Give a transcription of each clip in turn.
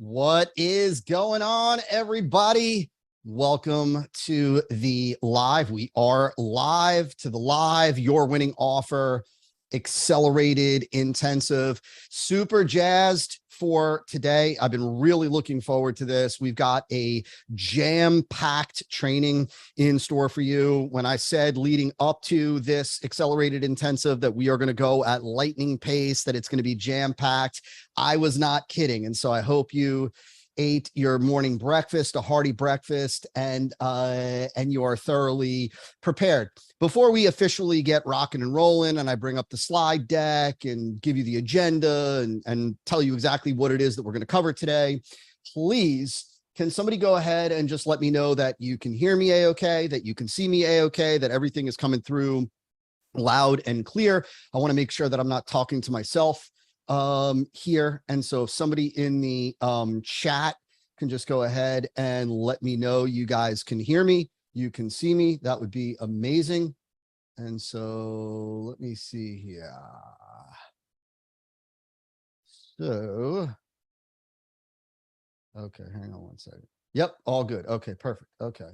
What is going on, everybody? Welcome to the live. We are live to the live, your winning offer, accelerated intensive. Super jazzed for today. I've been really looking forward to this. We've got a jam-packed training in store for you. When I said leading up to this accelerated intensive that we are going to go at lightning pace, that it's going to be jam-packed, I was not kidding. And so I hope you ate your morning breakfast, a hearty breakfast, and you are thoroughly prepared. Before we officially get rocking and rolling, and I bring up the slide deck and give you the agenda and tell you exactly what it is that we're going to cover today, please, can somebody go ahead and just let me know that you can hear me a-okay, that you can see me a-okay, that everything is coming through loud and clear. I want to make sure that I'm not talking to myself here. And so if somebody in the chat can just go ahead and let me know you guys can hear me, you can see me, that would be amazing. And so let me see here. So, okay, hang on one second. Yep, all good. Okay, perfect. Okay,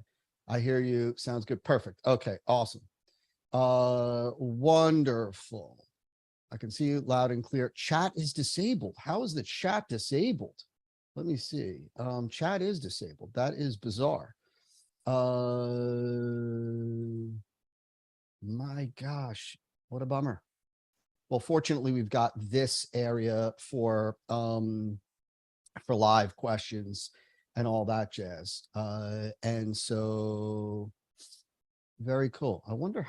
I hear you. Sounds good. Perfect. Okay, awesome. Wonderful. I can see you loud and clear. Chat is disabled. How is the chat disabled? Let me see. Chat is disabled. That is bizarre. My gosh, what a bummer. Well, fortunately, we've got this area for live questions and all that jazz. And so very cool. I wonder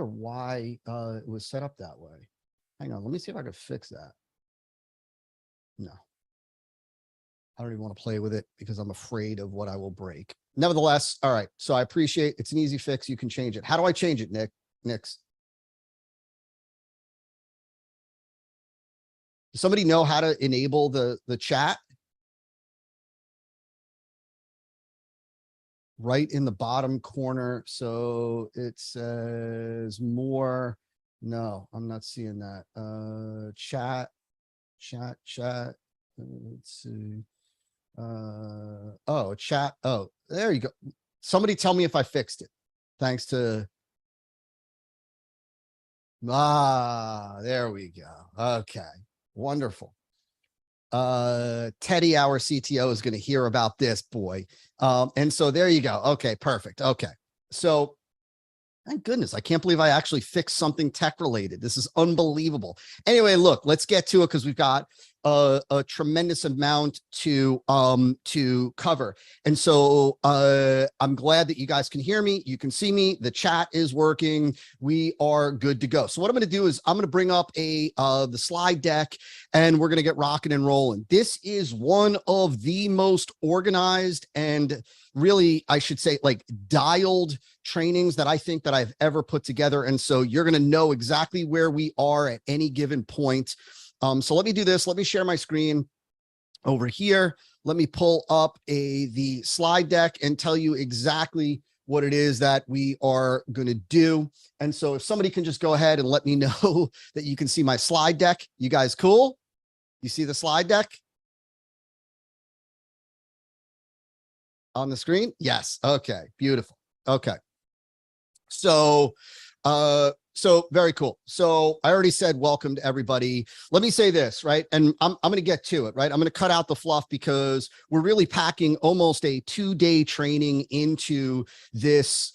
why it was set up that way. Hang on, let me see if I can fix that. No, I don't even want to play with it because I'm afraid of what I will break. Nevertheless, all right. So I appreciate it's an easy fix. You can change it. How do I change it, Nick? Does somebody know how to enable the chat? Right in the bottom corner. So it says more. No, I'm not seeing that. Chat. Let's see. Oh, chat. Oh, there you go. Somebody tell me if I fixed it. Thanks to. There we go. Okay, wonderful. Teddy, our CTO, is going to hear about this, boy. And so there you go. Okay, perfect. Okay. So thank goodness. I can't believe I actually fixed something tech related. This is unbelievable. Anyway, look, let's get to it because we've got a tremendous amount to cover. And so I'm glad that you guys can hear me. You can see me. The chat is working. We are good to go. So what I'm going to do is I'm going to bring up the slide deck and we're going to get rocking and rolling. This is one of the most organized and really, I should say, like dialed trainings that I think that I've ever put together. And so you're going to know exactly where we are at any given point. So let me do this. Let me share my screen over here. Let me pull up the slide deck and tell you exactly what it is that we are going to do. And so if somebody can just go ahead and let me know that you can see my slide deck. You guys cool? You see the slide deck on the screen? Yes. Okay. Beautiful. Okay. So very cool. So I already said welcome to everybody. Let me say this, right? And I'm going to get to it, right? I'm going to cut out the fluff because we're really packing almost a 2-day training into this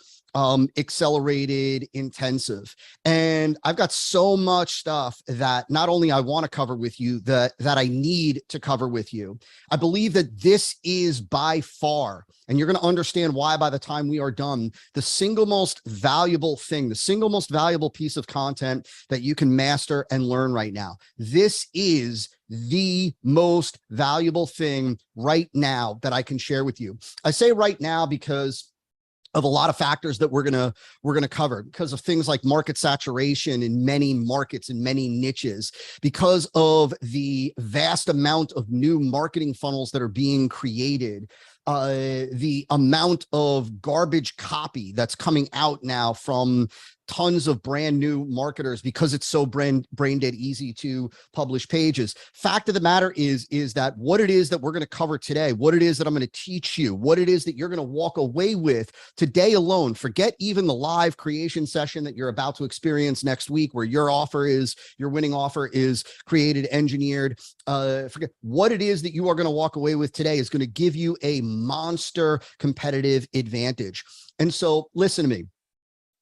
accelerated intensive. And I've got so much stuff that not only I want to cover with you, that I need to cover with you. I believe that this is by far, and you're going to understand why by the time we are done, the single most valuable thing, the single most valuable piece of content that you can master and learn right now. This is the most valuable thing right now that I can share with you. I say right now because of a lot of factors that we're gonna cover, because of things like market saturation in many markets and many niches, because of the vast amount of new marketing funnels that are being created, the amount of garbage copy that's coming out now from tons of brand new marketers because it's so brain dead easy to publish pages. Fact of the matter is that what it is that we're going to cover today, what it is that I'm going to teach you, what it is that you're going to walk away with today alone, forget even the live creation session that you're about to experience next week, where your winning offer is created, engineered. Forget what it is that you are going to walk away with today is going to give you a monster competitive advantage. And so listen to me.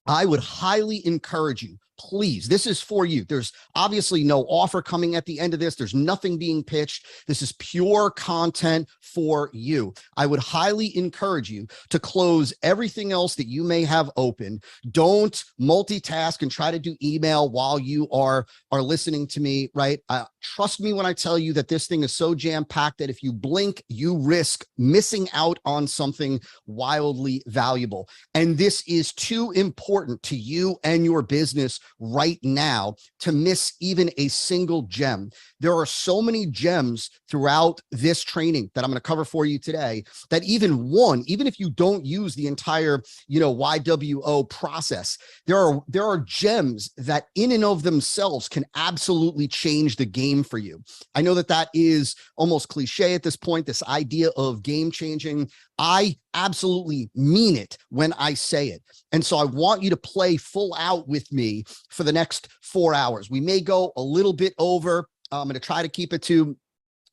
I would highly encourage you, please, this is for you. There's obviously no offer coming at the end of this. There's nothing being pitched. This is pure content for you. I would highly encourage you to close everything else that you may have open. Don't multitask and try to do email while you are listening to me, right? Trust me when I tell you that this thing is so jam-packed that if you blink, you risk missing out on something wildly valuable. And this is too important to you and your business right now to miss even a single gem. There are so many gems throughout this training that I'm going to cover for you today that even if you don't use the entire, YWO process, there are gems that in and of themselves can absolutely change the game for you. I know that is almost cliche at this point, this idea of game changing. I absolutely mean it when I say it. And so I want you to play full out with me for the next 4 hours. We may go a little bit over. I'm going to try to keep it to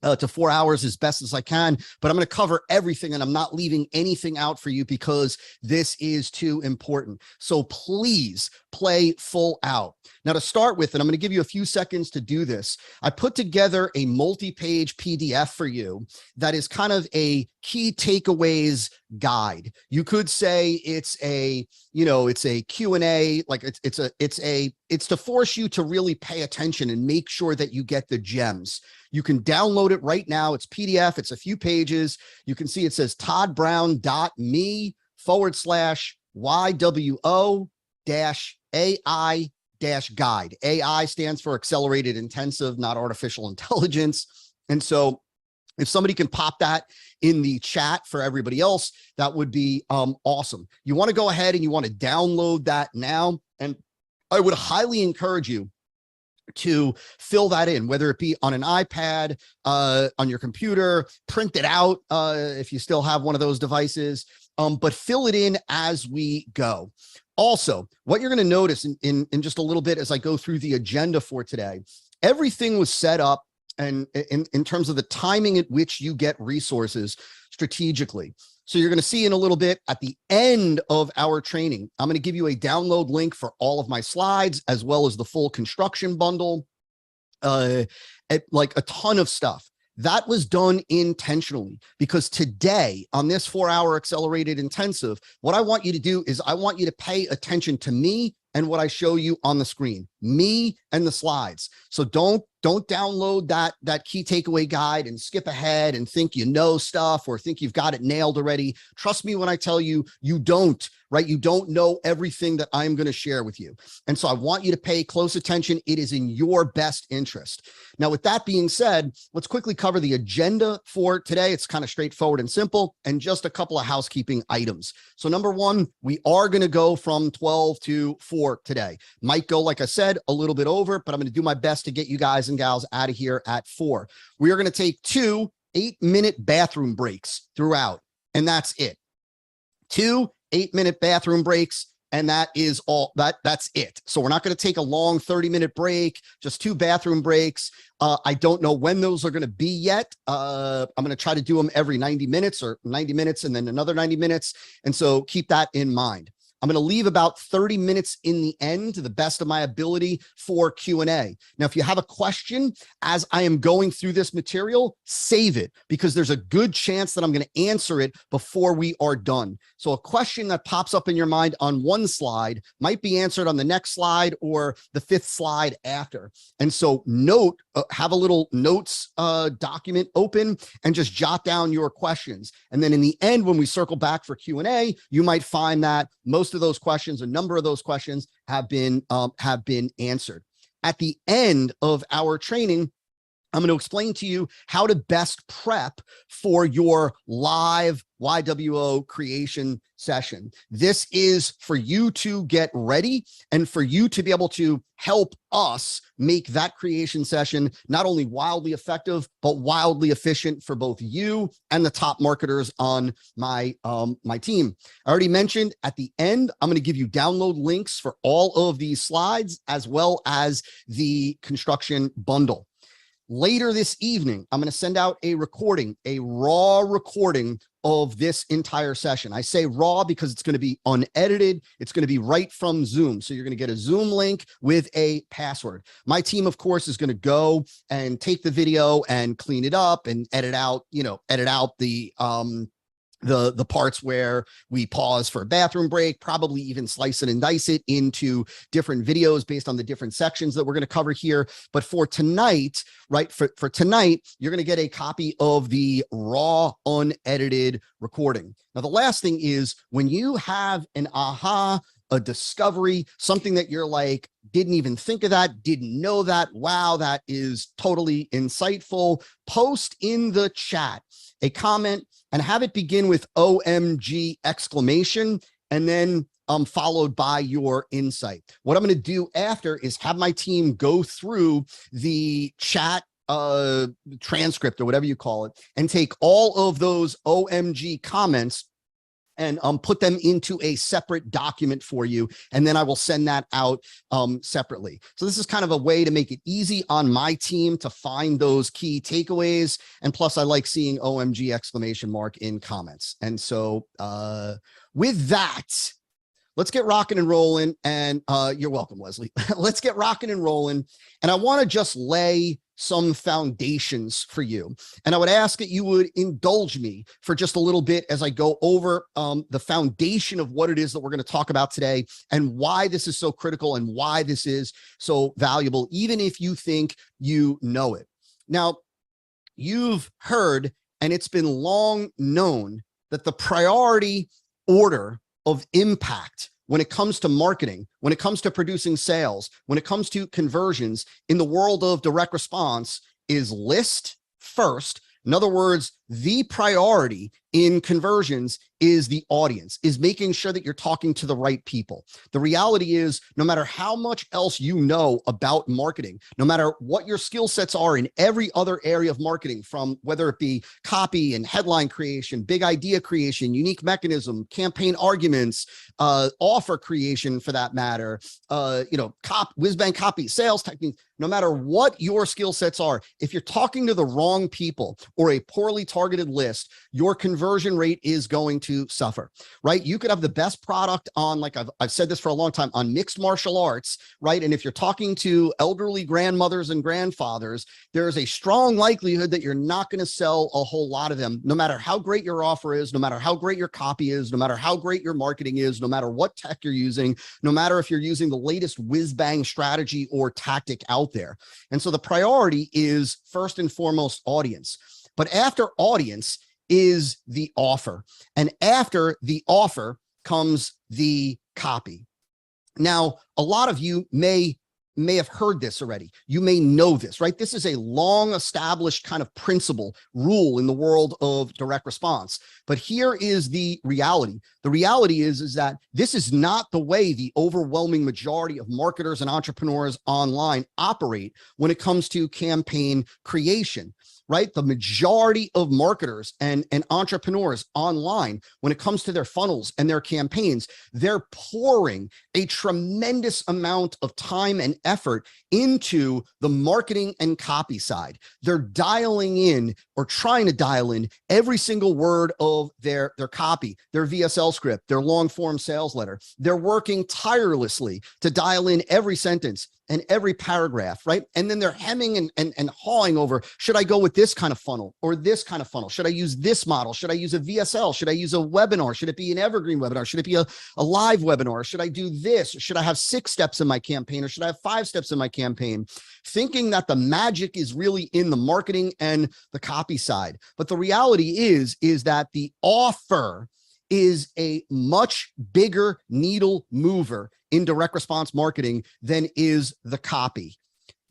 4 hours as best as I can, but I'm going to cover everything and I'm not leaving anything out for you because this is too important. So please play full out. Now to start with, and I'm going to give you a few seconds to do this, I put together a multi-page PDF for you that is kind of a key takeaways guide. You could say it's a Q&A, like it's to force you to really pay attention and make sure that you get the gems. You can download it right now. It's PDF. It's a few pages. You can see it says toddbrown.me/YWO-AI-guide. AI stands for accelerated intensive, not artificial intelligence. And so if somebody can pop that in the chat for everybody else, that would be awesome. You want to go ahead and you want to download that now. And I would highly encourage you to fill that in, whether it be on an iPad, on your computer, print it out if you still have one of those devices, but fill it in as we go. Also, what you're going to notice in just a little bit as I go through the agenda for today, everything was set up and in terms of the timing at which you get resources strategically. So you're going to see in a little bit at the end of our training, I'm going to give you a download link for all of my slides, as well as the full construction bundle, like a ton of stuff. That was done intentionally because today on this 4-hour accelerated intensive, what I want you to do is I want you to pay attention to me and what I show you on the screen, me and the slides. So don't download that key takeaway guide and skip ahead and think you know stuff or think you've got it nailed already. Trust me when I tell you, you don't, right? You don't know everything that I'm going to share with you. And so I want you to pay close attention. It is in your best interest. Now, with that being said, let's quickly cover the agenda for today. It's kind of straightforward and simple, and just a couple of housekeeping items. So number one, we are going to go from 12 to 4 today. Might go, like I said, a little bit over, but I'm going to do my best to get you guys and gals out of here at 4. We are going to take 2 8-minute bathroom breaks throughout, and that's it. 2 8-minute bathroom breaks, and that is all. That's it. So we're not going to take a long 30-minute break, just 2 bathroom breaks. I don't know when those are going to be yet. I'm going to try to do them every 90 minutes or 90 minutes and then another 90 minutes. And so keep that in mind. I'm going to leave about 30 minutes in the end to the best of my ability for Q&A. Now, if you have a question as I am going through this material, save it because there's a good chance that I'm going to answer it before we are done. So a question that pops up in your mind on one slide might be answered on the next slide or the 5th slide after. And so have a little notes document open and just jot down your questions. And then in the end, when we circle back for Q&A, you might find that most of those questions, a number of those questions have been answered. At the end of our training, I'm going to explain to you how to best prep for your live YWO creation session. This is for you to get ready and for you to be able to help us make that creation session not only wildly effective, but wildly efficient for both you and the top marketers on my team. I already mentioned at the end, I'm going to give you download links for all of these slides, as well as the construction bundle. Later this evening, I'm going to send out a recording, a raw recording of this entire session. I say raw because it's going to be unedited. It's going to be right from Zoom. So you're going to get a Zoom link with a password. My team, of course, is going to go and take the video and clean it up and edit out the parts where we pause for a bathroom break, probably even slice it and dice it into different videos based on the different sections that we're going to cover here. But for tonight, right, for tonight, you're going to get a copy of the raw, unedited recording. Now, the last thing is when you have an aha, a discovery, something that you're like, didn't even think of that, didn't know that, wow, that is totally insightful, post in the chat a comment and have it begin with OMG exclamation, and then followed by your insight. What I'm going to do after is have my team go through the chat transcript or whatever you call it, and take all of those OMG comments and put them into a separate document for you. And then I will send that out separately. So this is kind of a way to make it easy on my team to find those key takeaways. And plus I like seeing OMG exclamation mark in comments. And so with that, let's get rocking and rolling. And you're welcome, Leslie. Let's get rocking and rolling. And I want to just lay some foundations for you. And I would ask that you would indulge me for just a little bit as I go over the foundation of what it is that we're going to talk about today and why this is so critical and why this is so valuable, even if you think you know it. Now, you've heard, and it's been long known, that the priority order of impact when it comes to marketing, when it comes to producing sales, when it comes to conversions in the world of direct response is list first. In other words, the priority in conversions is the audience, is making sure that you're talking to the right people. The reality is, no matter how much else you know about marketing, no matter what your skill sets are in every other area of marketing, from whether it be copy and headline creation, big idea creation, unique mechanism, campaign arguments, offer creation for that matter, whiz-bang copy, sales techniques, no matter what your skill sets are, if you're talking to the wrong people or a poorly targeted list, your conversion rate is going to suffer, right? You could have the best product on, like I've said this for a long time, on mixed martial arts, right? And if you're talking to elderly grandmothers and grandfathers, there is a strong likelihood that you're not going to sell a whole lot of them, no matter how great your offer is, no matter how great your copy is, no matter how great your marketing is, no matter what tech you're using, no matter if you're using the latest whiz-bang strategy or tactic out there. And so the priority is first and foremost audience. But after audience is the offer. And after the offer comes the copy. Now, a lot of you may have heard this already. You may know this, right? This is a long established kind of principle, rule in the world of direct response. But here is the reality. The reality is that this is not the way the overwhelming majority of marketers and entrepreneurs online operate when it comes to campaign creation. Right? The majority of marketers and entrepreneurs online, when it comes to their funnels and their campaigns, they're pouring a tremendous amount of time and effort into the marketing and copy side. They're dialing in or trying to dial in every single word of their copy, their VSL script, their long form sales letter. They're working tirelessly to dial in every sentence and every paragraph, right? And then they're hemming and hawing over, should I go with this kind of funnel or this kind of funnel? Should I use this model? Should I use a VSL? Should I use a webinar? Should it be an evergreen webinar? Should it be a live webinar? Should I do this? Should I have 6 steps in my campaign or should I have 5 steps in my campaign? Thinking that the magic is really in the marketing and the copy side. But the reality is that the offer is a much bigger needle mover in direct response marketing than is the copy.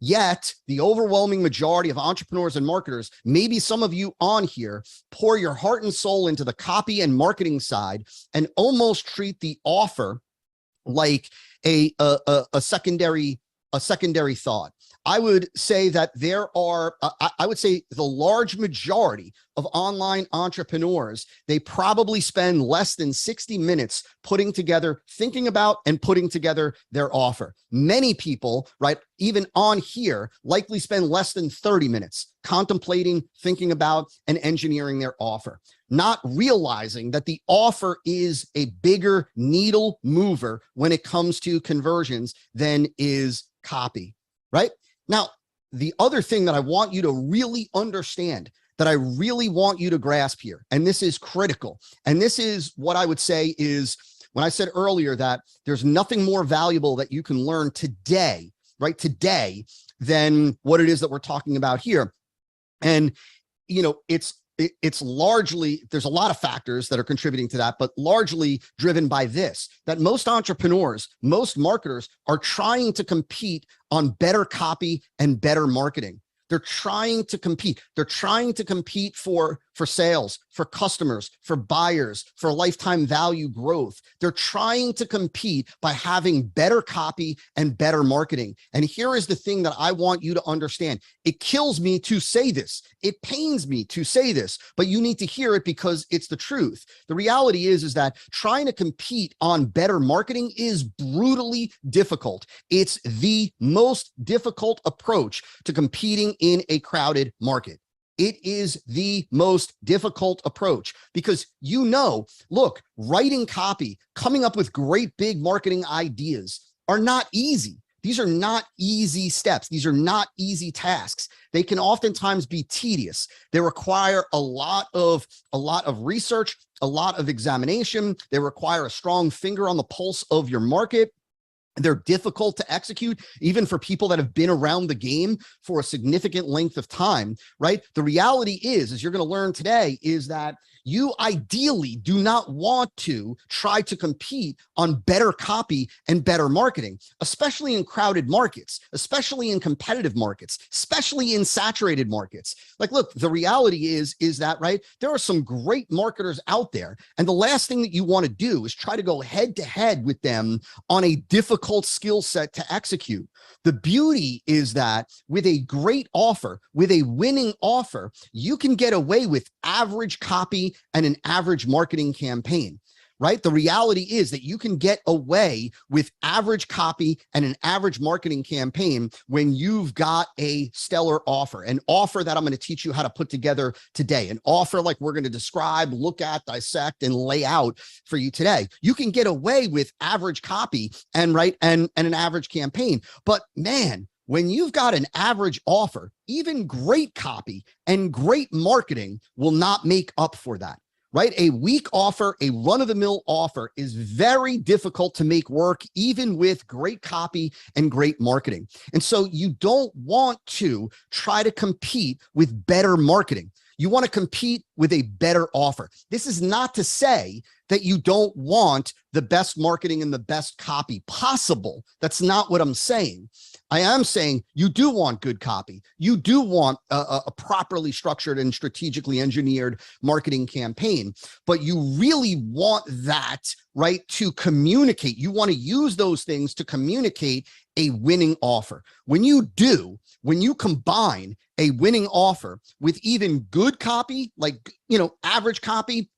Yet the overwhelming majority of entrepreneurs and marketers, maybe some of you on here, pour your heart and soul into the copy and marketing side and almost treat the offer like a secondary thought. I would say that there are, I would say the large majority of online entrepreneurs, they probably spend less than 60 minutes thinking about and putting together their offer. Many people, right, even on here, likely spend less than 30 minutes contemplating, thinking about, and engineering their offer, not realizing that the offer is a bigger needle mover when it comes to conversions than is copy, right? Now, the other thing that I want you to really understand, that I really want you to grasp here, and this is critical, and this is what I would say is when I said earlier that there's nothing more valuable that you can learn today, right, today, than what it is that we're talking about here. And, you know, it's largely, there's a lot of factors that are contributing to that, but largely driven by this, that most entrepreneurs, most marketers are trying to compete on better copy and better marketing. They're trying to compete. They're trying to compete for sales, for customers, for buyers, for lifetime value growth. They're trying to compete by having better copy and better marketing. And here is the thing that I want you to understand. It kills me to say this. It pains me to say this, but you need to hear it because it's the truth. The reality is that trying to compete on better marketing is brutally difficult. It's the most difficult approach to competing in a crowded market. It is the most difficult approach because, you know, look, writing copy, coming up with great big marketing ideas are not easy. These are not easy steps. These are not easy tasks. They can oftentimes be tedious. They require a lot of research, a lot of examination. They require a strong finger on the pulse of your market. They're difficult to execute, even for people that have been around the game for a significant length of time, right? The reality is, as you're going to learn today, is that you ideally do not want to try to compete on better copy and better marketing, especially in crowded markets, especially in competitive markets, especially in saturated markets. Like, look, the reality is that, right, there are some great marketers out there. And the last thing that you want to do is try to go head to head with them on a difficult skill set to execute. The beauty is that with a great offer, with a winning offer, you can get away with average copy and an average marketing campaign, right? The reality is that you can get away with average copy and an average marketing campaign when you've got a stellar offer, an offer that I'm going to teach you how to put together today, an offer like we're going to describe, look at, dissect, and lay out for you today. You can get away with average copy and an average campaign, but man, when you've got an average offer, even great copy and great marketing will not make up for that, right? A weak offer, a run-of-the-mill offer is very difficult to make work, even with great copy and great marketing. And so you don't want to try to compete with better marketing. You want to compete with a better offer. This is not to say that you don't want the best marketing and the best copy possible. That's not what I'm saying. I am saying you do want good copy. You do want a properly structured and strategically engineered marketing campaign, but you really want that, right, to communicate. You want to use those things to communicate a winning offer. When you do, when you combine a winning offer with even good copy, like, you know, average copy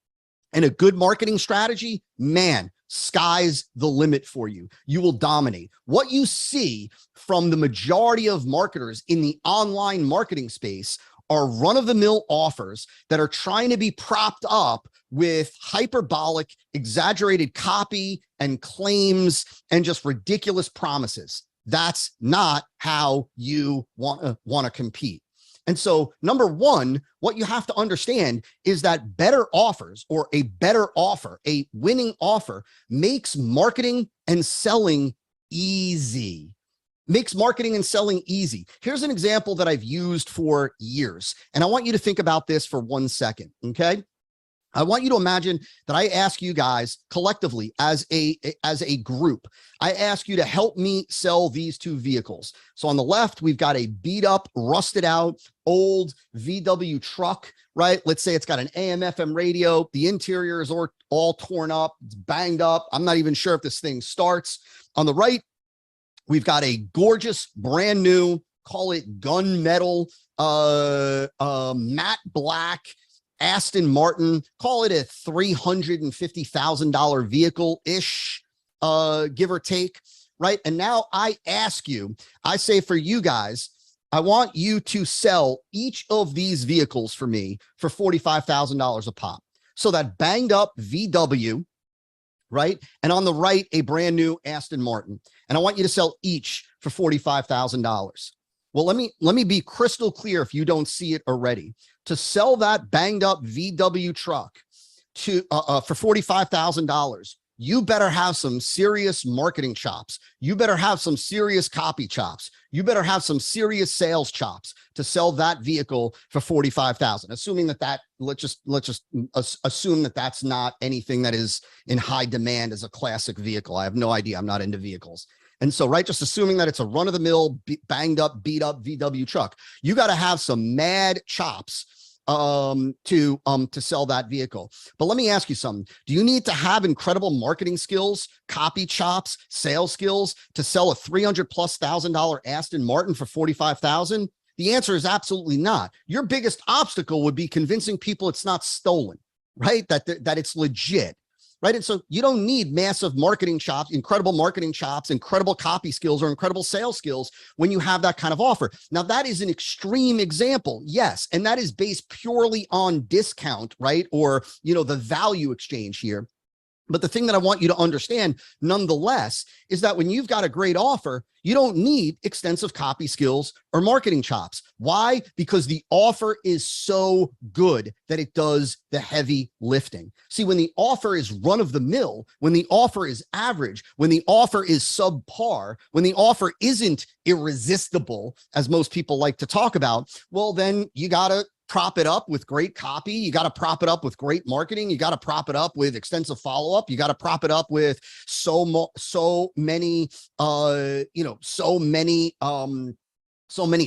and a good marketing strategy, man, sky's the limit for you. You will dominate. What you see from the majority of marketers in the online marketing space are run-of-the-mill offers that are trying to be propped up with hyperbolic, exaggerated copy and claims and just ridiculous promises. That's not how you want to compete. And so, number one, what you have to understand is that better offers, or a better offer, a winning offer, makes marketing and selling easy. Makes marketing and selling easy. Here's an example that I've used for years, and I want you to think about this for 1 second, okay? I want you to imagine that I ask you guys collectively as a group, I ask you to help me sell these two vehicles. So on the left, we've got a beat up, rusted out, old VW truck, right? Let's say it's got an AM FM radio. The interior is all torn up. It's banged up. I'm not even sure if this thing starts. On the right, we've got a gorgeous, brand new, call it gunmetal, matte black, Aston Martin, call it a $350,000 vehicle-ish, give or take, right? And now I ask you, I say for you guys, I want you to sell each of these vehicles for me for $45,000 a pop. So that banged up VW, right? And on the right, a brand new Aston Martin. And I want you to sell each for $45,000. Well, let me be crystal clear if you don't see it already. To sell that banged up VW truck to for $45,000, you better have some serious marketing chops. You better have some serious copy chops. You better have some serious sales chops to sell that vehicle for $45,000. Assuming that let's just assume that that's not anything that is in high demand as a classic vehicle. I have no idea. I'm not into vehicles. And so, right, just assuming that it's a run-of-the-mill, banged up, beat up VW truck, you got to have some mad chops to sell that vehicle. But let me ask you something. Do you need to have incredible marketing skills, copy chops, sales skills to sell a $300,000+ Aston Martin for $45,000? The answer is absolutely not. Your biggest obstacle would be convincing people it's not stolen, right? That it's legit. Right. And so you don't need massive marketing chops, incredible copy skills, or incredible sales skills when you have that kind of offer. Now, that is an extreme example. Yes. And that is based purely on discount, right? Or, the value exchange here. But the thing that I want you to understand, nonetheless, is that when you've got a great offer, you don't need extensive copy skills or marketing chops. Why? Because the offer is so good that it does the heavy lifting. See, when the offer is run of the mill, when the offer is average, when the offer is subpar, when the offer isn't irresistible, as most people like to talk about, well, then you got to prop it up with great copy. You got to prop it up with great marketing. You got to prop it up with extensive follow-up. You got to prop it up with so many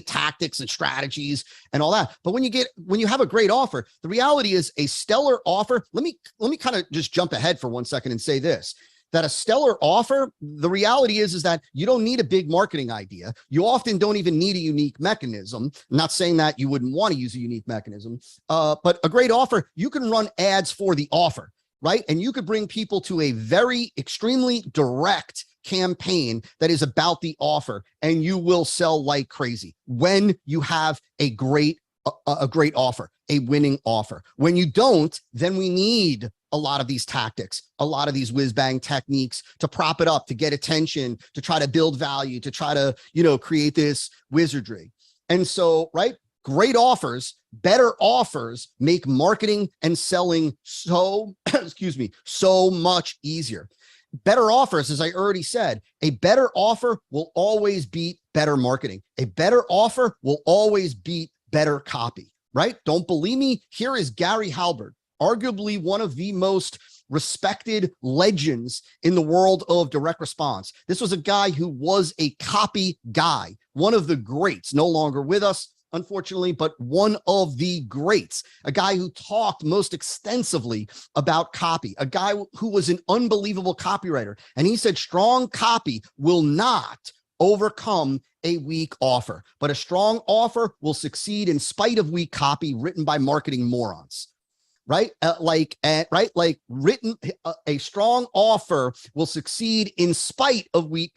tactics and strategies and all that. But when you have a great offer, the reality is a stellar offer. Let me kind of just jump ahead for 1 second and say this. That a stellar offer, the reality is that you don't need a big marketing idea. You often don't even need a unique mechanism. I'm not saying that you wouldn't want to use a unique mechanism, but a great offer, you can run ads for the offer, right? And you could bring people to a very extremely direct campaign that is about the offer, and you will sell like crazy when you have a great offer, a winning offer. When you don't, then we need a lot of these tactics, a lot of these whiz bang techniques to prop it up, to get attention, to try to build value, to try to, create this wizardry. And so, right, great offers, better offers make marketing and selling so much easier. Better offers, as I already said, a better offer will always beat better marketing. A better offer will always beat better copy, right? Don't believe me? Here is Gary Halbert, arguably one of the most respected legends in the world of direct response. This was a guy who was a copy guy, one of the greats, no longer with us, unfortunately, but one of the greats, a guy who talked most extensively about copy, a guy who was an unbelievable copywriter. And he said, strong copy will not overcome a weak offer, but a strong offer will succeed in spite of weak copy written by marketing morons. Right? A strong offer will succeed in spite of weak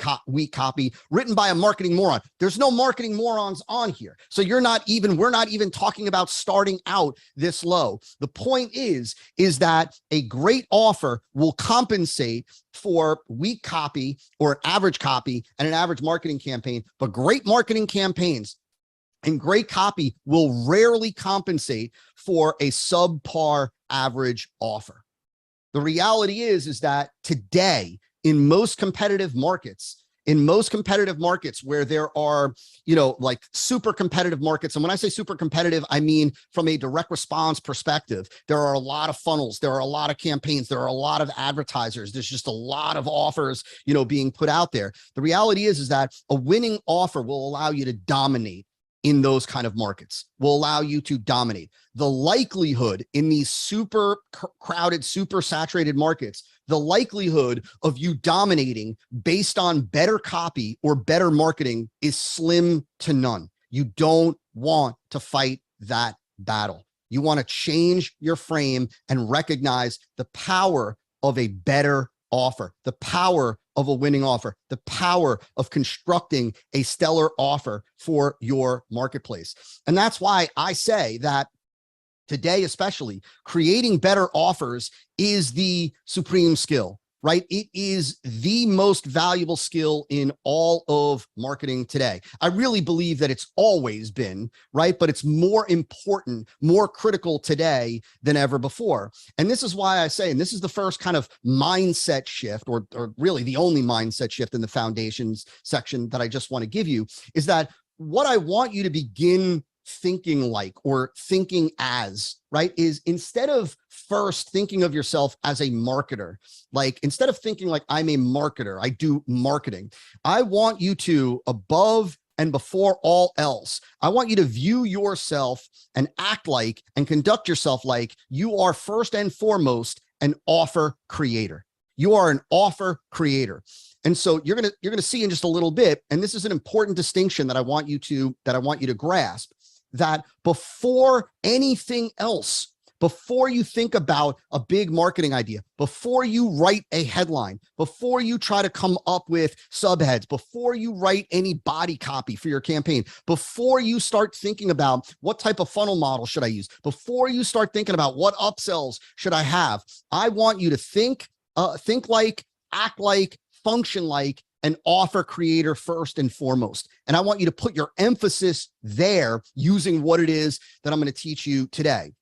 copy written by a marketing moron. There's no marketing morons on here. So we're not even talking about starting out this low. The point is that a great offer will compensate for weak copy or an average copy and an average marketing campaign, but great marketing campaigns and great copy will rarely compensate for a subpar average offer. The reality is that today, in most competitive markets, In most competitive markets where there are, like super competitive markets. And when I say super competitive, I mean from a direct response perspective, there are a lot of funnels, there are a lot of campaigns, there are a lot of advertisers. There's just a lot of offers, being put out there. The reality is that a winning offer will allow you to dominate in those kind of markets, will allow you to dominate. The likelihood in these super crowded, super saturated markets, the likelihood of you dominating based on better copy or better marketing is slim to none. You don't want to fight that battle. You want to change your frame and recognize the power of a better offer, the power of a winning offer, the power of constructing a stellar offer for your marketplace. And that's why I say that today, especially, creating better offers is the supreme skill, right? It is the most valuable skill in all of marketing today. I really believe that it's always been, right? But it's more important, more critical today than ever before. And this is why I say, and this is the first kind of mindset shift, or really the only mindset shift in the foundations section that I just want to give you, is that what I want you to begin thinking like, or thinking as, right, is instead of first thinking of yourself as a marketer, like instead of thinking like I'm a marketer, I do marketing, I want you to, above and before all else, I want you to view yourself and act like and conduct yourself like you are first and foremost an offer creator. You are an offer creator. And so you're going to see in just a little bit, and this is an important distinction that I want you to grasp, that before anything else, before you think about a big marketing idea, before you write a headline, before you try to come up with subheads, before you write any body copy for your campaign, before you start thinking about what type of funnel model should I use, before you start thinking about what upsells should I have, I want you to think like, act like, function like an offer creator first and foremost. And I want you to put your emphasis there using what it is that I'm going to teach you today.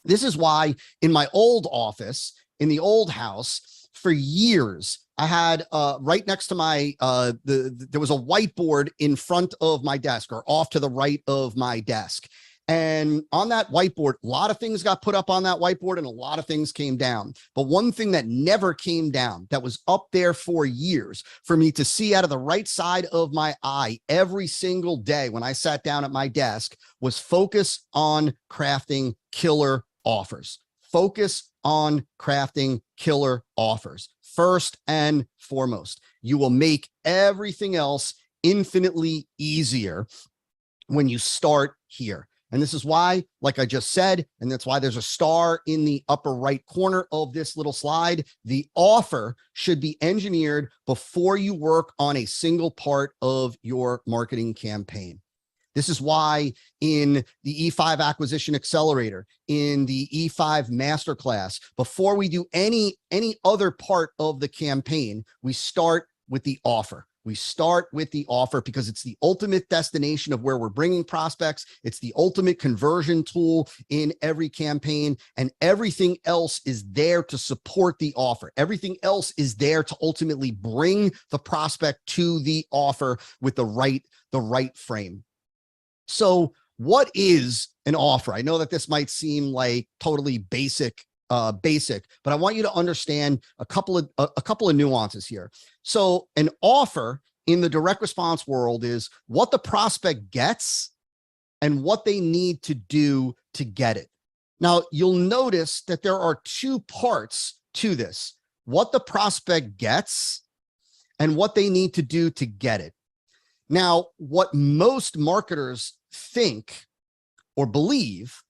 This is why in my old office, in the old house, for years, I had right next to my, there was a whiteboard in front of my desk, or off to the right of my desk. And on that whiteboard, a lot of things got put up on that whiteboard and a lot of things came down. But one thing that never came down, that was up there for years for me to see out of the right side of my eye every single day when I sat down at my desk, was focus on crafting killer offers. Focus on crafting killer offers. First and foremost, you will make everything else infinitely easier when you start here. And this is why, like I just said, and that's why there's a star in the upper right corner of this little slide, the offer should be engineered before you work on a single part of your marketing campaign. This is why in the E5 Acquisition Accelerator, in the E5 Masterclass, before we do any other part of the campaign, we start with the offer. We start with the offer because it's the ultimate destination of where we're bringing prospects. It's the ultimate conversion tool in every campaign, and everything else is there to support the offer. Everything else is there to ultimately bring the prospect to the offer with the right frame. So what is an offer? I know that this might seem like totally basic, but I want you to understand a couple of nuances here. So an offer in the direct response world is what the prospect gets and what they need to do to get it. Now, you'll notice that there are two parts to this: what the prospect gets and what they need to do to get it. Now, what most marketers think or believe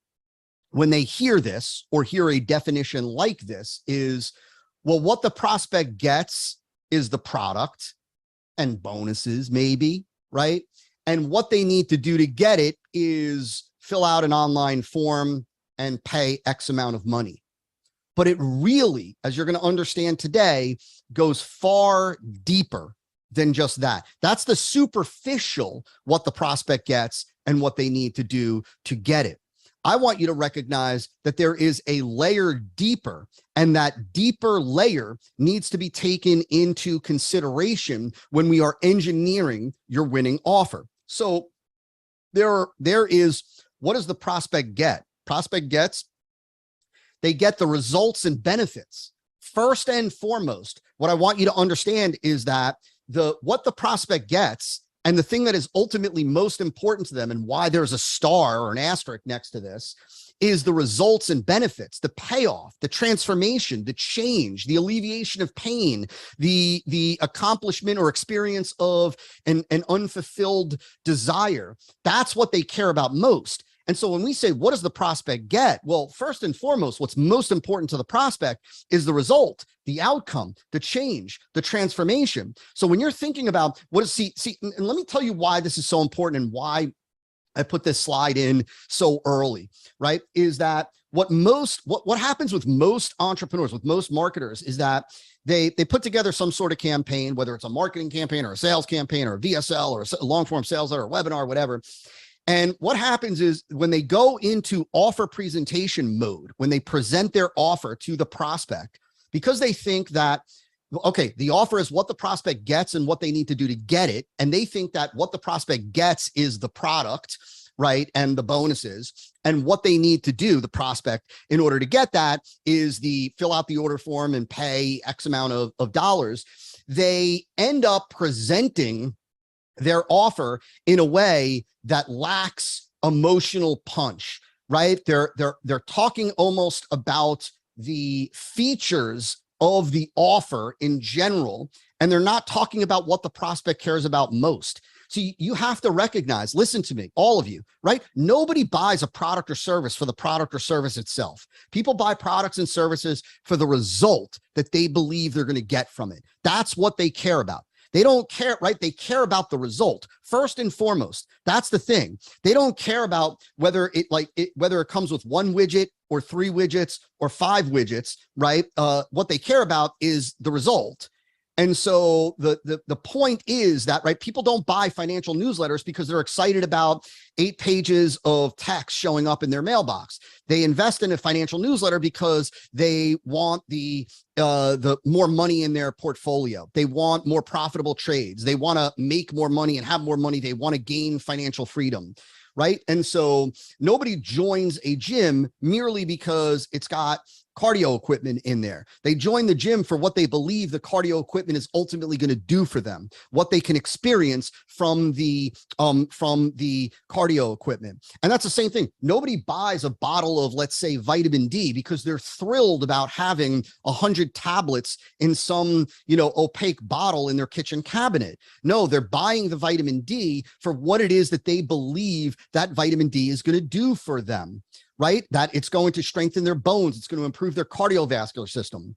when they hear this or hear a definition like this is, well, what the prospect gets is the product and bonuses, maybe, right? And what they need to do to get it is fill out an online form and pay X amount of money. But it really, as you're going to understand today, goes far deeper than just that. That's the superficial, what the prospect gets and what they need to do to get it. I want you to recognize that there is a layer deeper, and that deeper layer needs to be taken into consideration when we are engineering your winning offer. So there is, what does the prospect get? Prospect gets, they get the results and benefits. First and foremost, what I want you to understand is that what the prospect gets, and the thing that is ultimately most important to them, and why there's a star or an asterisk next to this, is the results and benefits, the payoff, the transformation, the change, the alleviation of pain, the accomplishment or experience of an unfulfilled desire. That's what they care about most. And so when we say, what does the prospect get? Well, first and foremost, what's most important to the prospect is the result, the outcome, the change, the transformation. So when you're thinking about what is, see, and let me tell you why this is so important and why I put this slide in so early, right? Is that what happens with most entrepreneurs, with most marketers, is that they put together some sort of campaign, whether it's a marketing campaign or a sales campaign or a VSL or a long form sales letter or webinar, whatever. And what happens is when they go into offer presentation mode, when they present their offer to the prospect, because they think that, okay, the offer is what the prospect gets and what they need to do to get it. And they think that what the prospect gets is the product, right? And the bonuses, and what they need to do, the prospect, in order to get that is fill out the order form and pay X amount of dollars. They end up presenting their offer in a way that lacks emotional punch, right? They're talking almost about the features of the offer in general, and they're not talking about what the prospect cares about most. So you have to recognize, listen to me, all of you, right? Nobody buys a product or service for the product or service itself. People buy products and services for the result that they believe they're going to get from it. That's what they care about. They don't care, right? They care about the result first and foremost. That's the thing. They don't care about whether it comes with one widget or 3 widgets or 5 widgets, right? What they care about is the result. And so the point is that, right, people don't buy financial newsletters because they're excited about 8 pages of text showing up in their mailbox. They invest in a financial newsletter because they want the more money in their portfolio. They want more profitable trades. They want to make more money and have more money. They want to gain financial freedom, right? And so nobody joins a gym merely because it's got cardio equipment in there. They join the gym for what they believe the cardio equipment is ultimately going to do for them, what they can experience from the cardio equipment. And that's the same thing. Nobody buys a bottle of, let's say, vitamin D because they're thrilled about having 100 tablets in some, opaque bottle in their kitchen cabinet. No, they're buying the vitamin D for what it is that they believe that vitamin D is going to do for them, right? That it's going to strengthen their bones. It's going to improve their cardiovascular system.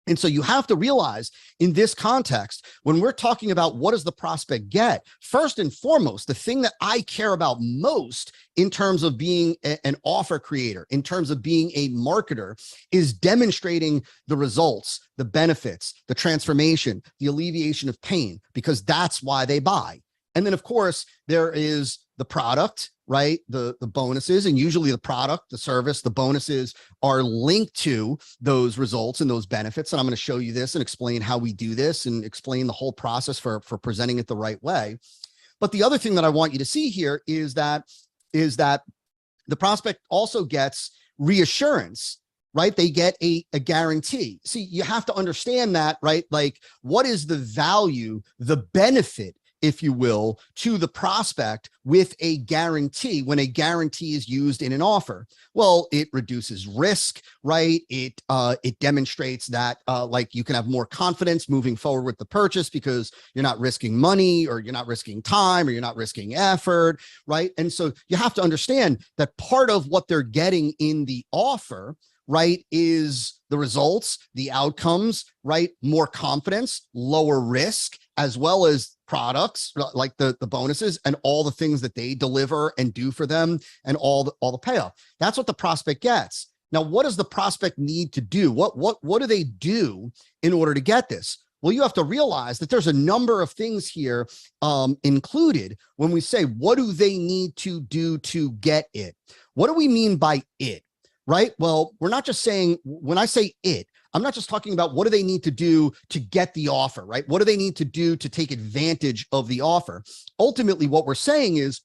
And so you have to realize in this context, when we're talking about what does the prospect get, first and foremost, the thing that I care about most in terms of being an offer creator, in terms of being a marketer, is demonstrating the results, the benefits, the transformation, the alleviation of pain, because that's why they buy. And then, of course, there is the product, right? The bonuses, and usually the product, the service, the bonuses are linked to those results and those benefits. And I'm going to show you this and explain how we do this and explain the whole process for presenting it the right way. But the other thing that I want you to see here is that the prospect also gets reassurance, right? They get a guarantee. See, you have to understand that, right? Like, what is the value, the benefit, if you will, to the prospect with a guarantee when a guarantee is used in an offer? Well, it reduces risk, right? It demonstrates that like you can have more confidence moving forward with the purchase because you're not risking money, or you're not risking time, or you're not risking effort, right? And so you have to understand that part of what they're getting in the offer, right, is the results, the outcomes, right? More confidence, lower risk, as well as products like the bonuses and all the things that they deliver and do for them, and all the payoff. That's what the prospect gets. Now, what does the prospect need to do? What do they do in order to get this? Well, you have to realize that there's a number of things here included when we say, what do they need to do to get it? What do we mean by it, right? Well, we're not just saying, when I say it, I'm not just talking about what do they need to do to get the offer, right? What do they need to do to take advantage of the offer? Ultimately, what we're saying is,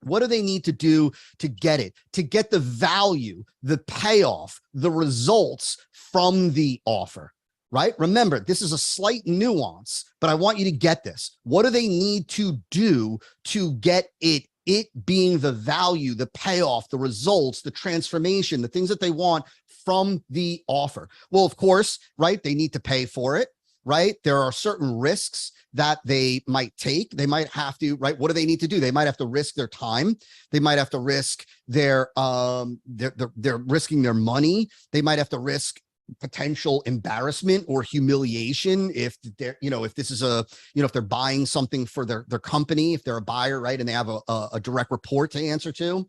what do they need to do to get it, to get the value, the payoff, the results from the offer, right? Remember, this is a slight nuance, but I want you to get this. What do they need to do to get it? It being the value, the payoff, the results, the transformation, the things that they want from the offer. Well, of course, right? They need to pay for it, right? There are certain risks that they might take. They might have to, right? What do they need to do? They might have to risk their time. They might have to risk they're risking their money. They might have to risk potential embarrassment or humiliation if they're, if this is if they're buying something for their company, if they're a buyer, right? And they have a direct report to answer to.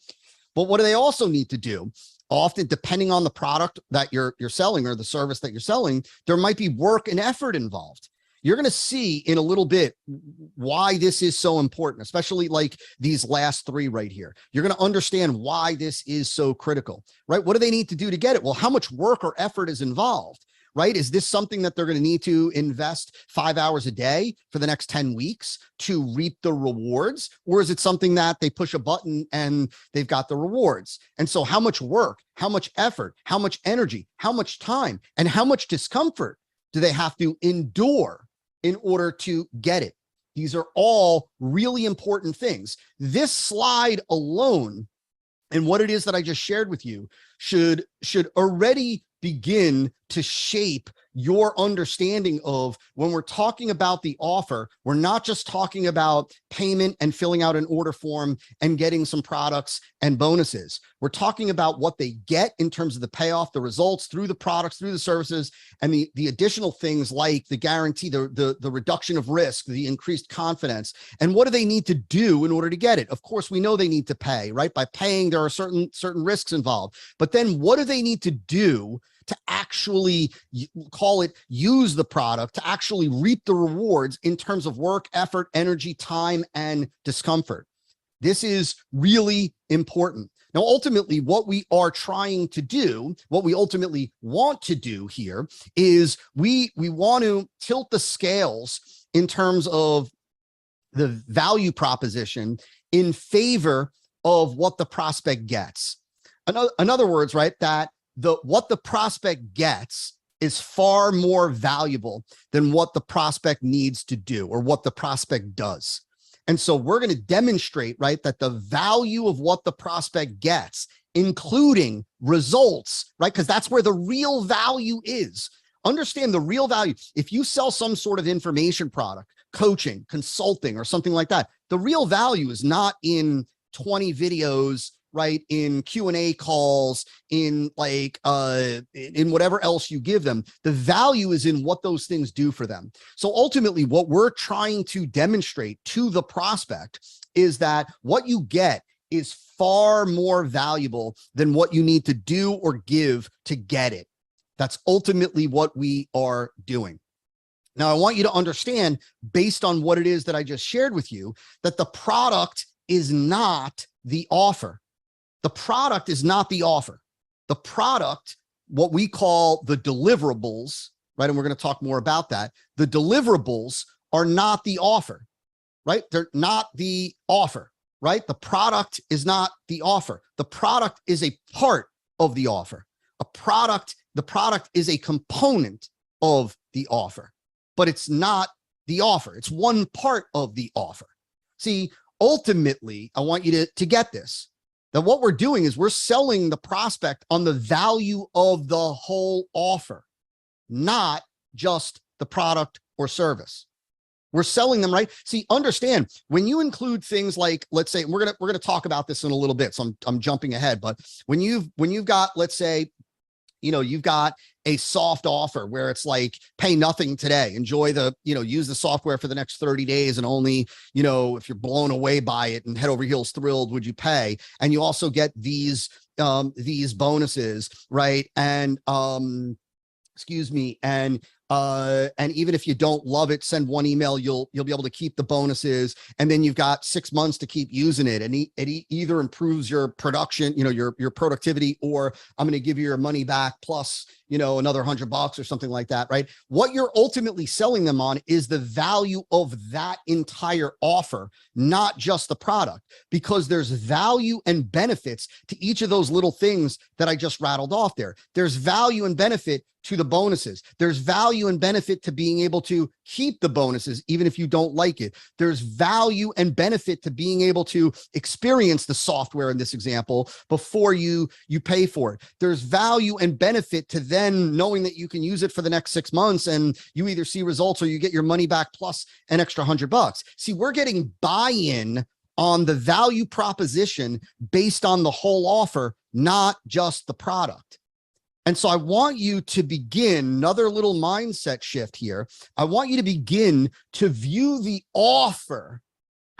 But what do they also need to do? Often, depending on the product that you're selling or the service that you're selling, there might be work and effort involved. You're going to see in a little bit why this is so important, especially like these last three right here. You're going to understand why this is so critical, right? What do they need to do to get it? Well, how much work or effort is involved, right? Is this something that they're going to need to invest 5 hours a day for the next 10 weeks to reap the rewards? Or is it something that they push a button and they've got the rewards? And so how much work, how much effort, how much energy, how much time, and how much discomfort do they have to endure in order to get it? These are all really important things. This slide alone and what it is that I just shared with you should already begin to shape your understanding of when we're talking about the offer. We're not just talking about payment and filling out an order form and getting some products and bonuses. We're talking about what they get in terms of the payoff, the results through the products, through the services, and the additional things like the guarantee, the reduction of risk, the increased confidence. And what do they need to do in order to get it? Of course, we know they need to pay, right? By paying, there are certain risks involved. But then what do they need to do to actually use the product, to actually reap the rewards in terms of work, effort, energy, time, and discomfort? This is really important. Now, ultimately, what we are trying to do, what we ultimately want to do here is we want to tilt the scales in terms of the value proposition in favor of what the prospect gets. In other words, right, that what the prospect gets is far more valuable than what the prospect needs to do or what the prospect does. And so we're going to demonstrate, right, that the value of what the prospect gets, including results, right, because that's where the real value is. Understand the real value. If you sell some sort of information product, coaching, consulting, or something like that, the real value is not in 20 videos, right, in Q&A calls, in whatever else you give them. The value is in what those things do for them. So ultimately, what we're trying to demonstrate to the prospect is that what you get is far more valuable than what you need to do or give to get it. That's ultimately what we are doing. Now, I want you to understand, based on what it is that I just shared with you, that the product is not the offer. The product is not the offer. The product, what we call the deliverables, right? And we're going to talk more about that. The deliverables are not the offer, right? They're not the offer, right? The product is not the offer. The product is a part of the offer. The product is a component of the offer, but it's not the offer. It's one part of the offer. See, ultimately, I want you to get this. That what we're doing is we're selling the prospect on the value of the whole offer, not just the product or service. We're selling them, right? See, understand, when you include things like, let's say, we're gonna talk about this in a little bit, so I'm jumping ahead, but when you've got, let's say, you've got a soft offer where it's like, pay nothing today, enjoy use the software for the next 30 days. And only, if you're blown away by it and head over heels thrilled, would you pay? And you also get these bonuses, right? And, And even if you don't love it, send one email, you'll be able to keep the bonuses. And then you've got 6 months to keep using it. And it either improves your production, your productivity, or I'm going to give you your money back plus, another $100 or something like that, right? What you're ultimately selling them on is the value of that entire offer, not just the product, because there's value and benefits to each of those little things that I just rattled off there. There's value and benefit to the bonuses. There's value and benefit to being able to keep the bonuses, even if you don't like it. There's value and benefit to being able to experience the software in this example before you pay for it. There's value and benefit to then knowing that you can use it for the next 6 months and you either see results or you get your money back plus an extra $100. See, we're getting buy-in on the value proposition based on the whole offer, not just the product. And so I want you to begin another little mindset shift here. I want you to begin to view the offer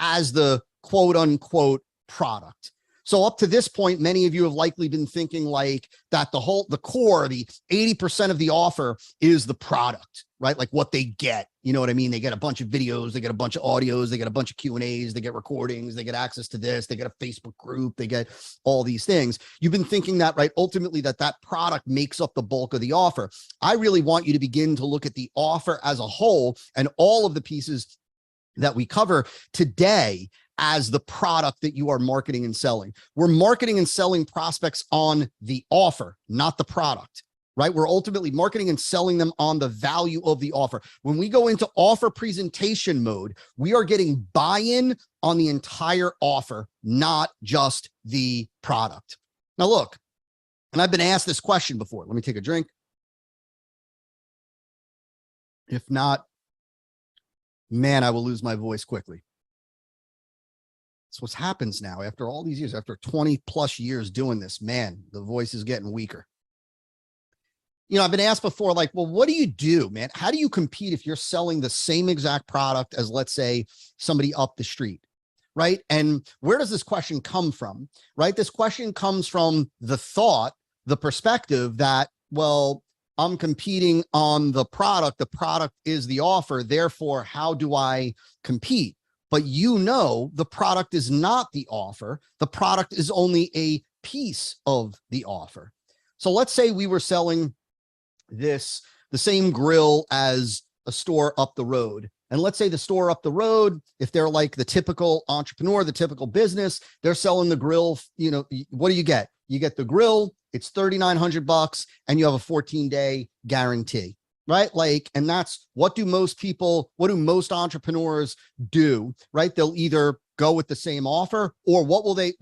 as the quote unquote product. So up to this point, many of you have likely been thinking like that the core, the 80% of the offer is the product, right? Like what they get, you know what I mean? They get a bunch of videos, they get a bunch of audios, they get a bunch of Q&As, they get recordings, they get access to this, they get a Facebook group, they get all these things. You've been thinking that, right? Ultimately that product makes up the bulk of the offer. I really want you to begin to look at the offer as a whole and all of the pieces that we cover today as the product that you are marketing and selling. We're marketing and selling prospects on the offer, not the product, right? We're ultimately marketing and selling them on the value of the offer. When we go into offer presentation mode, we are getting buy-in on the entire offer, not just the product. Now look, and I've been asked this question before. Let me take a drink. If not, man, I will lose my voice quickly. That's what happens now after all these years, after 20 plus years doing this, man, the voice is getting weaker. I've been asked before, like, well, what do you do, man? How do you compete if you're selling the same exact product as, let's say, somebody up the street, right? And where does this question come from, right? This question comes from the thought, the perspective that, well, I'm competing on the product is the offer. Therefore, how do I compete? But the product is not the offer. The product is only a piece of the offer. So let's say we were selling the same grill as a store up the road. And let's say the store up the road, if they're like the typical entrepreneur, the typical business, they're selling the grill. What do you get? You get the grill, it's $3,900 and you have a 14-day guarantee. Right? Like, and that's what do most entrepreneurs do, right? They'll either go with the same offer or what will they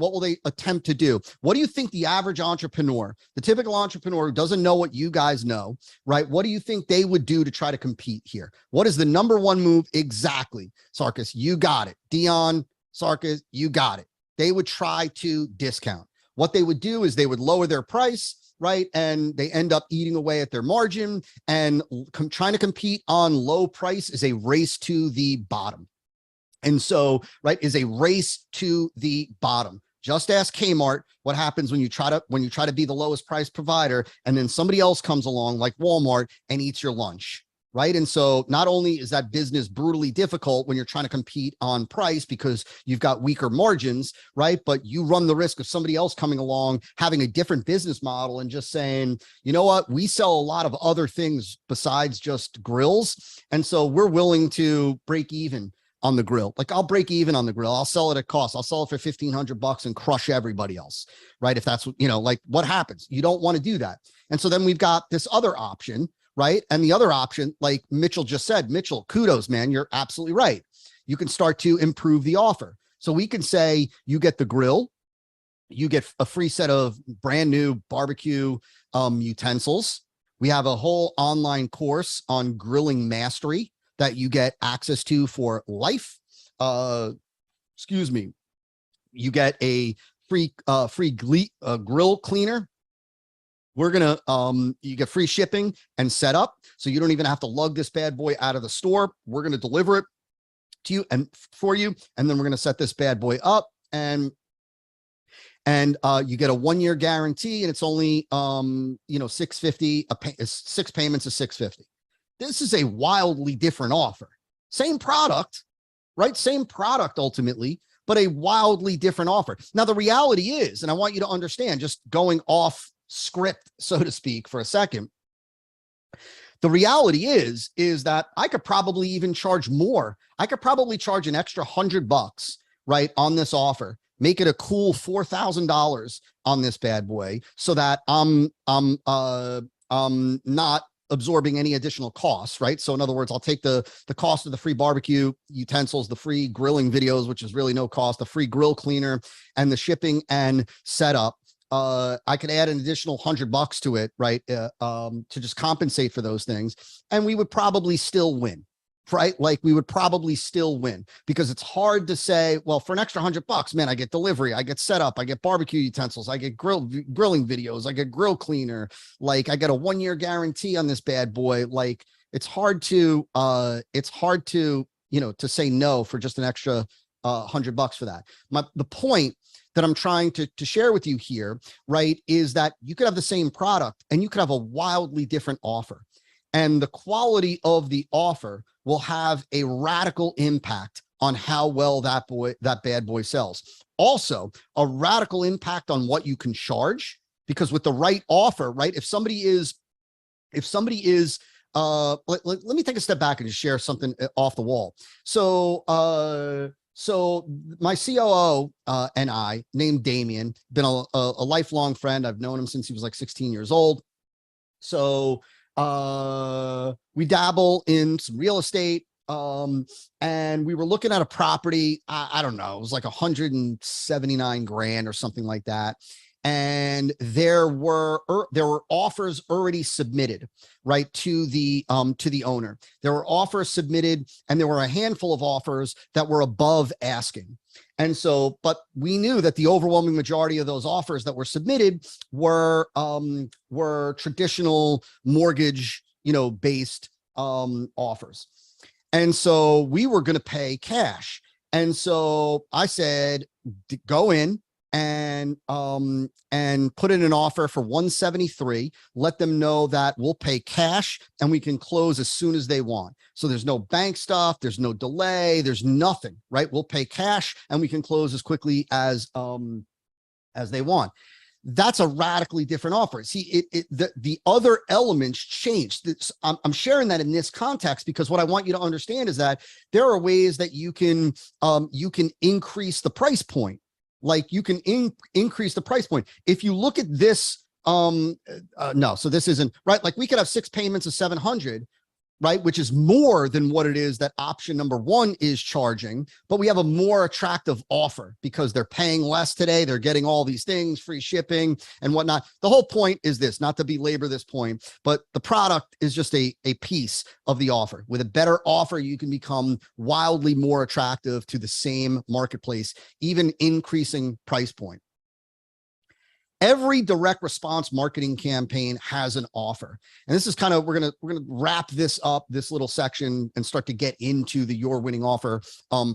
attempt to do? What do you think the average entrepreneur, the typical entrepreneur who doesn't know what you guys know, right? What do you think they would do to try to compete here? What is the number one move? Exactly. Sarkis, you got it. Dion, Sarkis, you got it. They would try to discount. What they would do is they would lower their price, right? And they end up eating away at their margin, and trying to compete on low price is a race to the bottom. And so, right, is a race to the bottom. Just ask Kmart what happens when you try to be the lowest price provider, and then somebody else comes along like Walmart and eats your lunch. Right. And so not only is that business brutally difficult when you're trying to compete on price because you've got weaker margins, right? But you run the risk of somebody else coming along, having a different business model and just saying, you know what, we sell a lot of other things besides just grills. And so we're willing to break even on the grill. Like, I'll break even on the grill. I'll sell it at cost. I'll sell it for $1,500 and crush everybody else. Right. If that's like what happens, you don't want to do that. And so then we've got this other option. Right. And the other option, like Mitchell just said, Mitchell, kudos, man. You're absolutely right. You can start to improve the offer. So we can say you get the grill, you get a free set of brand new barbecue utensils. We have a whole online course on grilling mastery that you get access to for life. You get a free grill cleaner. We're going to, you get free shipping and setup. So you don't even have to lug this bad boy out of the store. We're going to deliver it to you and for you. And then we're going to set this bad boy up, and you get a 1-year guarantee, and it's only, $650, 6 payments of $650. This is a wildly different offer. Same product, right? Same product ultimately, but a wildly different offer. Now, the reality is, and I want you to understand, just going off script, so to speak, for a second, the reality is that I could probably even charge more. I could probably charge an extra $100, right, on this offer, make it a cool $4,000 on this bad boy, so that I'm not absorbing any additional costs, right? So in other words, I'll take the cost of the free barbecue utensils, the free grilling videos, which is really no cost, the free grill cleaner, and the shipping and setup. I could add an additional $100 to it, right? To just compensate for those things. And we would probably still win, right? Like we would probably still win, because it's hard to say, well, for an extra $100, man, I get delivery, I get setup, I get barbecue utensils, I get grilling videos, I get grill cleaner. Like I get a 1-year guarantee on this bad boy. Like it's hard to, to say no for just an extra $100 for that. The point that I'm trying to share with you here, right, is that you could have the same product and you could have a wildly different offer. And the quality of the offer will have a radical impact on how well that bad boy sells. Also, a radical impact on what you can charge, because with the right offer, right, if somebody is, let me take a step back and just share something off the wall. So my COO and I, named Damien, been a lifelong friend. I've known him since he was like 16 years old. So we dabble in some real estate, and we were looking at a property. I don't know, it was like 179 grand or something like that. And there were offers already submitted, right, to the owner. There were offers submitted, and there were a handful of offers that were above asking. And so, but we knew that the overwhelming majority of those offers that were submitted were traditional mortgage, based offers. And so we were going to pay cash. And so I said, go in and put in an offer for 173, let them know that we'll pay cash and we can close as soon as they want. So there's no bank stuff, there's no delay, there's nothing, right? We'll pay cash and we can close as quickly as they want. That's a radically different offer. See, the other elements changed. I'm sharing that in this context because what I want you to understand is that there are ways that you can increase the price point. Like you can increase the price point. If you look at this, no, so this isn't right. Like we could have 6 payments of 700, right? Which is more than what it is that option number 1 is charging, but we have a more attractive offer because they're paying less today. They're getting all these things, free shipping and whatnot. The whole point is this, not to belabor this point, but the product is just a piece of the offer. With a better offer, you can become wildly more attractive to the same marketplace, even increasing price point. Every direct response marketing campaign has an offer. And this is kind of, we're going to wrap this up, this little section, and start to get into the Your Winning Offer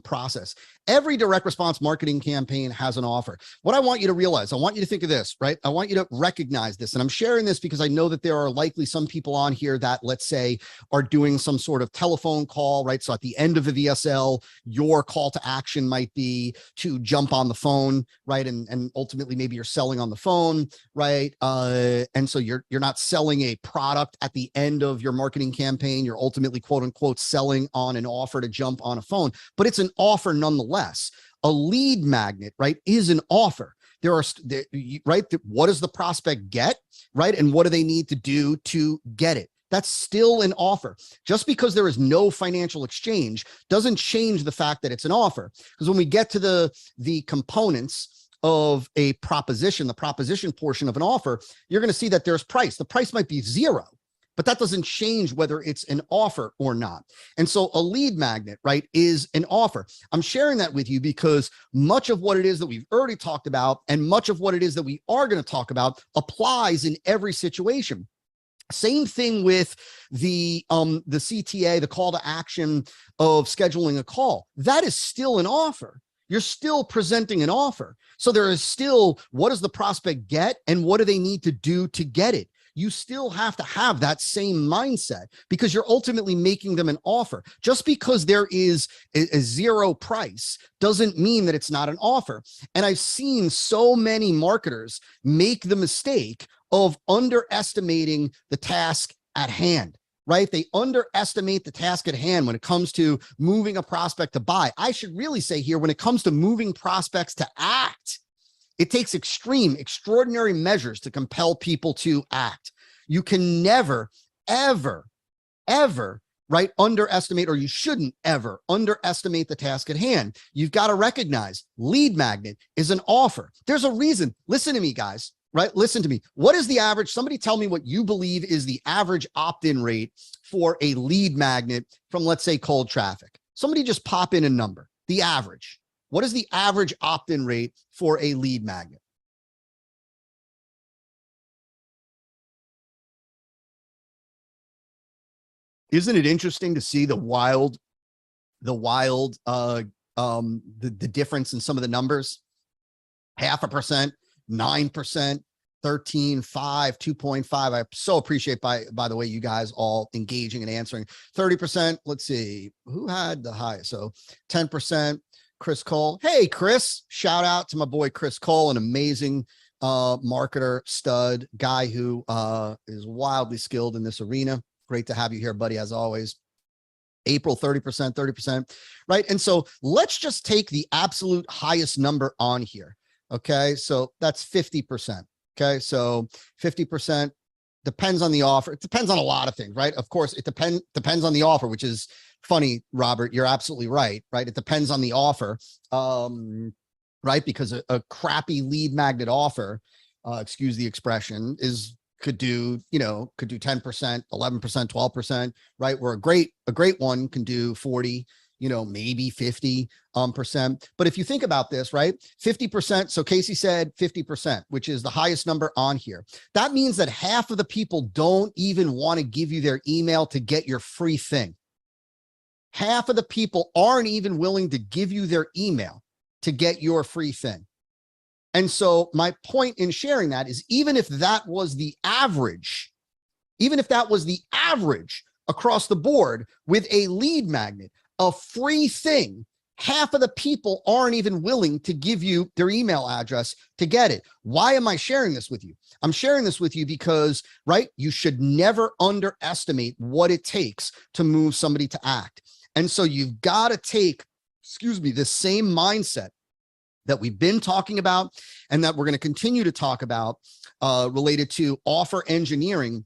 process. Every direct response marketing campaign has an offer. What I want you to realize, I want you to think of this, right? I want you to recognize this. And I'm sharing this because I know that there are likely some people on here that, let's say, are doing some sort of telephone call, right? So at the end of the VSL, your call to action might be to jump on the phone, right? And ultimately maybe you're selling on the phone, right? And so you're not selling a product at the end of your marketing campaign. You're ultimately, quote unquote, selling on an offer to jump on a phone, but it's an offer nonetheless. A lead magnet, right, is an offer. There are, right, what does the prospect get, right? And what do they need to do to get it? That's still an offer. Just because there is no financial exchange doesn't change the fact that it's an offer. Because when we get to the components of a proposition, the proposition portion of an offer, you're going to see that there's price. The price might be 0. But that doesn't change whether it's an offer or not. And so a lead magnet, right, is an offer. I'm sharing that with you because much of what it is that we've already talked about and much of what it is that we are going to talk about applies in every situation. Same thing with the CTA, the call to action of scheduling a call. That is still an offer. You're still presenting an offer. So there is still, what does the prospect get and what do they need to do to get it? you still have to have that same mindset because you're ultimately making them an offer. Just because there is a zero price doesn't mean that it's not an offer. And I've seen so many marketers make the mistake of underestimating the task at hand, right? They underestimate the task at hand when it comes to moving a prospect to buy. I should really say here, when it comes to moving prospects to act, it takes extraordinary measures to compel people to act. You can never, ever, ever, right, underestimate, or you shouldn't ever underestimate the task at hand. You've got to recognize lead magnet is an offer. There's a reason. Listen to me, guys, right? Listen to me. What is the average? Somebody tell me what you believe is the average opt-in rate for a lead magnet from, let's say, cold traffic. Somebody just pop in a number, the average. What is the average opt-in rate for a lead magnet? Isn't it interesting to see the difference in some of the numbers? 0.5%, 9%, 13, 5, 2.5. I so appreciate, by the way, you guys all engaging and answering. 30%. Let's see who had the highest. So 10%. Chris Cole. Hey, Chris, shout out to my boy, Chris Cole, an amazing marketer, stud guy who is wildly skilled in this arena. Great to have you here, buddy, as always. April, 30%, 30%, right? And so let's just take the absolute highest number on here. Okay, so that's 50%. Okay, so 50% depends on the offer. It depends on a lot of things, right? Of course, it depends on the offer, which is funny, Robert. You're absolutely right, right? It depends on the offer, right? Because a crappy lead magnet offer, excuse the expression, could do 10%, 11%, 12%, right? Where a great one can do 40, maybe 50%. But if you think about this, right, 50%. So Casey said 50%, which is the highest number on here. That means that half of the people don't even want to give you their email to get your free thing. Half of the people aren't even willing to give you their email to get your free thing. And so my point in sharing that is, even if that was the average across the board with a lead magnet, a free thing, half of the people aren't even willing to give you their email address to get it. Why am I sharing this with you? I'm sharing this with you because, right, you should never underestimate what it takes to move somebody to act. And so you've got to take, the same mindset that we've been talking about and that we're going to continue to talk about related to offer engineering.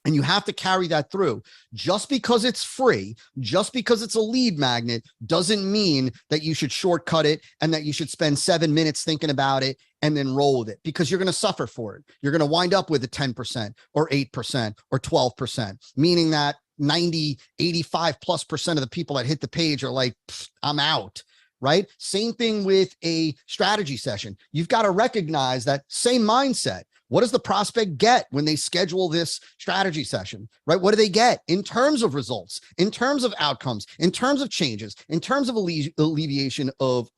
And you have to carry that through. Just because it's free, just because it's a lead magnet, doesn't mean that you should shortcut it and that you should spend 7 minutes thinking about it and then roll with it, because you're going to suffer for it. You're going to wind up with a 10% or 8% or 12%, meaning that 90, 85+% of the people that hit the page are like, I'm out. Right? Same thing with a strategy session. You've got to recognize that same mindset. What does the prospect get when they schedule this strategy session, right? What do they get in terms of results, in terms of outcomes, in terms of changes, in terms of alleviation of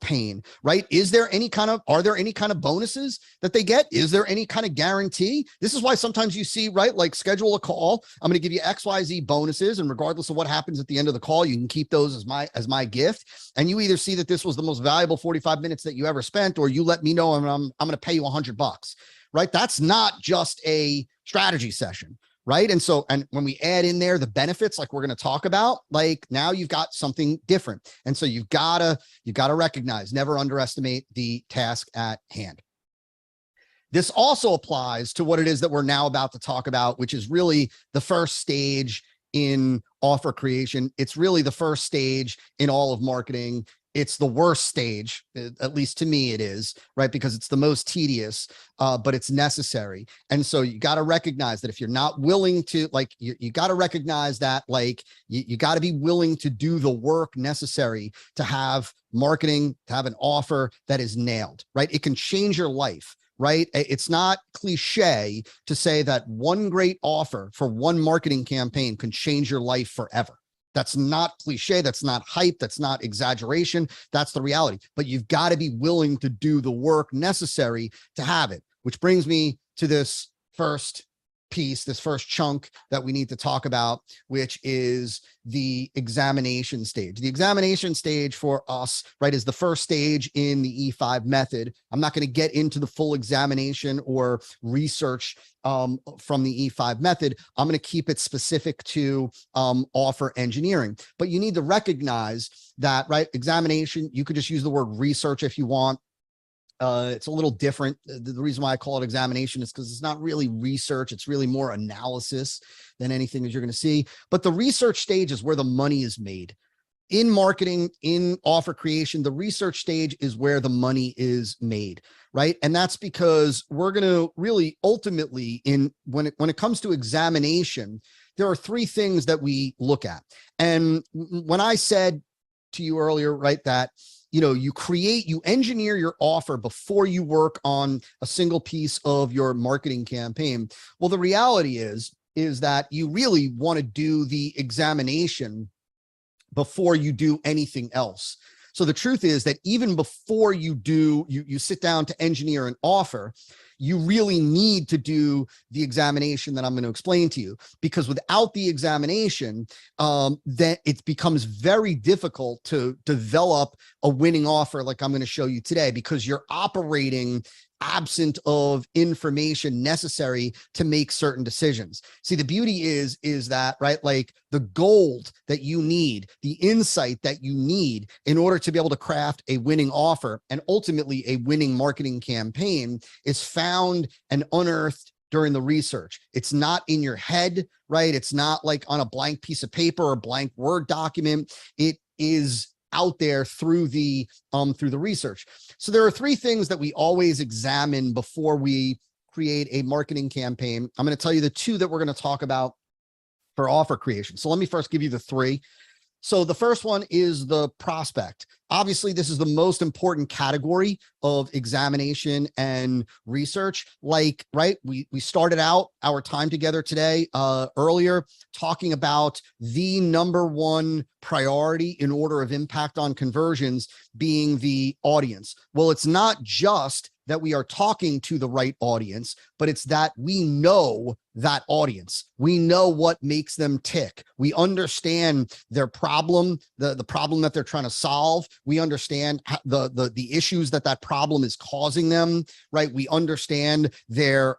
pain, right? Are there any kind of bonuses that they get? Is there any kind of guarantee? This is why sometimes you see, right, like, schedule a call. I'm going to give you XYZ bonuses, and regardless of what happens at the end of the call, you can keep those as my gift. And you either see that this was the most valuable 45 minutes that you ever spent, or you let me know, and I'm going to pay you $100, right? That's not just a strategy session. Right. And so, and when we add in there the benefits, like we're going to talk about, like, now you've got something different. And so you've got to recognize, never underestimate the task at hand. This also applies to what it is that we're now about to talk about, which is really the first stage in offer creation. It's really the first stage in all of marketing. It's the worst stage, at least to me it is, right? Because it's the most tedious, but it's necessary. And so you got to recognize that if you're not willing to, like, you got to recognize that, like, you got to be willing to do the work necessary to have marketing, to have an offer that is nailed, right? It can change your life. Right? It's not cliche to say that one great offer for one marketing campaign can change your life forever. That's not cliche. That's not hype. That's not exaggeration. That's the reality. But you've got to be willing to do the work necessary to have it, which brings me to this first piece, this first chunk that we need to talk about, which is the examination stage. The examination stage for us, right, is the first stage in the E5 method. I'm not going to get into the full examination or research from the E5 method. I'm going to keep it specific to offer engineering. But you need to recognize that, right, examination, you could just use the word research if you want. It's a little different. The reason why I call it examination is because it's not really research. It's really more analysis than anything that you're going to see. But the research stage is where the money is made. In marketing, in offer creation, the research stage is where the money is made, right? And that's because we're going to really ultimately, when it comes to examination, there are three things that we look at. And when I said to you earlier, right, that you engineer your offer before you work on a single piece of your marketing campaign. Well, the reality is that you really want to do the examination before you do anything else. So the truth is that even before you sit down to engineer an offer, you really need to do the examination that I'm going to explain to you, because without the examination, then it becomes very difficult to develop a winning offer like I'm going to show you today, because you're operating absent of information necessary to make certain decisions. See, the beauty is that, right, like the gold that you need, the insight that you need in order to be able to craft a winning offer and ultimately a winning marketing campaign is found and unearthed during the research. It's not in your head, right? It's not like on a blank piece of paper or a blank Word document. It is out there through the research. So there are three things that we always examine before we create a marketing campaign. I'm going to tell you the two that we're going to talk about for offer creation. So let me first give you the three. So the first one is the prospect. Obviously, this is the most important category of examination and research. Like, right, we started out our time together today earlier talking about the number one priority in order of impact on conversions being the audience. Well, it's not just that we are talking to the right audience, but it's that we know that audience. We know what makes them tick. We understand their problem, the problem that they're trying to solve. We understand the issues that problem is causing them, right? We understand their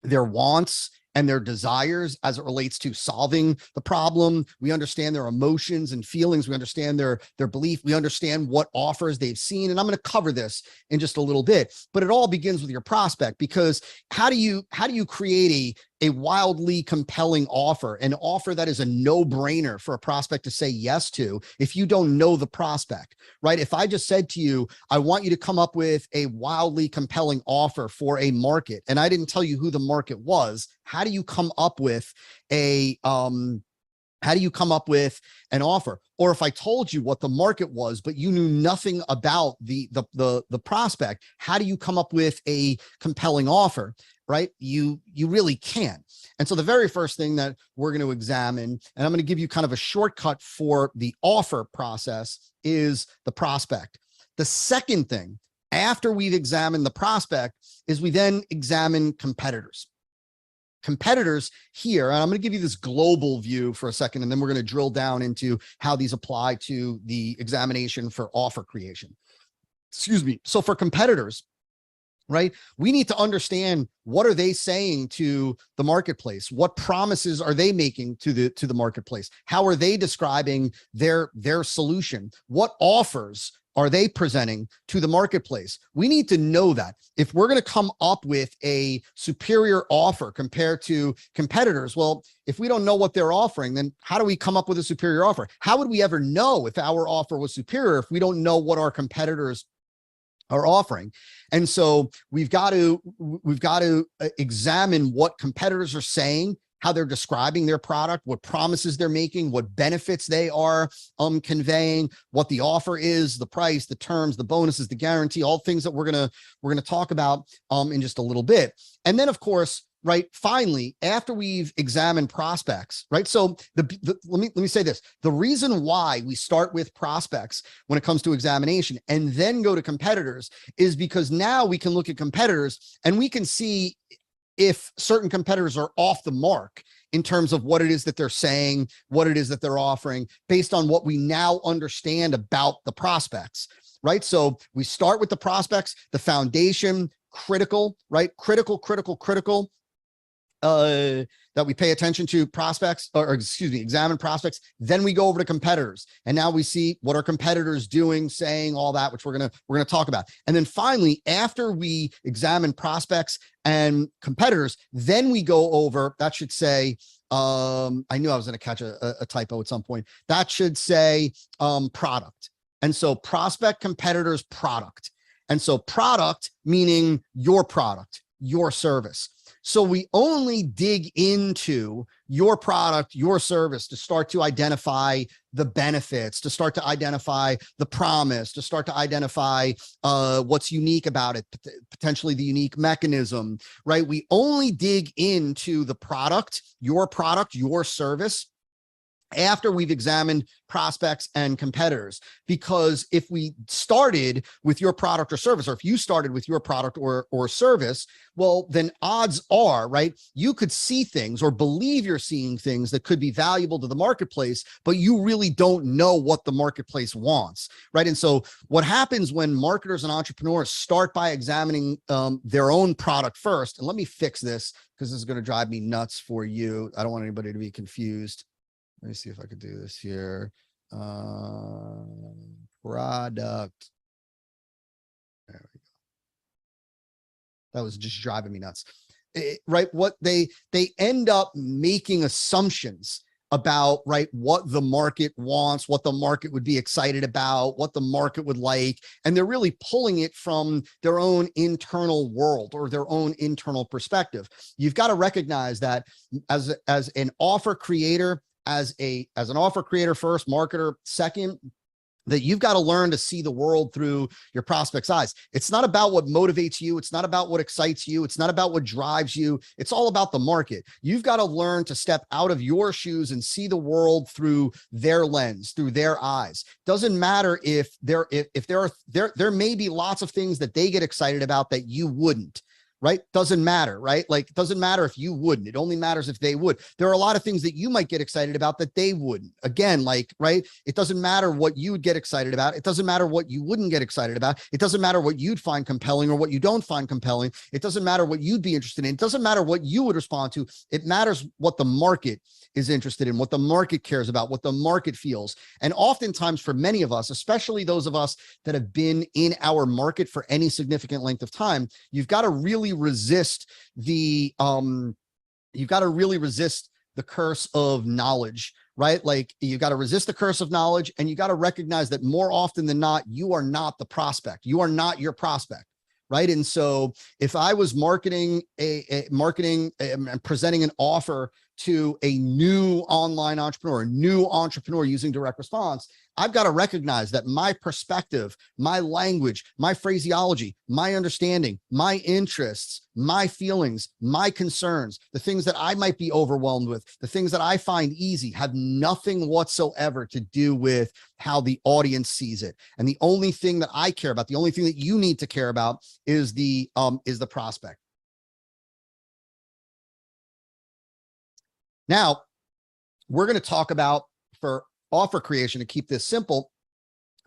wants and their desires as it relates to solving the problem. We understand their emotions and feelings. We understand their belief. We understand what offers they've seen. And I'm going to cover this in just a little bit, but it all begins with your prospect, because how do you create a wildly compelling offer, an offer that is a no-brainer for a prospect to say yes to if you don't know the prospect, right? If I just said to you, I want you to come up with a wildly compelling offer for a market, and I didn't tell you who the market was, how do you come up with an offer? Or if I told you what the market was, but you knew nothing about the prospect, how do you come up with a compelling offer? Right? You really can't. And so the very first thing that we're going to examine, and I'm going to give you kind of a shortcut for the offer process, is the prospect. The second thing, after we've examined the prospect, is we then examine competitors. Competitors here, and I'm going to give you this global view for a second, and then we're going to drill down into how these apply to the examination for offer creation. Excuse me. So for competitors, right, we need to understand, what are they saying to the marketplace? What promises are they making to the marketplace? How are they describing their solution? What offers are they presenting to the marketplace? We need to know that. If we're going to come up with a superior offer compared to competitors, well, if we don't know what they're offering, then how do we come up with a superior offer? How would we ever know if our offer was superior if we don't know what our competitors are offering? And so we've got to examine what competitors are saying, how they're describing their product, what promises they're making, what benefits they are conveying, what the offer is, the price, the terms, the bonuses, the guarantee, all things that we're gonna talk about in just a little bit. And then, of course, right, finally, after we've examined prospects, right? So let me say this. The reason why we start with prospects when it comes to examination and then go to competitors is because now we can look at competitors and we can see if certain competitors are off the mark in terms of what it is that they're saying, what it is that they're offering, based on what we now understand about the prospects, right? So we start with the prospects, the foundation, critical, right? Critical, that we pay attention to prospects, or excuse me, examine prospects. Then we go over to competitors, and now we see what are competitors doing, saying, all that, which we're gonna talk about. And then finally, after we examine prospects and competitors, then we go over, that should say, I knew I was going to catch a typo at some point. That should say product. And so prospect, competitors, product. And so product meaning your product, your service. So we only dig into your product, your service, to start to identify the benefits, to start to identify the promise, to start to identify what's unique about it, potentially the unique mechanism, right? We only dig into the product, your service, after we've examined prospects and competitors. Because if we started with your product or service, or if you started with your product or service, well, then odds are, right, you could see things or believe you're seeing things that could be valuable to the marketplace, but you really don't know what the marketplace wants, right? And so what happens when marketers and entrepreneurs start by examining their own product first, and let me fix this because this is going to drive me nuts for you. I don't want anybody to be confused. Let me see if I could do this here. Product. There we go. That was just driving me nuts. Right? What they end up making assumptions about, right, what the market wants, what the market would be excited about, what the market would like, and they're really pulling it from their own internal world or their own internal perspective. You've got to recognize that as an offer creator, as an offer creator first, marketer second, that you've got to learn to see the world through your prospect's eyes. It's not about what motivates you. It's not about what excites you. It's not about what drives you. It's all about the market. You've got to learn to step out of your shoes and see the world through their lens, through their eyes. Doesn't matter if there may be lots of things that they get excited about that you wouldn't. Right? Doesn't matter, right? Like, it doesn't matter if you wouldn't. It only matters if they would. There are a lot of things that you might get excited about that they wouldn't. Again, like, right? It doesn't matter what you would get excited about. It doesn't matter what you wouldn't get excited about. It doesn't matter what you'd find compelling or what you don't find compelling. It doesn't matter what you'd be interested in. It doesn't matter what you would respond to. It matters what the market is interested in, what the market cares about, what the market feels. And oftentimes for many of us, especially those of us that have been in our market for any significant length of time, you've got to really resist the curse of knowledge, right? Like, you got to resist the curse of knowledge, and you got to recognize that more often than not, you are not the prospect. You are not your prospect. Right. And so if I was marketing and presenting an offer to a new online entrepreneur, a new entrepreneur using direct response, I've got to recognize that my perspective, my language, my phraseology, my understanding, my interests, my feelings, my concerns, the things that I might be overwhelmed with, the things that I find easy, have nothing whatsoever to do with how the audience sees it. And the only thing that I care about, the only thing that you need to care about is the prospect. Now, we're going to talk about, for offer creation, to keep this simple,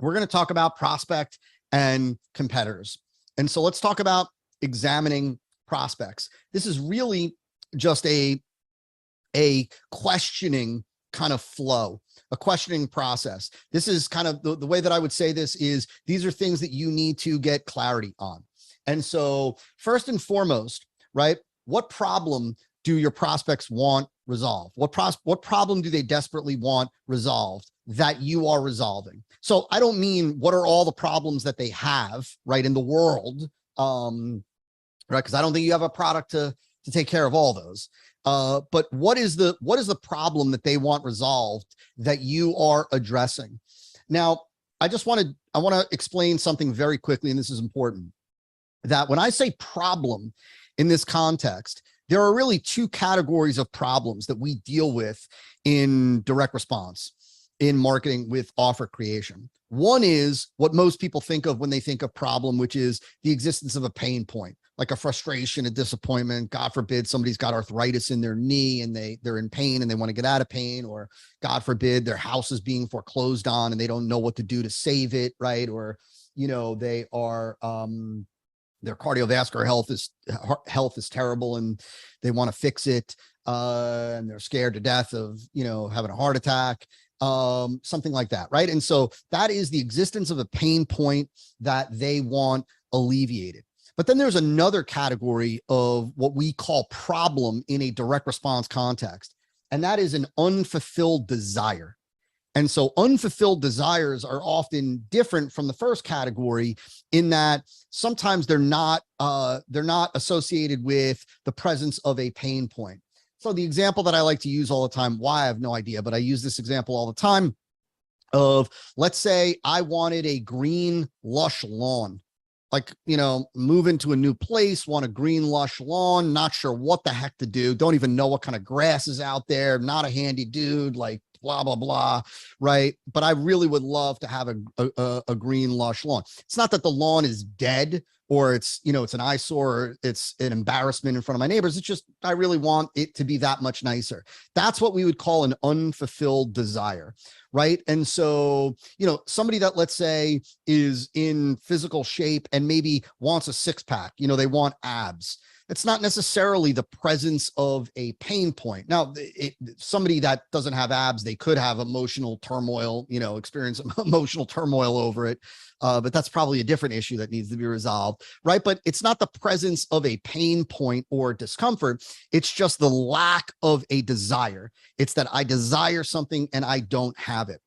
we're going to talk about prospect and competitors. And so let's talk about examining prospects. This is really just a questioning kind of flow, a questioning process. This is kind of the way that I would say this is, these are things that you need to get clarity on. And so first and foremost, right, what problem do your prospects want resolved? What problem do they desperately want resolved that you are resolving? So I don't mean what are all the problems that they have, right, in the world, right? Because I don't think you have a product to take care of all those. But what is the problem that they want resolved that you are addressing? Now, I want to explain something very quickly, and this is important, that when I say problem in this context, there are really two categories of problems that we deal with in direct response, in marketing with offer creation. One is what most people think of when they think of problem, which is the existence of a pain point, like a frustration, a disappointment. God forbid somebody's got arthritis in their knee and they're in pain and they want to get out of pain, or God forbid their house is being foreclosed on and they don't know what to do to save it, right? Or, you know, they are, their cardiovascular health is terrible and they want to fix it. And they're scared to death of, you know, having a heart attack, something like that. Right. And so that is the existence of a pain point that they want alleviated. But then there's another category of what we call problem in a direct response context, and that is an unfulfilled desire. And so unfulfilled desires are often different from the first category in that sometimes they're not associated with the presence of a pain point. So the example that I like to use all the time, why I have no idea, but I use this example all the time of, let's say I wanted a green, lush lawn. Like, you know, move into a new place, want a green, lush lawn, not sure what the heck to do, don't even know what kind of grass is out there, not a handy dude, like blah, blah, blah, right? But I really would love to have a green, lush lawn. It's not that the lawn is dead or it's, you know, it's an eyesore, or it's an embarrassment in front of my neighbors. It's just, I really want it to be that much nicer. That's what we would call an unfulfilled desire, right? And so, you know, somebody that, let's say, is in physical shape and maybe wants a six-pack, you know, they want abs. It's not necessarily the presence of a pain point. Now, somebody that doesn't have abs, they could have emotional turmoil, you know, experience emotional turmoil over it. But that's probably a different issue that needs to be resolved, right? But it's not the presence of a pain point or discomfort. It's just the lack of a desire. It's that I desire something and I don't have it.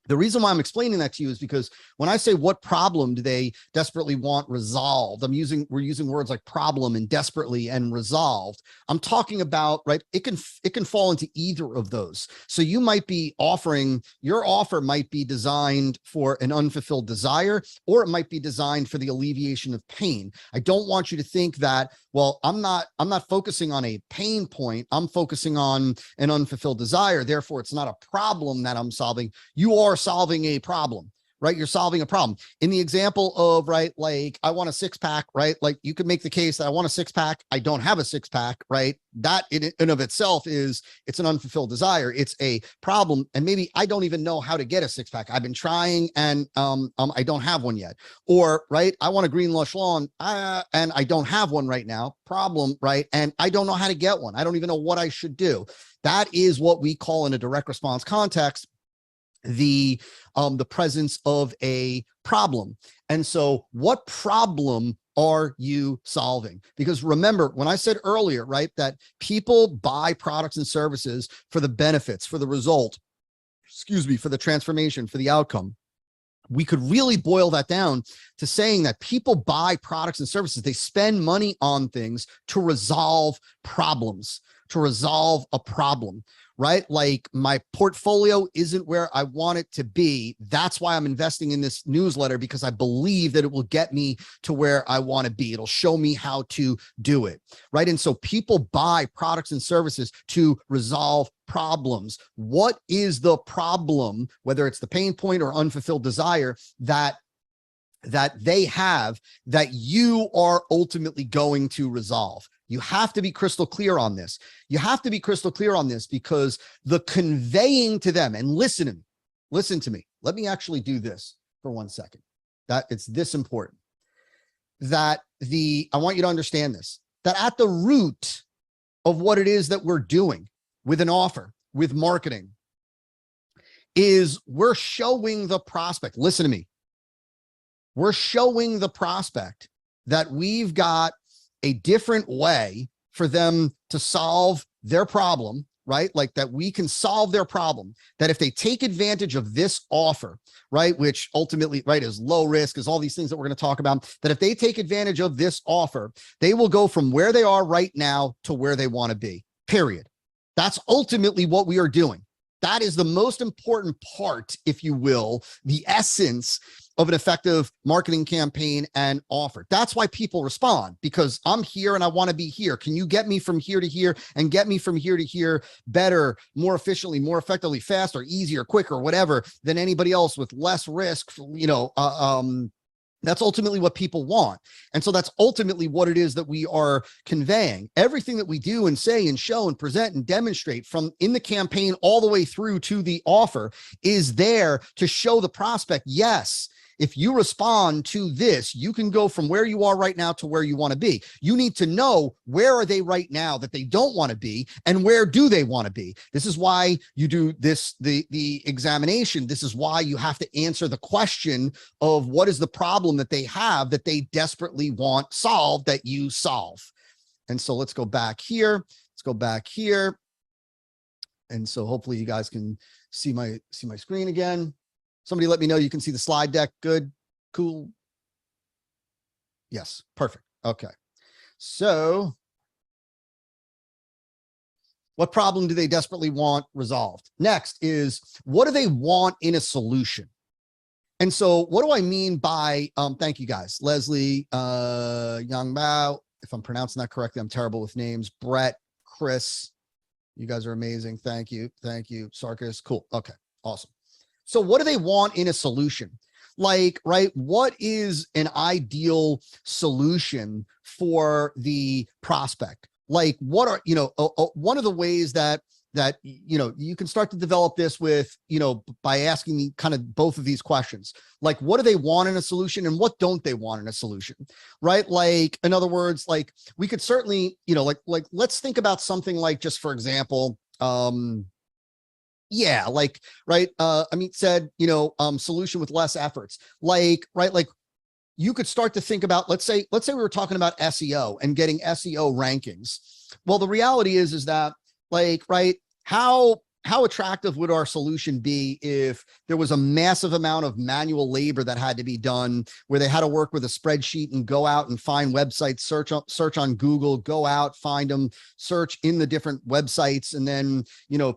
The reason why I'm explaining that to you is because when I say what problem do they desperately want resolved, we're using words like problem and desperately and resolved. I'm talking about, right, it can fall into either of those. So you might be offering, your offer might be designed for an unfulfilled desire, or it might be designed for the alleviation of pain. I don't want you to think that, well, I'm not focusing on a pain point. I'm focusing on an unfulfilled desire. Therefore, it's not a problem that I'm solving. You are solving a problem, right? You're solving a problem. In the example of, right, like I want a six-pack, right? Like you could make the case that I want a six-pack. I don't have a six-pack, right? That in and of itself it's an unfulfilled desire. It's a problem. And maybe I don't even know how to get a six-pack. I've been trying and I don't have one yet. Or, right, I want a green lush lawn and I don't have one right now. Problem, right? And I don't know how to get one. I don't even know what I should do. That is what we call in a direct response context the presence of a problem. And so what problem are you solving? Because remember, when I said earlier, right, that people buy products and services for the benefits, for the result, for the transformation, for the outcome. We could really boil that down to saying that people buy products and services. They spend money on things to resolve problems, to resolve a problem, right? Like my portfolio isn't where I want it to be. That's why I'm investing in this newsletter, because I believe that it will get me to where I want to be. It'll show me how to do it, right? And so people buy products and services to resolve problems. What is the problem, whether it's the pain point or unfulfilled desire that they have that you are ultimately going to resolve? You have to be crystal clear on this. You have to be crystal clear on this, because the conveying to them, and listen to me. Let me actually do this for 1 second. That it's this important that I want you to understand this, that at the root of what it is that we're doing with an offer, with marketing, is we're showing the prospect. Listen to me. We're showing the prospect that we've got a different way for them to solve their problem, right? Like that we can solve their problem, that if they take advantage of this offer, right, which ultimately, right, is low risk, is all these things that we're going to talk about, that if they take advantage of this offer, they will go from where they are right now to where they want to be, period. That's ultimately what we are doing. That is the most important part, if you will, the essence of an effective marketing campaign and offer. That's why people respond, because I'm here and I want to be here. Can you get me from here to here and get me from here to here better, more efficiently, more effectively, faster, easier, quicker, whatever, than anybody else with less risk, that's ultimately what people want. And so that's ultimately what it is that we are conveying. Everything that we do and say and show and present and demonstrate from in the campaign all the way through to the offer is there to show the prospect, yes, if you respond to this, you can go from where you are right now to where you want to be. You need to know where are they right now that they don't want to be and where do they want to be. This is why you do this, the examination. This is why you have to answer the question of what is the problem that they have that they desperately want solved that you solve. And so let's go back here. Let's go back here. And so hopefully you guys can see my screen again. Somebody let me know you can see the slide deck. Good, cool. Yes, perfect. Okay. So what problem do they desperately want resolved? Next is, what do they want in a solution? And so what do I mean by, thank you guys, Leslie, Yang Bao, if I'm pronouncing that correctly, I'm terrible with names, Brett, Chris, you guys are amazing. Thank you. Thank you. Sarkis. Cool. Okay. Awesome. So what do they want in a solution? Like, right, what is an ideal solution for the prospect? Like, what are, one of the ways that you can start to develop this with, by asking kind of both of these questions. Like, what do they want in a solution and what don't they want in a solution, right? Like, in other words, like we could certainly, like let's think about something like, just for example, yeah, like, right. Amit said, solution with less efforts, like, right. Like you could start to think about, let's say we were talking about SEO and getting SEO rankings. Well, the reality is that like, right. How attractive would our solution be if there was a massive amount of manual labor that had to be done, where they had to work with a spreadsheet and go out and find websites, search on Google, go out, find them, search in the different websites, and then,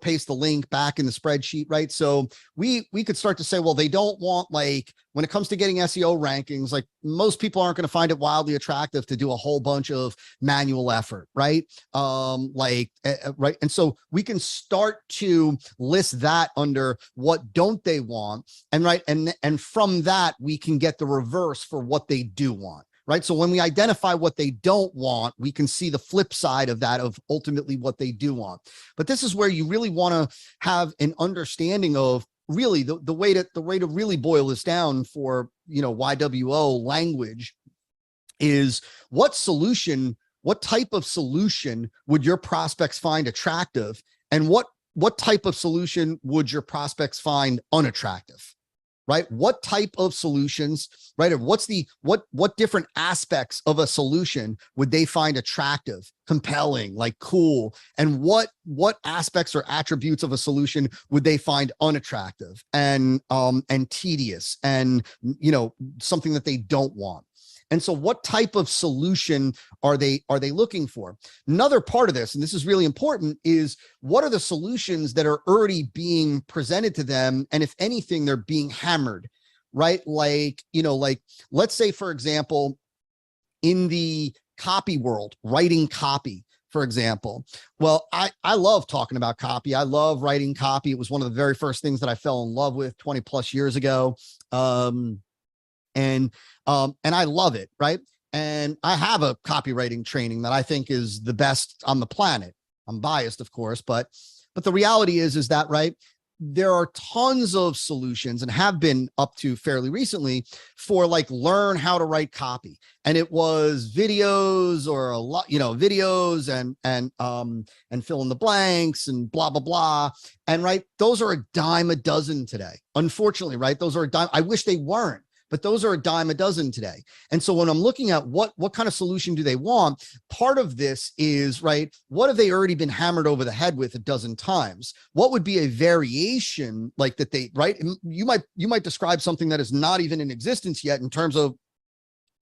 paste the link back in the spreadsheet, right? So we could start to say, well, they don't want, like, when it comes to getting SEO rankings, like most people aren't going to find it wildly attractive to do a whole bunch of manual effort, right? Right. And so we can start to list that under what don't they want, and right. And from that, we can get the reverse for what they do want. Right. So when we identify what they don't want, we can see the flip side of that, of ultimately what they do want. But this is where you really want to have an understanding of really the way to really boil this down for, YWO language is what type of solution would your prospects find attractive, and what type of solution would your prospects find unattractive? Right? What type of solutions, right? Or what different aspects of a solution would they find attractive, compelling, like cool? And what aspects or attributes of a solution would they find unattractive and tedious and, something that they don't want? And so what type of solution are they looking for? Another part of this, and this is really important, is what are the solutions that are already being presented to them? And if anything, they're being hammered, right? Like, like let's say, for example, in the copy world, writing copy, for example. Well, I love talking about copy. I love writing copy. It was one of the very first things that I fell in love with 20 plus years ago. And I love it, right? And I have a copywriting training that I think is the best on the planet. I'm biased, of course, but the reality is that, right, there are tons of solutions, and have been up to fairly recently, for like learn how to write copy. And it was videos, or a lot, videos and fill in the blanks and blah, blah, blah. And right, those are a dime a dozen today. Unfortunately, right? Those are a dime. I wish they weren't, but those are a dime a dozen today. And so when I'm looking at what kind of solution do they want, part of this is, right, what have they already been hammered over the head with a dozen times? What would be a variation like that they, right? You might describe something that is not even in existence yet, in terms of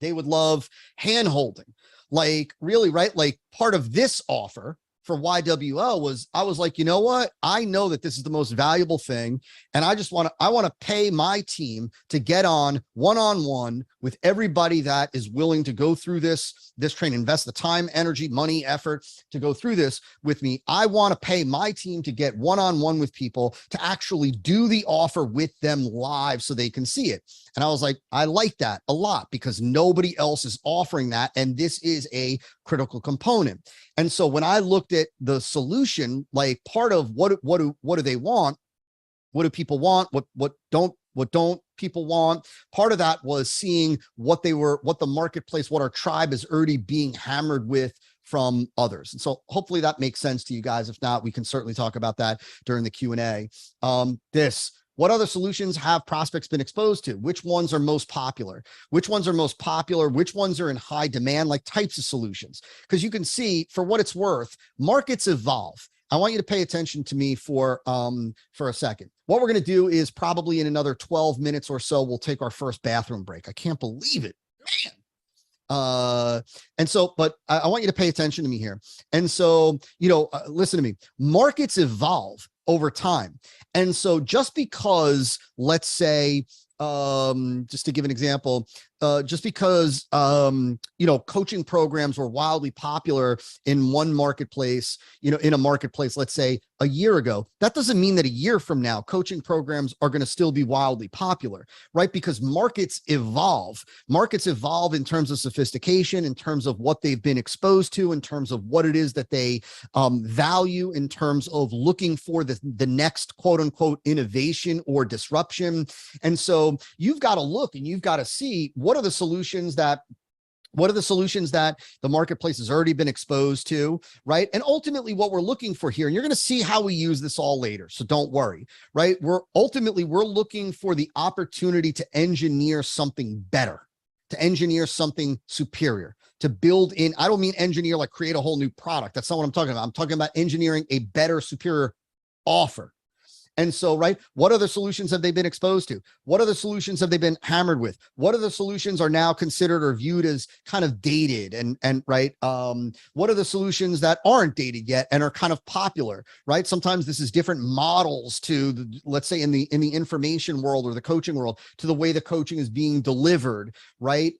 they would love hand holding, like really, right? Like part of this offer, for YWO was I was like, you know what? I know that this is the most valuable thing. And I want to pay my team to get on one-on-one with everybody that is willing to go through this training, invest the time, energy, money, effort to go through this with me. I want to pay my team to get one-on-one with people to actually do the offer with them live so they can see it. And I was like, I like that a lot because nobody else is offering that. And this is a critical component. And so when I looked at the solution, like part of what do they want? What do people want? What don't people want? Part of that was seeing what the marketplace, what our tribe is already being hammered with from others. And so hopefully that makes sense to you guys. If not, we can certainly talk about that during the Q&A. What other solutions have prospects been exposed to? Which ones are most popular? Which ones are most popular? Which ones are in high demand, like types of solutions? Because you can see, for what it's worth, markets evolve. I want you to pay attention to me for a second. What we're going to do is probably in another 12 minutes or so, we'll take our first bathroom break. I can't believe it, man. And so, but I want you to pay attention to me here. And so, listen to me, markets evolve over time. And so just because, let's say, just to give an example, just because, coaching programs were wildly popular in one marketplace, in a marketplace, let's say a year ago, that doesn't mean that a year from now, coaching programs are going to still be wildly popular, right? Because markets evolve in terms of sophistication, in terms of what they've been exposed to, in terms of what it is that they value, in terms of looking for the next quote unquote innovation or disruption. And so you've got to look and you've got to see what are the solutions that the marketplace has already been exposed to, right? And ultimately what we're looking for here, and you're going to see how we use this all later, so don't worry, right? We're looking for the opportunity to engineer something better, to engineer something superior, to build in, I don't mean engineer like create a whole new product. That's not what I'm talking about. I'm talking about engineering a better, superior offer. And so, right, what other solutions have they been exposed to? What other solutions have they been hammered with? What other solutions are now considered or viewed as kind of dated and right? What are the solutions that aren't dated yet and are kind of popular, right? Sometimes this is different models to, let's say in the information world or the coaching world, to the way the coaching is being delivered, right?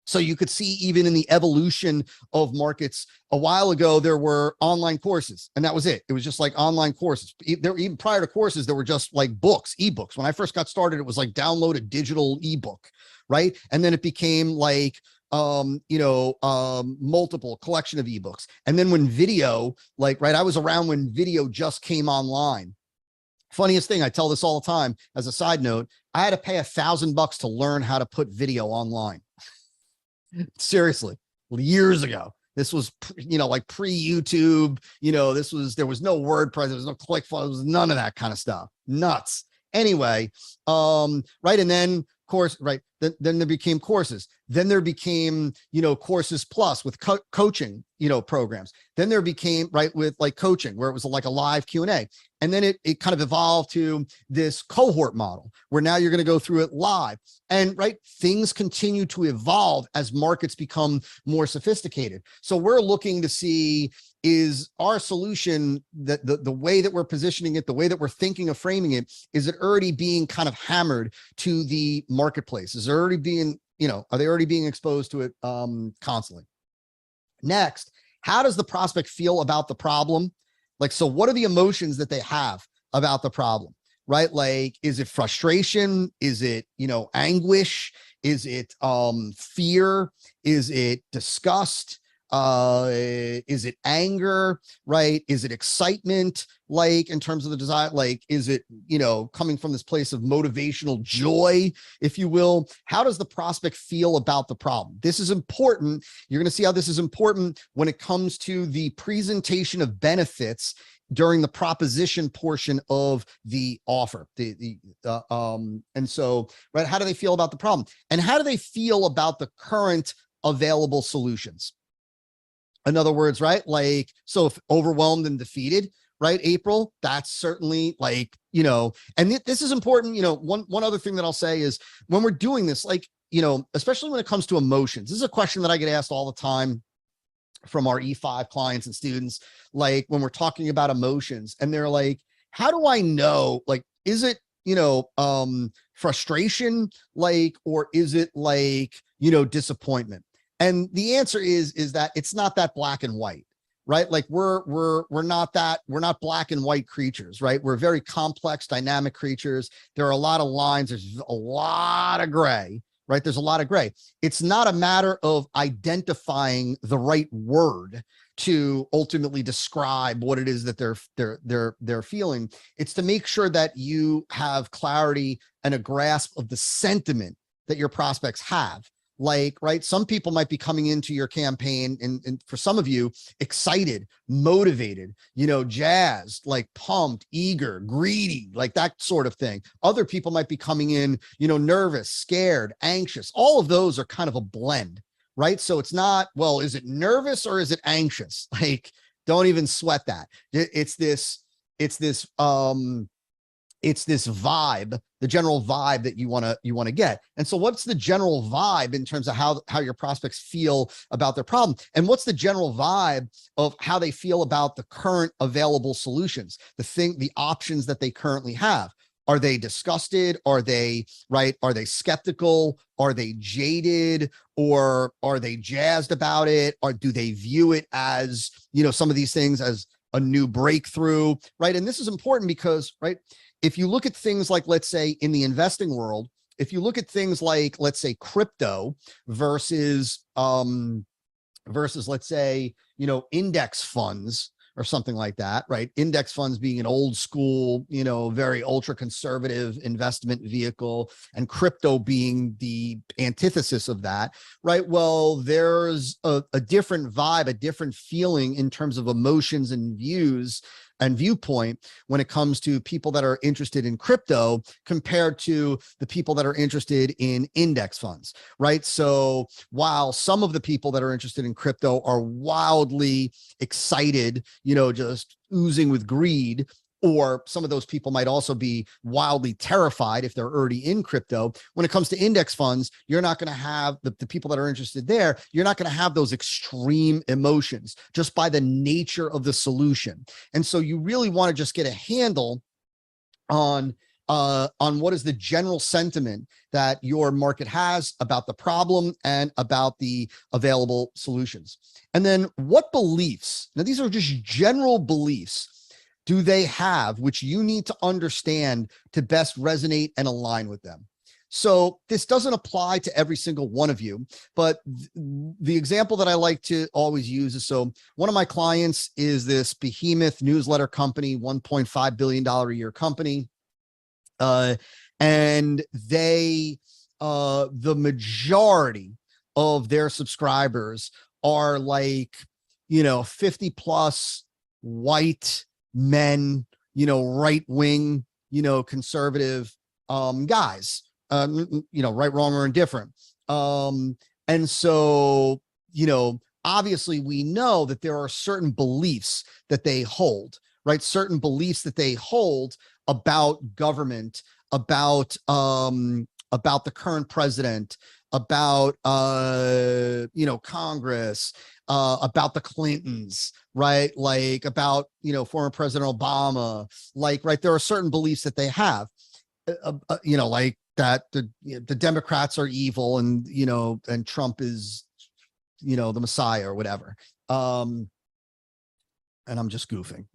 So you could see even in the evolution of markets, a while ago, there were online courses and that was it. It was just like online courses. There, even prior to courses, there were just like books, ebooks. When I first got started, it was like download a digital ebook, right? And then it became like, multiple collection of ebooks. And then when video, like, right, I was around when video just came online. Funniest thing, I tell this all the time as a side note, I had to pay $1,000 to learn how to put video online. Seriously, years ago. This was, like pre-YouTube, there was no WordPress, there was no ClickFunnels, there was none of that kind of stuff. Nuts. Anyway, right. And then course, right. Then there became courses. Then there became, courses plus with coaching, programs. Then there became right with like coaching where it was like a live Q&A. And then it kind of evolved to this cohort model where now you're going to go through it live. And right, things continue to evolve as markets become more sophisticated. So we're looking to see, is our solution, that the way that we're positioning it, the way that we're thinking of framing it, is it already being kind of hammered to the marketplace? Is it already being, are they already being exposed to it constantly? Next, how does the prospect feel about the problem? Like, so what are the emotions that they have about the problem, right? Like, is it frustration? Is it, anguish? Is it fear? Is it disgust? Is it anger, right? Is it excitement? Like in terms of the desire, like, is it, coming from this place of motivational joy, if you will? How does the prospect feel about the problem? This is important. You're going to see how this is important when it comes to the presentation of benefits during the proposition portion of the offer. And so, right, how do they feel about the problem? And how do they feel about the current available solutions? In other words, right? Like, so if overwhelmed and defeated, right, April, that's certainly like, and this is important. One other thing that I'll say is when we're doing this, like, especially when it comes to emotions, this is a question that I get asked all the time. from our E5 clients and students, like when we're talking about emotions, and they're like, how do I know, like, is it, frustration, like, or is it like, disappointment? And the answer is that it's not that black and white, right? Like we're not black and white creatures, right? We're very complex, dynamic creatures. There are a lot of lines. There's a lot of gray, right? There's a lot of gray. It's not a matter of identifying the right word to ultimately describe what it is that they're feeling. It's to make sure that you have clarity and a grasp of the sentiment that your prospects have. Like, right, some people might be coming into your campaign, and for some of you, excited, motivated, jazzed, like pumped, eager, greedy, like that sort of thing. Other people might be coming in, nervous, scared, anxious. All of those are kind of a blend, right? So it's not, well, is it nervous or is it anxious? Like, don't even sweat that. It's this vibe, the general vibe that you want to get. And so what's the general vibe in terms of how your prospects feel about their problem? And what's the general vibe of how they feel about the current available solutions, the options that they currently have? Are they disgusted? Are they skeptical? Are they jaded? Or are they jazzed about it? Or do they view it as, some of these things as a new breakthrough, right? And this is important because, right, if you look at things like, let's say, in the investing world, if you look at things like, let's say, crypto versus, let's say, index funds or something like that, right? Index funds being an old school, very ultra conservative investment vehicle, and crypto being the antithesis of that, right? Well, there's a different vibe, a different feeling in terms of emotions and views and viewpoint when it comes to people that are interested in crypto compared to the people that are interested in index funds, right? So while some of the people that are interested in crypto are wildly excited, just oozing with greed, or some of those people might also be wildly terrified if they're already in crypto. When it comes to index funds, you're not going to have the people that are interested there. You're not going to have those extreme emotions just by the nature of the solution. And so you really want to just get a handle on what is the general sentiment that your market has about the problem and about the available solutions. And then what beliefs, now these are just general beliefs, do they have, which you need to understand to best resonate and align with them? So this doesn't apply to every single one of you, but the example that I like to always use is, so one of my clients is this behemoth newsletter company, $1.5 billion a year company. And they, the majority of their subscribers are like, 50 plus white men, right wing, conservative guys, right, wrong, or indifferent. And so, obviously we know that there are certain beliefs that they hold, right? Certain beliefs that they hold about government, about the current president, about Congress, about the Clintons, right? Like about former President Obama, like, right, there are certain beliefs that they have, like that the Democrats are evil, and and Trump is the Messiah or whatever. And I'm just goofing,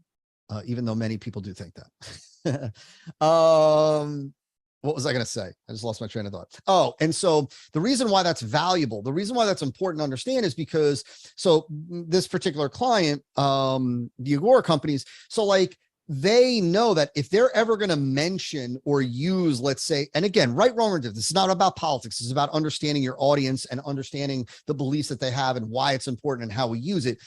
even though many people do think that. What was I going to say? I just lost my train of thought. Oh, and so the reason why that's valuable, the reason why that's important to understand is because, so this particular client, the Agora companies, so like they know that if they're ever going to mention or use, let's say, and again, right, wrong, or indifferent, this is not about politics. This is about understanding your audience and understanding the beliefs that they have and why it's important and how we use it.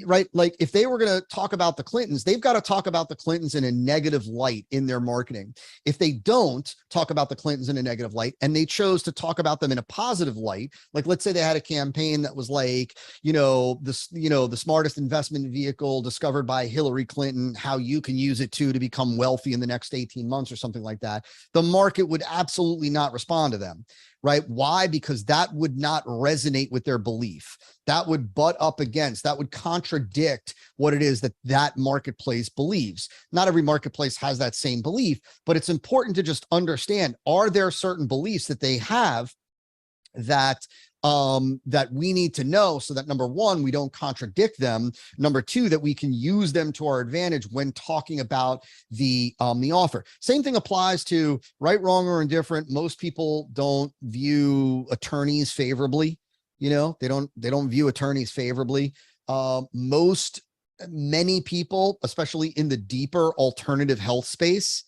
Right? Like if they were going to talk about the Clintons, they've got to talk about the Clintons in a negative light in their marketing. If they don't talk about the Clintons in a negative light and they chose to talk about them in a positive light, like let's say they had a campaign that was like, the smartest investment vehicle discovered by Hillary Clinton, how you can use it to become wealthy in the next 18 months or something like that, the market would absolutely not respond to them. right? Why? Because that would not resonate with their belief. That would butt up against, that would contradict what it is that that marketplace believes. Not every marketplace has that same belief, but it's important to just understand, are there certain beliefs that they have that that we need to know, so that number one, we don't contradict them. Number two, that we can use them to our advantage when talking about the offer. Same thing applies to right, wrong, or indifferent. Most people don't view attorneys favorably. You know, they don't view attorneys favorably. Many people, especially in the deeper alternative health space,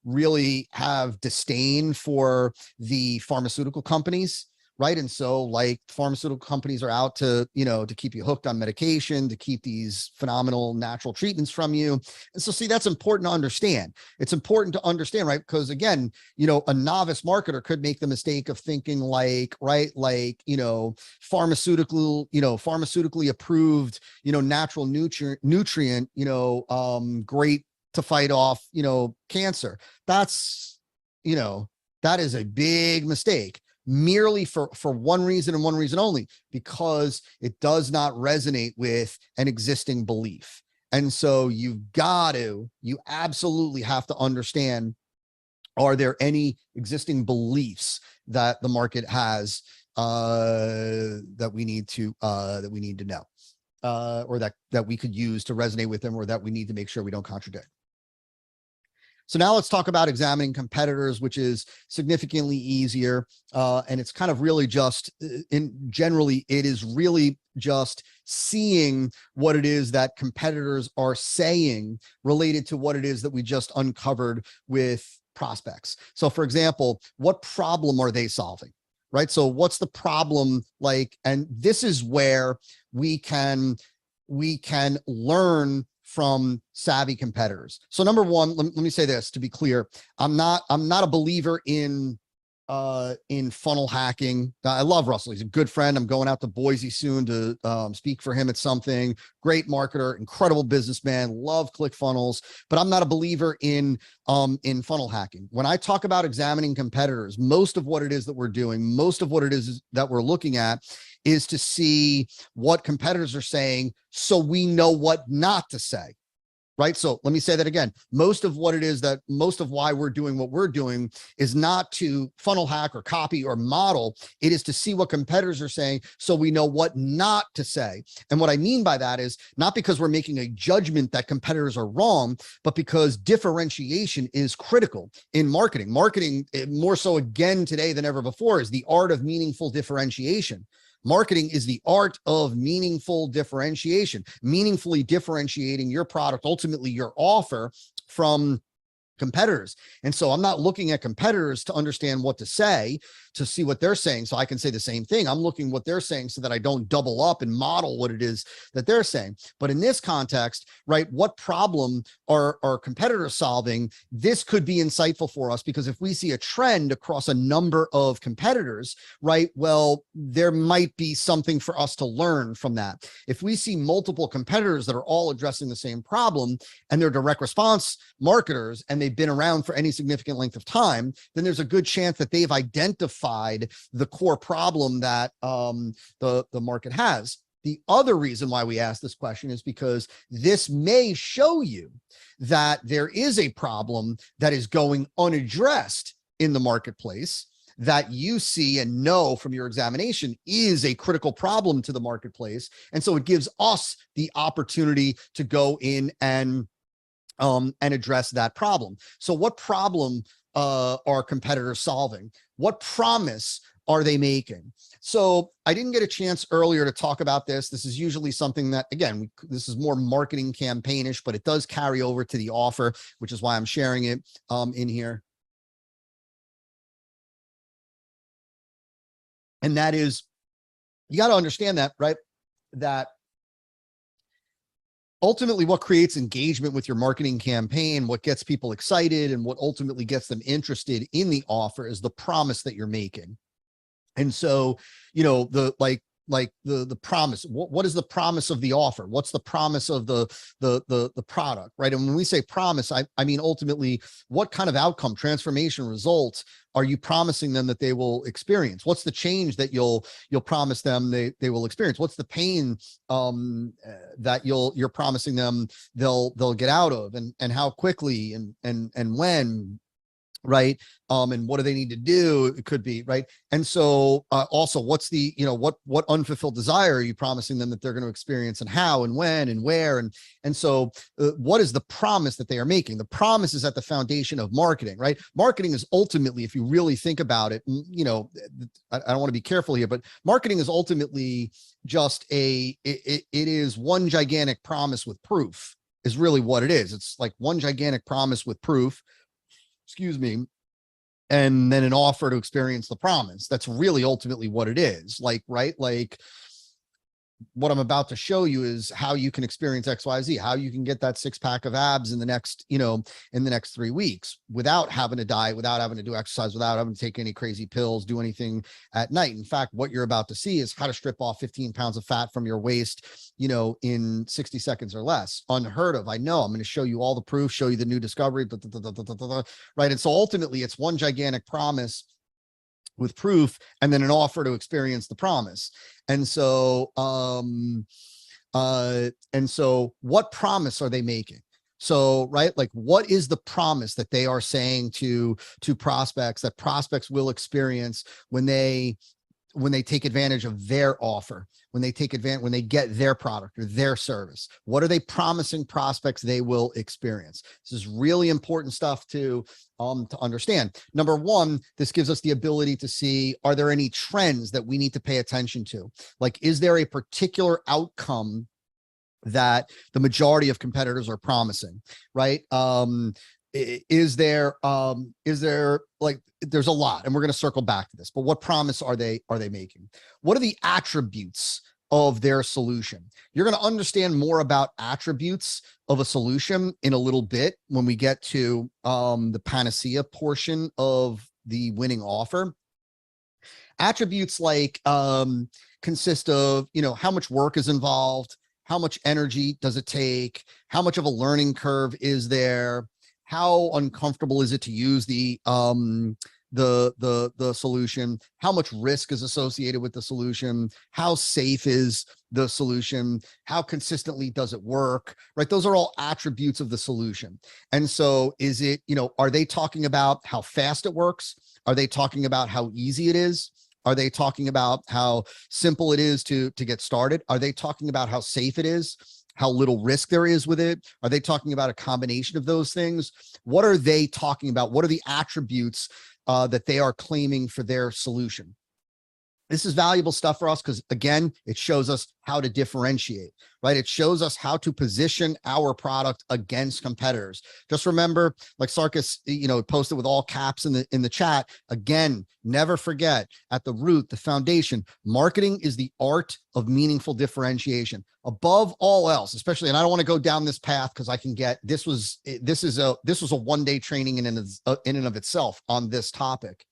really have disdain for the pharmaceutical companies, right? And so like pharmaceutical companies are out to, you know, to keep you hooked on medication, to keep these phenomenal natural treatments from you. And so see, that's important to understand. It's important to understand, right? Because again, you know, a novice marketer could make the mistake of thinking like, right, like, you know, pharmaceutically approved, you know, natural nutrient, you know, great to fight off, you know, cancer. That's, you know, that is a big mistake, merely for one reason and one reason only, because it does not resonate with an existing belief. And so you absolutely have to understand, are there any existing beliefs that the market has that we need to know, or that we could use to resonate with them, or that we need to make sure we don't contradict. So now let's talk about examining competitors, which is significantly easier. And it's kind of really just generally, it is really just seeing what it is that competitors are saying related to what it is that we just uncovered with prospects. So for example, what problem are they solving? Right? So what's the problem like? And this is where we can learn from savvy competitors. So number one, let me say this to be clear. I'm not a believer in funnel hacking. I love Russell. He's a good friend. I'm going out to Boise soon to speak for him at something. Great marketer, incredible businessman, love ClickFunnels, but I'm not a believer in funnel hacking. When I talk about examining competitors, most of what it is that we're doing, most of what it is that we're looking at is to see what competitors are saying so we know what not to say. Right. So let me say that again. Most of why we're doing what we're doing is not to funnel hack or copy or model. It is to see what competitors are saying so we know what not to say. And what I mean by that is not because we're making a judgment that competitors are wrong, but because differentiation is critical in marketing. Marketing, more so again today than ever before, is the art of meaningful differentiation. Marketing is the art of meaningful differentiation, meaningfully differentiating your product, ultimately your offer, from competitors. And so I'm not looking at competitors to understand what to say, to see what they're saying so I can say the same thing. I'm looking what they're saying so that I don't double up and model what it is that they're saying. But in this context, right, what problem are competitors solving? This could be insightful for us, because if we see a trend across a number of competitors, right, well, there might be something for us to learn from that. If we see multiple competitors that are all addressing the same problem and they're direct response marketers and they've been around for any significant length of time, then there's a good chance that they've identified the core problem that the market has. The other reason why we ask this question is because this may show you that there is a problem that is going unaddressed in the marketplace that you see and know from your examination is a critical problem to the marketplace. And so it gives us the opportunity to go in and address that problem. So what problem are competitors solving? What promise are they making? So I didn't get a chance earlier to talk about this. This is usually something that, again, this is more marketing campaignish, but it does carry over to the offer, which is why I'm sharing it in here. And that is, you got to understand that, right? That ultimately what creates engagement with your marketing campaign, what gets people excited and what ultimately gets them interested in the offer is the promise that you're making. And so, you know, like the promise. What is the promise of the offer? What's the promise of the product, right? And when we say promise, I mean ultimately, what kind of outcome, transformation, results are you promising them that they will experience? What's the change that you'll promise them they will experience? What's the pain that you're promising them they'll get out of, and how quickly, and when, right? And what do they need to do? It could be, right? And so also, what's the, what unfulfilled desire are you promising them that they're going to experience, and how, and when, and where? And so what is the promise that they are making? The promise is at the foundation of marketing, right? Marketing is ultimately, if you really think about it, I don't want to be careful here, but marketing is ultimately just it is one gigantic promise with proof, is really what it is. It's like one gigantic promise with proof, excuse me, and then an offer to experience the promise. That's really ultimately what it is. Like, right? Like, what I'm about to show you is how you can experience XYZ, how you can get that 6-pack of abs in the next, in the next 3 weeks without having to diet, without having to do exercise, without having to take any crazy pills, do anything at night. In fact, what you're about to see is how to strip off 15 pounds of fat from your waist, in 60 seconds or less. Unheard of. I know. I'm going to show you all the proof, show you the new discovery, right? And so ultimately, it's one gigantic promise with proof, and then an offer to experience the promise. And so, what promise are they making? So, right, like, what is the promise that they are saying to prospects, that prospects will experience when they take advantage of their offer, when they get their product or their service? What are they promising prospects they will experience? This is really important stuff to understand. Number one, this gives us the ability to see, are there any trends that we need to pay attention to? Like, is there a particular outcome that the majority of competitors are promising, right? Is there like, there's a lot, and we're going to circle back to this, but what promise are they making? What are the attributes of their solution? You're going to understand more about attributes of a solution in a little bit when we get to the panacea portion of the winning offer. Attributes like consist of, how much work is involved, how much energy does it take, how much of a learning curve is there, how uncomfortable is it to use the solution, how much risk is associated with the solution, how safe is the solution, how consistently does it work, right? Those are all attributes of the solution. And so is it, are they talking about how fast it works? Are they talking about how easy it is? Are they talking about how simple it is to get started? Are they talking about how safe it is, how little risk there is with it? Are they talking about a combination of those things? What are they talking about? What are the attributes that they are claiming for their solution? This is valuable stuff for us because, again, it shows us how to differentiate, right? It shows us how to position our product against competitors. Just remember, like Sarkis, posted with all caps in the chat. Again, never forget, at the root, the foundation, marketing is the art of meaningful differentiation. Above all else, especially, and I don't want to go down this path because I can get, this was a 1-day training in and of itself on this topic.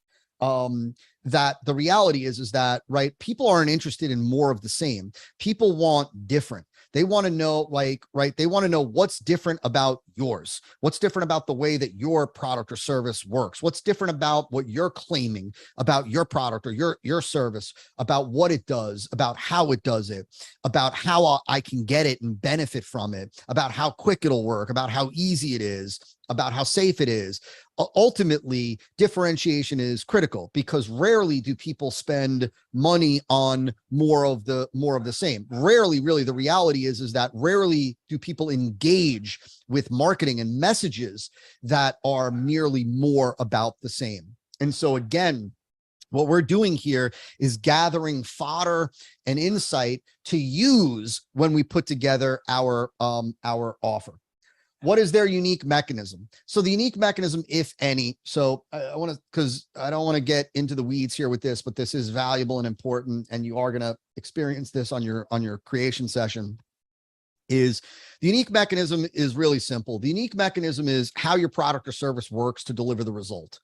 That the reality is that, right, people aren't interested in more of the same. People want different. They want to know, like, right, they want to know what's different about yours. What's different about the way that your product or service works? What's different about what you're claiming about your product or your service, about what it does, about how it does it, about how I can get it and benefit from it, about how quick it'll work, about how easy it is, about how safe it is. Ultimately, differentiation is critical because rarely do people spend money on more of the same. Rarely, really, the reality is that rarely do people engage with marketing and messages that are merely more about the same. And so again, what we're doing here is gathering fodder and insight to use when we put together our offer. What is their unique mechanism? So the unique mechanism, if any, so I want to, because I don't want to get into the weeds here with this, but this is valuable and important, and you are going to experience this on your creation session, is the unique mechanism is really simple. The unique mechanism is how your product or service works to deliver the result,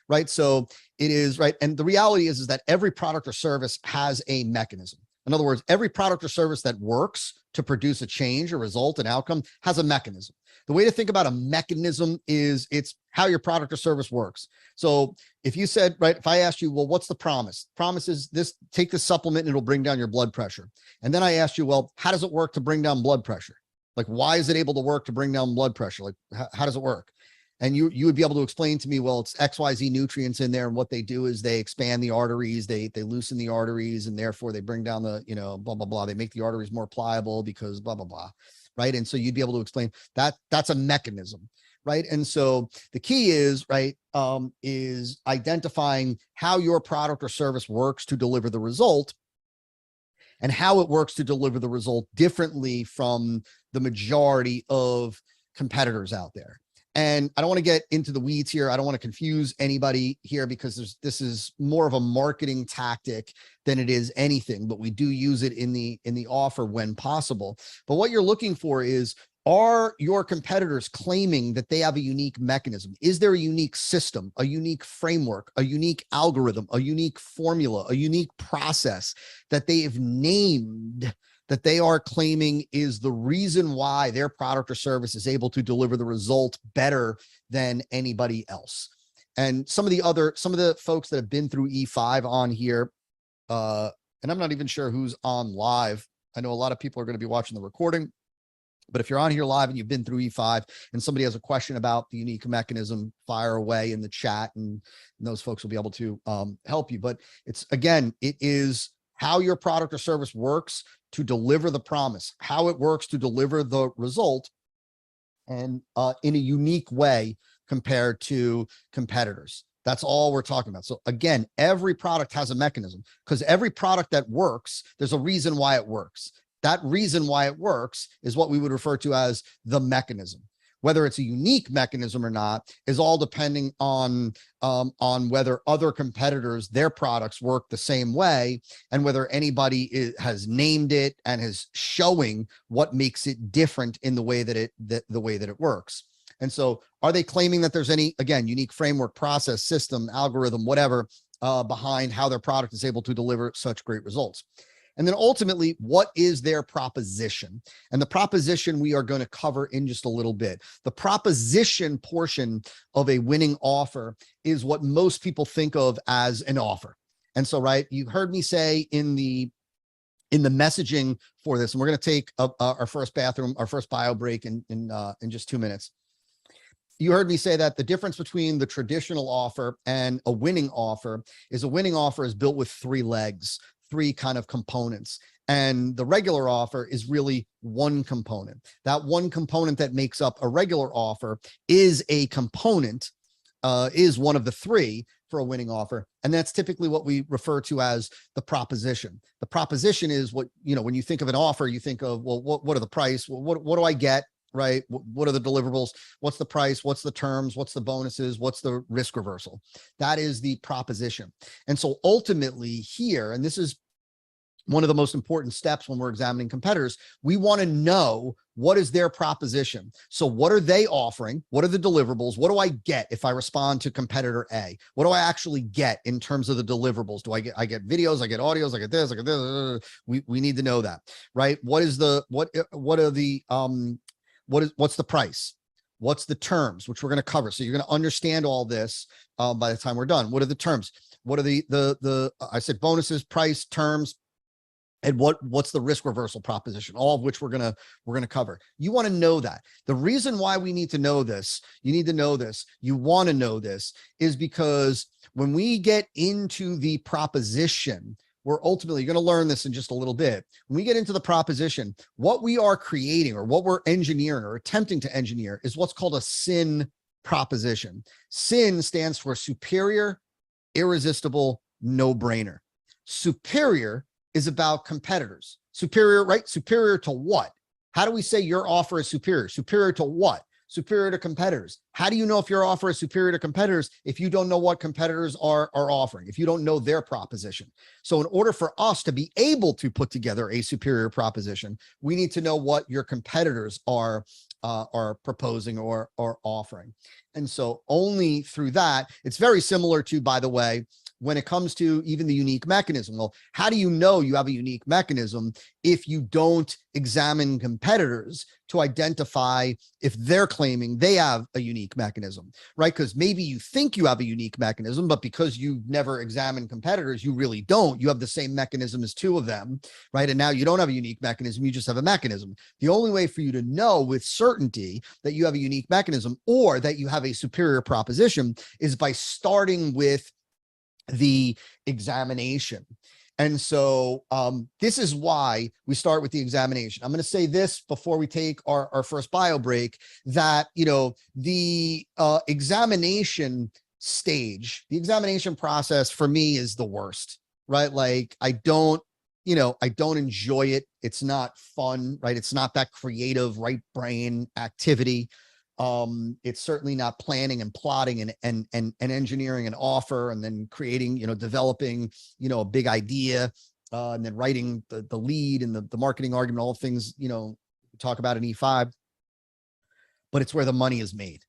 right? So it is, right. And the reality is that every product or service has a mechanism. In other words, every product or service that works to produce a change, a result, an outcome has a mechanism. The way to think about a mechanism is it's how your product or service works. So if you said, right, if I asked you, well, what's the promise? Promise is this, take this supplement and it'll bring down your blood pressure. And then I asked you, well, how does it work to bring down blood pressure? Like, why is it able to work to bring down blood pressure? Like, how does it work? And you would be able to explain to me, well, it's XYZ nutrients in there. And what they do is they expand the arteries, they loosen the arteries, and therefore they bring down the, blah, blah, blah. They make the arteries more pliable because blah, blah, blah. Right. And so you'd be able to explain that that's a mechanism. Right. And so the key is, right, is identifying how your product or service works to deliver the result, and how it works to deliver the result differently from the majority of competitors out there. And I don't want to get into the weeds here. I don't want to confuse anybody here because this is more of a marketing tactic than it is anything, but we do use it in the offer when possible. But what you're looking for is, are your competitors claiming that they have a unique mechanism? Is there a unique system, a unique framework, a unique algorithm, a unique formula, a unique process that they have named that they are claiming is the reason why their product or service is able to deliver the result better than anybody else? And some of the folks that have been through E5 on here, and I'm not even sure who's on live. I know a lot of people are going to be watching the recording, but if you're on here live and you've been through E5 and somebody has a question about the unique mechanism, fire away in the chat and those folks will be able to help you. But it's, again, it is how your product or service works to deliver the promise, how it works to deliver the result, and in a unique way compared to competitors. That's all we're talking about. So again, every product has a mechanism, because every product that works, there's a reason why it works. That reason why it works is what we would refer to as the mechanism. Whether it's a unique mechanism or not is all depending on whether other competitors, their products work the same way, and whether anybody has named it and is showing what makes it different in the way that it works. And so, are they claiming that there's any, again, unique framework, process, system, algorithm, whatever, behind how their product is able to deliver such great results? And then ultimately, what is their proposition? And the proposition we are going to cover in just a little bit. The proposition portion of a winning offer is what most people think of as an offer. And so, right, you heard me say in the messaging for this, and we're going to take our first bio break in just 2 minutes. You heard me say that the difference between the traditional offer and a winning offer is a winning offer is built with 3 legs. 3 kind of components, and the regular offer is really one component. That one component that makes up a regular offer is a component, is one of the 3 for a winning offer, and that's typically what we refer to as the proposition. The proposition is what, when you think of an offer, you think of, well, what are the price? Well, what do I get? Right? What are the deliverables? What's the price? What's the terms? What's the bonuses? What's the risk reversal? That is the proposition. And so ultimately here, and this is one of the most important steps when we're examining competitors, we want to know what is their proposition. So what are they offering? What are the deliverables? What do I get if I respond to competitor A? What do I actually get in terms of the deliverables? I get videos, I get audios, I get this, I get this. We need to know that, right? What's the price? What's the terms, which we're going to cover? So you're going to understand all this by the time we're done. What are the terms? What are I said bonuses, price, terms, and what's the risk reversal proposition, all of which we're going to cover. You want to know that. The reason why we need to know this, you need to know this, you want to know this, is because when we get into the proposition, we're ultimately going to learn this in just a little bit. When we get into the proposition, what we are creating or what we're engineering or attempting to engineer is what's called a SIN proposition. SIN stands for superior, irresistible, no-brainer. Superior is about competitors. Superior, right? Superior to what? How do we say your offer is superior? Superior to what? Superior to competitors. How do you know if your offer is superior to competitors if you don't know what competitors are offering, if you don't know their proposition? So in order for us to be able to put together a superior proposition, we need to know what your competitors are proposing or offering. And so only through that, it's very similar to, by the way, when it comes to even the unique mechanism. Well, how do you know you have a unique mechanism if you don't examine competitors to identify if they're claiming they have a unique mechanism, right? Because maybe you think you have a unique mechanism, but because you've never examined competitors, you really don't. You have the same mechanism as two of them, right? And now you don't have a unique mechanism, you just have a mechanism. The only way for you to know with certainty that you have a unique mechanism or that you have a superior proposition is by starting with the examination. And so this is why we start with the examination. I'm going to say this before we take our first bio break, that, you know, the examination stage, the examination process for me is the worst, right? Like I don't enjoy it. It's not fun, right? It's not that creative right brain activity. It's certainly not planning and plotting and engineering an offer and then creating, developing, a big idea, and then writing the lead and the marketing argument, all things, talk about in E5, but it's where the money is made.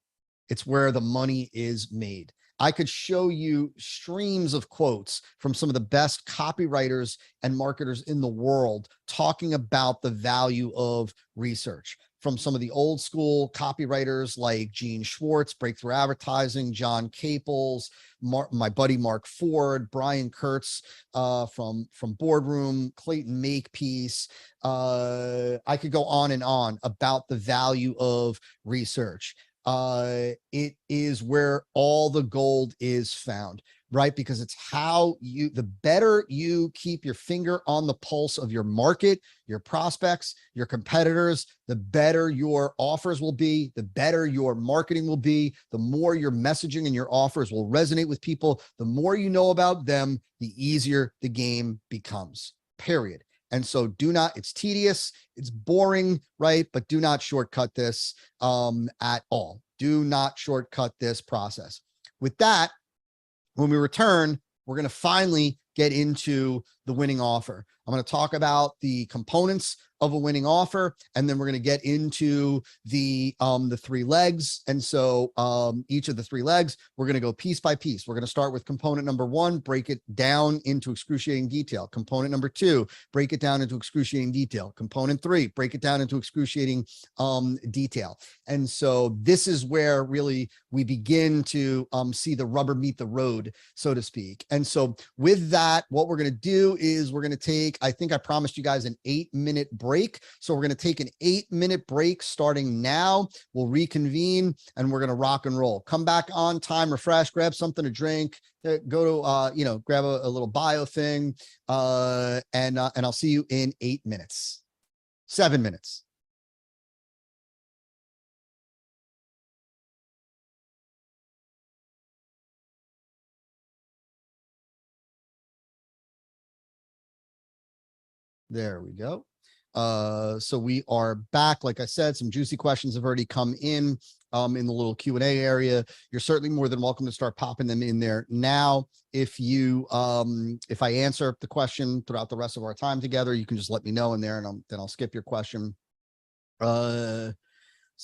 It's where the money is made. I could show you streams of quotes from some of the best copywriters and marketers in the world talking about the value of research, from some of the old school copywriters like Gene Schwartz, Breakthrough Advertising, John Caples, my buddy Mark Ford, Brian Kurtz from Boardroom, Clayton Makepeace. I could go on and on about the value of research. It is where all the gold is found, right? Because it's the better you keep your finger on the pulse of your market, your prospects, your competitors, the better your offers will be, the better your marketing will be, the more your messaging and your offers will resonate with people, the more you know about them, the easier the game becomes, period. And so it's tedious, it's boring, right? But do not shortcut this at all. Do not shortcut this process. With that, when we return, we're going to finally get into the winning offer. I'm going to talk about the components of a winning offer, and then we're going to get into the three legs. And so each of the three legs, we're going to go piece by piece. We're going to start with component number one, break it down into excruciating detail. Component number two, break it down into excruciating detail. Component three, break it down into excruciating detail. And so this is where really we begin to see the rubber meet the road, so to speak. And so with that, what we're going to do is we're going to take, I think I promised you guys an 8-minute break. So we're going to take an 8-minute break starting now. We'll reconvene and we're going to rock and roll. Come back on time, refresh, grab something to drink, go to, grab a little bio thing, and I'll see you in 8 minutes, 7 minutes. There we go. So we are back. Like I said, some juicy questions have already come in the little Q&A area. You're certainly more than welcome to start popping them in there now. If I answer the question throughout the rest of our time together, you can just let me know in there, and then I'll skip your question. So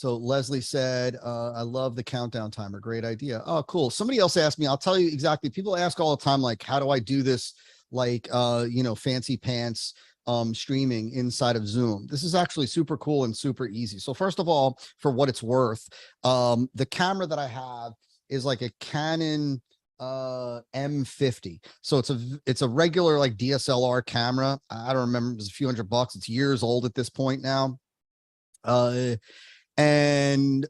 Leslie said, I love the countdown timer. Great idea. Oh, cool. Somebody else asked me, I'll tell you exactly. People ask all the time, like, how do I do this? Like, fancy pants streaming inside of Zoom. This is actually super cool and super easy. So first of all, for what it's worth, the camera that I have is like a Canon M50. So it's a regular like DSLR camera. I don't remember, it was a few $100. It's years old at this point now. And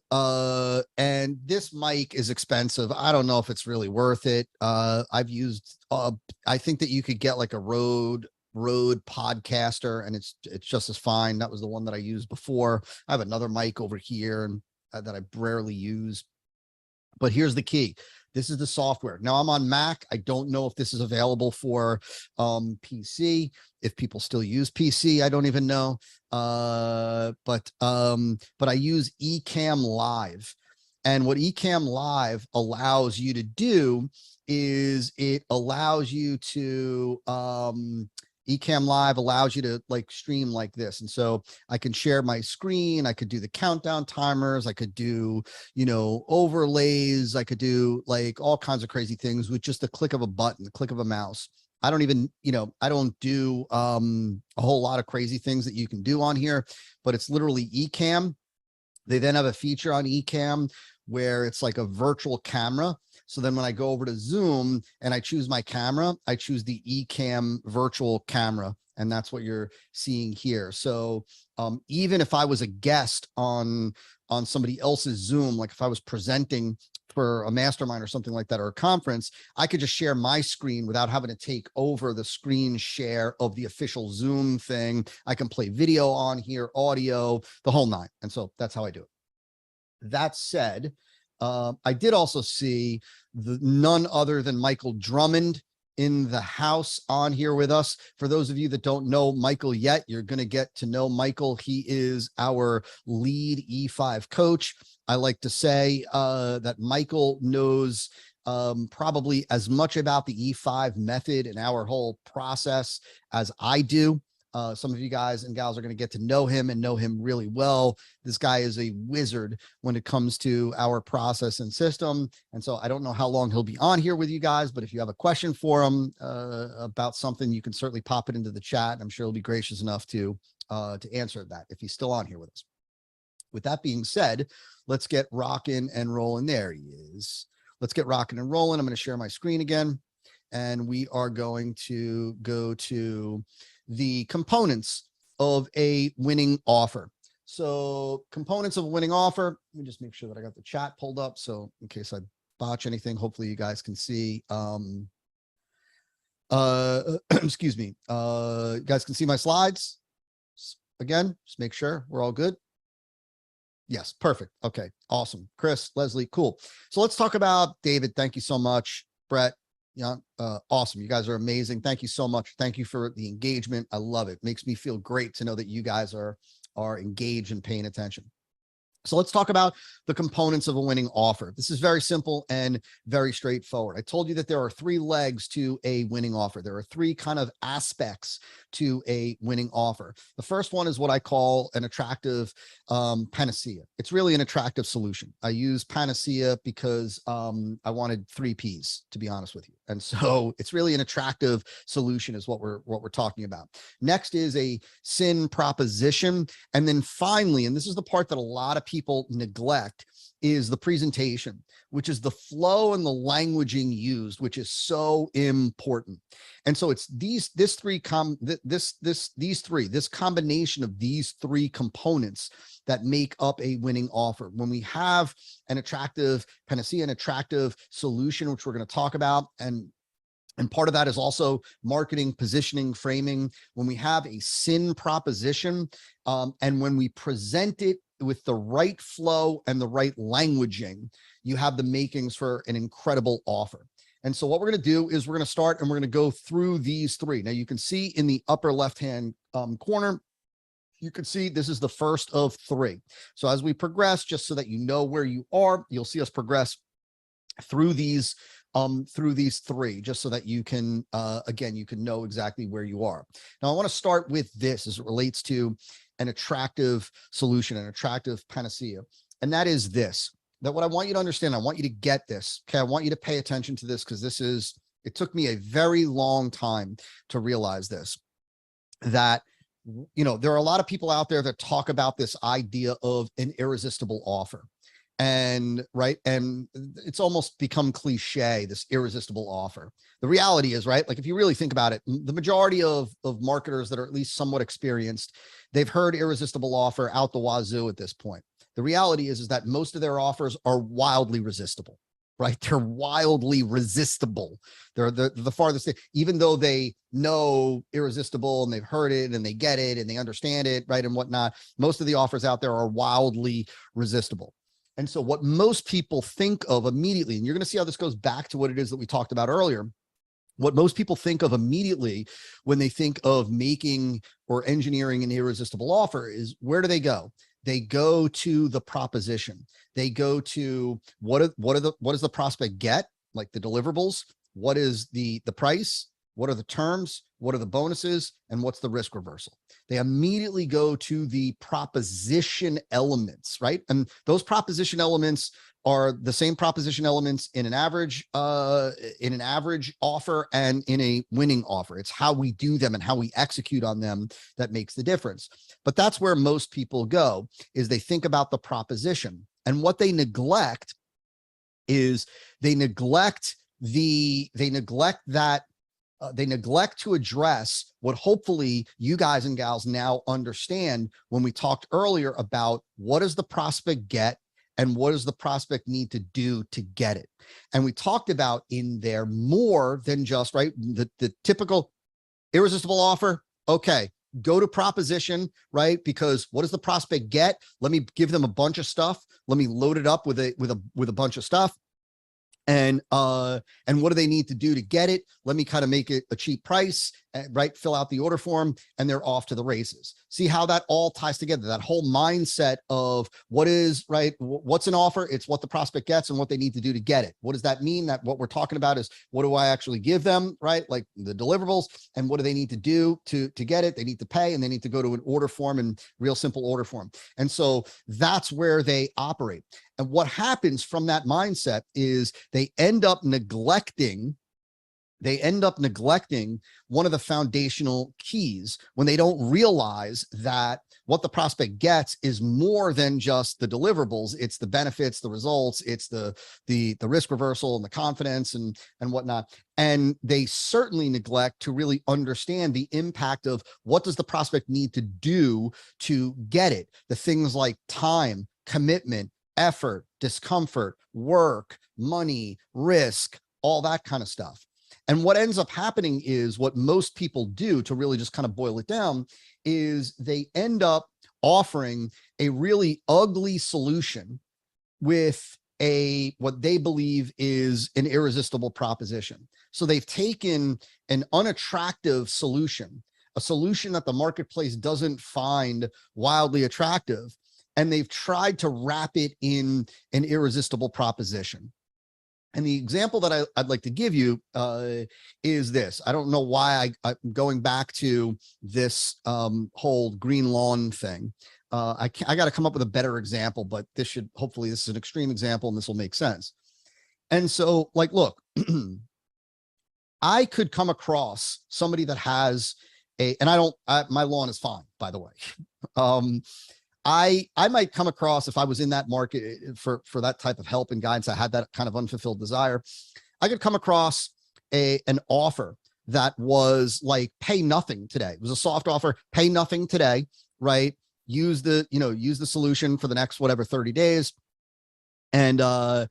this mic is expensive. I don't know if it's really worth it. I've used I think that you could get like a Rode Podcaster, and it's just as fine. That was the one that I used before. I have another mic over here and that I rarely use. But here's the key. This is the software. Now I'm on Mac. I don't know if this is available for PC. If people still use PC, I don't even know. But I use Ecamm Live. And what Ecamm Live allows you to do is it allows you to Ecamm Live allows you to like stream like this. And so I can share my screen. I could do the countdown timers. I could do, you know, overlays. I could do like all kinds of crazy things with just the click of a button, the click of a mouse. I don't even, you know, I don't do a whole lot of crazy things that you can do on here, but it's literally Ecamm. They then have a feature on Ecamm where it's like a virtual camera. So then when I go over to Zoom and I choose my camera, I choose the Ecamm virtual camera. And that's what you're seeing here. So even if I was a guest on somebody else's Zoom, like if I was presenting for a mastermind or something like that, or a conference, I could just share my screen without having to take over the screen share of the official Zoom thing. I can play video on here, audio, the whole nine. And so that's how I do it. That said, I did also see none other than Michael Drummond in the house on here with us. For those of you that don't know Michael yet, you're going to get to know Michael. He is our lead E5 coach. I like to say that Michael knows probably as much about the E5 method and our whole process as I do. Some of you guys and gals are going to get to know him and know him really well. This guy is a wizard when it comes to our process and system. And so I don't know how long he'll be on here with you guys, but if you have a question for him about something, you can certainly pop it into the chat. I'm sure he'll be gracious enough to answer that if he's still on here with us. With that being said, let's get rocking and rolling. There he is. Let's get rocking and rolling. I'm going to share my screen again, and we are going to go to the components of a winning offer. So components of a winning offer, let me just make sure that I got the chat pulled up. So in case I botch anything, hopefully you guys can see, excuse me. You guys can see my slides again, just make sure we're all good. Yes, perfect. Okay, awesome. Chris, Leslie, cool. So let's talk about David. Thank you so much. Brett, yeah, awesome. You guys are amazing. Thank you so much. Thank you for the engagement. I love it. Makes me feel great to know that you guys are engaged and paying attention. So let's talk about the components of a winning offer. This is very simple and very straightforward. I told you that there are three legs to a winning offer. There are three kind of aspects to a winning offer. The first one is what I call an attractive panacea. It's really an attractive solution. I use panacea because I wanted 3 Ps, to be honest with you. And so it's really an attractive solution is what we're talking about. Next is a sin proposition. And then finally, and this is the part that a lot of people neglect, is the presentation, which is the flow and the languaging used, which is so important. And so it's this combination of these 3 components that make up a winning offer. When we have an attractive panacea, an attractive solution, which we're going to talk about, and part of that is also marketing, positioning, framing. When we have a sin proposition, and when we present it with the right flow and the right languaging, you have the makings for an incredible offer. And so what we're going to do is we're going to start and we're going to go through these 3. Now you can see in the upper left-hand corner, you can see this is the first of 3. So as we progress, just so that you know where you are, you'll see us progress through these 3, just so that you can, again, you can know exactly where you are. Now, I want to start with this as it relates to an attractive solution, an attractive panacea. And that is this, that what I want you to understand, I want you to get this. Okay. I want you to pay attention to this because it took me a very long time to realize this, that, you know, there are a lot of people out there that talk about this idea of an irresistible offer. And right. And it's almost become cliche, this irresistible offer. The reality is, right, like if you really think about it, the majority of marketers that are at least somewhat experienced, they've heard irresistible offer out the wazoo at this point. The reality is that most of their offers are wildly resistible, right? They're wildly resistible. They're the farthest thing, even though they know irresistible and they've heard it and they get it and they understand it, right, and whatnot. Most of the offers out there are wildly resistible. And so what most people think of immediately, and you're going to see how this goes back to what it is that we talked about earlier, what most people think of immediately when they think of making or engineering an irresistible offer is, where do they go? They go to the proposition. They go to what does the prospect get, like the deliverables? What is the price? What are the terms? What are the bonuses? And what's the risk reversal? They immediately go to the proposition elements, right? And those proposition elements are the same proposition elements in an average offer and in a winning offer. It's how we do them and how we execute on them that makes the difference. But that's where most people go, is they think about the proposition, and what they neglect is they neglect to address what hopefully you guys and gals now understand when we talked earlier about what does the prospect get and what does the prospect need to do to get it. And we talked about in there more than just, right, the typical irresistible offer. Okay, go to proposition, right? Because what does the prospect get? Let me give them a bunch of stuff. Let me load it up with a bunch of stuff. And what do they need to do to get it? Let me kind of make it a cheap price, right? Fill out the order form, and they're off to the races. See how that all ties together, that whole mindset of what is, right? What's an offer? It's what the prospect gets and what they need to do to get it. What does that mean? That what we're talking about is, what do I actually give them, right? Like the deliverables, and what do they need to do to get it? They need to pay, and they need to go to an order form, and real simple order form. And so that's where they operate. And what happens from that mindset is they end up neglecting one of the foundational keys when they don't realize that what the prospect gets is more than just the deliverables. It's the benefits, the results, it's the risk reversal and the confidence and whatnot. And they certainly neglect to really understand the impact of what does the prospect need to do to get it. The things like time, commitment, effort, discomfort, work, money, risk, all that kind of stuff. And what ends up happening is, what most people do, to really just kind of boil it down, is they end up offering a really ugly solution with what they believe is an irresistible proposition. So they've taken an unattractive solution, a solution that the marketplace doesn't find wildly attractive, and they've tried to wrap it in an irresistible proposition. And the example that I'd like to give you is this. I don't know why I'm going back to this whole green lawn thing. I got to come up with a better example, but hopefully this is an extreme example and this will make sense. And so, like, look, I could come across somebody that has my lawn is fine, by the way. I might come across, if I was in that market for that type of help and guidance, I had that kind of unfulfilled desire, I could come across an offer that was like, pay nothing today. It was a soft offer, pay nothing today, right? Use the solution for the next, whatever, 30 days. And I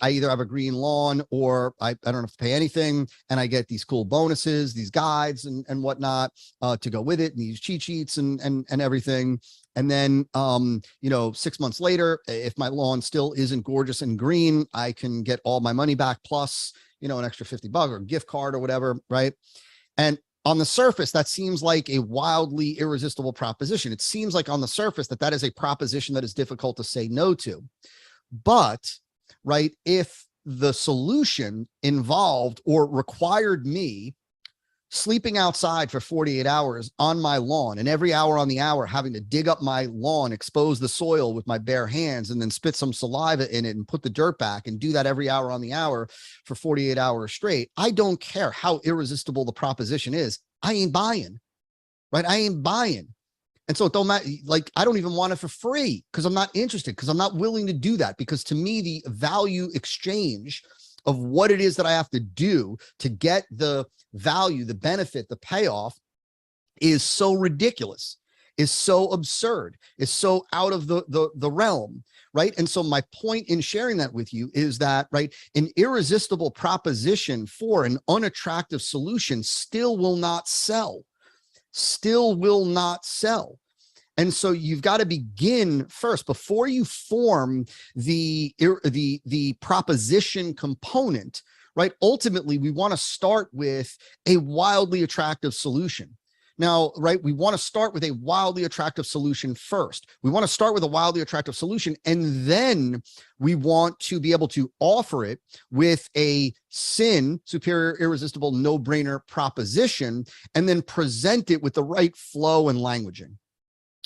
either have a green lawn or I don't have to pay anything. And I get these cool bonuses, these guides and whatnot to go with it, and these cheat sheets and everything. And then, 6 months later, if my lawn still isn't gorgeous and green, I can get all my money back plus, an extra $50 or a gift card or whatever. Right. And on the surface, that seems like a wildly irresistible proposition. It seems like on the surface that is a proposition that is difficult to say no to. But, right, if the solution involved or required me sleeping outside for 48 hours on my lawn, and every hour on the hour having to dig up my lawn, expose the soil with my bare hands, and then spit some saliva in it and put the dirt back, and do that every hour on the hour for 48 hours straight, I don't care how irresistible the proposition is. I ain't buying, right? I ain't buying. And so it don't matter, like, I don't even want it for free because I'm not interested, because I'm not willing to do that. Because to me, the value exchange of what it is that I have to do to get the value, the benefit, the payoff is so ridiculous, is so absurd, is so out of the realm, right? And so my point in sharing that with you is that, right, an irresistible proposition for an unattractive solution still will not sell. And so you've got to begin first, before you form the proposition component, right? Ultimately, we want to start with a wildly attractive solution. Now, right, we want to start with a wildly attractive solution first. We want to start with a wildly attractive solution, and then we want to be able to offer it with a SIN, superior, irresistible, no-brainer proposition, and then present it with the right flow and languaging.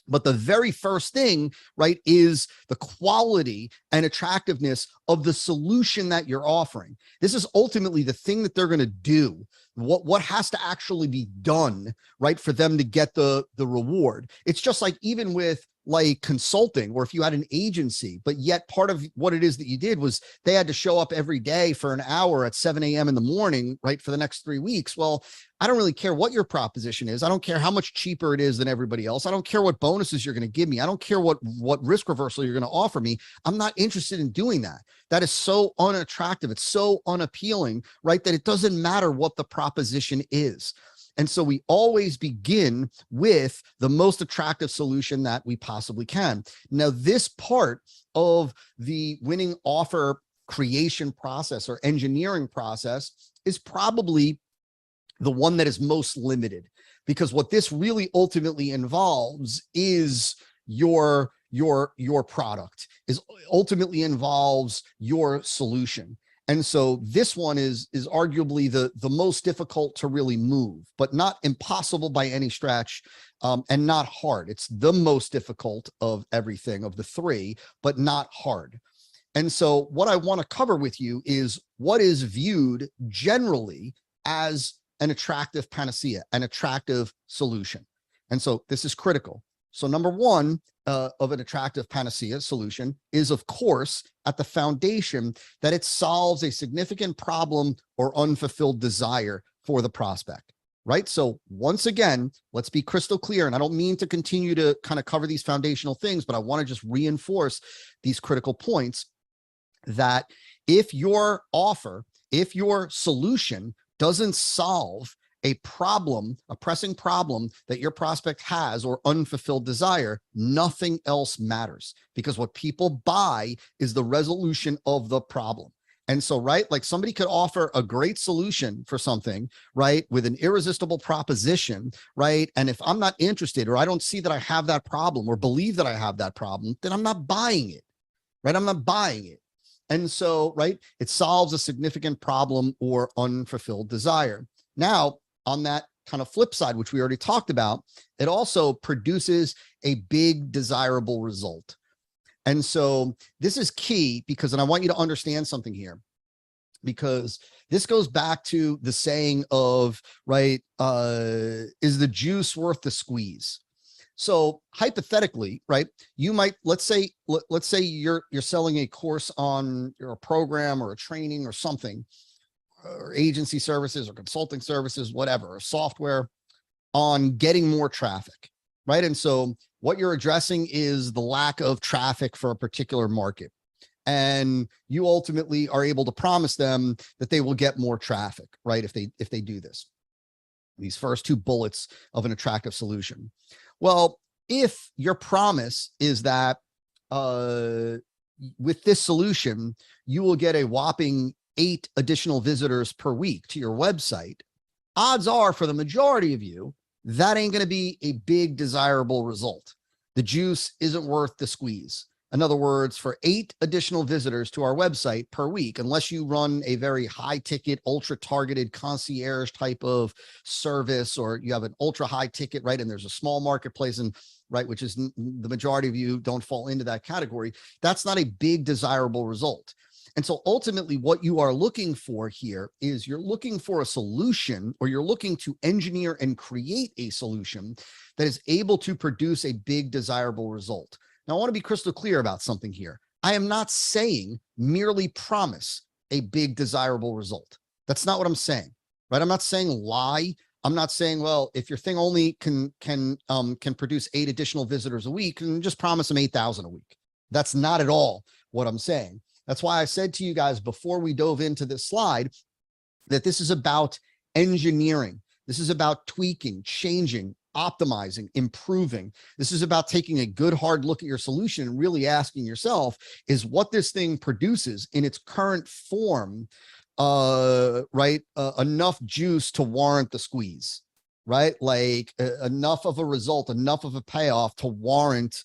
But the very first thing, right, is the quality and attractiveness of the solution that you're offering. This is ultimately the thing that they're going to do. What has to actually be done, right, for them to get the reward. It's just like even with like consulting, or if you had an agency, but yet part of what it is that you did was they had to show up every day for an hour at 7 a.m. in the morning, right, for the next 3 weeks. Well, I don't really care what your proposition is. I don't care how much cheaper it is than everybody else. I don't care what bonuses you're going to give me. I don't care what risk reversal you're going to offer me. I'm not interested in doing that. That is so unattractive. It's so unappealing, right, that it doesn't matter what the proposition is. And so we always begin with the most attractive solution that we possibly can. Now, this part of the winning offer creation process or engineering process is probably the one that is most limited, because what this really ultimately involves is your product, is ultimately involves your solution. And so this one is arguably the most difficult to really move, but not impossible by any stretch, and not hard. It's the most difficult of everything of the three, but not hard. And so what I want to cover with you is what is viewed generally as an attractive panacea, an attractive solution. And so this is critical. So number one of an attractive panacea solution is, of course, at the foundation that it solves a significant problem or unfulfilled desire for the prospect, right? So once again, let's be crystal clear. And I don't mean to continue to kind of cover these foundational things, but I want to just reinforce these critical points that if your offer, if your solution doesn't solve a problem, a pressing problem that your prospect has or unfulfilled desire, nothing else matters, because what people buy is the resolution of the problem. And so, right, like somebody could offer a great solution for something, right, with an irresistible proposition, right? And if I'm not interested, or I don't see that I have that problem or believe that I have that problem, then I'm not buying it, right? I'm not buying it. And so, right, it solves a significant problem or unfulfilled desire. Now, on that kind of flip side, which we already talked about, it also produces a big desirable result. And so this is key, because, and I want you to understand something here, because this goes back to the saying of, right, is the juice worth the squeeze? So hypothetically, right, you might, let's say you're selling a course on, or a program or a training or something, or agency services or consulting services, whatever, or software on getting more traffic, right? And so what you're addressing is the lack of traffic for a particular market. And you ultimately are able to promise them that they will get more traffic, right, if they do this. These first two bullets of an attractive solution. Well, if your promise is that with this solution, you will get a whopping 8 additional visitors per week to your website, odds are for the majority of you, that ain't going to be a big desirable result. The juice isn't worth the squeeze. In other words, for 8 additional visitors to our website per week, unless you run a very high ticket, ultra targeted concierge type of service, or you have an ultra high ticket, right, and there's a small marketplace, and right, which is the majority of you don't fall into that category, that's not a big desirable result. And so ultimately what you are looking for here is you're looking for a solution, or you're looking to engineer and create a solution that is able to produce a big desirable result. Now, I want to be crystal clear about something here. I am not saying merely promise a big desirable result. That's not what I'm saying, right? I'm not saying lie. I'm not saying, well, if your thing only can produce 8 additional visitors a week, and just promise them 8,000 a week. That's not at all what I'm saying. That's why I said to you guys before we dove into this slide that this is about engineering. This is about tweaking, changing, optimizing, improving. This is about taking a good hard look at your solution and really asking yourself, is what this thing produces in its current form, enough juice to warrant the squeeze? right? Like enough of a result, enough of a payoff to warrant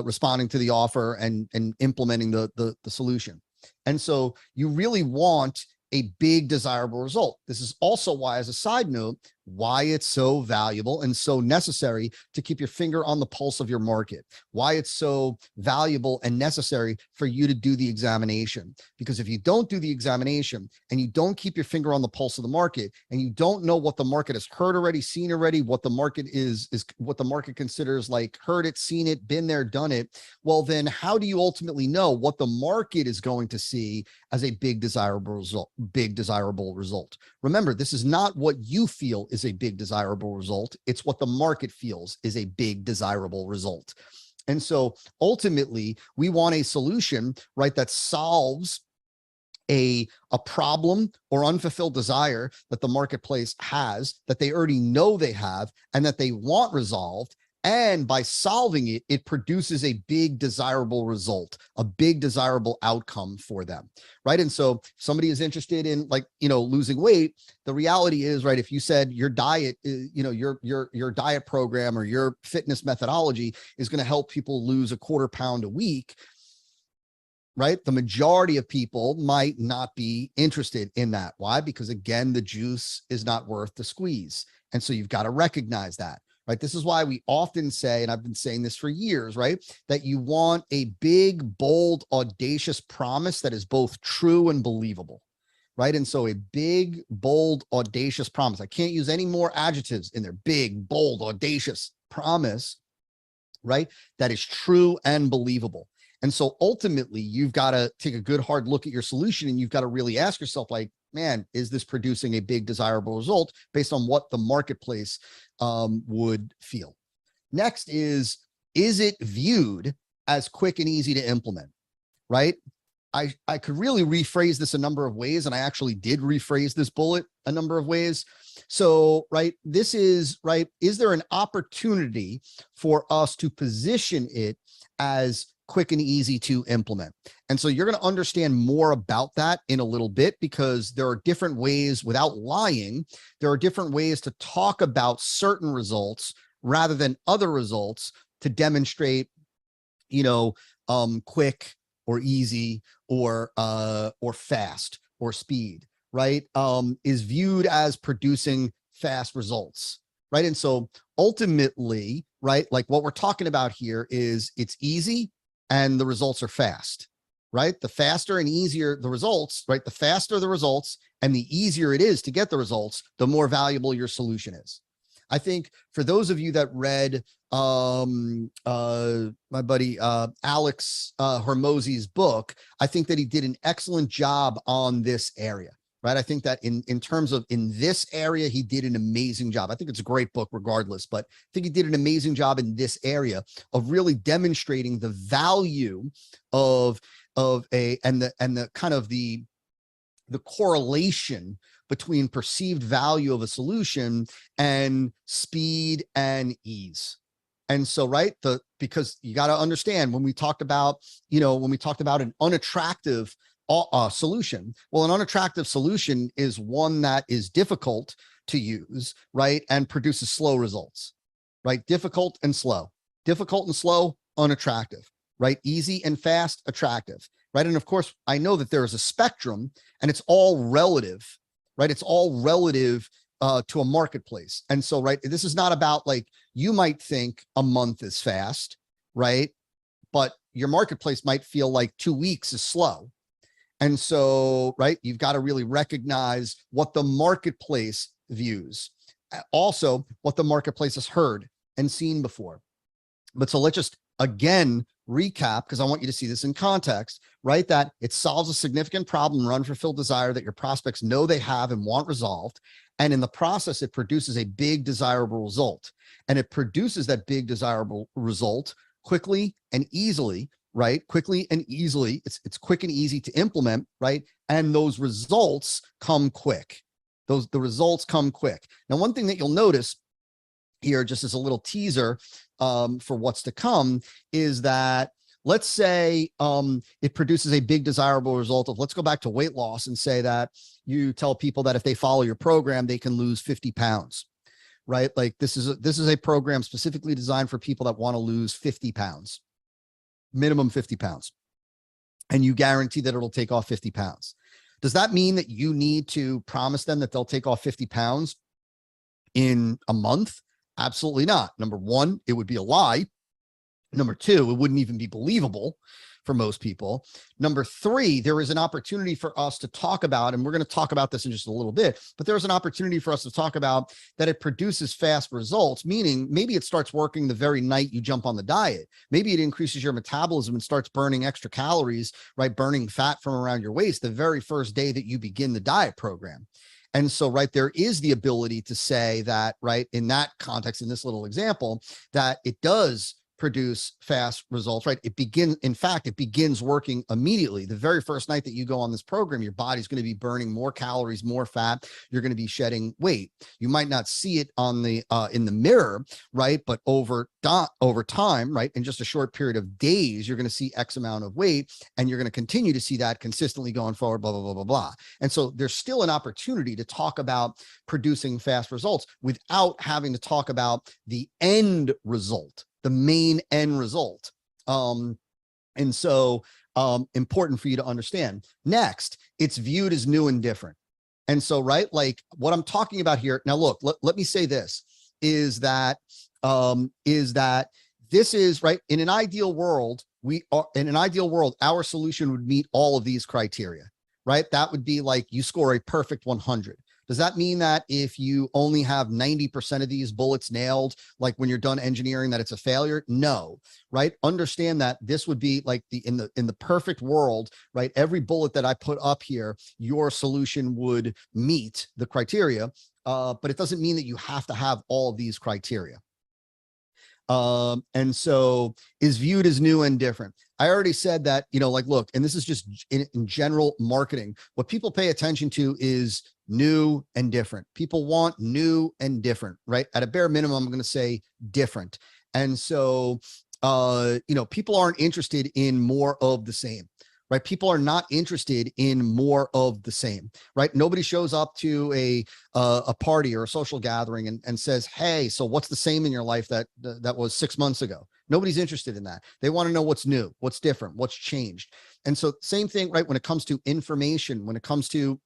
responding to the offer and implementing the solution. And so you really want a big desirable result. This is also why, as a side note, why it's so valuable and so necessary to keep your finger on the pulse of your market, why it's so valuable and necessary for you to do the examination. Because if you don't do the examination and you don't keep your finger on the pulse of the market, and you don't know what the market has heard already, seen already, what the market is what the market considers like heard it, seen it, been there, done it, well, then how do you ultimately know what the market is going to see as a big desirable result? Remember, this is not what you feel is a big desirable result. It's what the market feels is a big desirable result. And so ultimately, we want a solution, right, that solves a problem or unfulfilled desire that the marketplace has, that they already know they have, and that they want resolved. And by solving it, it produces a big desirable result, a big desirable outcome for them, right? And so if somebody is interested in, like, losing weight, the reality is, right, if you said your diet, your diet program or your fitness methodology is going to help people lose a quarter pound a week, right? The majority of people might not be interested in that. Why? Because again, the juice is not worth the squeeze. And so you've got to recognize that. Right? This is why we often say, and I've been saying this for years, right, that you want a big, bold, audacious promise that is both true and believable, right? And so a big, bold, audacious promise. I can't use any more adjectives in there. Big, bold, audacious promise, right? That is true and believable. And so ultimately, you've got to take a good hard look at your solution, and you've got to really ask yourself, like, man, is this producing a big desirable result based on what the marketplace would feel? Next is it viewed as quick and easy to implement, right? I could really rephrase this a number of ways, and I actually did rephrase this bullet a number of ways. So, right, this is, right, is there an opportunity for us to position it as quick and easy to implement? And so you're going to understand more about that in a little bit, because there are different ways, without lying, there are different ways to talk about certain results rather than other results to demonstrate, quick or easy or fast or speed, right? Is viewed as producing fast results, right? And so ultimately, right, like what we're talking about here is it's easy and the results are fast, right? The faster and easier the results, right? The faster the results and the easier it is to get the results, the more valuable your solution is. I think for those of you that read my buddy Alex Hormozi's book, I think that he did an excellent job on this area, right? I think that in terms of in this area, he did an amazing job. I think it's a great book regardless, but I think he did an amazing job in this area of really demonstrating the value of the kind of the correlation between perceived value of a solution and speed and ease. And so, right, because you got to understand, when we talked about an unattractive solution, well, an unattractive solution is one that is difficult to use, right, and produces slow results, right? Difficult and slow, unattractive, right? Easy and fast, attractive, right? And of course, I know that there is a spectrum, and it's all relative, right? It's all relative to a marketplace. And so, right, this is not about, like, you might think a month is fast, right? But your marketplace might feel like 2 weeks is slow. And so, right, you've got to really recognize what the marketplace views, also what the marketplace has heard and seen before. But so let's just again recap, because I want you to see this in context, right? That it solves a significant problem or unfulfilled desire that your prospects know they have and want resolved. And in the process, it produces a big desirable result. And it produces that big desirable result quickly and easily, right? Quickly and easily. It's quick and easy to implement, right? And those results come quick. The results come quick. Now, one thing that you'll notice here, just as a little teaser for what's to come, is that let's say it produces a big desirable result of, let's go back to weight loss and say that you tell people that if they follow your program, they can lose 50 pounds, right? Like this is a program specifically designed for people that want to lose 50 pounds, minimum 50 pounds. And you guarantee that it'll take off 50 pounds. Does that mean that you need to promise them that they'll take off 50 pounds in a month? Absolutely not. Number one, it would be a lie. Number two, it wouldn't even be believable for most people. Number three, there is an opportunity for us to talk about, and we're going to talk about this in just a little bit, but there's an opportunity for us to talk about that it produces fast results, meaning maybe it starts working the very night you jump on the diet. Maybe it increases your metabolism and starts burning extra calories, right? Burning fat from around your waist the very first day that you begin the diet program. And so, right, there is the ability to say that, right, in that context, in this little example, that it does produce fast results, right? It begins working immediately. The very first night that you go on this program, your body's going to be burning more calories, more fat. You're going to be shedding weight. You might not see it on the in the mirror, right? But over time, right, in just a short period of days, you're going to see X amount of weight, and you're going to continue to see that consistently going forward, blah, blah, blah, blah, blah. And so there's still an opportunity to talk about producing fast results without having to talk about the end result, the main end result. And so important for you to understand. Next, it's viewed as new and different. And so, right, like what I'm talking about here. Now, look, let me say this is that this is right. In an ideal world, our solution would meet all of these criteria, right? That would be like you score a perfect 100. Does that mean that if you only have 90% of these bullets nailed, like when you're done engineering, that it's a failure? No, right? Understand that this would be like in the perfect world, right? Every bullet that I put up here, your solution would meet the criteria, but it doesn't mean that you have to have all of these criteria. And so is viewed as new and different. I already said that, like, look, and this is just in general marketing. What people pay attention to is new and different. People want new and different, right? At a bare minimum, I'm going to say different. And so, people aren't interested in more of the same, right? People are not interested in more of the same, right? Nobody shows up to a party or a social gathering and says, hey, so what's the same in your life that was 6 months ago? Nobody's interested in that. They want to know what's new, what's different, what's changed. And so same thing, right? When it comes to information, when it comes to,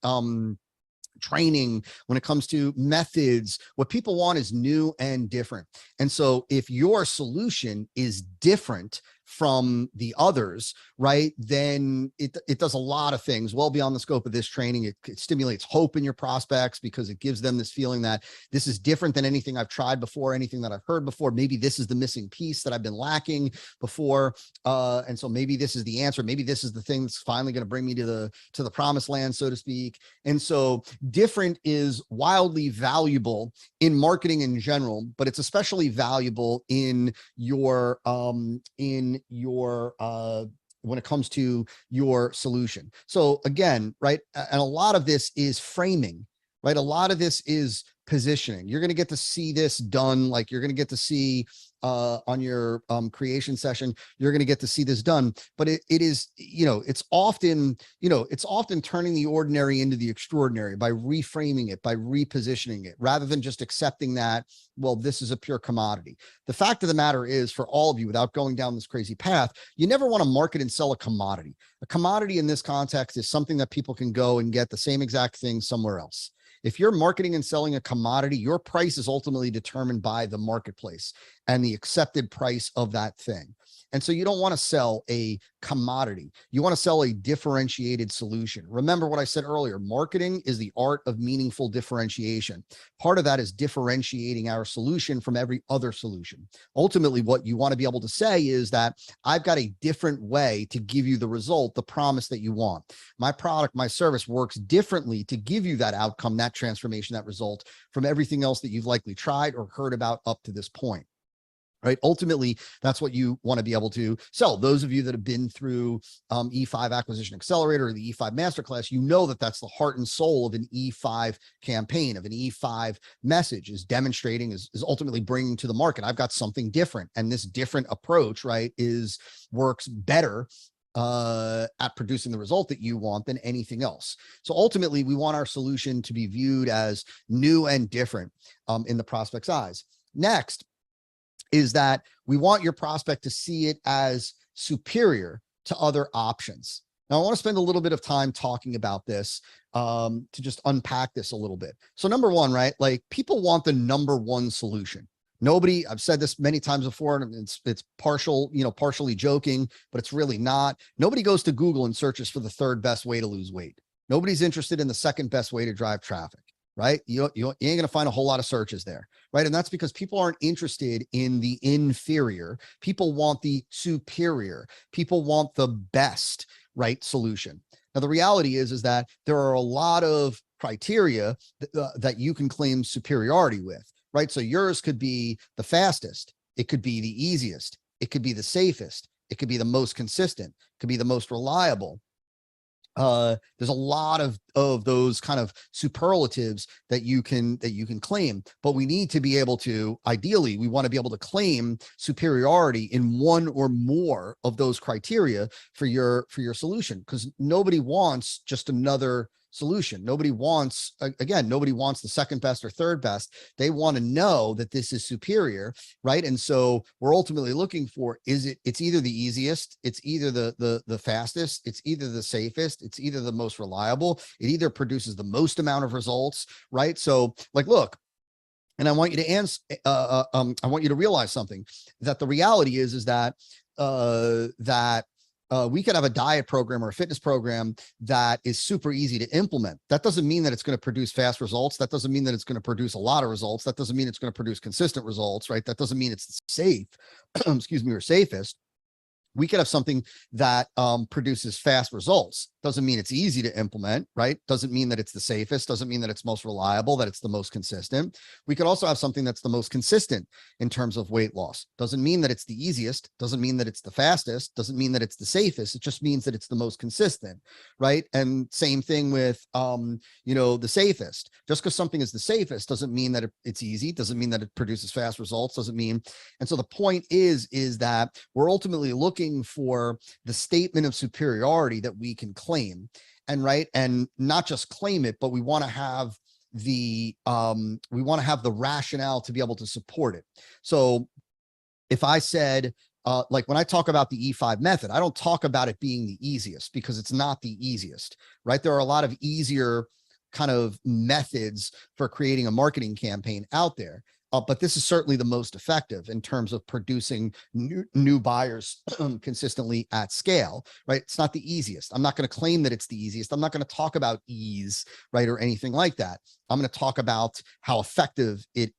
training, when it comes to methods, what people want is new and different. And so if your solution is different from the others, right, then it does a lot of things well beyond the scope of this training. It stimulates hope in your prospects because it gives them this feeling that this is different than anything I've tried before, anything that I've heard before. Maybe this is the missing piece that I've been lacking before. And so maybe this is the answer. Maybe this is the thing that's finally going to bring me to the promised land, so to speak. And so different is wildly valuable in marketing in general, but it's especially valuable in your when it comes to your solution. So again, right, and a lot of this is framing, right? A lot of this is positioning. You're going to get to see this done. Like you're going to get to see on your creation session, you're going to get to see this done. But it is, it's often turning the ordinary into the extraordinary by reframing it, by repositioning it, rather than just accepting that, well, this is a pure commodity. The fact of the matter is, for all of you, without going down this crazy path, you never want to market and sell a commodity. A commodity in this context is something that people can go and get the same exact thing somewhere else. If you're marketing and selling a commodity, your price is ultimately determined by the marketplace and the accepted price of that thing. And so you don't want to sell a commodity. You want to sell a differentiated solution. Remember what I said earlier, marketing is the art of meaningful differentiation. Part of that is differentiating our solution from every other solution. Ultimately, what you want to be able to say is that I've got a different way to give you the result, the promise that you want. My product, my service works differently to give you that outcome, that transformation, that result from everything else that you've likely tried or heard about up to this point. Right. Ultimately, that's what you want to be able to sell. Those of you that have been through E5 Acquisition Accelerator or the E5 Masterclass, you know that that's the heart and soul of an E5 campaign, of an E5 message, is demonstrating, is ultimately bringing to the market, I've got something different. And this different approach, right, works better at producing the result that you want than anything else. So ultimately, we want our solution to be viewed as new and different in the prospect's eyes. Next is that we want your prospect to see it as superior to other options. Now, I want to spend a little bit of time talking about this to just unpack this a little bit. So number one, right? Like people want the number one solution. Nobody, I've said this many times before, and it's partially joking, but it's really not. Nobody goes to Google and searches for the third best way to lose weight. Nobody's interested in the second best way to drive traffic, right? You ain't going to find a whole lot of searches there, right? And that's because people aren't interested in the inferior. People want the superior. People want the best, right, solution. Now, the reality is that there are a lot of criteria that you can claim superiority with. Right. So yours could be the fastest. It could be the easiest. It could be the safest. It could be the most consistent. It could be the most reliable. There's a lot of those kind of superlatives that you can claim, but we need to be able to, ideally, we want to be able to claim superiority in one or more of those criteria for your solution, because nobody wants just another solution. Nobody wants, again, nobody wants the second best or third best. They want to know that this is superior, right? And so we're ultimately looking for, it's either the easiest, it's either the fastest, it's either the safest, it's either the most reliable, it either produces the most amount of results, right? So like, look, and I want you to answer, I want you to realize something, that the reality is that we could have a diet program or a fitness program that is super easy to implement. That doesn't mean that it's going to produce fast results. That doesn't mean that it's going to produce a lot of results. That doesn't mean it's going to produce consistent results, right? That doesn't mean it's safe, excuse me, or safest. We could have something that produces fast results. Doesn't mean it's easy to implement, right? Doesn't mean that it's the safest, doesn't mean that it's most reliable, that it's the most consistent. We could also have something that's the most consistent in terms of weight loss. Doesn't mean that it's the easiest, doesn't mean that it's the fastest, doesn't mean that it's the safest. It just means that it's the most consistent, right? And same thing with, the safest. Just because something is the safest doesn't mean that it's easy, doesn't mean that it produces fast results, doesn't mean. And so the point is that we're ultimately looking for the statement of superiority that we can claim, and not just claim it, but we want to have the rationale to be able to support it. So if I said, like when I talk about the E5 method, I don't talk about it being the easiest, because it's not the easiest, right? There are a lot of easier kind of methods for creating a marketing campaign out there. But this is certainly the most effective in terms of producing new buyers consistently at scale, right? It's not the easiest. I'm not going to claim that it's the easiest. I'm not going to talk about ease, right, or anything like that. I'm going to talk about how effective it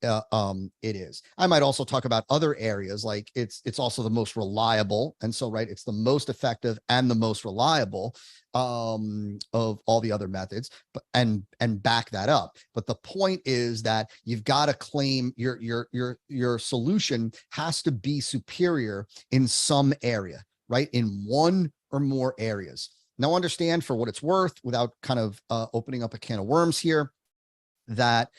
is. I might also talk about other areas, like it's also the most reliable, and so right, it's the most effective and the most reliable of all the other methods, but and back that up. But the point is that you've got to claim your solution has to be superior in some area, right? In one or more areas. Now, understand, for what it's worth, without kind of opening up a can of worms here, that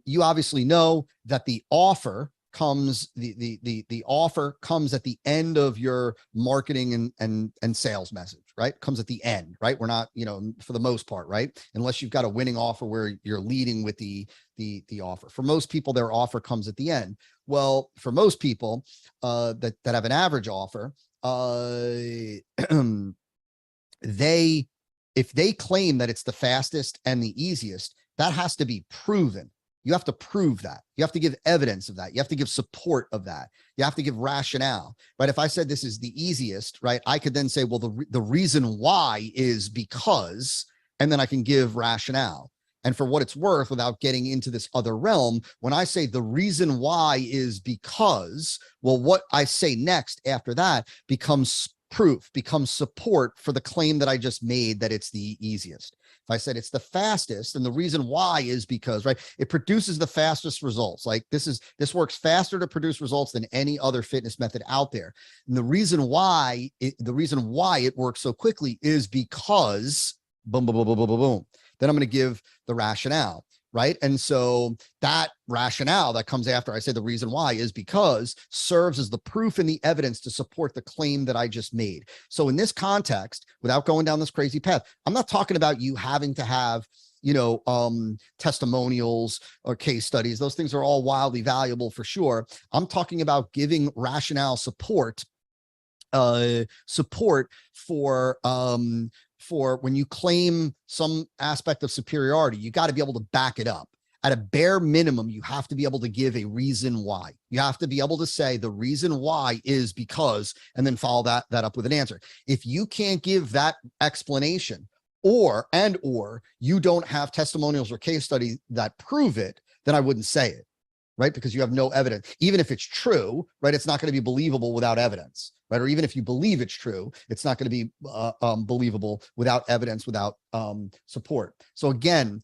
you obviously know that the offer comes, the offer comes at the end of your marketing and sales message, right? Comes at the end, right? We're not, for the most part, right? Unless you've got a winning offer where you're leading with the offer. For most people, their offer comes at the end. Well, for most people that have an average offer, if they claim that it's the fastest and the easiest, that has to be proven. You have to prove that. You have to give evidence of that. You have to give support of that. You have to give rationale, right? If I said this is the easiest, right, I could then say, well, the reason why is because, and then I can give rationale. And for what it's worth, without getting into this other realm, when I say the reason why is because, well, what I say next after that becomes proof, becomes support for the claim that I just made, that it's the easiest. If I said it's the fastest, and the reason why is because, right, it produces the fastest results. Like this works faster to produce results than any other fitness method out there. And the reason why it works so quickly is because boom, boom, boom, boom, boom, boom, boom. Then I'm going to give the rationale. right? And so that rationale that comes after I say the reason why is because serves as the proof and the evidence to support the claim that I just made. So in this context, without going down this crazy path, I'm not talking about you having to have, testimonials or case studies. Those things are all wildly valuable for sure. I'm talking about giving rationale support for when you claim some aspect of superiority, you got to be able to back it up. At a bare minimum, you have to be able to give a reason why. You have to be able to say the reason why is because, and then follow that up with an answer. If you can't give that explanation, or you don't have testimonials or case studies that prove it, then I wouldn't say it, right? Because you have no evidence. Even if it's true, right, it's not going to be believable without evidence, right? Or even if you believe it's true, it's not going to be believable without evidence, without support. So again,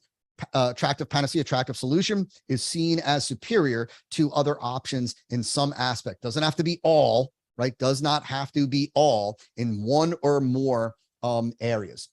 attractive panacea, attractive solution is seen as superior to other options in some aspect. Doesn't have to be all, right? Does not have to be all in one or more areas.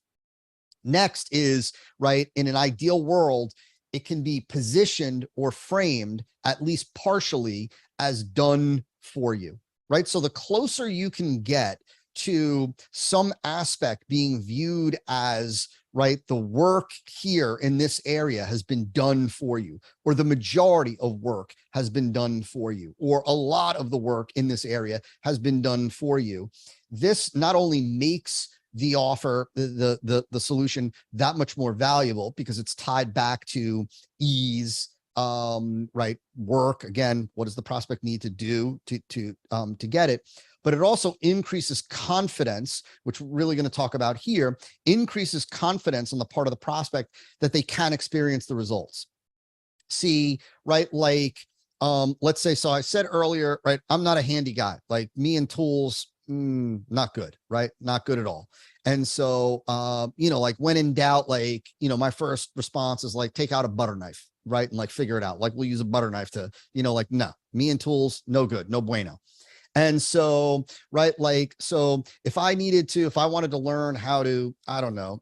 Next is, right, in an ideal world, it can be positioned or framed, at least partially, as done for you, right? So the closer you can get to some aspect being viewed as, right, the work here in this area has been done for you, or the majority of work has been done for you, or a lot of the work in this area has been done for you. This not only makes the offer, the solution that much more valuable because it's tied back to ease, right? Work, again, what does the prospect need to do to get it? But it also increases confidence, which we're really going to talk about here, increases confidence on the part of the prospect that they can experience the results. See, right? Like, let's say, so I said earlier, right? I'm not a handy guy. Like me and tools, not good, right? Not good at all. And so, like when in doubt, like, my first response is like, take out a butter knife, right? And like, figure it out. Like we'll use a butter knife to, like, no, me and tools, no good, no bueno. And so, right, like, so if I wanted to learn how to, I don't know,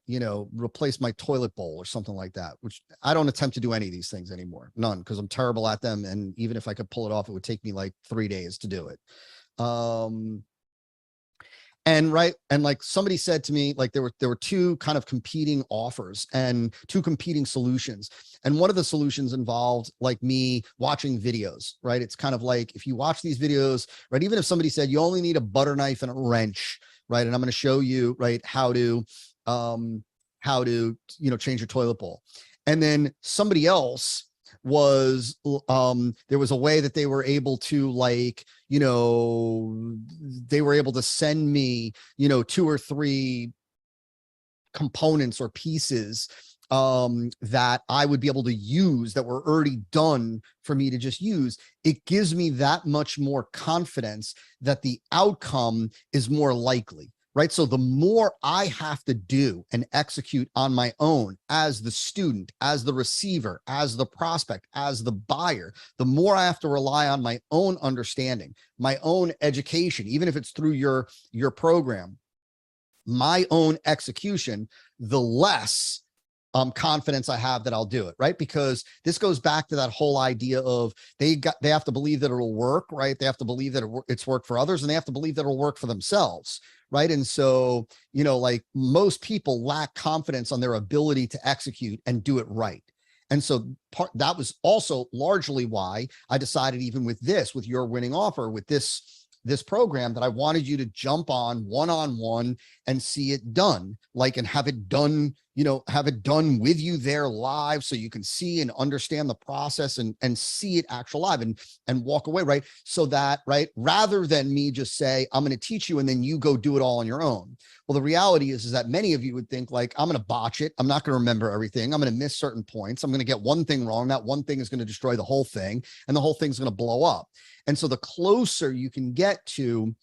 replace my toilet bowl or something like that, which I don't attempt to do any of these things anymore, none, because I'm terrible at them. And even if I could pull it off, it would take me like 3 days to do it. And right, and like somebody said to me, like there were two kind of competing offers and two competing solutions. And one of the solutions involved like me watching videos, right? It's kind of like if you watch these videos, right? Even if somebody said you only need a butter knife and a wrench, right? And I'm going to show you, right, how to change your toilet bowl. And then somebody else was there was a way that they were able to like, they were able to send me, 2 or 3 components or pieces that I would be able to use that were already done for me to just use. It gives me that much more confidence that the outcome is more likely. Right. So the more I have to do and execute on my own as the student, as the receiver, as the prospect, as the buyer, the more I have to rely on my own understanding, my own education, even if it's through your program, my own execution, the less confidence I have that I'll do it, right? Because this goes back to that whole idea of they have to believe that it'll work, right? They have to believe that it's worked for others, and they have to believe that it'll work for themselves, right? And so, like most people lack confidence on their ability to execute and do it right. And so that was also largely why I decided, even with your winning offer, with this program, that I wanted you to jump on one-on-one and see it done, like, and have it done, have it done with you there live, so you can see and understand the process and see it actual live and walk away, right? So that, right, rather than me just say, I'm going to teach you and then you go do it all on your own. Well, the reality is that many of you would think like, I'm going to botch it. I'm not going to remember everything. I'm going to miss certain points. I'm going to get one thing wrong. That one thing is going to destroy the whole thing, and the whole thing's going to blow up. And so the closer you can get to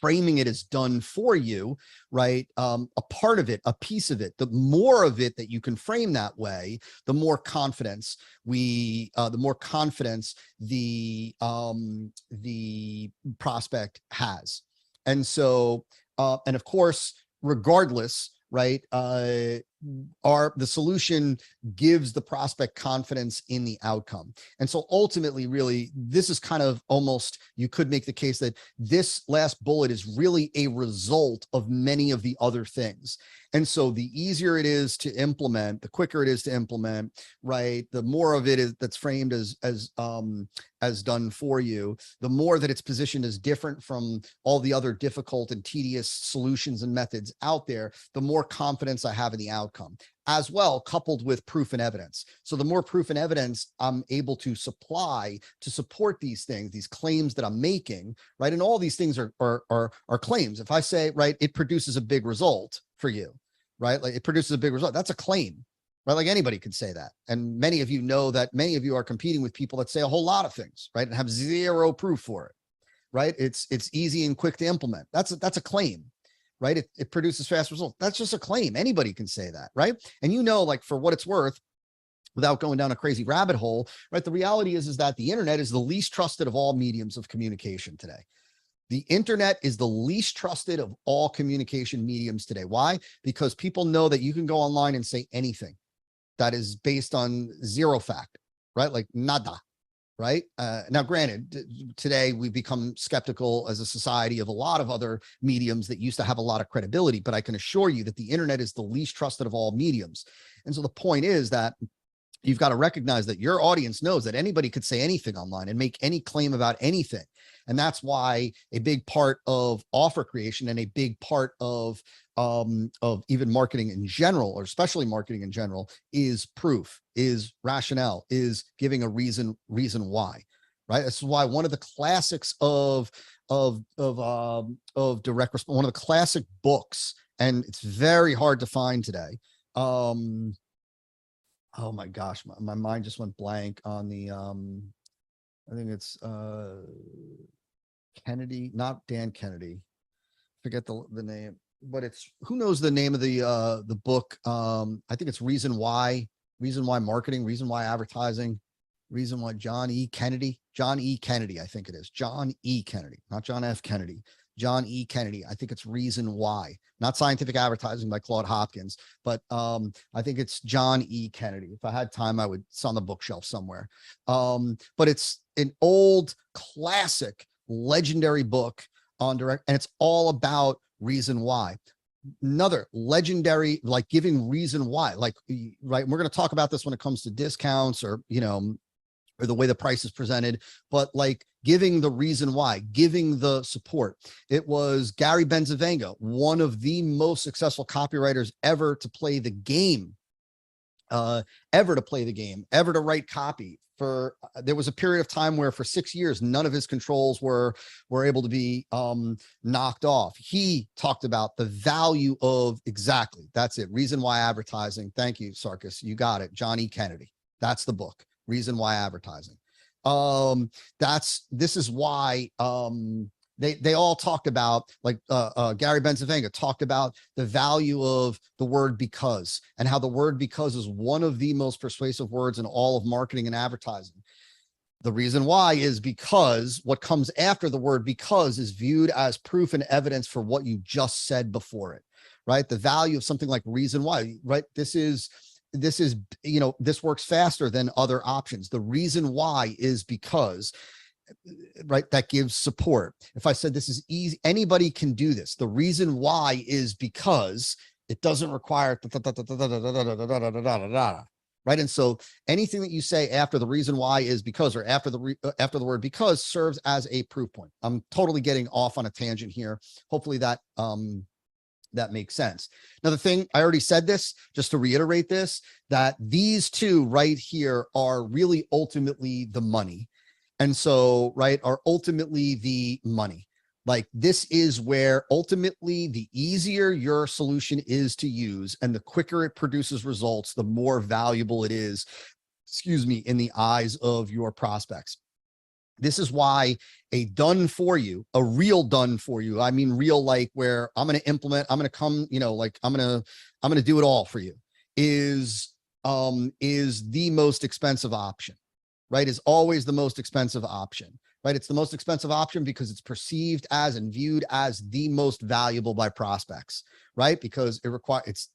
framing it as done for you, right? A part of it, a piece of it, the more of it that you can frame that way, the more confidence the prospect has. And so, and of course, regardless, right? the solution gives the prospect confidence in the outcome. And so ultimately, really, this is kind of almost, you could make the case that this last bullet is really a result of many of the other things. And so the easier it is to implement, the quicker it is to implement, right? The more of it is that's framed as done for you, the more that it's positioned as different from all the other difficult and tedious solutions and methods out there, the more confidence I have in the outcome, as well, coupled with proof and evidence. So the more proof and evidence I'm able to supply to support these things, these claims that I'm making, right? And all these things are claims. If I say, right, it produces a big result for you, right? Like it produces a big result, that's a claim. Right? Like anybody could say that. And many of you know that many of you are competing with people that say a whole lot of things, right? And have zero proof for it, right? It's easy and quick to implement. That's a claim, right? It produces fast results. That's just a claim. Anybody can say that, right? And you know, like for what it's worth, without going down a crazy rabbit hole, right? The reality is that the internet is the least trusted of all mediums of communication today. The internet is the least trusted of all communication mediums today. Why? Because people know that you can go online and say anything that is based on zero fact, right? Like nada, right? Now, granted, today we've become skeptical as a society of a lot of other mediums that used to have a lot of credibility, but I can assure you that the internet is the least trusted of all mediums. And so the point is that you've got to recognize that your audience knows that anybody could say anything online and make any claim about anything. And that's why a big part of offer creation and a big part of even marketing in general, or especially marketing in general, is proof, is rationale, is giving a reason why, right? This is why one of the classics of direct response, one of the classic books, and it's very hard to find today. Oh my gosh, my mind just went blank on the I think it's Kennedy, not Dan Kennedy. Forget the name, but it's, who knows the name of the book? I think it's Reason Why Marketing, Reason Why Advertising, Reason Why, John E. Kennedy, I think it is. John E. Kennedy, not John F. Kennedy. John E. Kennedy. I think it's Reason Why, not Scientific Advertising by Claude Hopkins, but I think it's John E. Kennedy. If I had time, it's on the bookshelf somewhere. But it's an old classic, legendary book on direct, and it's all about reason why. Another legendary, like giving reason why, like, right. We're going to talk about this when it comes to discounts or, or the way the price is presented, but like giving the reason why, giving the support. It was Gary Bencivenga, one of the most successful copywriters ever to play the game, ever to write copy. There was a period of time where for 6 years, none of his controls were able to be knocked off. He talked about the value of, exactly, that's it, Reason Why Advertising. Thank you, Sarkis. You got it. John E. Kennedy. That's the book, Reason Why Advertising. This is why they all talked about, like Gary Bencivenga talked about the value of the word because, and how the word because is one of the most persuasive words in all of marketing and advertising. The reason why is because what comes after the word because is viewed as proof and evidence for what you just said before it, right? The value of something like reason why, right? This is, this works faster than other options. The reason why is because, right, that gives support. If I said this is easy, anybody can do this. The reason why is because it doesn't require right. And so anything that you say after the reason why is because, or after the word because, serves as a proof point. I'm totally getting off on a tangent here. Hopefully that that makes sense. Now, the thing, I already said this, just to reiterate this, that these two right here are really ultimately the money. And so, right, are ultimately the money. Like this is where ultimately the easier your solution is to use and the quicker it produces results, the more valuable it is, in the eyes of your prospects. This is why a done for you, a real done for you, I mean, real, like where I'm going to implement, I'm going to come, like I'm going to do it all for you, is the most expensive option, right? Is always the most expensive option, right? It's the most expensive option because it's perceived as and viewed as the most valuable by prospects, right? Because it requires, it's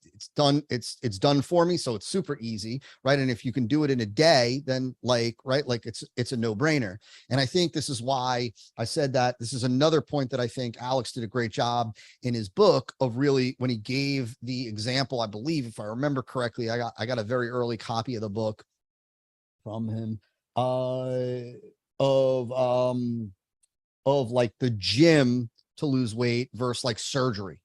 done for me. So it's super easy, right? And if you can do it in a day, then like, right, like it's a no brainer. And I think this is why I said that. This is another point that I think Alex did a great job in his book of really, when he gave the example, I believe, if I remember correctly, I got a very early copy of the book from him, of like the gym to lose weight versus like surgery,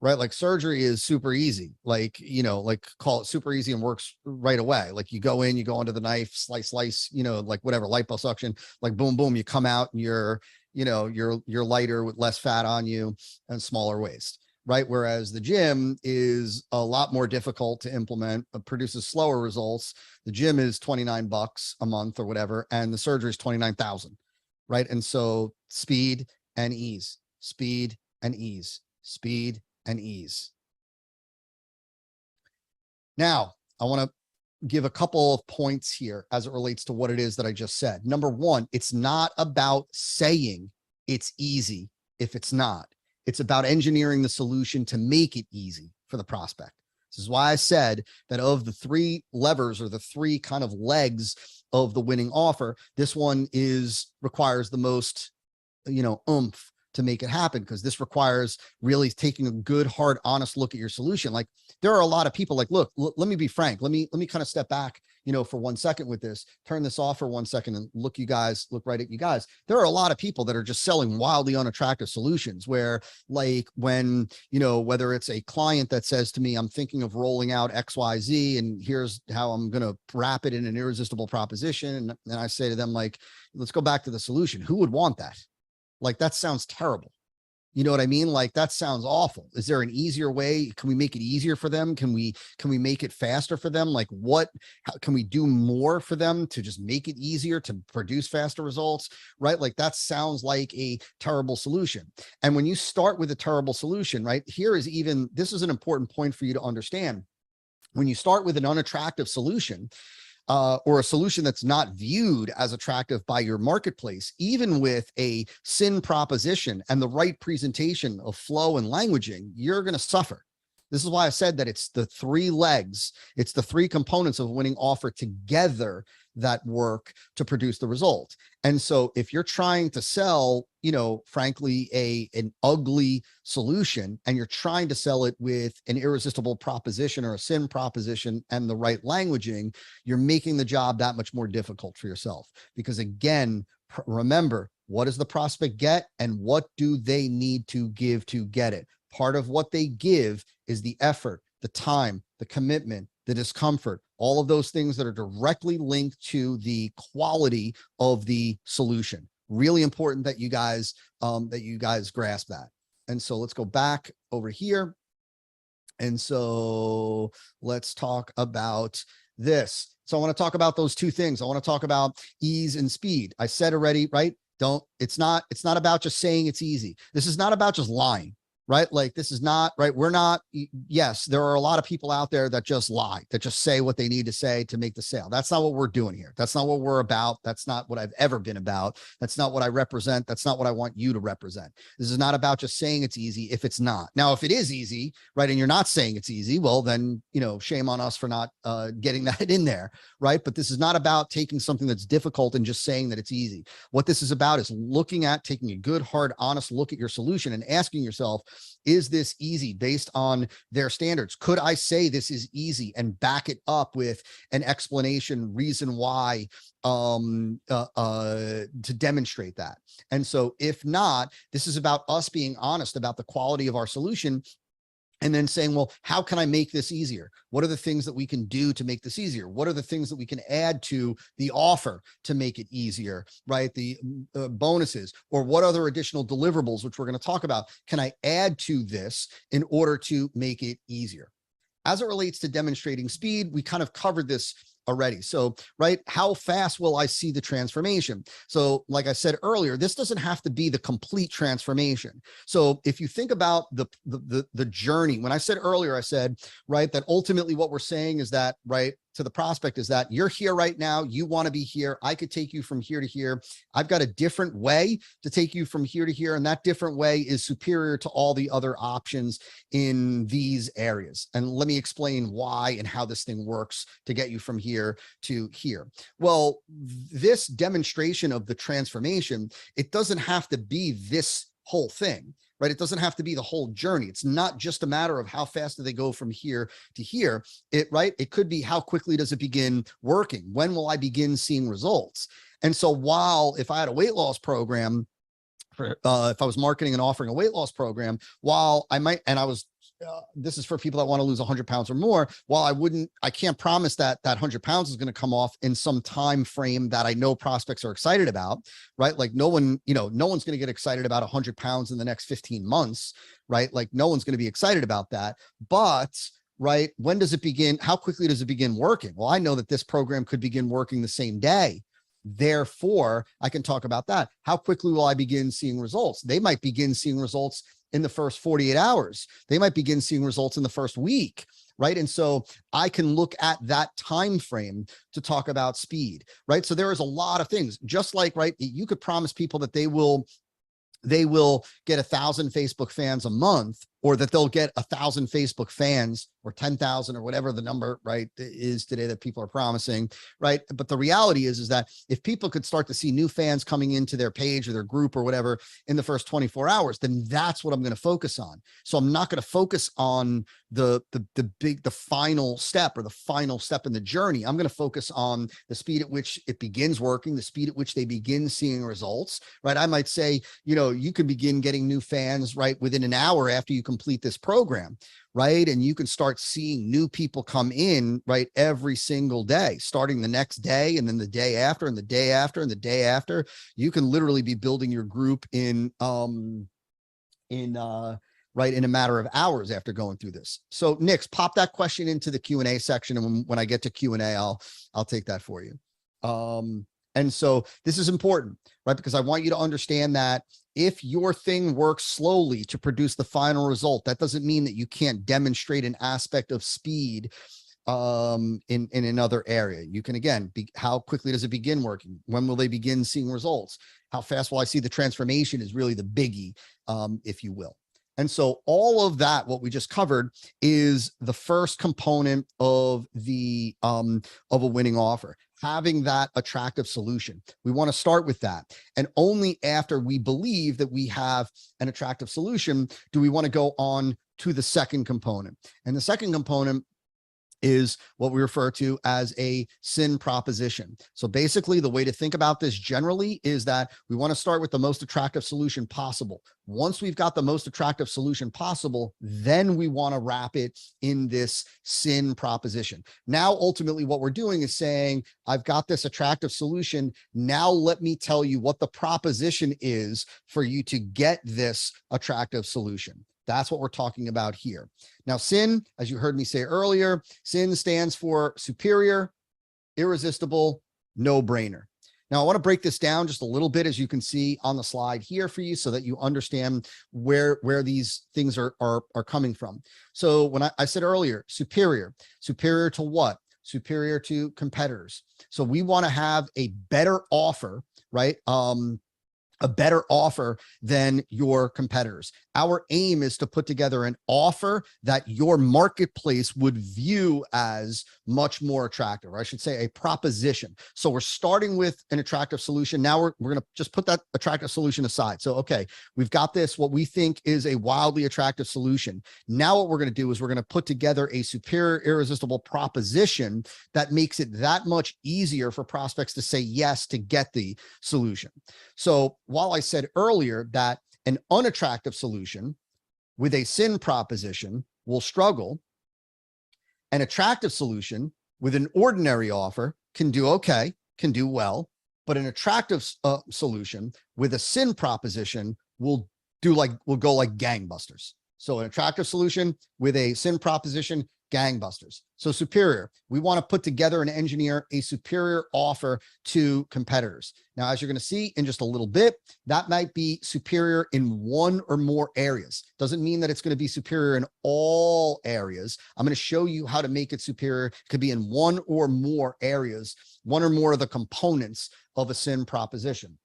right? Like surgery is super easy, like, you know, like call it super easy and works right away. Like you go in, you go under the knife, slice, you know, like whatever, liposuction, like boom, boom, you come out and you're, you know, you're lighter with less fat on you and smaller waist, right? Whereas the gym is a lot more difficult to implement, produces slower results. The gym is $29 a month or whatever, and the surgery is 29,000, right? And so speed and ease, speed and ease, speed and ease. Now, I want to give a couple of points here as it relates to what it is that I just said. Number one, it's not about saying it's easy if it's not. It's about engineering the solution to make it easy for the prospect. This is why I said that of the three levers or the three kind of legs of the winning offer, this one requires the most, you know, oomph to make it happen, because this requires really taking a good, hard, honest look at your solution. Like there are a lot of people like, look, let me be frank. Let me kind of step back, you know, for 1 second with this, turn this off for 1 second and look right at you guys. There are a lot of people that are just selling wildly unattractive solutions where, like, when, you know, whether it's a client that says to me, I'm thinking of rolling out XYZ and here's how I'm going to wrap it in an irresistible proposition. And I say to them, like, let's go back to the solution. Who would want that? Like, that sounds terrible. You know what I mean? Like, that sounds awful. Is there an easier way? Can we make it easier for them? Can we make it faster for them? Like, how can we do more for them to just make it easier to produce faster results? Right? Like, that sounds like a terrible solution. And when you start with a terrible solution, right, this is an important point for you to understand. When you start with an unattractive solution, or a solution that's not viewed as attractive by your marketplace, even with a sin proposition and the right presentation of flow and languaging, you're going to suffer. This is why I said that it's the three legs, it's the three components of a winning offer together that work to produce the result. And so if you're trying to sell, you know, frankly, an ugly solution, and you're trying to sell it with an irresistible proposition or a sin proposition and the right languaging, you're making the job that much more difficult for yourself. Because again, remember, what does the prospect get and what do they need to give to get it? Part of what they give is the effort, the time, the commitment, the discomfort, all of those things that are directly linked to the quality of the solution. Really important that you guys grasp that. And so let's go back over here. And so let's talk about this. So I want to talk about those two things. I want to talk about ease and speed. I said already, right? It's not about just saying it's easy. This is not about just lying. Right? Like, this is not right. Yes, there are a lot of people out there that just lie, that just say what they need to say to make the sale. That's not what we're doing here. That's not what we're about. That's not what I've ever been about. That's not what I represent. That's not what I want you to represent. This is not about just saying it's easy if it's not. Now, if it is easy, right, and you're not saying it's easy, well, then, you know, shame on us for not getting that in there, right? But this is not about taking something that's difficult and just saying that it's easy. What this is about is taking a good, hard, honest look at your solution and asking yourself, is this easy based on their standards? Could I say this is easy and back it up with an explanation, reason why, to demonstrate that? And so if not, this is about us being honest about the quality of our solution, and then saying, well, how can I make this easier? What are the things that we can do to make this easier? What are the things that we can add to the offer to make it easier, right? The bonuses, or what other additional deliverables, which we're going to talk about, can I add to this in order to make it easier? As it relates to demonstrating speed, we kind of covered this already. So, right, how fast will I see the transformation? So, like I said earlier, this doesn't have to be the complete transformation. So if you think about the journey, when I said earlier, I said, right, that ultimately what we're saying is that, right, to the prospect is that you're here right now. You want to be here. I could take you from here to here. I've got a different way to take you from here to here. And that different way is superior to all the other options in these areas. And let me explain why and how this thing works to get you from here to here. Well, this demonstration of the transformation, it doesn't have to be this whole thing, right? It doesn't have to be the whole journey. It's not just a matter of how fast do they go from here to here. It could be how quickly does it begin working? When will I begin seeing results? And so while if I had a weight loss program, if I was marketing and offering a weight loss program, while I might, and I was, this is for people that want to lose 100 pounds or more. While I can't promise that 100 pounds is going to come off in some time frame that I know prospects are excited about, right? Like no one's going to get excited about 100 pounds in the next 15 months, right? Like no one's going to be excited about that. But right, when does it begin? How quickly does it begin working? Well, I know that this program could begin working the same day. Therefore, I can talk about that. How quickly will I begin seeing results? They might begin seeing results in the first 48 hours. They might begin seeing results in the first week, right? And so I can look at that time frame to talk about speed, right? So there is a lot of things, just like, right, you could promise people that they will get 1,000 Facebook fans a month, or that they'll get 1,000 Facebook fans or 10,000 or whatever the number, right, is today that people are promising, right? But the reality is that if people could start to see new fans coming into their page or their group or whatever in the first 24 hours, then that's what I'm going to focus on. So I'm not going to focus on the final step or the final step in the journey. I'm going to focus on the speed at which it begins working, the speed at which they begin seeing results, right? I might say, you can begin getting new fans, right, within an hour after you complete this program, right? And you can start seeing new people come in, right, every single day, starting the next day, and then the day after, and the day after, and the day after. You can literally be building your group in a matter of hours after going through this. So Nix, pop that question into the Q&A section, and when I get to Q&A, I'll take that for you. And so this is important, right? Because I want you to understand that if your thing works slowly to produce the final result, that doesn't mean that you can't demonstrate an aspect of speed in another area. You can, again, how quickly does it begin working? When will they begin seeing results? How fast will I see the transformation is really the biggie, if you will. And so all of that, what we just covered, is the first component of a winning offer, having that attractive solution. We want to start with that. And only after we believe that we have an attractive solution do we want to go on to the second component. And the second component is what we refer to as a SIN proposition. So basically, the way to think about this generally is that we want to start with the most attractive solution possible. Once we've got the most attractive solution possible, then we want to wrap it in this SIN proposition. Now, ultimately, what we're doing is saying, I've got this attractive solution. Now, let me tell you what the proposition is for you to get this attractive solution. That's what we're talking about here. Now, SIN, as you heard me say earlier, SIN stands for superior, irresistible, no-brainer. Now, I want to break this down just a little bit, as you can see on the slide here for you, so that you understand where these things are coming from. So when I said earlier, superior to what? Superior to competitors. So we want to have a better offer, right? A better offer than your competitors. Our aim is to put together an offer that your marketplace would view as much more attractive, or I should say a proposition. So we're starting with an attractive solution. Now we're going to just put that attractive solution aside. So, okay, we've got this, what we think is a wildly attractive solution. Now what we're going to do is we're going to put together a superior, irresistible proposition that makes it that much easier for prospects to say yes to get the solution. So while I said earlier that an unattractive solution with a SIN proposition will struggle, an attractive solution with an ordinary offer can do okay, can do well, but an attractive solution with a SIN proposition will go like gangbusters. So an attractive solution with a SIN proposition gangbusters. So superior, we want to put together and engineer a superior offer to competitors. Now, as you're going to see in just a little bit, that might be superior in one or more areas. Doesn't mean that it's going to be superior in all areas. I'm going to show you how to make it superior. It could be in one or more areas, one or more of the components of a SIN proposition.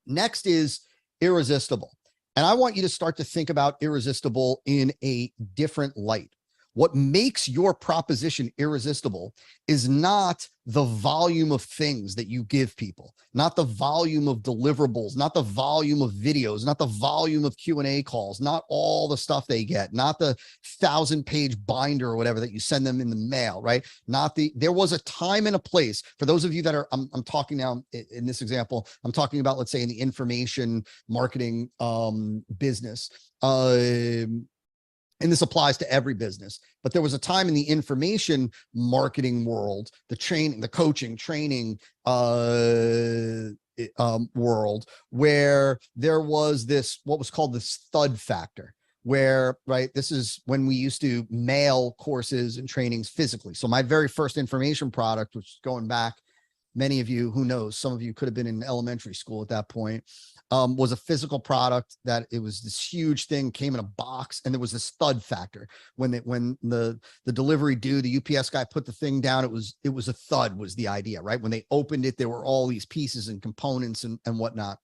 Next is irresistible. And I want you to start to think about irresistible in a different light. What makes your proposition irresistible is not the volume of things that you give people, not the volume of deliverables, not the volume of videos, not the volume of Q&A calls, not all the stuff they get, not the 1,000-page binder or whatever that you send them in the mail, right? There was a time and a place for those of you that are, I'm talking now in this example, I'm talking about, let's say in the information marketing business, and this applies to every business, but there was a time in the information marketing world, the training, the coaching, training world, where there was this, what was called this thud factor, where, right, this is when we used to mail courses and trainings physically. So my very first information product, which is going back, many of you, who knows, some of you could have been in elementary school at that point, was a physical product that it was this huge thing, came in a box, and there was this thud factor. When the delivery dude, the UPS guy, put the thing down, it was a thud was the idea, right? When they opened it, there were all these pieces and components and whatnot,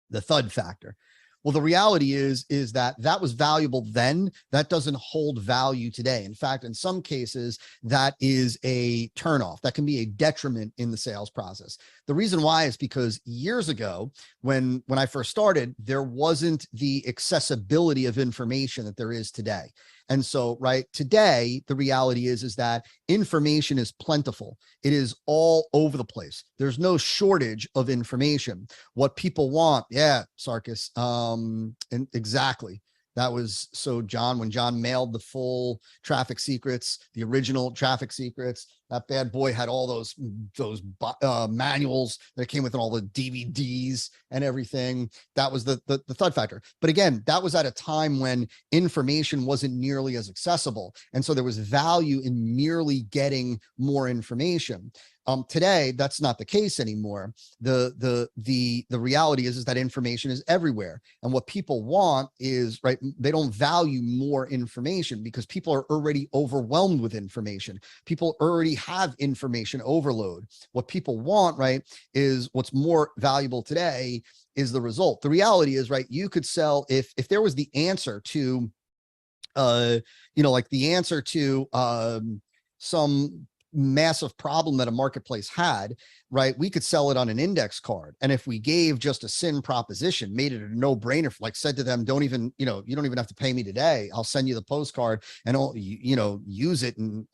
the thud factor. Well, the reality is that was valuable then. That doesn't hold value today. In fact, in some cases, that is a turnoff. That can be a detriment in the sales process. The reason why is because years ago, when I first started, there wasn't the accessibility of information that there is today. And so, right, today, the reality is that information is plentiful. It is all over the place. There's no shortage of information. What people want, yeah, Sarkis, and exactly. That was, so John, when John mailed the full traffic secrets, the original traffic secrets, that bad boy had all those manuals that came with all the DVDs and everything. That was the thud factor. But again, that was at a time when information wasn't nearly as accessible. And so there was value in merely getting more information. Today, that's not the case anymore. The reality is that information is everywhere. And what people want is, right, they don't value more information because people are already overwhelmed with information. People already have information overload. What people want, right, is what's more valuable today is the result. The reality is, right, you could sell, if there was the answer to, like the answer to some massive problem that a marketplace had, right, we could sell it on an index card. And if we gave just a SIN proposition, made it a no-brainer, like said to them, you don't even have to pay me today. I'll send you the postcard and use it and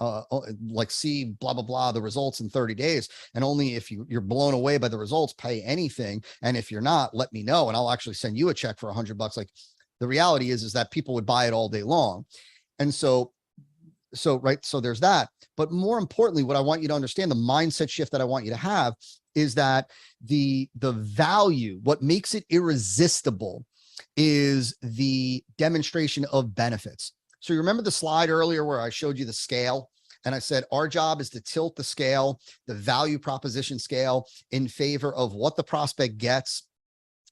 like see blah, blah, blah, the results in 30 days. And only if you're blown away by the results, pay anything. And if you're not, let me know. And I'll actually send you a check for $100. Like, the reality is that people would buy it all day long. And so there's that. But more importantly, what I want you to understand, the mindset shift that I want you to have, is that the value, what makes it irresistible, is the demonstration of benefits. So you remember the slide earlier where I showed you the scale? And I said, our job is to tilt the scale, the value proposition scale, in favor of what the prospect gets,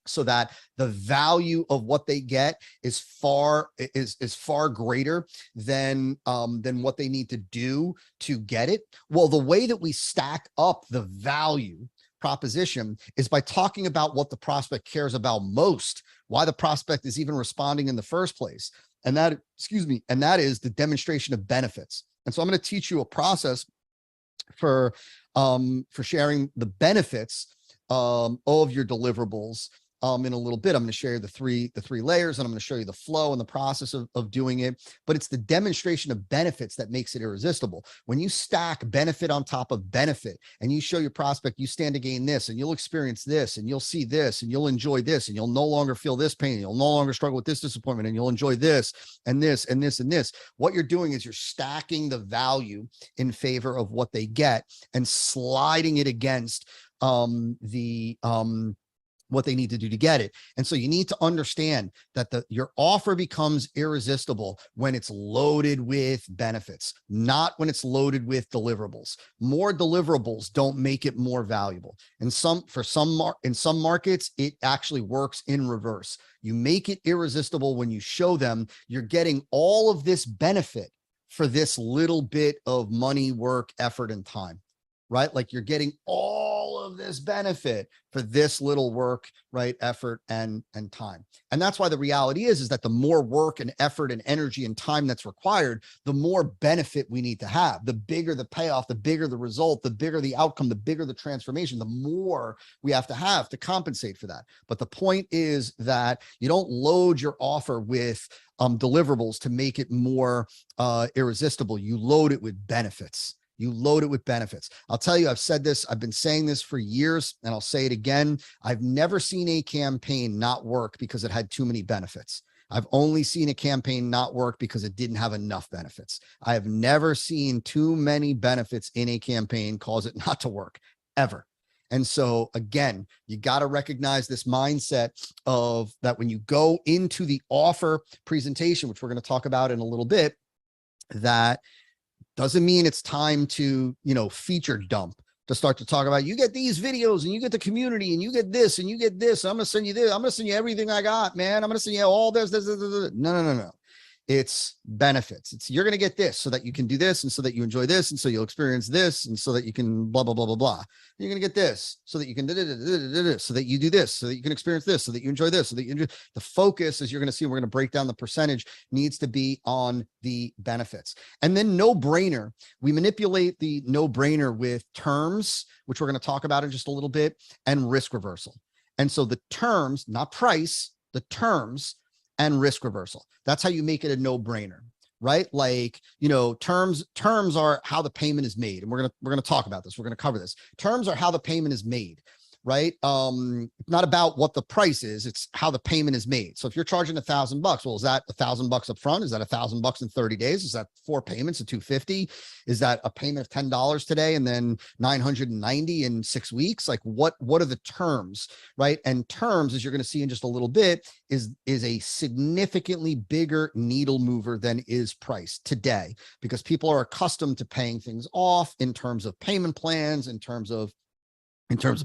so that the value of what they get is far greater than what they need to do to get it. Well, the way that we stack up the value proposition is by talking about what the prospect cares about most, why the prospect is even responding in the first place. And that is the demonstration of benefits. And so I'm going to teach you a process for sharing the benefits of your deliverables in a little bit. I'm going to share you the three layers, and I'm going to show you the flow and the process of doing it. But it's the demonstration of benefits that makes it irresistible. When you stack benefit on top of benefit and you show your prospect, you stand to gain this, and you'll experience this, and you'll see this, and you'll enjoy this, and you'll no longer feel this pain. You'll no longer struggle with this disappointment, and you'll enjoy this and this and this and this. What you're doing is you're stacking the value in favor of what they get and sliding it against what they need to do to get it. And so you need to understand that your offer becomes irresistible when it's loaded with benefits, not when it's loaded with deliverables. More deliverables don't make it more valuable. And in some markets, it actually works in reverse. You make it irresistible when you show them you're getting all of this benefit for this little bit of money, work, effort, and time, right? Like you're getting all of this benefit for this little work, right? Effort and time. And that's why the reality is that the more work and effort and energy and time that's required, the more benefit we need to have. The bigger the payoff, the bigger the result, the bigger the outcome, the bigger the transformation, the more we have to compensate for that. But the point is that you don't load your offer with deliverables to make it more irresistible. You load it with benefits. You load it with benefits. I'll tell you, I've said this, I've been saying this for years, and I'll say it again. I've never seen a campaign not work because it had too many benefits. I've only seen a campaign not work because it didn't have enough benefits. I have never seen too many benefits in a campaign cause it not to work, ever. And so again, you got to recognize this mindset of that when you go into the offer presentation, which we're going to talk about in a little bit, that doesn't mean it's time to, feature dump, to start to talk about, you get these videos and you get the community and you get this and you get this. I'm going to send you this. I'm going to send you everything I got, man. I'm going to send you all this. No. It's benefits. It's you're going to get this so that you can do this and so that you enjoy this and so you'll experience this and so that you can blah, blah, blah, blah, blah. You're going to get this so that you can so that you do this, so that you can experience this, so that you enjoy this, so that you enjoy. The focus, as you're going to see, we're going to break down the percentage, needs to be on the benefits. And then no brainer. We manipulate the no brainer with terms, which we're going to talk about in just a little bit, and risk reversal. And so the terms, not price, the terms and risk reversal. That's how you make it a no-brainer, right? Like, terms are how the payment is made. And we're going to talk about this. We're going to cover this. Terms are how the payment is made, right? Not about what the price is, it's how the payment is made. So if you're charging $1,000, well, is that $1,000 up front? Is that $1,000 in 30 days? Is that 4 payments of $250? Is that a payment of $10 today and then $990 in 6 weeks? Like what are the terms, right? And terms, as you're going to see in just a little bit, is a significantly bigger needle mover than is price today, because people are accustomed to paying things off in terms of payment plans, in terms of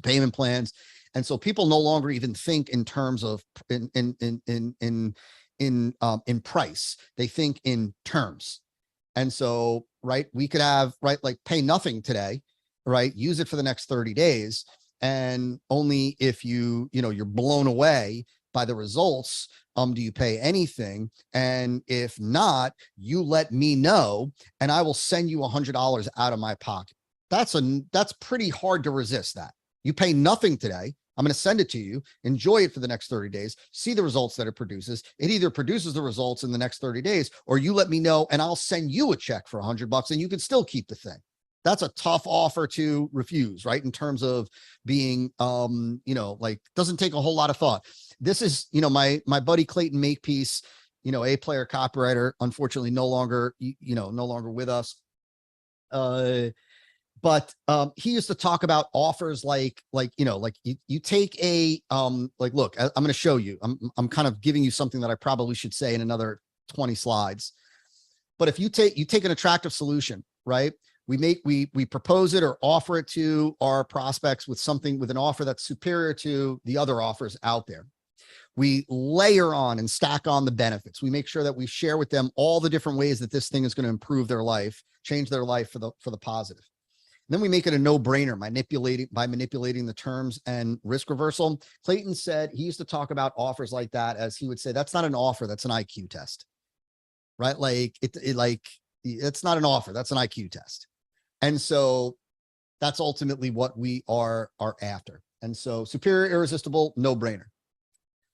payment plans. And so people no longer even think in terms of in price. They think in terms. And so, right, we could have, right, like pay nothing today, right? Use it for the next 30 days. And only if you're blown away by the results, do you pay anything? And if not, you let me know and I will send you $100 out of my pocket. That's pretty hard to resist that. You pay nothing today. I'm going to send it to you. Enjoy it for the next 30 days. See the results that it produces. It either produces the results in the next 30 days, or you let me know and I'll send you a check for $100 and you can still keep the thing. That's a tough offer to refuse, right? In terms of being, like doesn't take a whole lot of thought. This is, my buddy Clayton Makepeace, A player copywriter, unfortunately no longer with us. But he used to talk about offers like you take a, look, I'm going to show you, I'm kind of giving you something that I probably should say in another 20 slides. But if you take an attractive solution, right? We propose it or offer it to our prospects with an offer that's superior to the other offers out there. We layer on and stack on the benefits. We make sure that we share with them all the different ways that this thing is going to improve their life, change their life for the positive. Then we make it a no-brainer by manipulating the terms and risk reversal. Clayton said he used to talk about offers like that as he would say, that's not an offer, that's an IQ test, right? Like it's not an offer, that's an IQ test. And so that's ultimately what we are after. And so superior, irresistible, no-brainer.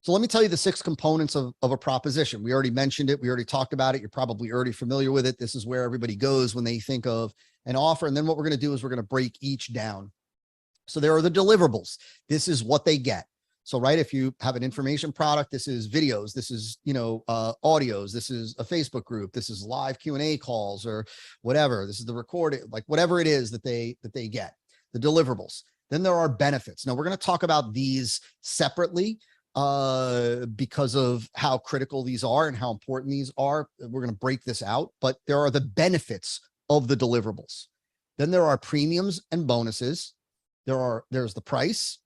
So let me tell you the 6 components of a proposition. We already mentioned it. We already talked about it. You're probably already familiar with it. This is where everybody goes when they think of an offer. And then what we're going to do is we're going to break each down. So there are the deliverables. This is what they get. So, right, if you have an information product, this is videos, this is, audios, this is a Facebook group, this is live Q&A calls or whatever. This is the recording, like whatever it is that they get, the deliverables. Then there are benefits. Now we're going to talk about these separately because of how critical these are and how important these are. We're going to break this out, but there are the benefits of the deliverables. Then there are premiums and bonuses. There's the price,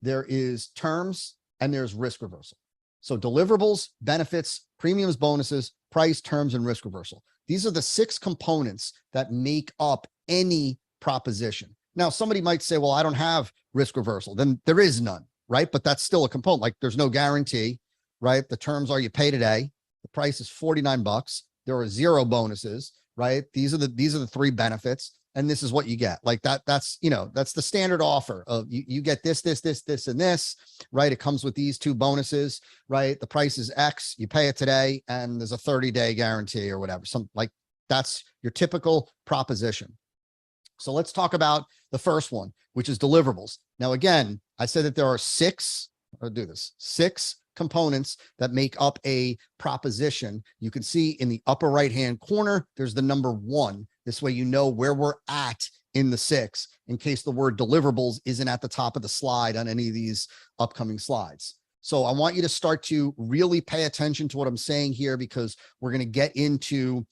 there is terms, and there's risk reversal. So deliverables, benefits, premiums, bonuses, price, terms, and risk reversal. These are the 6 components that make up any proposition. Now, somebody might say, well, I don't have risk reversal. Then there is none, right? But that's still a component. Like there's no guarantee, right? The terms are you pay today. The price is $49. There are 0 bonuses, right? These are the 3 benefits. And this is what you get. Like that's the standard offer of you get this, and this, right? It comes with these 2 bonuses, right? The price is X, you pay it today, and there's a 30-day guarantee or whatever. That's your typical proposition. So let's talk about the first one, which is deliverables. Now, again, I said that there are 6 components that make up a proposition. You can see in the upper right-hand corner, there's the number 1. This way, you know where we're at in the 6 in case the word deliverables isn't at the top of the slide on any of these upcoming slides. So I want you to start to really pay attention to what I'm saying here, because we're going to get into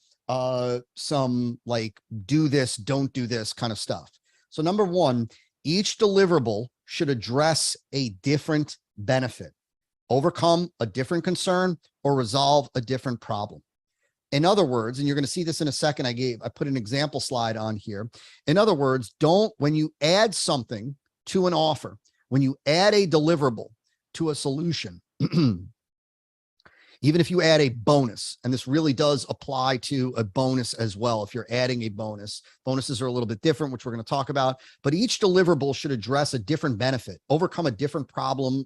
some like do this, don't do this kind of stuff. So number 1, each deliverable should address a different benefit, overcome a different concern, or resolve a different problem. In other words, and you're going to see this in a second, I put an example slide on here. In other words, when you add something to an offer, when you add a deliverable to a solution, even if you add a bonus, and this really does apply to a bonus as well. If you're adding a bonus, bonuses are a little bit different, which we're going to talk about, but each deliverable should address a different benefit, overcome a different problem,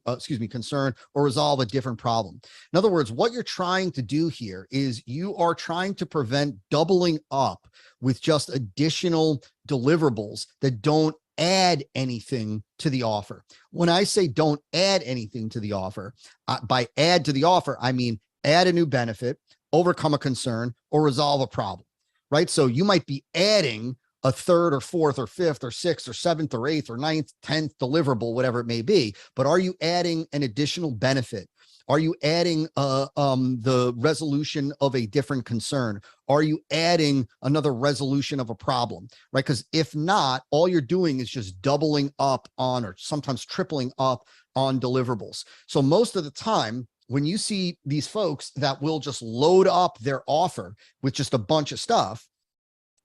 concern, or resolve a different problem. In other words, what you're trying to do here is you are trying to prevent doubling up with just additional deliverables that don't add anything to the offer. When I say don't add anything to the offer, by add to the offer, I mean add a new benefit, overcome a concern, or resolve a problem, right? So you might be adding a 3rd or 4th or 5th or 6th or 7th or 8th or 9th, 10th deliverable, whatever it may be, but are you adding an additional benefit? Are you adding the resolution of a different concern? Are you adding another resolution of a problem, right? Because if not, all you're doing is just doubling up on, or sometimes tripling up on deliverables. So most of the time, when you see these folks that will just load up their offer with just a bunch of stuff,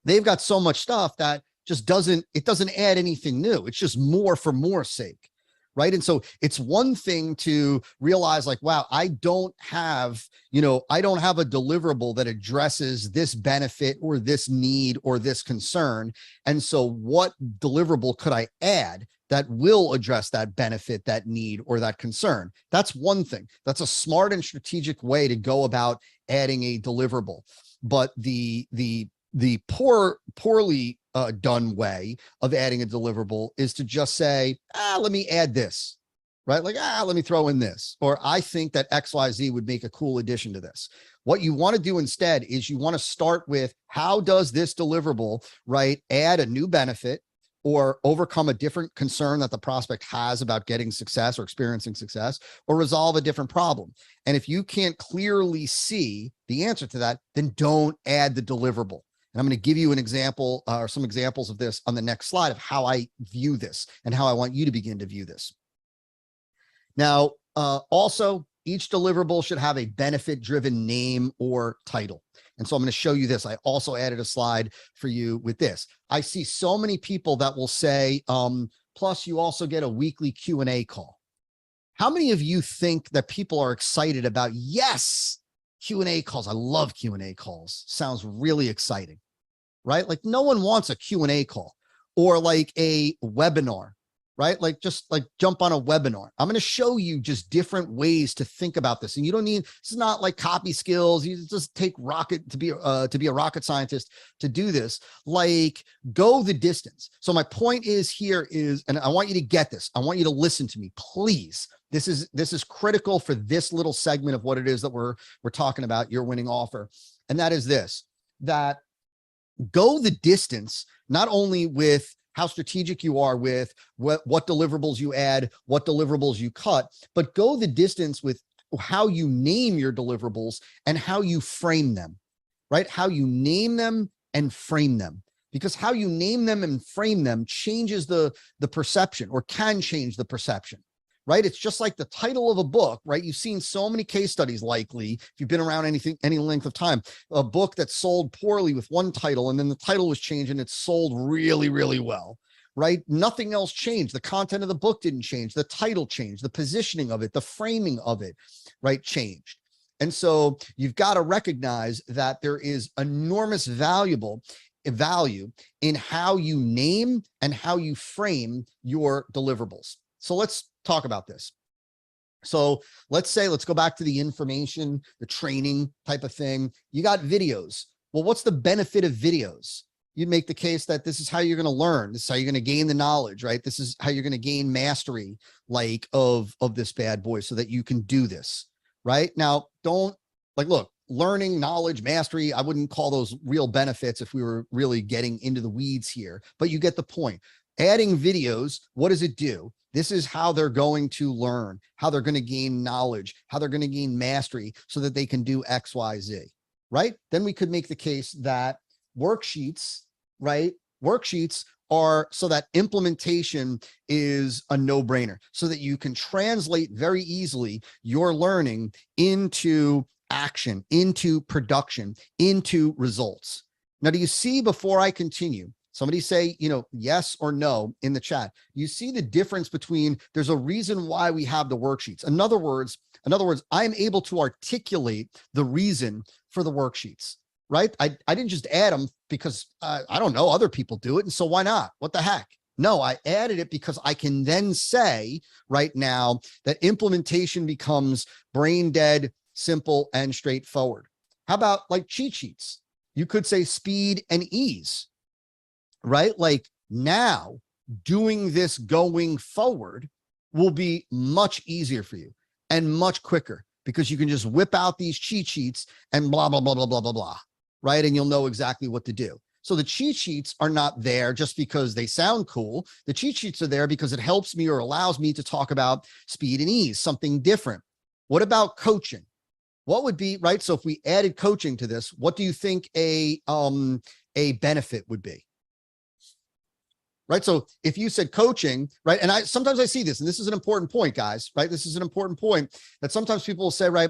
they've got so much stuff that just doesn't add anything new. It's just more for more sake. Right. And so it's one thing to realize like, wow, I don't have a deliverable that addresses this benefit or this need or this concern. And so what deliverable could I add that will address that benefit, that need, or that concern? That's one thing. That's a smart and strategic way to go about adding a deliverable. But the poorly done way of adding a deliverable is to just say, let me add this, right? Like, let me throw in this, or I think that XYZ would make a cool addition to this. What you want to do instead is you want to start with, how does this deliverable, right, add a new benefit or overcome a different concern that the prospect has about getting success or experiencing success, or resolve a different problem? And if you can't clearly see the answer to that, then don't add the deliverable. And I'm going to give you an example or some examples of this on the next slide of how I view this and how I want you to begin to view this. Now, also, each deliverable should have a benefit-driven name or title. And so I'm going to show you this. I also added a slide for you with this. I see so many people that will say, plus you also get a weekly Q&A call. How many of you think that people are excited about, yes, Q&A calls? I love Q&A calls. Sounds really exciting, right? Like no one wants a Q&A call or like a webinar, right? Like just like jump on a webinar. I'm going to show you just different ways to think about this. And you don't need, it's not like copy skills. You just take rocket to be a rocket scientist to do this. Like go the distance. So my point is here is, and I want you to get this. I want you to listen to me, please. This is critical for this little segment of what it is that we're talking about, your winning offer. And that is this, that go the distance, not only with how strategic you are with what deliverables you add, what deliverables you cut, but go the distance with how you name your deliverables and how you frame them, right? How you name them and frame them, because how you name them and frame them changes the perception, or can change the perception, right? It's just like the title of a book, right? You've seen so many case studies, likely, if you've been around any length of time, a book that sold poorly with one title, and then the title was changed and it sold really, really well, right? Nothing else changed. The content of the book didn't change. The title changed. The positioning of it, the framing of it, right, changed. And so you've got to recognize that there is enormous value in how you name and how you frame your deliverables. So let's talk about this. So let's go back to the information, the training type of thing. You got videos. Well, what's the benefit of videos? You'd make the case that this is how you're going to learn. This is how you're going to gain the knowledge, right? This is how you're going to gain mastery, like of this bad boy, so that you can do this, right? Now, look, learning, knowledge, mastery, I wouldn't call those real benefits if we were really getting into the weeds here, but you get the point. Adding videos, what does it do? This is how they're going to learn, how they're going to gain knowledge, how they're going to gain mastery so that they can do X, Y, Z, right? Then we could make the case that worksheets, right? Worksheets are so that implementation is a no-brainer, so that you can translate very easily your learning into action, into production, into results. Now, do you see, before I continue, somebody say, yes or no in the chat. You see the difference between, there's a reason why we have the worksheets. In other words, I'm able to articulate the reason for the worksheets, right? I didn't just add them because I don't know, other people do it. And so why not? What the heck? No, I added it because I can then say right now that implementation becomes brain dead, simple, and straightforward. How about like cheat sheets? You could say speed and ease, right? Like, now doing this going forward will be much easier for you and much quicker, because you can just whip out these cheat sheets and blah, blah, blah, blah, blah, blah, blah, right? And you'll know exactly what to do. So the cheat sheets are not there just because they sound cool. The cheat sheets are there because it helps me, or allows me, to talk about speed and ease, something different. What about coaching? What would be, right? So if we added coaching to this, what do you think a benefit would be? Right? So if you said coaching, right? And sometimes I see this, and this is an important point, guys, right? This is an important point that sometimes people will say, right,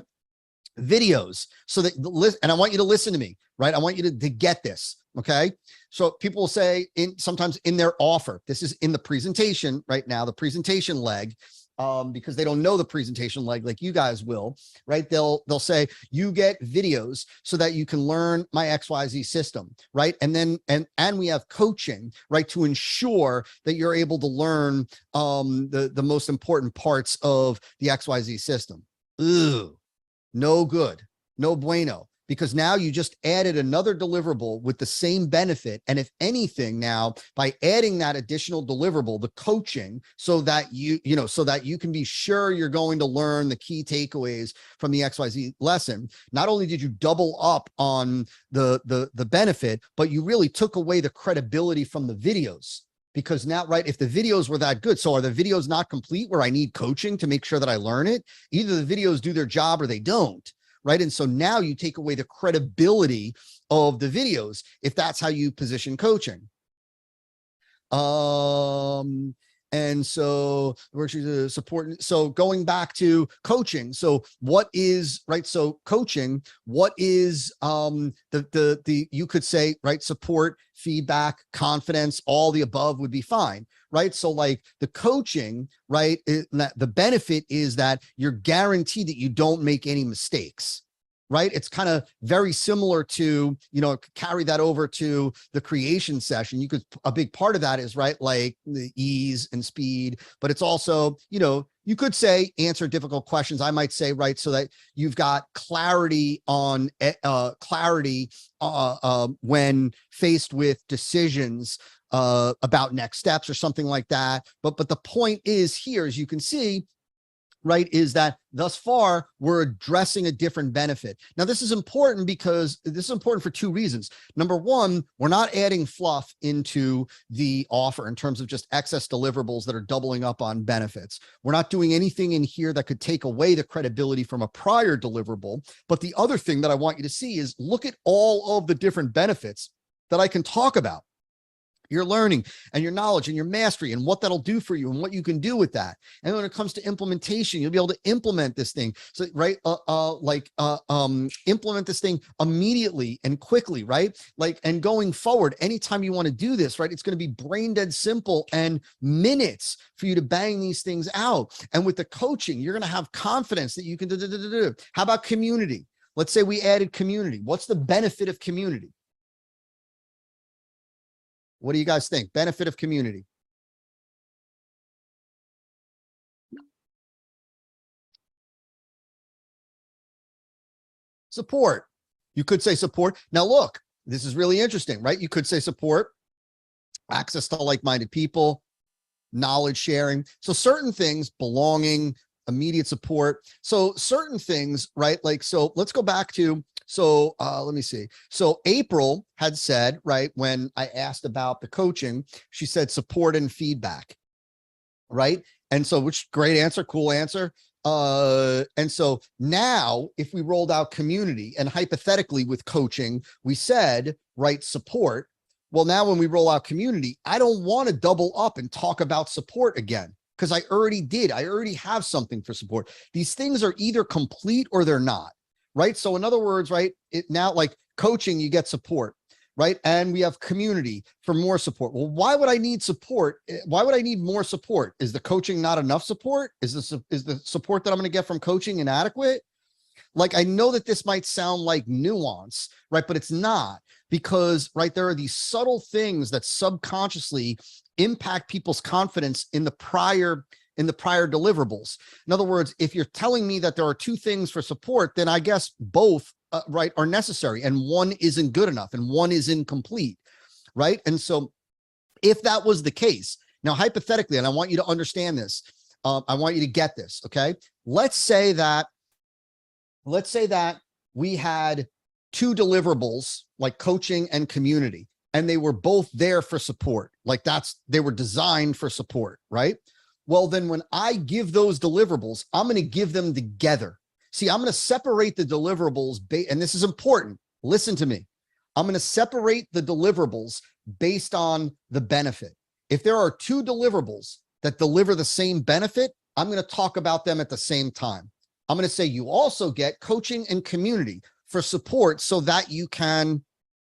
videos, so that, and I want you to listen to me, right? I want you to get this. Okay. So people will say sometimes in their offer, this is in the presentation right now, the presentation leg, because they don't know the presentation leg like you guys will, right? They'll say, you get videos so that you can learn my XYZ system, right? And then, and we have coaching, right, to ensure that you're able to learn the most important parts of the XYZ system. Ooh, no good, no bueno. Because now you just added another deliverable with the same benefit. And if anything, now by adding that additional deliverable, the coaching, so that so that you can be sure you're going to learn the key takeaways from the XYZ lesson, not only did you double up on the benefit, but you really took away the credibility from the videos. Because now, right, if the videos were that good, so are the videos not complete where I need coaching to make sure that I learn it? Either the videos do their job or they don't. Right. And so now you take away the credibility of the videos if that's how you position coaching. And so we're supporting. So going back to coaching. So what is, right? So coaching, what is you could say, right? Support, feedback, confidence, all the above would be fine. Right. So like the coaching, right, the benefit is that you're guaranteed that you don't make any mistakes. Right. It's kind of very similar to, carry that over to the creation session. A big part of that is, right, like the ease and speed, but it's also, you could say answer difficult questions. I might say, right, so that you've got clarity on when faced with decisions about next steps or something like that. But the point is here, as you can see, right, is that thus far we're addressing a different benefit. Now, this is important because this is important for two reasons. Number one, we're not adding fluff into the offer in terms of just excess deliverables that are doubling up on benefits. We're not doing anything in here that could take away the credibility from a prior deliverable. But the other thing that I want you to see is look at all of the different benefits that I can talk about. Your learning and your knowledge and your mastery and what that'll do for you and what you can do with that. And when it comes to implementation, you'll be able to implement this thing. So, right. Implement this thing immediately and quickly, right? Like, and going forward, anytime you want to do this, right, it's going to be brain dead simple and minutes for you to bang these things out. And with the coaching, you're going to have confidence that you can do. How about community? Let's say we added community. What's the benefit of community? What do you guys think? Benefit of community. Support. You could say support. Now, look, this is really interesting, right? You could say support, access to like-minded people, knowledge sharing. So certain things, belonging, immediate support. So certain things, right? Like, so let's go back to, let me see. So April had said, right, when I asked about the coaching, she said support and feedback, right? And so, which great answer, cool answer. And so now if we rolled out community and hypothetically with coaching, we said, right, support. Well, now when we roll out community, I don't want to double up and talk about support again, because I already did. I already have something for support. These things are either complete or they're not, right? So in other words, right, it now, like coaching, you get support, right? And we have community for more support. Well, why would I need support? Why would I need more support? Is the coaching not enough support? Is the support that I'm going to get from coaching inadequate? Like, I know that this might sound like nuance, right? But it's not, because, right, there are these subtle things that subconsciously impact people's confidence in the prior deliverables. In other words, if you're telling me that there are two things for support, then I guess both, right, are necessary, and one isn't good enough and one is incomplete, right? And so if that was the case, now hypothetically, and I want you to understand this, I want you to get this, okay? Let's say that we had two deliverables, like coaching and community, and they were both there for support. Like they were designed for support, right? Well, then when I give those deliverables, I'm going to give them together. See, I'm going to separate the deliverables, and this is important. Listen to me. I'm going to separate the deliverables based on the benefit. If there are two deliverables that deliver the same benefit, I'm going to talk about them at the same time. I'm going to say you also get coaching and community for support so that you can,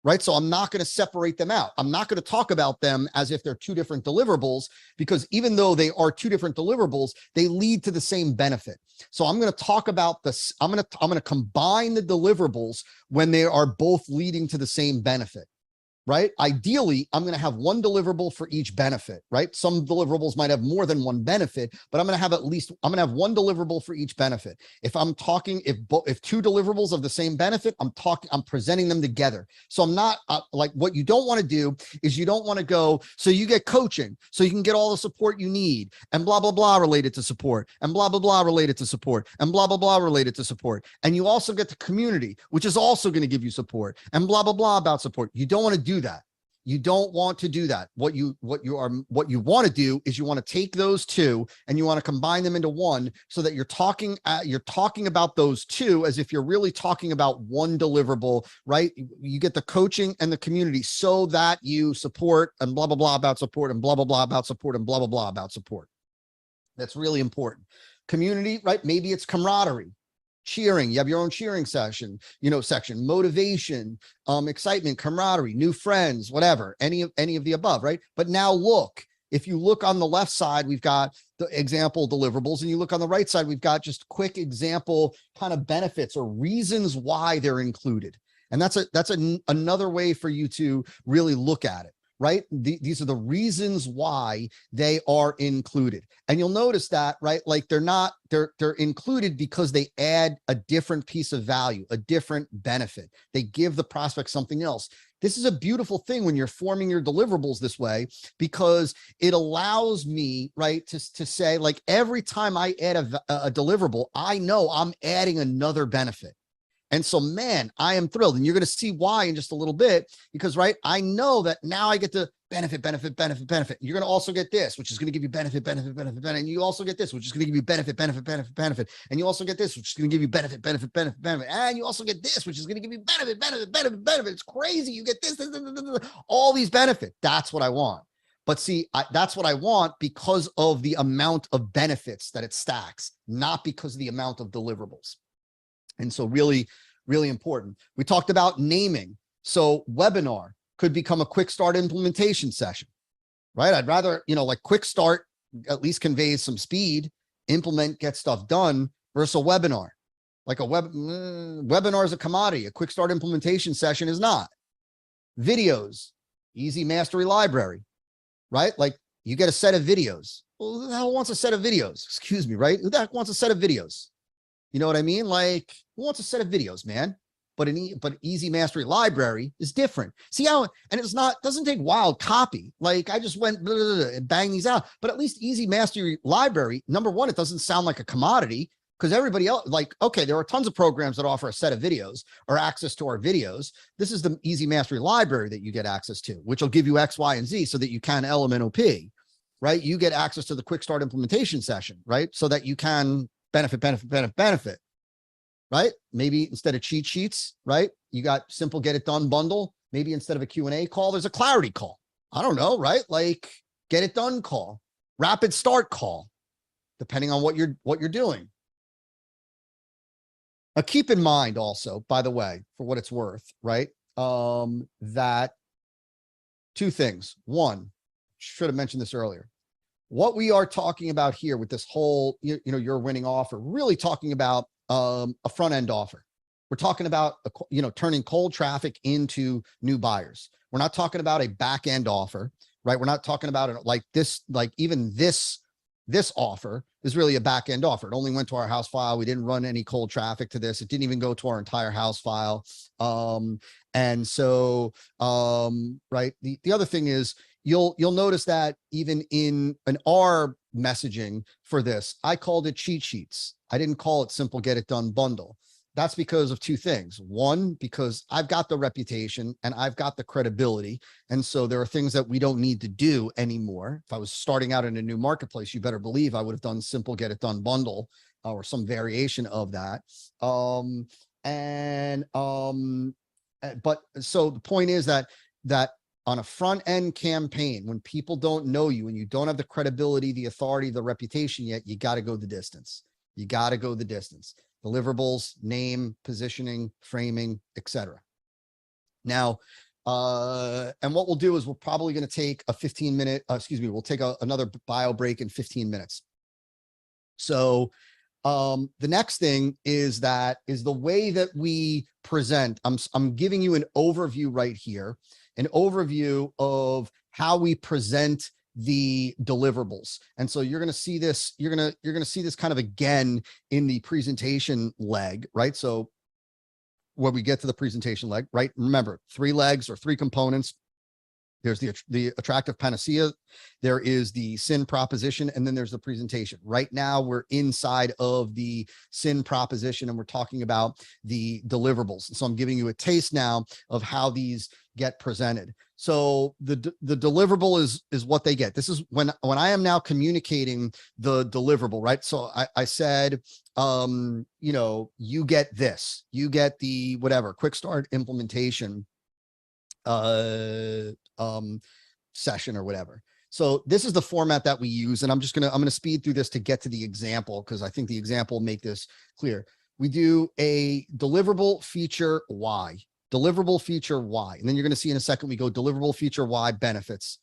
right? So I'm not going to separate them out. I'm not going to talk about them as if they're two different deliverables, because even though they are two different deliverables, they lead to the same benefit. So I'm going to talk about this. I'm going to combine the deliverables when they are both leading to the same benefit. Right? Ideally, I'm going to have one deliverable for each benefit, right? Some deliverables might have more than one benefit, but I'm going to have I'm going to have one deliverable for each benefit. If I'm talking, if two deliverables of the same benefit, I'm presenting them together. So I'm not like, what you don't want to do is you don't want to go, so you get coaching, so you can get all the support you need, and blah, blah, blah related to support, and blah, blah, blah related to support, and blah, blah, blah related to support. And you also get the community, which is also going to give you support, and blah, blah, blah about support. You don't want to do that. You don't want to do that. What you want to do is you want to take those two and you want to combine them into one, so that you're talking about those two as if you're really talking about one deliverable, right? You get the coaching and the community so that you support, and blah, blah, blah about support, and blah, blah, blah about support, and blah, blah, blah about support. That's really important. Community, right? Maybe it's camaraderie. Cheering, you have your own cheering section, section, motivation, excitement, camaraderie, new friends, whatever, any of the above, right? But now look, if you look on the left side, we've got the example deliverables, and you look on the right side, we've got just quick example kind of benefits or reasons why they're included. And that's another way for you to really look at it, right? These are the reasons why they are included. And you'll notice that, right? Like they're included because they add a different piece of value, a different benefit. They give the prospect something else. This is a beautiful thing when you're forming your deliverables this way, because it allows me, right, to say, like, every time I add a deliverable, I know I'm adding another benefit. And so, man, I am thrilled. And you're going to see why in just a little bit, because, right, I know that now I get to benefit. You're going to also get this, which is going to give you benefit. And you also get this, which is going to give you benefit. And you also get this, which is going to give you benefit. And you also get this, which is going to give you benefit. It's crazy. You get this, all these benefits. That's what I want. But see, that's what I want because of the amount of benefits that it stacks, not because of the amount of deliverables. And so really, really important. We talked about naming. So webinar could become a quick start implementation session, right? I'd rather, like quick start at least conveys some speed, implement, get stuff done, versus a webinar. Like webinar is a commodity. A quick start implementation session is not. Videos, easy mastery library, right? Like you get a set of videos. Well, who the hell wants a set of videos? Excuse me, right? Who the heck wants a set of videos? You know what I mean? Like, who wants a set of videos, man? But easy mastery library is different. See how, and it's not, doesn't take wild copy. Like I just went and bang these out, but at least easy mastery library, number one, it doesn't sound like a commodity, because everybody else, like, okay, there are tons of programs that offer a set of videos or access to our videos. This is the easy mastery library that you get access to, which will give you X, Y, and Z so that you can LMNOP, right? You get access to the quick start implementation session, right? So that you can benefit, right? Maybe instead of cheat sheets, right? You got simple get it done bundle. Maybe instead of a Q&A call, there's a clarity call. I don't know, right? Like get it done call, rapid start call, depending on what you're doing. Now, keep in mind also, by the way, for what it's worth, right? That two things. One, should have mentioned this earlier. What we are talking about here with this whole, your winning offer, really talking about a front end offer. We're talking about, turning cold traffic into new buyers. We're not talking about a back end offer, right? We're not talking about it like this, like even this offer is really a back end offer. It only went to our house file. We didn't run any cold traffic to this. It didn't even go to our entire house file. And so, right. The other thing is, you'll notice that even in our messaging for this, I called it cheat sheets. I didn't call it simple get it done bundle. That's because of two things. One, because I've got the reputation and I've got the credibility. And so there are things that we don't need to do anymore. If I was starting out in a new marketplace, you better believe I would have done simple get it done bundle or some variation of that. But so the point is that on a front end campaign, when people don't know you and you don't have the credibility, the authority, the reputation yet, you got to go the distance. You got to go the distance. Deliverables, name, positioning, framing, etc. Now, and what we'll do is we're probably going to take a 15-minute, we'll take another bio break in 15 minutes. So the next thing is the way that we present. I'm giving you an overview right here, an overview of how we present the deliverables. And so you're going to see this, you're going to see this kind of again in the presentation leg, right? So when we get to the presentation leg, right? Remember, 3 legs or 3 components. There's the attractive panacea, there is the sin proposition, and then there's the presentation. Right now, we're inside of the sin proposition, and we're talking about the deliverables. So I'm giving you a taste now of how these get presented. So the deliverable is what they get. This is when I am now communicating the deliverable, right? So I said, you get this, you get the whatever, quick start implementation session or whatever. So this is the format that we use. And I'm going to speed through this to get to the example, because I think the example will make this clear. We do a deliverable feature Y, deliverable feature Y. And then you're going to see in a second, we go deliverable feature Y benefits,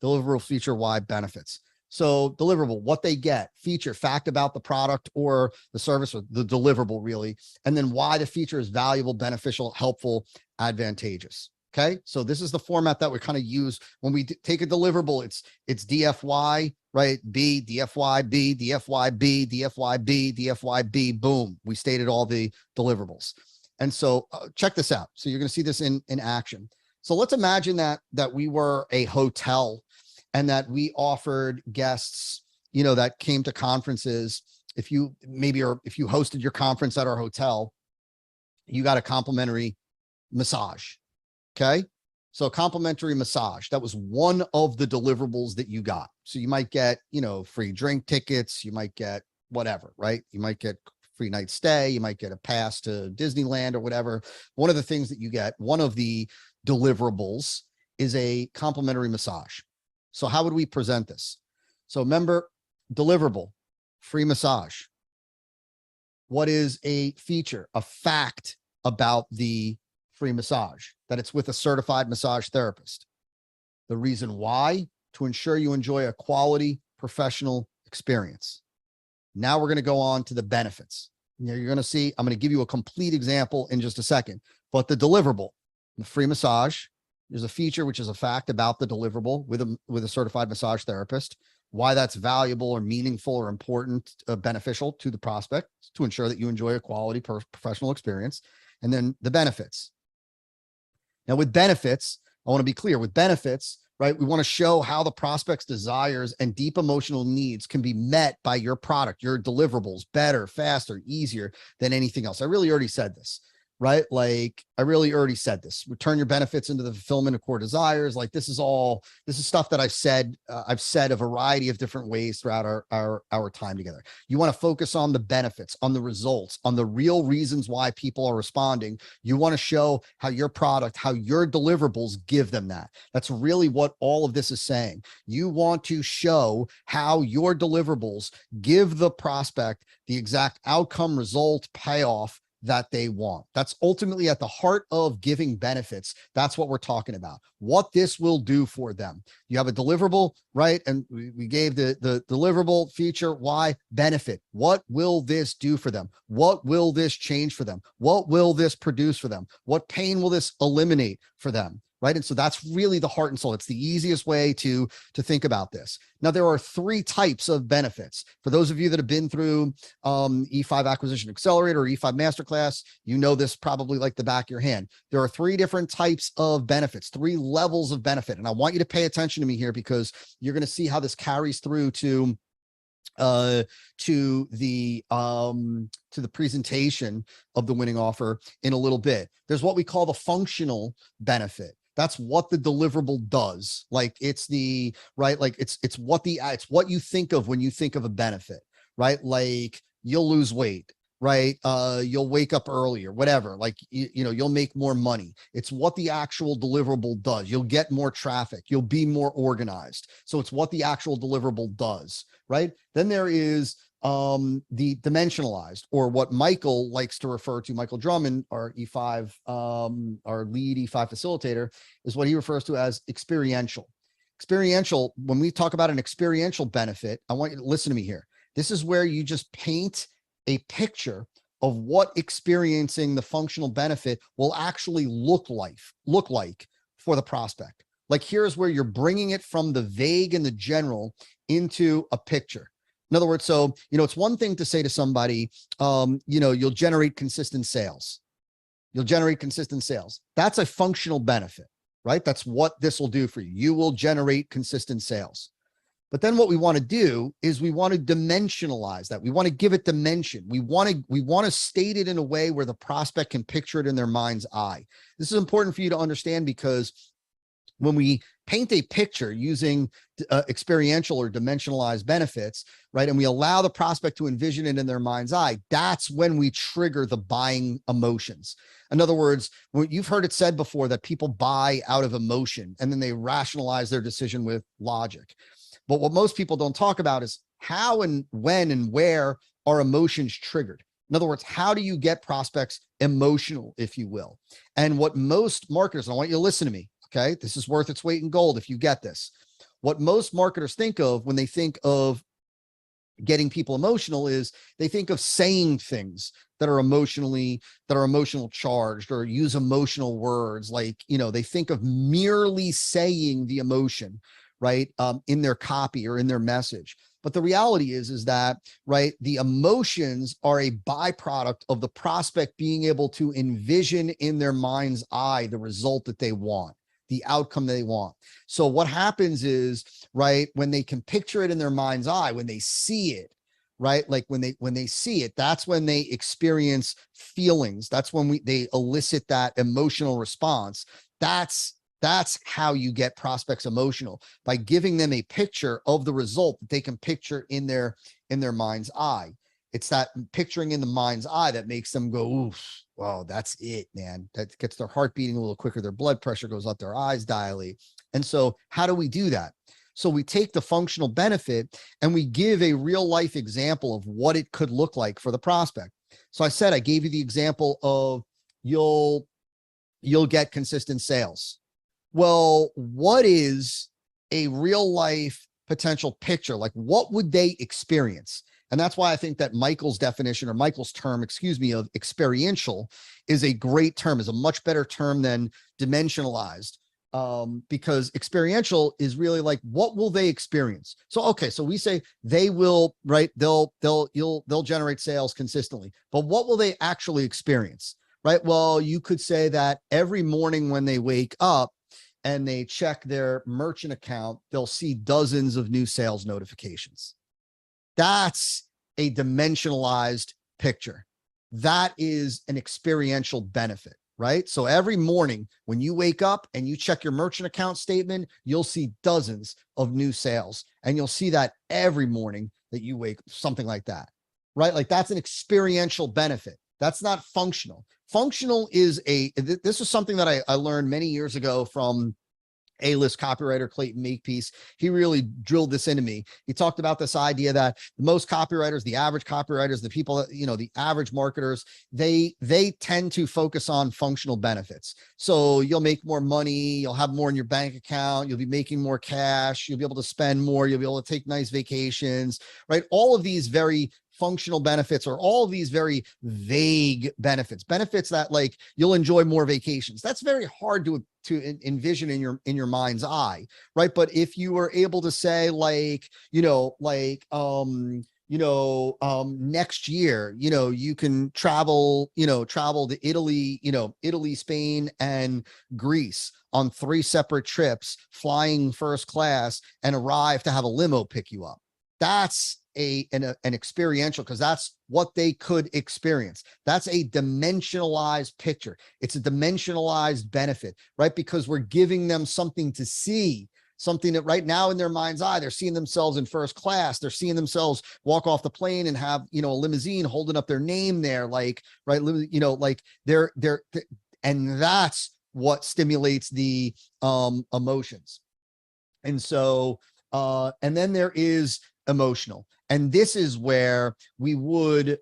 deliverable feature Y benefits. So deliverable, what they get, feature, fact about the product or the service or the deliverable really. And then why the feature is valuable, beneficial, helpful, advantageous. Okay, so this is the format that we kind of use when we take a deliverable. It's DFY, right? B, DFY, B, DFY, B, DFY, B, DFY, B, boom. We stated all the deliverables. And so check this out. So you're going to see this in action. So let's imagine that we were a hotel and that we offered guests, you know, that came to conferences. If you hosted your conference at our hotel, you got a complimentary massage. Okay. So a complimentary massage, that was one of the deliverables that you got. So you might get, you know, free drink tickets, you might get whatever, right? You might get free night stay, you might get a pass to Disneyland or whatever. One of the things that you get, one of the deliverables is a complimentary massage. So how would we present this? So remember, deliverable, free massage. What is a feature, a fact about the free massage? That it's with a certified massage therapist. The reason why? To ensure you enjoy a quality professional experience. Now we're going to go on to the benefits. You're going to see, I'm going to give you a complete example in just a second, but the deliverable, the free massage, there's a feature, which is a fact about the deliverable with a certified massage therapist, why that's valuable or meaningful or important, beneficial to the prospect to ensure that you enjoy a quality professional experience. And then the benefits. Now with benefits, I want to be clear with benefits, right? We want to show how the prospect's desires and deep emotional needs can be met by your product, your deliverables, better, faster, easier than anything else. I really already said this, right? Like I really already said this. Return your benefits into the fulfillment of core desires. Like this is stuff that I've said a variety of different ways throughout our time together. You want to focus on the benefits, on the results, on the real reasons why people are responding. You want to show how your product, how your deliverables give them that. That's really what all of this is saying. You want to show how your deliverables give the prospect the exact outcome, result, payoff that they want. That's ultimately at the heart of giving benefits. That's what we're talking about. What this will do for them. You have a deliverable, right? And we gave the deliverable feature. Why? Benefit. What will this do for them? What will this change for them? What will this produce for them? What pain will this eliminate for them? Right. And so that's really the heart and soul. It's the easiest way to think about this. Now, there are three types of benefits. For those of you that have been through E5 Acquisition Accelerator or E5 Masterclass, you know this probably like the back of your hand. There are three different types of benefits, three levels of benefit. And I want you to pay attention to me here because you're going to see how this carries through to the presentation of the winning offer in a little bit. There's what we call the functional benefit. That's what the deliverable does. Like it's the right, like it's what you think of when you think of a benefit, right? Like you'll lose weight, right? You'll wake up earlier, whatever. Like you know, you'll make more money. It's what the actual deliverable does. You'll get more traffic. You'll be more organized. So it's what the actual deliverable does, right? Then there is the dimensionalized, or what Michael likes to refer to, Michael Drummond, our E5, our lead E5 facilitator, is what he refers to as experiential. Experiential, when we talk about an experiential benefit, I want you to listen to me here. This is where you just paint a picture of what experiencing the functional benefit will actually look like for the prospect. Like here's where you're bringing it from the vague and the general into a picture. In other words, so, you know, it's one thing to say to somebody, you know, you'll generate consistent sales. You'll generate consistent sales. That's a functional benefit, right? That's what this will do for you. You will generate consistent sales. But then what we want to do is we want to dimensionalize that. We want to give it dimension. We want to state it in a way where the prospect can picture it in their mind's eye. This is important for you to understand because when we paint a picture using experiential or dimensionalized benefits, right, and we allow the prospect to envision it in their mind's eye, that's when we trigger the buying emotions. In other words, you've heard it said before that people buy out of emotion and then they rationalize their decision with logic. But what most people don't talk about is how and when and where are emotions triggered. In other words, how do you get prospects emotional, if you will? And what most marketers, and I want you to listen to me, okay? This is worth its weight in gold if you get this. What most marketers think of when they think of getting people emotional is they think of saying things that are emotional charged, or use emotional words. Like, they think of merely saying the emotion, right, in their copy or in their message. But the reality is that, right, the emotions are a byproduct of the prospect being able to envision in their mind's eye the result that they want, the outcome they want. So what happens is, right, when they can picture it in their mind's eye, when they see it, right, like when they see it, that's when they experience feelings. That's when they elicit that emotional response. That's how you get prospects emotional, by giving them a picture of the result that they can picture in their mind's eye. It's that picturing in the mind's eye that makes them go, oof, wow, that's it, man. That gets their heart beating a little quicker, their blood pressure goes up, their eyes dilate. And so how do we do that? So we take the functional benefit and we give a real life example of what it could look like for the prospect. So I gave you the example of you'll get consistent sales. Well, what is a real life potential picture? Like, what would they experience? And that's why I think that Michael's definition, or Michael's term, of experiential is a great term, is a much better term than dimensionalized, because experiential is really like, what will they experience? So, okay, so we say they will, right? They'll generate sales consistently, but what will they actually experience? Right? Well, you could say that every morning when they wake up and they check their merchant account, they'll see dozens of new sales notifications. That's a dimensionalized picture. That is an experiential benefit, right? So every morning when you wake up and you check your merchant account statement, you'll see dozens of new sales, and you'll see that every morning that you wake, something like that, right? Like, that's an experiential benefit. That's not functional. Functional is this is something that I learned many years ago from A-list copywriter Clayton Makepeace. He really drilled this into me. He talked about this idea that most copywriters, the average copywriters, the people that, the average marketers, they tend to focus on functional benefits. So you'll make more money, you'll have more in your bank account, you'll be making more cash, you'll be able to spend more, you'll be able to take nice vacations, right? All of these very functional benefits, or all of these very vague benefits that, like, you'll enjoy more vacations. That's very hard to envision in your mind's eye, right? But if you were able to say, like, next year, you can travel to Italy, Spain, and Greece on 3 separate trips, flying first class, and arrive to have a limo pick you up. That's an experiential, because that's what they could experience. That's a dimensionalized picture. It's a dimensionalized benefit, right? Because we're giving them something to see, something that right now in their mind's eye, they're seeing themselves in first class. They're seeing themselves walk off the plane and have, a limousine holding up their name there, like, right. Like they're, and that's what stimulates the emotions. And so, and then there is emotional. And this is where we would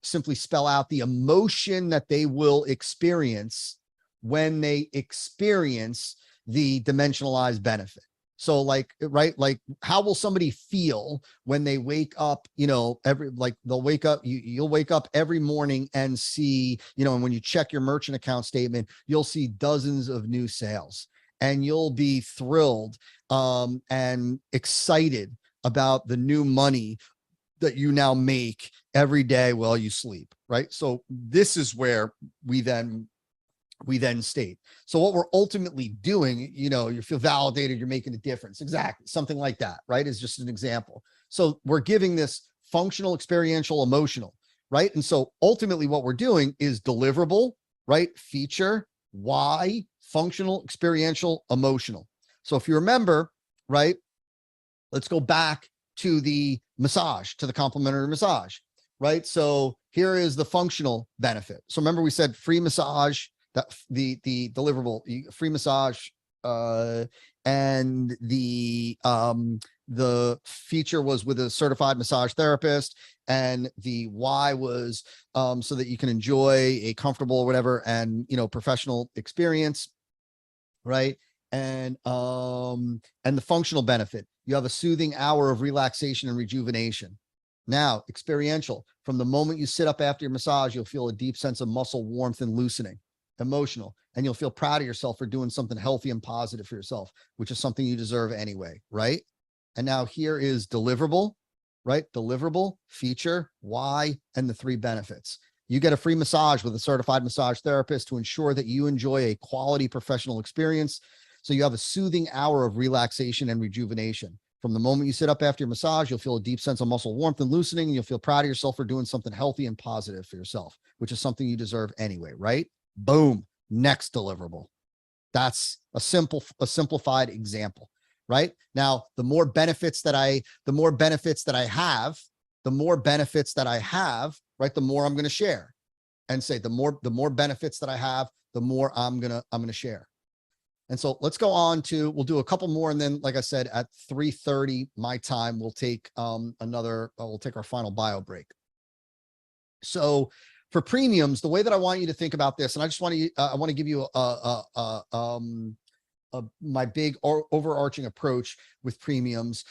simply spell out the emotion that they will experience when they experience the dimensionalized benefit. So, like, right, like, how will somebody feel when they wake up, they'll wake up, you'll wake up every morning and see, and when you check your merchant account statement, you'll see dozens of new sales, and you'll be thrilled and excited about the new money that you now make every day while you sleep, right? So this is where we then state. So what we're ultimately doing, you feel validated, you're making a difference. Exactly. Something like that, right? Is just an example. So we're giving this functional, experiential, emotional, right? And so ultimately what we're doing is deliverable, right? Feature, why, functional, experiential, emotional. So if you remember, right, let's go back to the massage, to the complimentary massage, right? So here is the functional benefit. So remember we said free massage, that the deliverable, free massage, and the feature was with a certified massage therapist, and the why was so that you can enjoy a comfortable, whatever, and professional experience, right? the functional benefit. You have a soothing hour of relaxation and rejuvenation. Now, experiential. From the moment you sit up after your massage, you'll feel a deep sense of muscle warmth and loosening. Emotional, and you'll feel proud of yourself for doing something healthy and positive for yourself, which is something you deserve anyway, right? And now here is deliverable, right? Deliverable, feature, why, and the 3 benefits. You get a free massage with a certified massage therapist to ensure that you enjoy a quality professional experience. So you have a soothing hour of relaxation and rejuvenation. From the moment you sit up after your massage, you'll feel a deep sense of muscle warmth and loosening, and you'll feel proud of yourself for doing something healthy and positive for yourself, which is something you deserve anyway, right? Boom, next deliverable. That's a simplified example, right? Now, the more benefits that I have, right, the more I'm going to share, and say the more benefits that I have, the more I'm going to share. And so let's go on to, we'll do a couple more. And then, like I said, at 3:30 my time, we'll take we'll take our final bio break. So for premiums, the way that I want you to think about this, and I just want to, I want to give you my big overarching approach with premiums.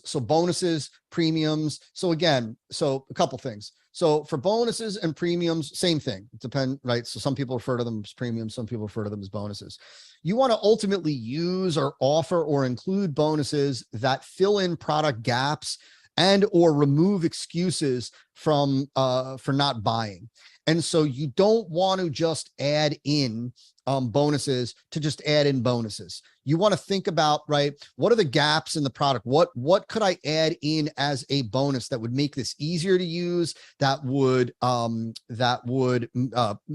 So bonuses, premiums. So again, so a couple things. So for bonuses and premiums, same thing. It depends, right? So some people refer to them as premiums, some people refer to them as bonuses. You want to ultimately use or offer or include bonuses that fill in product gaps and or remove excuses from for not buying. And so you don't want to just add in bonuses to just add in bonuses. You want to think about, right, what are the gaps in the product? What could I add in as a bonus that would make this easier to use, that would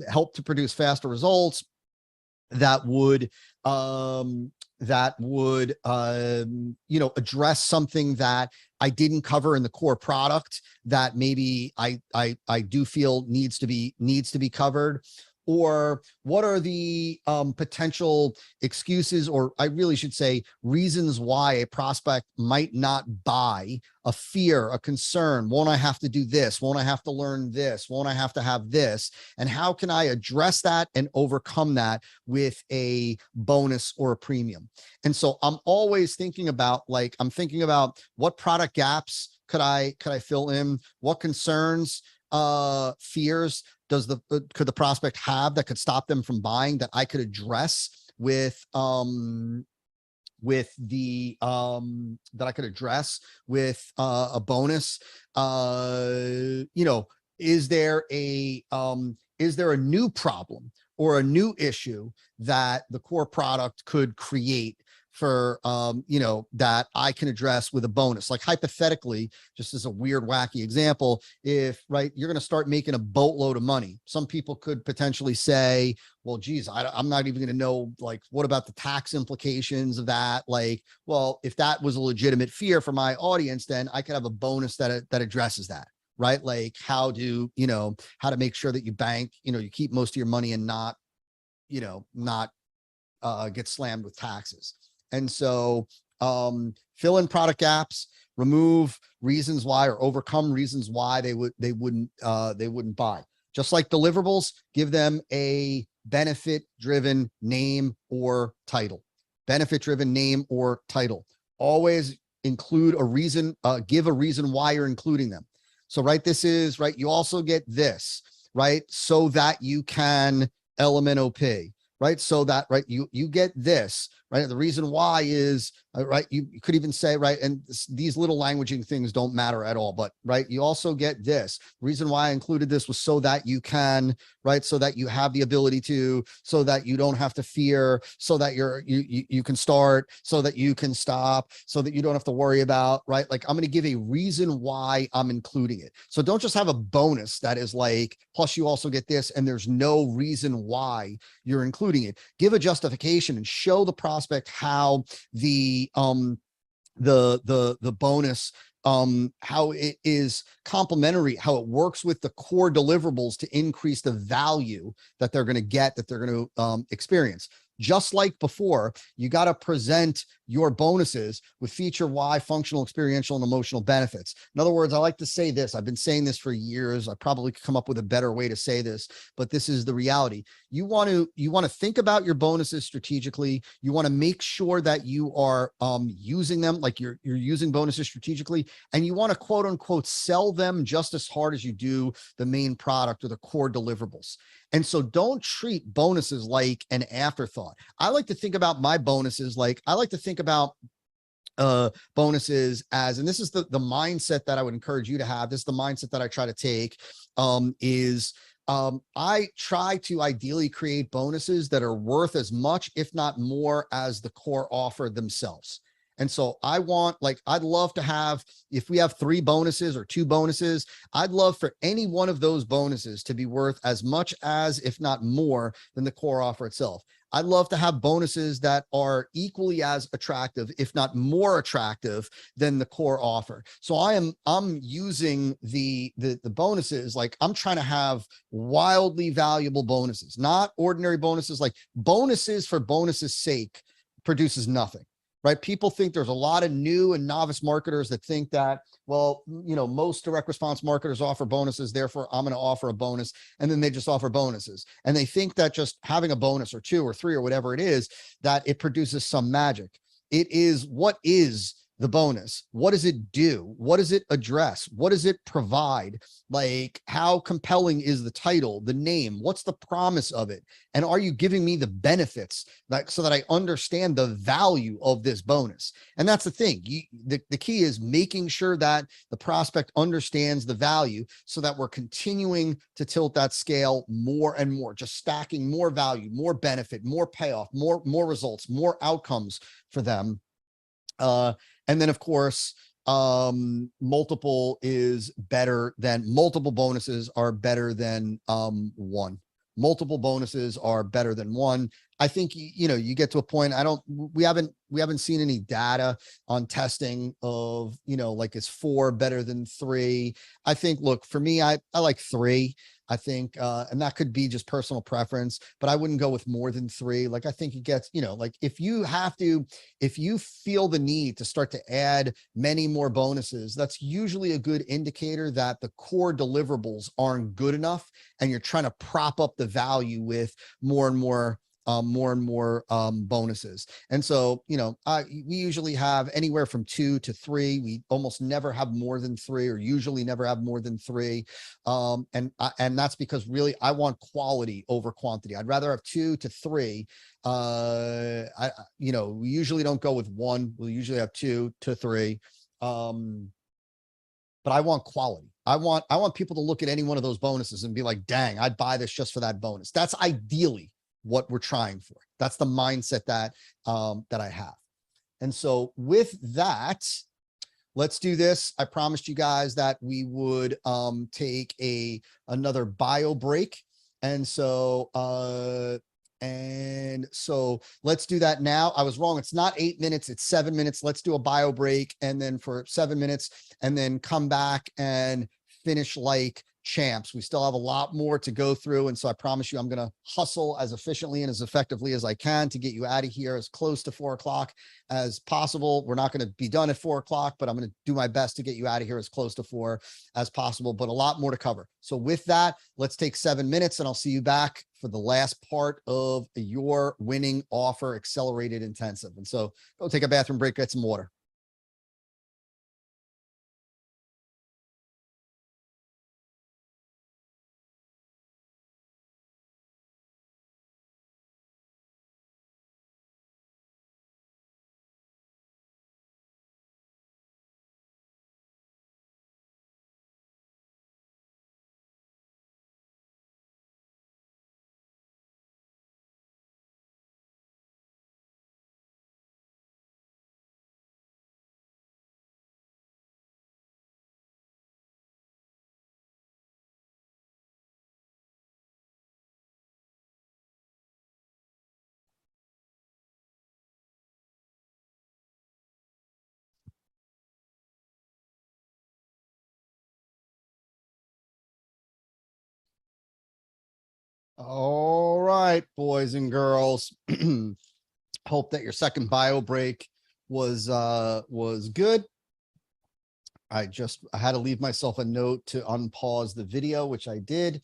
help to produce faster results, that would you know, address something that I didn't cover in the core product that maybe I do feel needs to be covered? Or what are the potential excuses, or I really should say reasons why a prospect might not buy? A fear, a concern. Won't I have to do this? Won't I have to learn this? Won't I have to have this? And how can I address that and overcome that with a bonus or a premium? And so I'm always thinking about, like, I'm thinking about what product gaps could I fill in? What concerns, fears could the prospect have that could stop them from buying, that I could address with a bonus? You know, is there a new problem or a new issue that the core product could create for, you know, that I can address with a bonus? Like hypothetically, just as a weird, wacky example, if, right, you're going to start making a boatload of money, some people could potentially say, well, geez, I'm not even going to know, like, what about the tax implications of that? Like, well, if that was a legitimate fear for my audience, then I could have a bonus that addresses that, right? Like how to make sure that you bank, you keep most of your money and not get slammed with taxes. And so fill in product gaps, remove reasons why, or overcome reasons why they wouldn't buy. Just like deliverables, give them a benefit-driven name or title. Benefit-driven name or title. Always include a reason, give a reason why you're including them. So, right, this is, right, you also get this, right, so that you can LMNOP, right? So that, right, you get this, right? The reason why is, right, you could even say, right, and these little languaging things don't matter at all, but, right, you also get this. The reason why I included this was so that you can, right, so that you have the ability to, so that you don't have to fear, so that you can start, so that you can stop, so that you don't have to worry about, right? Like, I'm going to give a reason why I'm including it. So don't just have a bonus that is like, plus you also get this, and there's no reason why you're including it. Give a justification and show the prospect how the bonus, how it is complementary, how it works with the core deliverables to increase the value that they're going to get, that they're going to experience. Just like before, you got to present your bonuses with feature Y, functional, experiential, and emotional benefits. In other words, I like to say this. I've been saying this for years. I probably could come up with a better way to say this, but this is the reality. You want to think about your bonuses strategically. You want to make sure that you are using them, like you're using bonuses strategically, and you want to quote unquote sell them just as hard as you do the main product or the core deliverables. And so don't treat bonuses like an afterthought. I like to think about my bonuses like I like to think about bonuses as, and this is the mindset that I would encourage you to have. This is the mindset that I try to take, I try to ideally create bonuses that are worth as much, if not more, as the core offer themselves. And so I want, like, I'd love to have, if we have 3 bonuses or 2 bonuses, I'd love for any one of those bonuses to be worth as much as, if not more, than the core offer itself. I'd love to have bonuses that are equally as attractive, if not more attractive, than the core offer. So I'm using the bonuses, like I'm trying to have wildly valuable bonuses, not ordinary bonuses. Like bonuses for bonuses sake produces nothing. Right? People think there's a lot of new and novice marketers that think that, well, most direct response marketers offer bonuses, therefore I'm going to offer a bonus, and then they just offer bonuses. And they think that just having a bonus or 2 or 3 or whatever it is, that it produces some magic. It is, what is the bonus? What does it do? What does it address? What does it provide? Like, how compelling is the title, the name? What's the promise of it? And are you giving me the benefits so that I understand the value of this bonus? And that's the thing. The key is making sure that the prospect understands the value so that we're continuing to tilt that scale more and more, just stacking more value, more benefit, more payoff, more results, more outcomes for them. And then of course, multiple bonuses are better than one. Multiple bonuses are better than one. I think, you get to a point, we haven't seen any data on testing of, like, is 4 better than 3? I think, look, for me, I like 3. I think, and that could be just personal preference, but I wouldn't go with more than 3. Like, I think it gets, like if you feel the need to start to add many more bonuses, that's usually a good indicator that the core deliverables aren't good enough. And you're trying to prop up the value with more and more bonuses. And so, we usually have anywhere from 2 to 3. We almost never have more than 3, or usually never have more than 3. And that's because really I want quality over quantity. I'd rather have 2 to 3. We usually don't go with 1. We'll usually have 2 to 3. But I want quality. I want people to look at any one of those bonuses and be like, dang, I'd buy this just for that bonus. That's ideally what we're trying for. That's the mindset that I have. And so with that, let's do this. I promised you guys that we would take another bio break. And so let's do that now. I was wrong. It's not 8 minutes, it's 7 minutes. Let's do a bio break, and then for 7 minutes, and then come back and finish like champs. We still have a lot more to go through. And so I promise you, I'm going to hustle as efficiently and as effectively as I can to get you out of here as close to 4 o'clock as possible. We're not going to be done at 4 o'clock, but I'm going to do my best to get you out of here as close to 4 as possible, but a lot more to cover. So with that, let's take 7 minutes, and I'll see you back for the last part of your winning offer accelerated intensive. And so go take a bathroom break, get some water. All right, boys and girls. Hope that your second bio break was good. I had to leave myself a note to unpause the video, which I did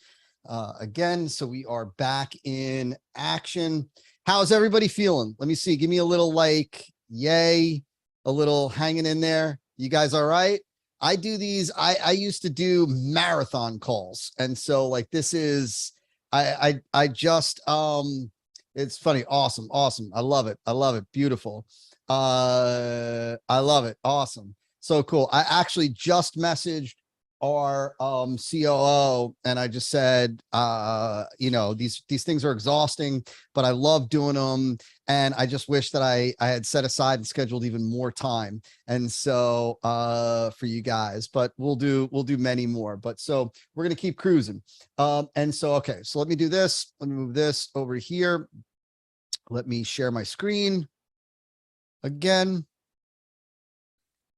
again. So we are back in action. How's everybody feeling? Let me see. Give me a little like, yay, a little hanging in there. You guys all right? I do these. I used to do marathon calls. And so like this is, I just, it's funny. Awesome. Awesome. I love it. I love it. Beautiful. I love it. Awesome. So cool. I actually just messaged our COO and I just said, you know, these things are exhausting, but I love doing them. And I just wish that I had set aside and scheduled even more time. And so for you guys, but we'll do many more. But so we're going to keep cruising. And so, okay, so let me do this. Let me move this over here. Let me share my screen again.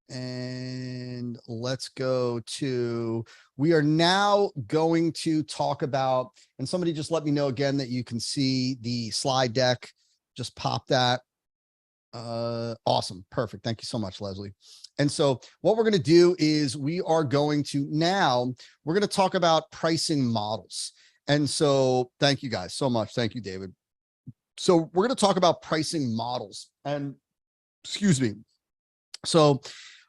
And let's go to, we are now going to talk about, and somebody just let me know again that you can see the slide deck. Just pop that. Awesome. Perfect. Thank you so much, Leslie. And so what we're going to do is we're going to talk about pricing models. And so thank you guys so much. Thank you, David. So we're going to talk about pricing models and excuse me. So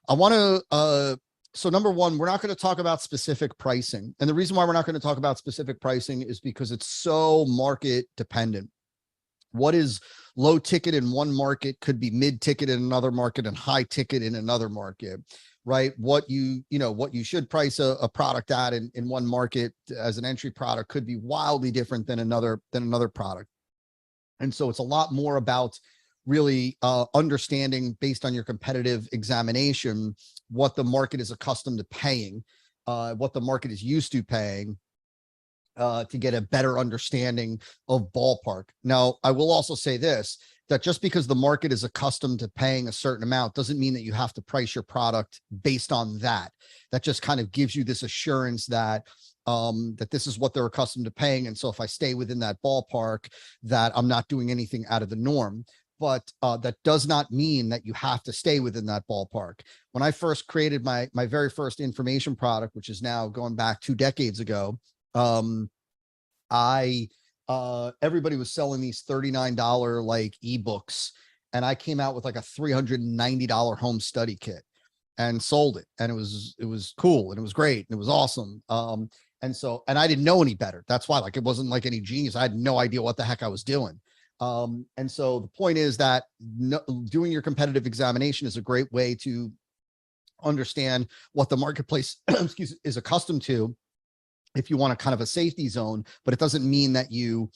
I want to, so number one, we're not going to talk about specific pricing. And the reason why we're not going to talk about specific pricing is because it's so market dependent. What is low ticket in one market could be mid ticket in another market and high ticket in another market, right? What you should price a product at in one market as an entry product could be wildly different than another product. And so it's a lot more about really understanding based on your competitive examination, what the market is accustomed to paying, what the market is used to paying to get a better understanding of ballpark. Now, I will also say this, that just because the market is accustomed to paying a certain amount doesn't mean that you have to price your product based on that. That just kind of gives you this assurance that that this is what they're accustomed to paying. And so if I stay within that ballpark, that I'm not doing anything out of the norm. But that does not mean that you have to stay within that ballpark. When I first created my very first information product, which is now going back 2 decades ago, everybody was selling these $39 like ebooks, and I came out with like a $390 home study kit and sold it, and it was cool and it was great and it was awesome. And I didn't know any better. That's why, like, it wasn't like any genius. I had no idea what the heck I was doing. And so the point is that doing your competitive examination is a great way to understand what the marketplace is accustomed to if you want a kind of a safety zone, but it doesn't mean that you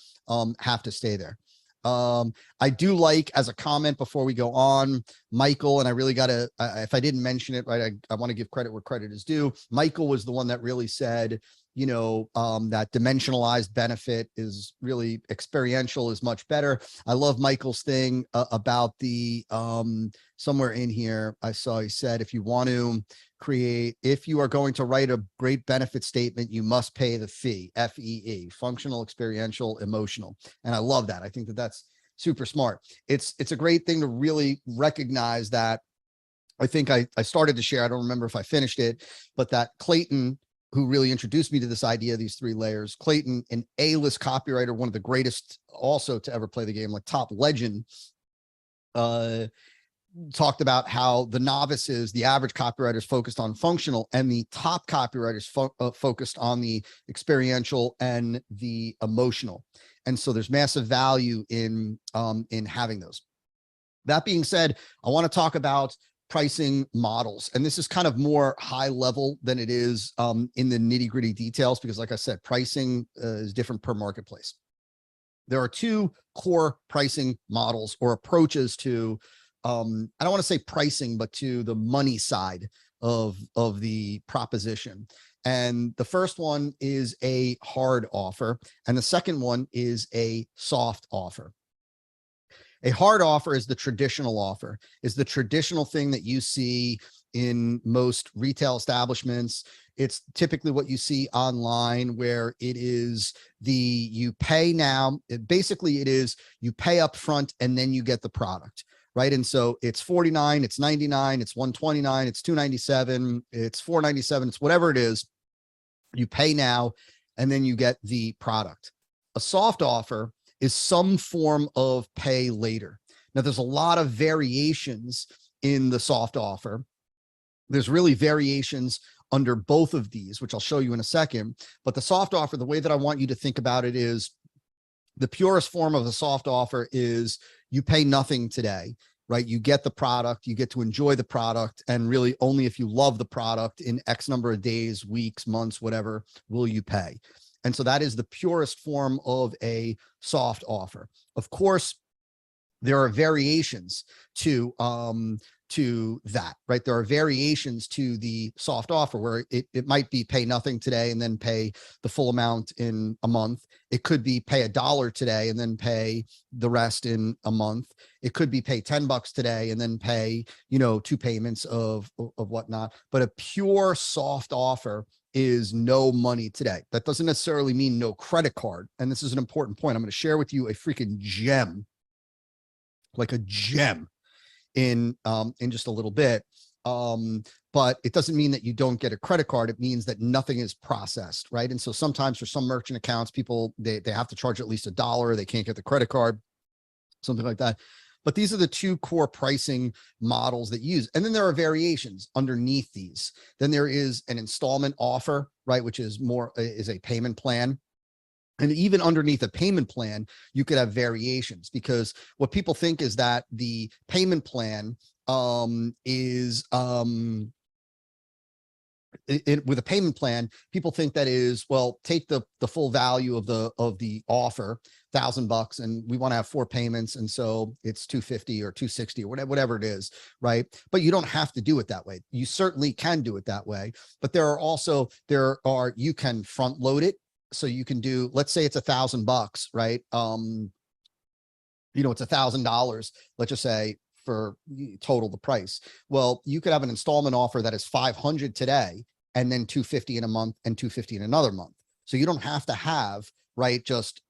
have to stay there. I do like, as a comment before we go on, Michael, and I really got to, if I didn't mention it, right, I want to give credit where credit is due. Michael was the one that really said, you know, that dimensionalized benefit is really experiential is much better. I love Michael's thing about the, somewhere in here, I saw he said, if you are going to write a great benefit statement, you must pay the fee, FEE, functional, experiential, emotional. And I love that. I think that that's super smart. It's a great thing to really recognize that. I think I started to share, I don't remember if I finished it, but that Clayton, who really introduced me to this idea of these 3 layers, Clayton, an A-list copywriter, one of the greatest also to ever play the game, like top legend, talked about how the novices, the average copywriters focused on functional, and the top copywriters focused on the experiential and the emotional. And so there's massive value in having those. That being said, I want to talk about pricing models. And this is kind of more high level than it is in the nitty gritty details, because like I said, pricing is different per marketplace. There are 2 core pricing models or approaches to, I don't want to say pricing, but to the money side of the proposition. And the first one is a hard offer. And the second one is a soft offer. A hard offer is the traditional offer, is the traditional thing that you see in most retail establishments. It's typically what you see online, where it is you pay now. Basically, it is you pay up front and then you get the product, right? And so it's 49, it's 99, it's 129, it's 297, it's 497, it's whatever it is. You pay now, and then you get the product. A soft offer is some form of pay later. Now, there's a lot of variations in the soft offer. There's really variations under both of these, which I'll show you in a second. But the soft offer, the way that I want you to think about it is the purest form of a soft offer is you pay nothing today, right? You get the product, you get to enjoy the product, and really only if you love the product in X number of days, weeks, months, whatever, will you pay. And so that is the purest form of a soft offer. Of course, there are variations to that, right? There are variations to the soft offer where it might be pay nothing today and then pay the full amount in a month. It could be pay $1 today and then pay the rest in a month. It could be pay $10 today and then pay, 2 payments of whatnot. But a pure soft offer is no money today. That doesn't necessarily mean no credit card. And this is an important point. I'm going to share with you a freaking gem, like a gem in just a little bit. But it doesn't mean that you don't get a credit card. It means that nothing is processed, right? And so sometimes for some merchant accounts, people, they have to charge at least $1. They can't get the credit card, something like that. But these are the 2 core pricing models that you use. And then there are variations underneath these. Then there is an installment offer, right? Which is a payment plan. And even underneath a payment plan, you could have variations, because what people think is that the payment plan with a payment plan, people think that is, well, take the full value of the offer, $1,000, and we want to have 4 payments, and so it's $250 or $260 or whatever it is, right? But you don't have to do it that way. You certainly can do it that way, but you can front load it. So you can do, let's say it's $1,000, right? It's $1,000, let's just say, for total the price. Well, you could have an installment offer that is $500 today and then $250 in a month and $250 in another month. So you don't have to have, right, just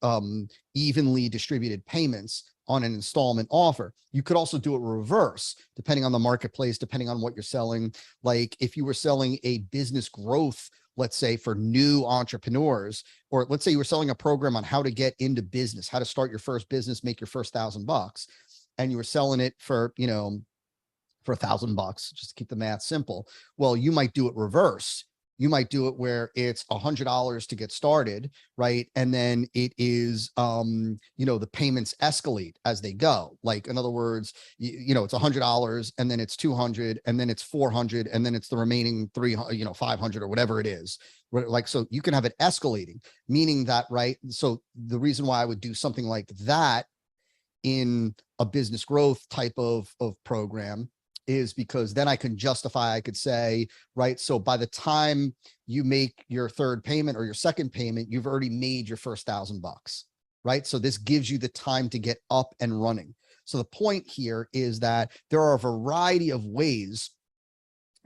evenly distributed payments on an installment offer. You could also do it reverse, depending on the marketplace, depending on what you're selling. Like if you were selling a business growth, let's say for new entrepreneurs, or let's say you were selling a program on how to get into business, how to start your first business, make your first $1,000, and you were selling it for, for $1,000, just to keep the math simple. Well, you might do it reverse. You might do it where it's $100 to get started, right? And then it is, the payments escalate as they go. Like, in other words, it's $100 and then it's $200 and then it's $400 and then it's the remaining $300, $500 or whatever it is. Like, so you can have it escalating, meaning that, right? So the reason why I would do something like that in a business growth type of program is because then I could say, right, so by the time you make your 3rd payment or your 2nd payment, you've already made your first $1,000, right? So this gives you the time to get up and running. So the point here is that there are a variety of ways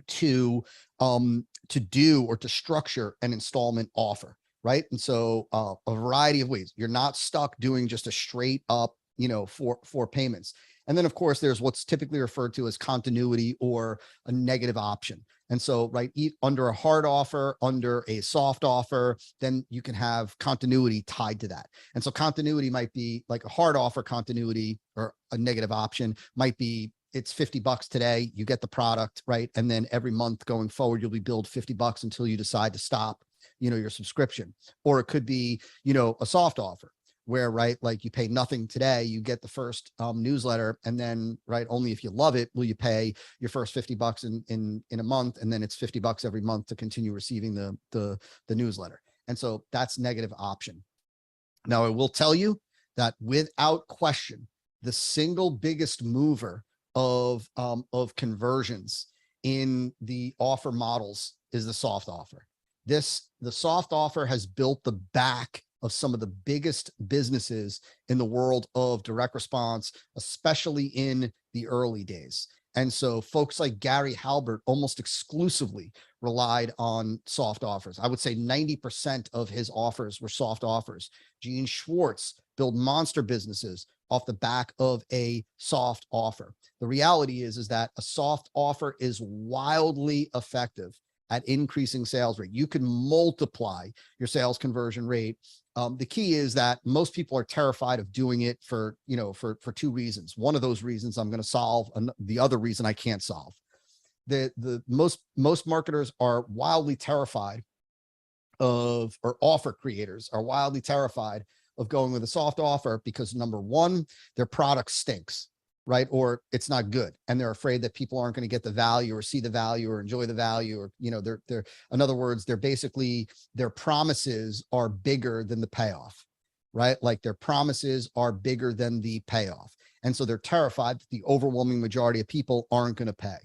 to do or to structure an installment offer, right? And so a variety of ways. You're not stuck doing just a straight up, 4 payments. And then, of course, there's what's typically referred to as continuity or a negative option. And so, right, under a hard offer, under a soft offer, then you can have continuity tied to that. And so continuity might be like a hard offer continuity, or a negative option might be, it's $50 today, you get the product, right? And then every month going forward, you'll be billed $50 until you decide to stop, your subscription. Or it could be, a soft offer, where, right, like you pay nothing today, you get the first newsletter, and then, right, only if you love it will you pay your first $50 in a month, and then it's $50 every month to continue receiving the newsletter. And so that's negative option. Now, I will tell you that without question, the single biggest mover of conversions in the offer models is the soft offer. The soft offer has built the back of some of the biggest businesses in the world of direct response, especially in the early days. And so folks like Gary Halbert almost exclusively relied on soft offers. I would say 90% of his offers were soft offers. Gene Schwartz built monster businesses off the back of a soft offer. The reality is that a soft offer is wildly effective at increasing sales rate. You can multiply your sales conversion rate. The key is that most people are terrified of doing it for, for two reasons. One of those reasons I'm going to solve, and the other reason I can't solve. The most marketers are wildly terrified of, or offer creators are wildly terrified of going with a soft offer because, number one, their product stinks, right? Or it's not good. And they're afraid that people aren't going to get the value or see the value or enjoy the value, or, they're, in other words, they're basically, their promises are bigger than the payoff, right? Like their promises are bigger than the payoff. And so they're terrified that the overwhelming majority of people aren't going to pay.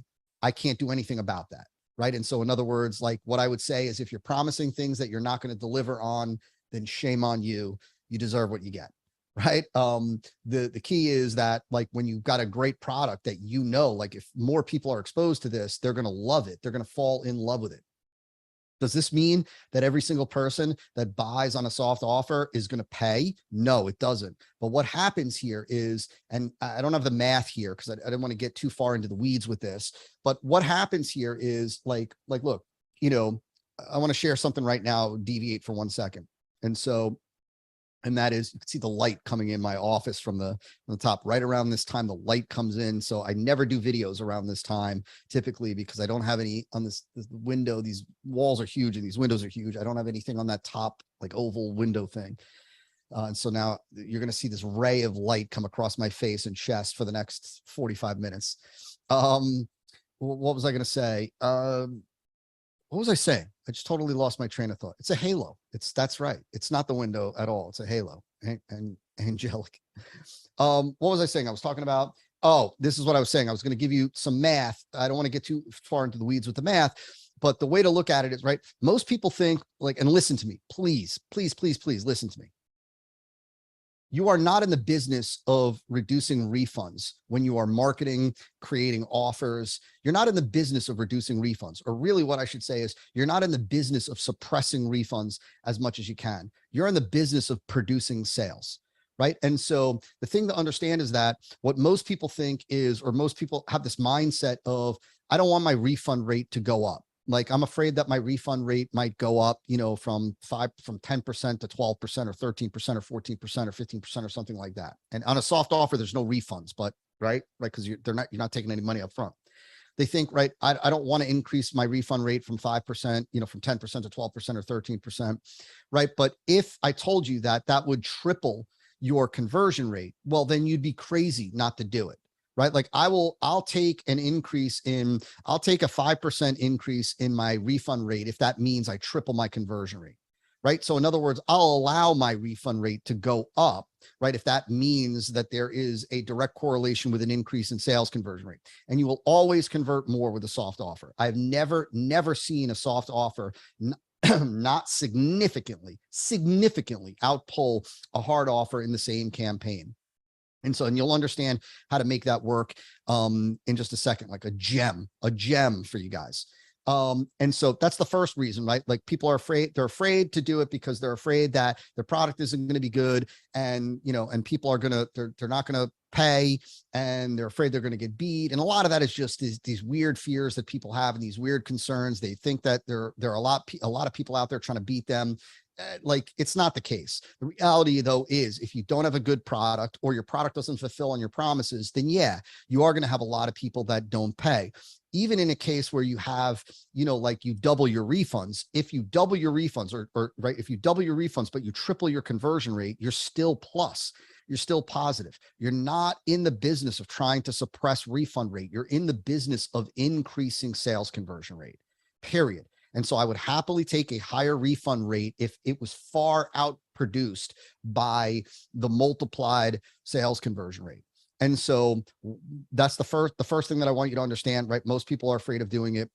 I can't do anything about that. Right. And so in other words, like what I would say is, if you're promising things that you're not going to deliver on, then shame on you. You deserve what you get. Right. The key is that, like, when you've got a great product that, like, if more people are exposed to this, they're going to love it. They're going to fall in love with it. Does this mean that every single person that buys on a soft offer is going to pay? No, it doesn't. But what happens here is, and I don't have the math here because I didn't want to get too far into the weeds with this, but what happens here is like, look, I want to share something right now, deviate for 1 second. And that is, you can see the light coming in my office from the top. Right around this time, the light comes in. So I never do videos around this time typically, because I don't have any on this window. These walls are huge and these windows are huge. I don't have anything on that top, like, oval window thing. And so now you're going to see this ray of light come across my face and chest for the next 45 minutes. What was I going to say? What was I saying? I just totally lost my train of thought. It's a halo. That's right. It's not the window at all. It's a halo and angelic. What was I saying? I was talking about, this is what I was saying. I was going to give you some math. I don't want to get too far into the weeds with the math, but the way to look at it is, right, most people think, like, and listen to me, please, please, please, please listen to me. You are not in the business of reducing refunds when you are marketing, creating offers. You're not in the business of reducing refunds, or really what I should say is, you're not in the business of suppressing refunds as much as you can. You're in the business of producing sales, right? And so the thing to understand is that what most people think is, or most people have this mindset of, I don't want my refund rate to go up. Like, I'm afraid that my refund rate might go up, from 10% to 12% or 13% or 14% or 15% or something like that. And on a soft offer, there's no refunds, but right. Cause you're not taking any money up front. They think, right, I don't want to increase my refund rate from 5%, from 10% to 12% or 13%. Right. But if I told you that that would triple your conversion rate, well, then you'd be crazy not to do it. Right? Like, I'll take a 5% increase in my refund rate if that means I triple my conversion rate. Right? So in other words, I'll allow my refund rate to go up, right, if that means that there is a direct correlation with an increase in sales conversion rate. And you will always convert more with a soft offer. I've never seen a soft offer not significantly outpull a hard offer in the same campaign. And you'll understand how to make that work in just a second, like a gem for you guys. And so that's the first reason, right? Like, people are afraid, they're afraid to do it because they're afraid that their product isn't going to be good. And, and people are they're not going to pay, and they're afraid they're going to get beat. And a lot of that is just these weird fears that people have, and these weird concerns. They think that there are a lot of people out there trying to beat them. Like, it's not the case. The reality, though, is if you don't have a good product, or your product doesn't fulfill on your promises, then yeah, you are going to have a lot of people that don't pay. Even in a case where you have, like, you double your refunds, if you double your refunds, or right, if you double your refunds, but you triple your conversion rate, you're still plus. You're still positive. You're not in the business of trying to suppress refund rate. You're in the business of increasing sales conversion rate, period. And so I would happily take a higher refund rate if it was far outproduced by the multiplied sales conversion rate. And so that's the first thing that I want you to understand, right? Most people are afraid of doing it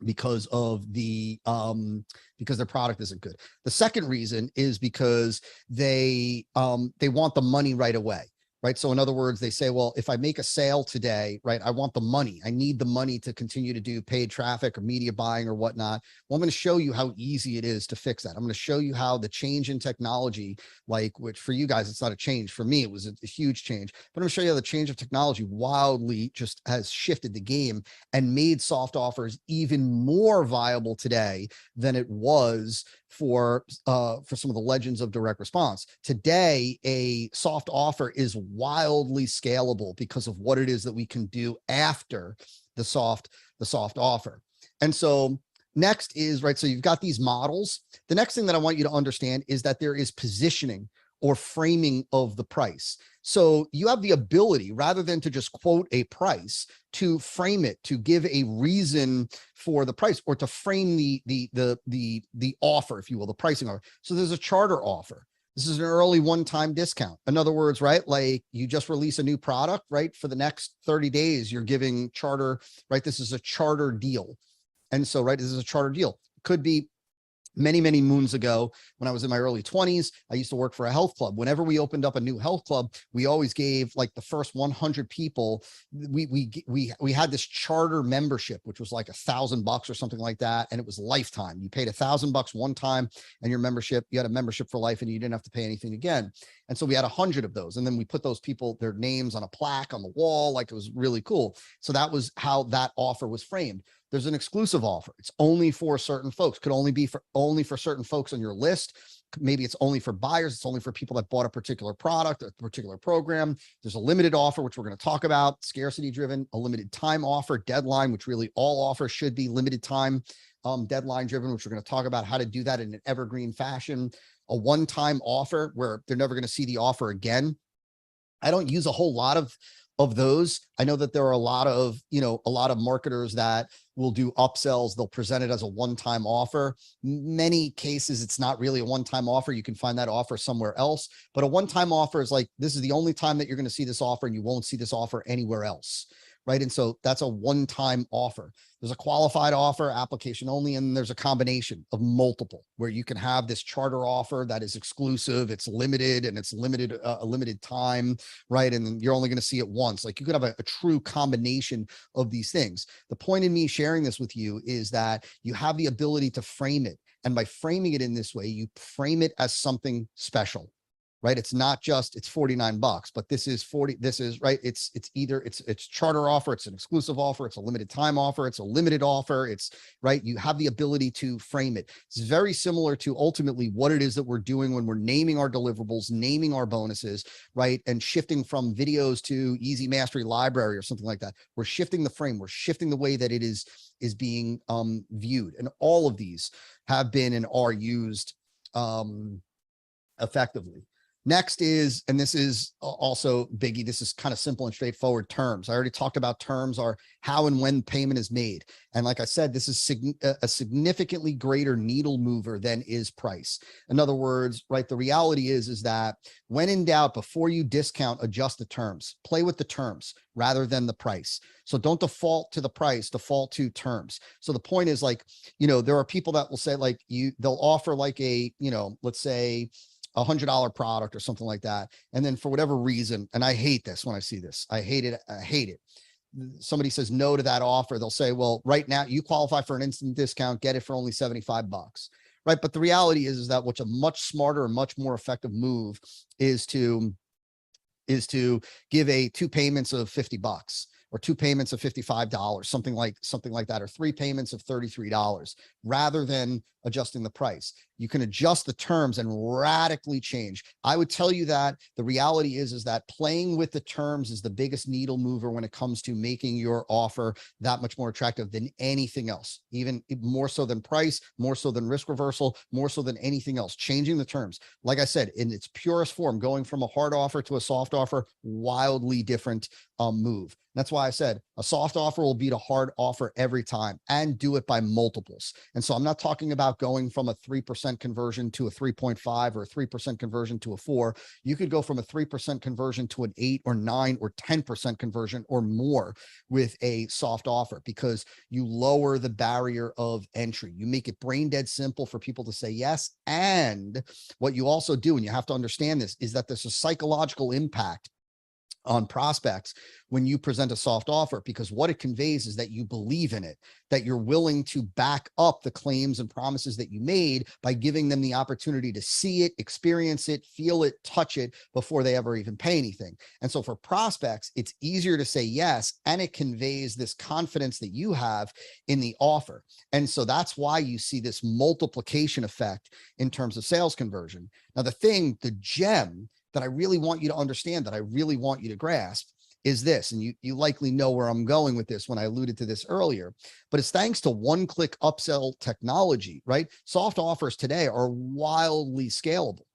because of because their product isn't good. The second reason is because they want the money right away. right? So in other words, they say, well, if I make a sale today, right, I want the money. I need the money to continue to do paid traffic or media buying or whatnot. Well, I'm going to show you how easy it is to fix that. I'm going to show you how the change in technology, like, which for you guys, it's not a change. For me, it was a huge change, but I'm going to show you how the change of technology wildly just has shifted the game and made soft offers even more viable today than it was for some of the legends of direct response. Today, a soft offer is wildly scalable because of what it is that we can do after the soft offer. And so next is, right, so you've got these models. The next thing that I want you to understand is that there is positioning or framing of the price. So you have the ability, rather than to just quote a price, to frame it, to give a reason for the price, or to frame the offer, if you will, the pricing offer. So there's a charter offer. This is an early one-time discount. In other words, right, like you just release a new product, right? For the next 30 days, you're giving charter, right? This is a charter deal. And so, right, this is a charter deal. Could be many, many moons ago when I was in my early 20s, I used to work for a health club. Whenever we opened up a new health club, we always gave like the first 100 people, we had this charter membership, which was like $1,000 or something like that. And it was lifetime. You paid $1,000 one time and your membership, you had a membership for life and you didn't have to pay anything again. And so we had 100 of those. And then we put those people, their names on a plaque on the wall. Like, it was really cool. So that was how that offer was framed. There's an exclusive offer. It's only for certain folks, could only be only for certain folks on your list. Maybe it's only for buyers. It's only for people that bought a particular product, a particular program. There's a limited offer, which we're going to talk about, scarcity driven, a limited time offer, deadline, which really all offers should be limited time, deadline driven, which we're going to talk about how to do that in an evergreen fashion, a one-time offer where they're never going to see the offer again. I don't use a whole lot of those. I know that there are a lot of marketers that will do upsells. They'll present it as a one-time offer. Many cases, it's not really a one-time offer. You can find that offer somewhere else, but a one-time offer is like, this is the only time that you're going to see this offer and you won't see this offer anywhere else. Right. And so that's a one-time offer. There's a qualified offer, application only, and there's a combination of multiple where you can have this charter offer that is exclusive, it's limited, and it's limited, a limited time, right? And then you're only going to see it once. Like, you could have a true combination of these things. The point in me sharing this with you is that you have the ability to frame it. And by framing it in this way, you frame it as something special. Right? It's not just, it's $49, but this is 40. This is right. It's either it's charter offer. It's an exclusive offer. It's a limited time offer. It's a limited offer. It's right. You have the ability to frame it. It's very similar to ultimately what it is that we're doing when we're naming our deliverables, naming our bonuses, right? And shifting from videos to Easy Mastery Library or something like that. We're shifting the frame. We're shifting the way that it is being viewed. And all of these have been and are used effectively. Next is, and this is also biggie, this is kind of simple and straightforward, terms. I already talked about terms are how and when payment is made. And like I said, this is a significantly greater needle mover than is price. In other words, right, the reality is that when in doubt, before you discount, adjust the terms, play with the terms rather than the price. So don't default to the price, default to terms. So the point is, like, there are people that will say, like, they'll offer like a, let's say, $100 product or something like that. And then for whatever reason, and I hate this when I see this, I hate it. Somebody says no to that offer. They'll say, well, right now you qualify for an instant discount, get it for only $75. Right. But the reality is that what's a much smarter and much more effective move is to give two payments of $50 or two payments of $55, something like that, or three payments of $33, rather than adjusting the price. You can adjust the terms and radically change. I would tell you that the reality is that playing with the terms is the biggest needle mover when it comes to making your offer that much more attractive than anything else, even more so than price, more so than risk reversal, more so than anything else. Changing the terms, like I said, in its purest form, going from a hard offer to a soft offer, wildly different move. That's why I said a soft offer will beat a hard offer every time, and do it by multiples. And so I'm not talking about going from a 3% conversion to a 3.5 or a 3% conversion to a 4. You could go from a 3% conversion to an 8 or 9 or 10% conversion or more with a soft offer, because you lower the barrier of entry. You make it brain dead simple for people to say yes. And what you also do, and you have to understand this, is that there's a psychological impact on prospects when you present a soft offer, because what it conveys is that you believe in it, that you're willing to back up the claims and promises that you made by giving them the opportunity to see it, experience it, feel it, touch it before they ever even pay anything. And so for prospects, it's easier to say yes, and it conveys this confidence that you have in the offer. And so that's why you see this multiplication effect in terms of sales conversion. Now, the gem that I really want you to understand, that I really want you to grasp, is this, and you likely know where I'm going with this when I alluded to this earlier, but it's thanks to one-click upsell technology, right? Soft offers today are wildly scalable.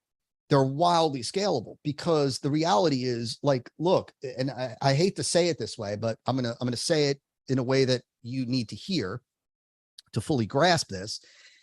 They're wildly scalable because the reality is, like, look, and I hate to say it this way, but I'm gonna say it in a way that you need to hear to fully grasp this,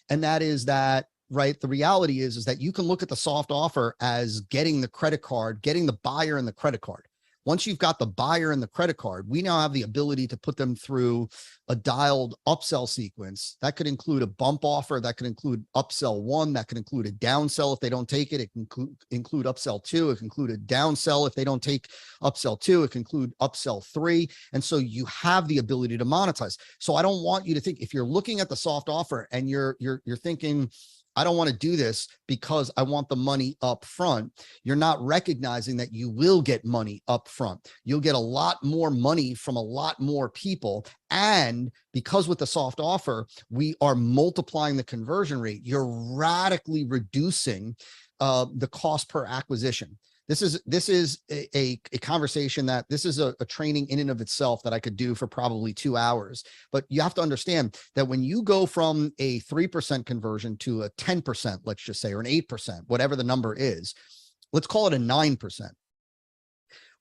and that is that, right, the reality is that you can look at the soft offer as getting the credit card, getting the buyer and the credit card. Once you've got the buyer and the credit card, we now have the ability to put them through a dialed upsell sequence. That could include a bump offer, that could include upsell 1, that could include a downsell if they don't take it. It can include upsell 2, it can include a downsell if they don't take upsell 2, it can include upsell 3. And so you have the ability to monetize. So I don't want you to think, if you're looking at the soft offer and you're thinking, I don't want to do this because I want the money up front, you're not recognizing that you will get money up front. You'll get a lot more money from a lot more people. And because with the soft offer, we are multiplying the conversion rate, you're radically reducing the cost per acquisition. This is a conversation that this is a training in and of itself that I could do for probably 2 hours. But you have to understand that when you go from a 3% conversion to a 10%, let's just say, or an 8%, whatever the number is, let's call it a 9%,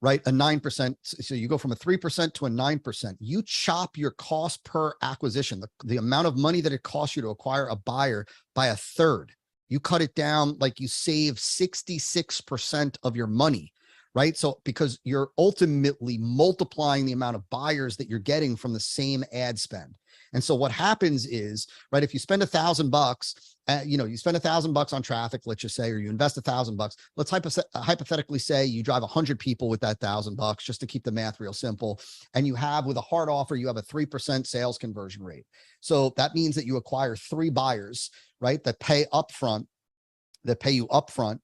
right? A 9%. So you go from a 3% to a 9%, you chop your cost per acquisition, the amount of money that it costs you to acquire a buyer, by a third. You cut it down, like you save 66% of your money, right? So because you're ultimately multiplying the amount of buyers that you're getting from the same ad spend. And so what happens is, right, if you spend $1,000, you spend $1,000 on traffic, let's just say, or you invest $1,000, let's hypothetically say you drive 100 people with that $1,000, just to keep the math real simple. And you have, with a hard offer, you have a 3% sales conversion rate. So that means that you acquire 3 buyers, right, that pay upfront, that pay you upfront.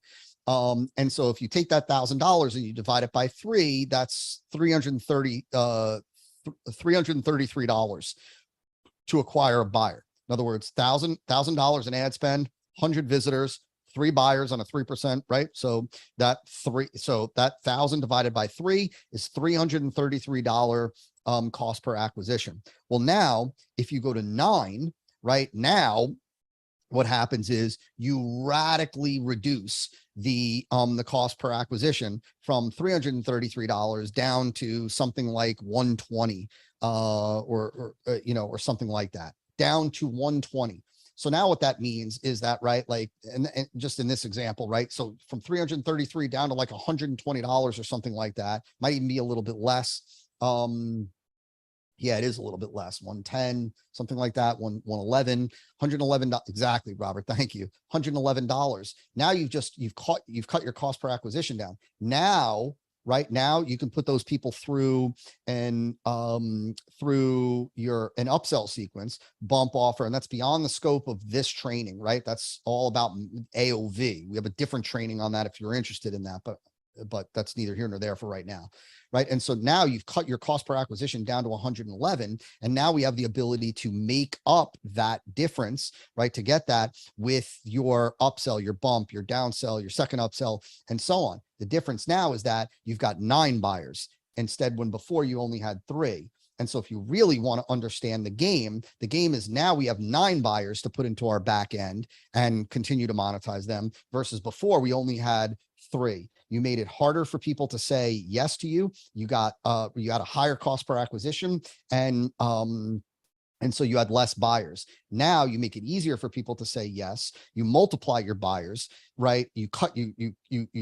And so if you take that $1,000 and you divide it by 3, that's $333 to acquire a buyer. In other words, $1,000 in ad spend, 100 visitors, 3 buyers on a 3%, right? So that 1,000 divided by 3 is $333 cost per acquisition. Well, now if you go to 9, right, now what happens is you radically reduce the cost per acquisition from $333 down to something like $120, or something like that, down to $120. So now what that means is that, right, like, and just in this example, right, so from 333 down to like $120 or something like that, might even be a little bit less. Yeah, it is a little bit less, 110, something like that, 111, $111. Exactly, Robert. Thank you. $111. Now you've cut your cost per acquisition down. Now, right now, you can put those people through an upsell sequence, bump offer, and that's beyond the scope of this training, right? That's all about AOV. We have a different training on that if you're interested in that, but that's neither here nor there for right now, right? And so now you've cut your cost per acquisition down to 111, and now we have the ability to make up that difference, right, to get that with your upsell, your bump, your downsell, your second upsell, and so on. The difference now is that you've got 9 buyers instead, when before you only had 3. And so if you really want to understand the game is now we have 9 buyers to put into our back end and continue to monetize them, versus before we only had 3. You made it harder for people to say yes to you. You got a higher cost per acquisition, and so you had less buyers. Now you make it easier for people to say yes. You multiply your buyers, right? You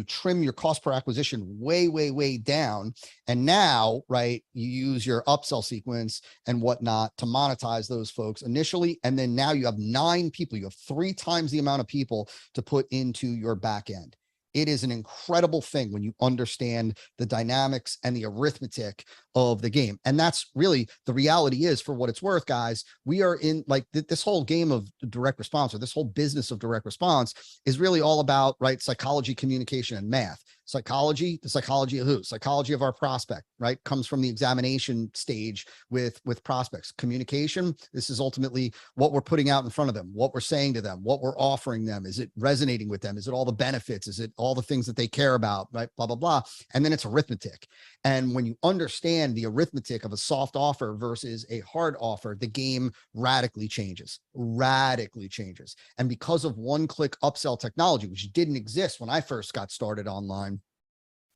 trim your cost per acquisition way down. And now, right, you use your upsell sequence and whatnot to monetize those folks initially. And then now you have 9 people. You have 3 times the amount of people to put into your back end. It is an incredible thing when you understand the dynamics and the arithmetic of the game. And that's really the reality is, for what it's worth, guys, we are in like this whole game of direct response, or this whole business of direct response is really all about, right, psychology, communication, and math. Psychology, the psychology of who? Psychology of our prospect, right? Comes from the examination stage with prospects. Communication, this is ultimately what we're putting out in front of them, what we're saying to them, what we're offering them. Is it resonating with them? Is it all the benefits? Is it all the things that they care about, right? Blah, blah, blah. And then it's arithmetic. And when you understand the arithmetic of a soft offer versus a hard offer, the game radically changes, radically changes. And because of one-click upsell technology, which didn't exist when I first got started online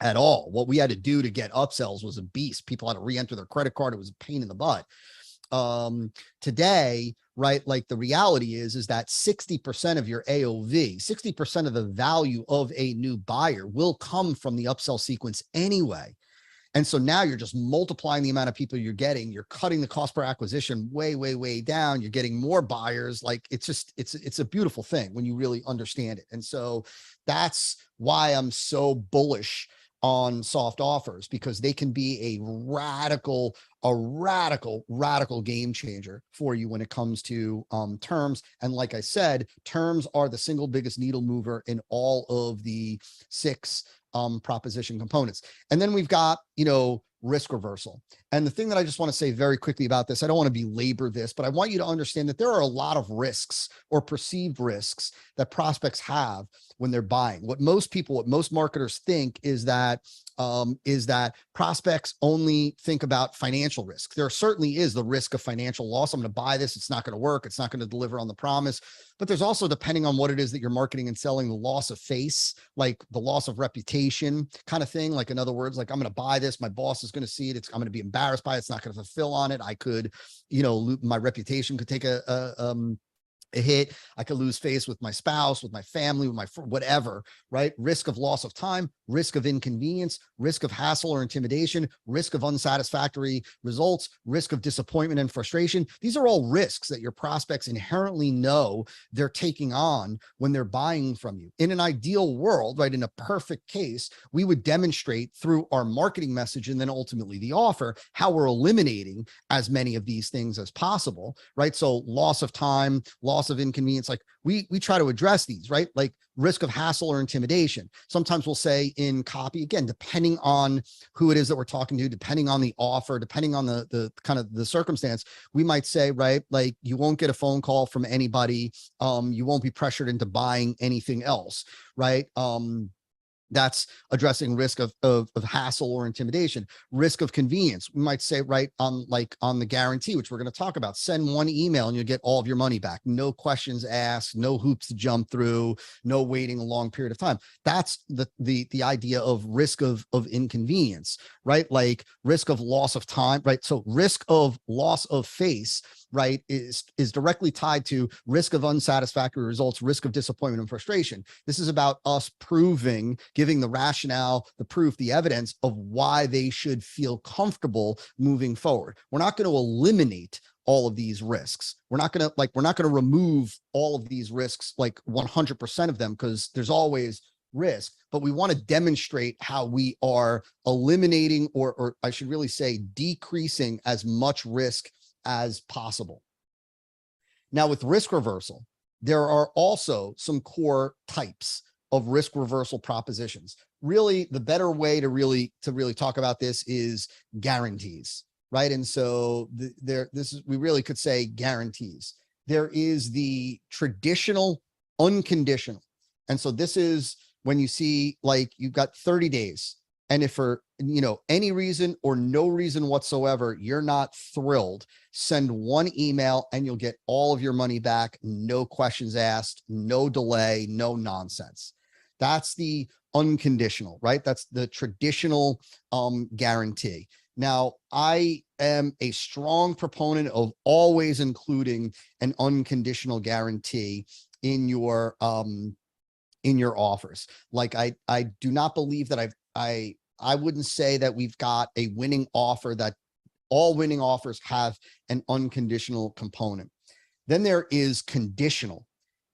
at all, what we had to do to get upsells was a beast. People had to re-enter their credit card. It was a pain in the butt. Today, right, like the reality is that 60% of your AOV, 60% of the value of a new buyer will come from the upsell sequence anyway. And so now you're just multiplying the amount of people you're getting. You're cutting the cost per acquisition way, way, way down. You're getting more buyers. Like it's just, it's a beautiful thing when you really understand it. And so that's why I'm so bullish on soft offers, because they can be a radical game changer for you when it comes to terms. And like I said, terms are the single biggest needle mover in all of the 6 proposition components. And then we've got, risk reversal. And the thing that I just want to say very quickly about this, I don't want to belabor this, but I want you to understand that there are a lot of risks or perceived risks that prospects have when they're buying. What most marketers think is that prospects only think about financial risk. There certainly is the risk of financial loss. I'm going to buy this. It's not going to work. It's not going to deliver on the promise. But there's also, depending on what it is that you're marketing and selling, the loss of face, like the loss of reputation kind of thing. Like, in other words, like, I'm going to buy this. My boss is going to see it. I'm going to be embarrassed by it. It's not going to fulfill on it. I could, my reputation could take a hit. I could lose face with my spouse, with my family, with my whatever, right? Risk of loss of time, risk of inconvenience, risk of hassle or intimidation, risk of unsatisfactory results, risk of disappointment and frustration. These are all risks that your prospects inherently know they're taking on when they're buying from you. In an ideal world, right, in a perfect case, we would demonstrate through our marketing message and then ultimately the offer how we're eliminating as many of these things as possible, right? So loss of time, loss of inconvenience, like we try to address these, right? Like risk of hassle or intimidation. Sometimes we'll say in copy, again, depending on who it is that we're talking to, depending on the offer, depending on the kind of the circumstance, we might say, right, like, you won't get a phone call from anybody. You won't be pressured into buying anything else, right? That's addressing risk of hassle or intimidation. Risk of convenience, we might say, right, on the guarantee, which we're going to talk about, send one email and you'll get all of your money back. No questions asked, no hoops to jump through, no waiting a long period of time. That's the idea of risk of inconvenience, right? Like risk of loss of time, right? So risk of loss of face, right, is directly tied to risk of unsatisfactory results, risk of disappointment and frustration. This is about us giving the rationale, the proof, the evidence of why they should feel comfortable moving forward. We're not going to eliminate all of these risks. We're not going to remove all of these risks, like 100% of them, because there's always risk, but we want to demonstrate how we are eliminating, or I should really say decreasing, as much risk as possible. Now, with risk reversal, there are also some core types of risk reversal propositions. Really, the better way to really talk about this is guarantees, right? And so we really could say guarantees. There is the traditional unconditional. And so this is when you see, like, you've got 30 days. And if for any reason or no reason whatsoever, you're not thrilled, send one email and you'll get all of your money back. No questions asked, no delay, no nonsense. That's the unconditional, right? That's the traditional guarantee. Now, I am a strong proponent of always including an unconditional guarantee in your offers. Like, I do not believe that I wouldn't say that we've got a winning offer, that all winning offers have an unconditional component. Then there is conditional.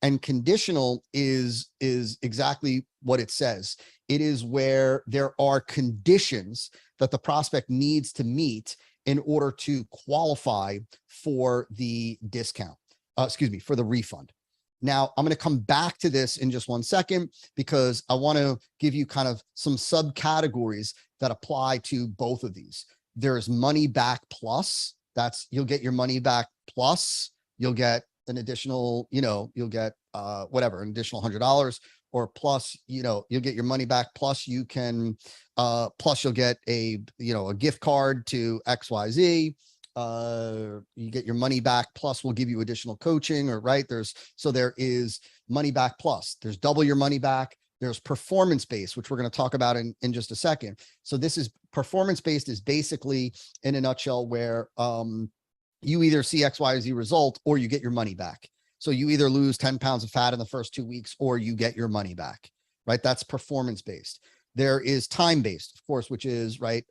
And conditional is exactly what it says. It is where there are conditions that the prospect needs to meet in order to qualify for the discount, for the refund. Now, I'm going to come back to this in just 1 second because I want to give you kind of some subcategories that apply to both of these. There's money back plus. That's, you'll get your money back plus. You'll get an additional, you'll get whatever, an additional $100, or plus, you'll get your money back. Plus you can, plus you'll get a gift card to XYZ. You get your money back. Plus we'll give you additional coaching, or right. There is money back plus. There's double your money back. There's performance-based, which we're going to talk about in just a second. So this is performance-based, is basically in a nutshell where, you either see XYZ result or you get your money back. So you either lose 10 pounds of fat in the first 2 weeks or you get your money back, right? That's performance-based. There is time-based, of course, which is right,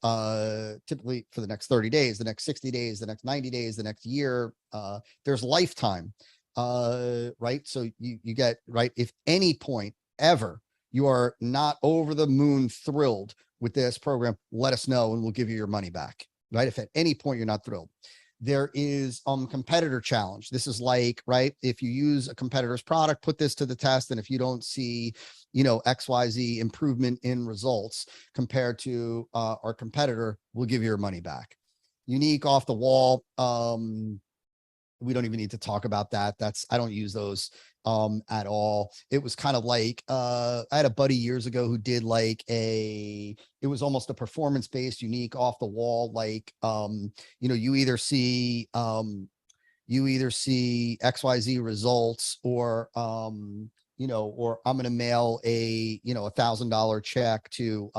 typically for the next 30 days, the next 60 days, the next 90 days, the next year. There's lifetime, right? So you get, right, if any point ever you are not over the moon thrilled with this program, let us know and we'll give you your money back, right? If at any point you're not thrilled. There is competitor challenge. This is like, right, if you use a competitor's product, put this to the test, and if you don't see, XYZ improvement in results compared to our competitor, we'll give you your money back. Unique, off the wall. We don't even need to talk about that. I don't use those at all. It was kind of like, I had a buddy years ago who did like it was almost a performance-based, unique, off the wall, like, you either see XYZ results, or, or I'm going to mail a, $1,000 check to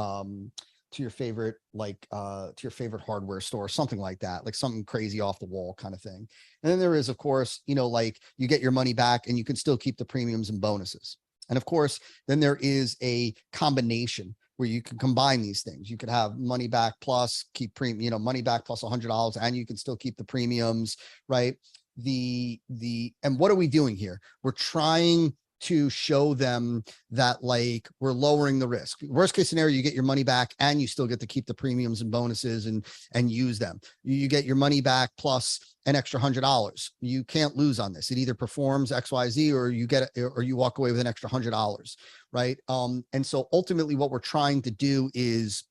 your favorite, to your favorite hardware store, something like that, like something crazy off the wall kind of thing. And then there is, of course, like you get your money back and you can still keep the premiums and bonuses. And of course, then there is a combination where you can combine these things. You could have money back plus keep premium, money back plus $100, and you can still keep the premiums, right? And what are we doing here? We're trying to show them that, like, we're lowering the risk. Worst case scenario, you get your money back and you still get to keep the premiums and bonuses and use them. You get your money back plus an extra $100. You can't lose on this. It either performs XYZ or you get it, or you walk away with an extra $100, right? And so ultimately what we're trying to do is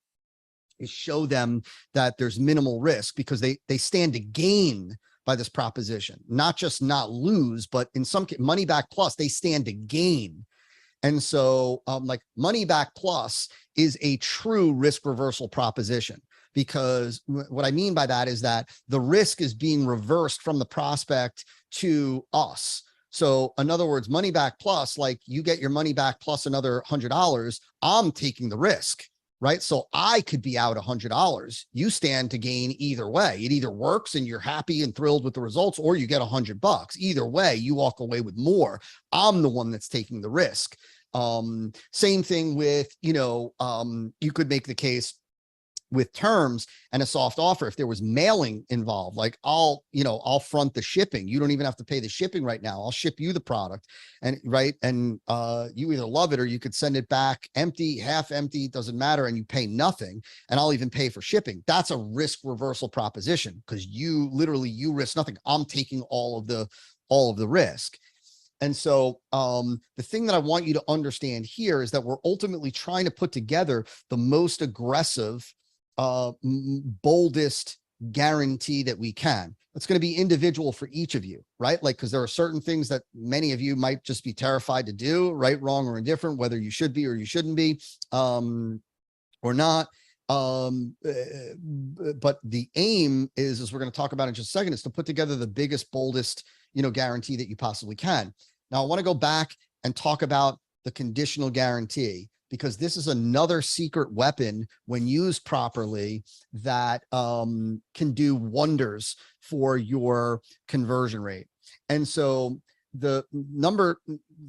show them that there's minimal risk, because they stand to gain by this proposition, not just not lose, but in some case, money back plus, they stand to gain. And so like money back plus is a true risk reversal proposition, because what I mean by that is that the risk is being reversed from the prospect to us. So in other words, money back plus, like you get your money back plus another $100, I'm taking the risk. Right. So I could be out $100. You stand to gain either way. It either works and you're happy and thrilled with the results, or you get $100. Either way, you walk away with more. I'm the one that's taking the risk. Same thing with, you could make the case with terms and a soft offer. If there was mailing involved, like I'll front the shipping. You don't even have to pay the shipping right now. I'll ship you the product, and right. And you either love it or you could send it back empty, half empty, doesn't matter. And you pay nothing. And I'll even pay for shipping. That's a risk reversal proposition, because you risk nothing. I'm taking all of the risk. And so the thing that I want you to understand here is that we're ultimately trying to put together the most aggressive, boldest guarantee that we can. It's going to be individual for each of you, right? Like, because there are certain things that many of you might just be terrified to do, right, wrong, or indifferent, whether you should be or you shouldn't be, or not. But the aim is, as we're going to talk about in just a second, is to put together the biggest, boldest, guarantee that you possibly can. Now, I want to go back and talk about the conditional guarantee, because this is another secret weapon when used properly that can do wonders for your conversion rate. And so the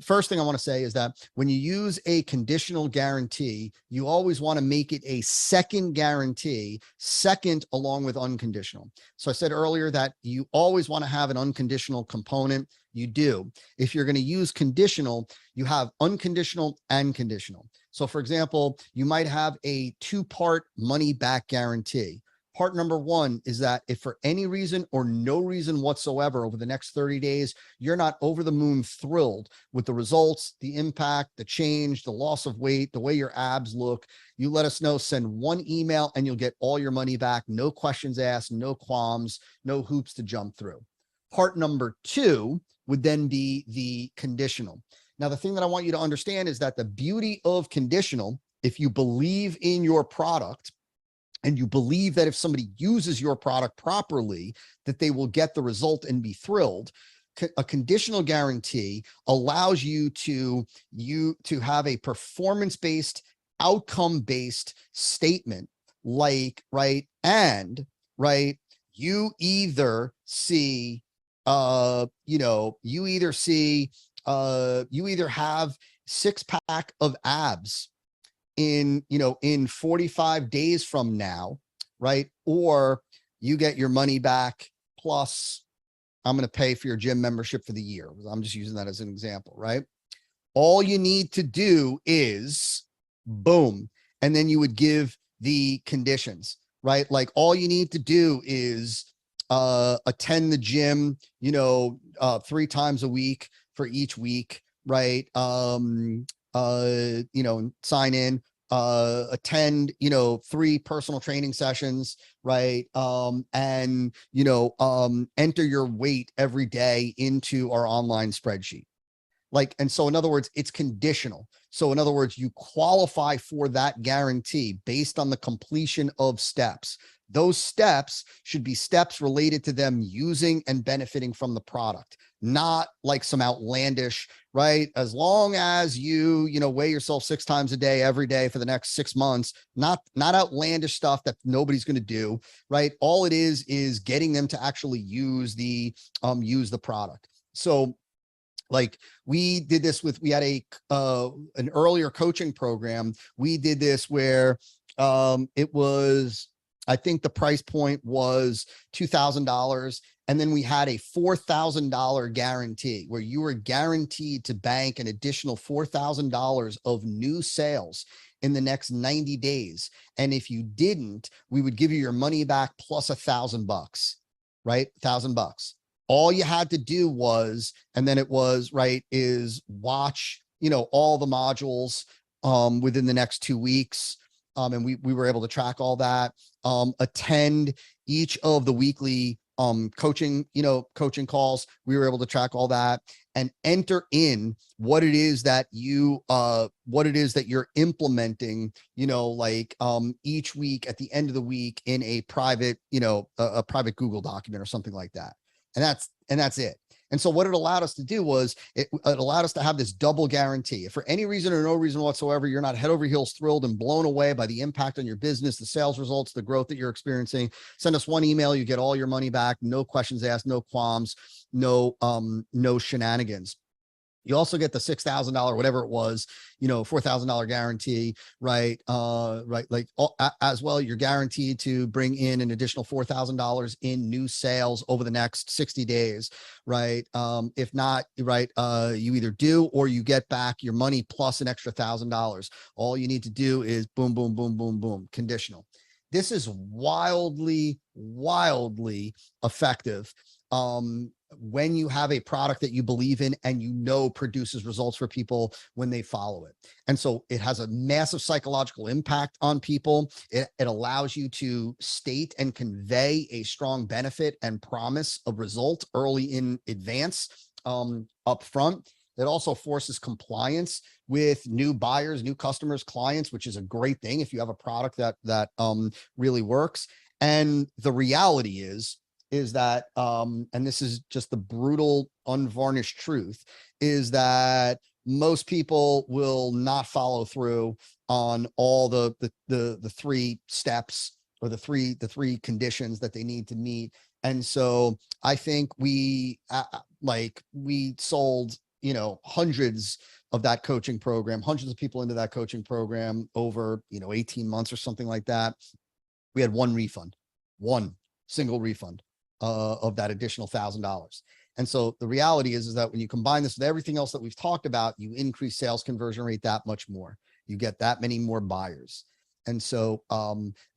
first thing I want to say is that when you use a conditional guarantee, you always want to make it a second guarantee, second along with unconditional. So I said earlier that you always want to have an unconditional component. You do. If you're going to use conditional, you have unconditional and conditional. So for example, you might have a two-part money back guarantee. Part number one is that if for any reason or no reason whatsoever over the next 30 days, you're not over the moon thrilled with the results, the impact, the change, the loss of weight, the way your abs look, you let us know, send one email and you'll get all your money back. No questions asked, no qualms, no hoops to jump through. Part number two would then be the conditional. Now, the thing that I want you to understand is that the beauty of conditional, if you believe in your product, and you believe that if somebody uses your product properly, that they will get the result and be thrilled, a conditional guarantee allows you to have a performance-based, outcome-based statement, like, right, and, right, you either see, you either have 6-pack of abs in 45 days from now, right? Or you get your money back, plus I'm going to pay for your gym membership for the year. I'm just using that as an example, right? All you need to do is boom. And then you would give the conditions, right? Like all you need to do is attend the gym, 3 times a week for each week, right? Sign in, attend, 3 personal training sessions, right? And, enter your weight every day into our online spreadsheet. Like, and so in other words, it's conditional. So in other words, you qualify for that guarantee based on the completion of steps. Those steps should be steps related to them using and benefiting from the product, not like some outlandish, right? As long as you weigh yourself 6 times a day, every day for the next 6 months, not outlandish stuff that nobody's going to do, right? All it is getting them to actually use the product. So like we did this we had an earlier coaching program. We did this where it was, I think the price point was $2,000. And then we had a $4,000 guarantee where you were guaranteed to bank an additional $4,000 of new sales in the next 90 days. And if you didn't, we would give you your money back plus $1,000, right? $1,000. All you had to do was, and then it was, right, is watch, all the modules within the next 2 weeks. And we were able to track all that, attend each of the weekly coaching calls. We were able to track all that and enter in what it is that you're implementing, each week at the end of the week in a private, a private Google document or something like that. And that's it. And so what it allowed us to do was it allowed us to have this double guarantee. If for any reason or no reason whatsoever, you're not head over heels thrilled and blown away by the impact on your business, the sales results, the growth that you're experiencing, send us one email, you get all your money back, no questions asked, no qualms, no shenanigans. You also get the $6,000, whatever it was, $4,000 guarantee, right? Like as well, you're guaranteed to bring in an additional $4,000 in new sales over the next 60 days, right? If not, right, you either do or you get back your money plus an extra $1,000. All you need to do is boom, boom, boom, boom, boom, conditional. This is wildly, wildly effective. When you have a product that you believe in and produces results for people when they follow it. And so it has a massive psychological impact on people. It allows you to state and convey a strong benefit and promise of result early in advance, up front. It also forces compliance with new buyers, new customers, clients, which is a great thing if you have a product that really works. And the reality is that, and this is just the brutal, unvarnished truth, is that most people will not follow through on all the 3 steps or the three conditions that they need to meet. And so I think we, like we sold, hundreds of that coaching program, hundreds of people into that coaching program over, 18 months or something like that. We had one single refund of that additional $1,000. And so the reality is that when you combine this with everything else that we've talked about, you increase sales conversion rate that much more. You get that many more buyers. And so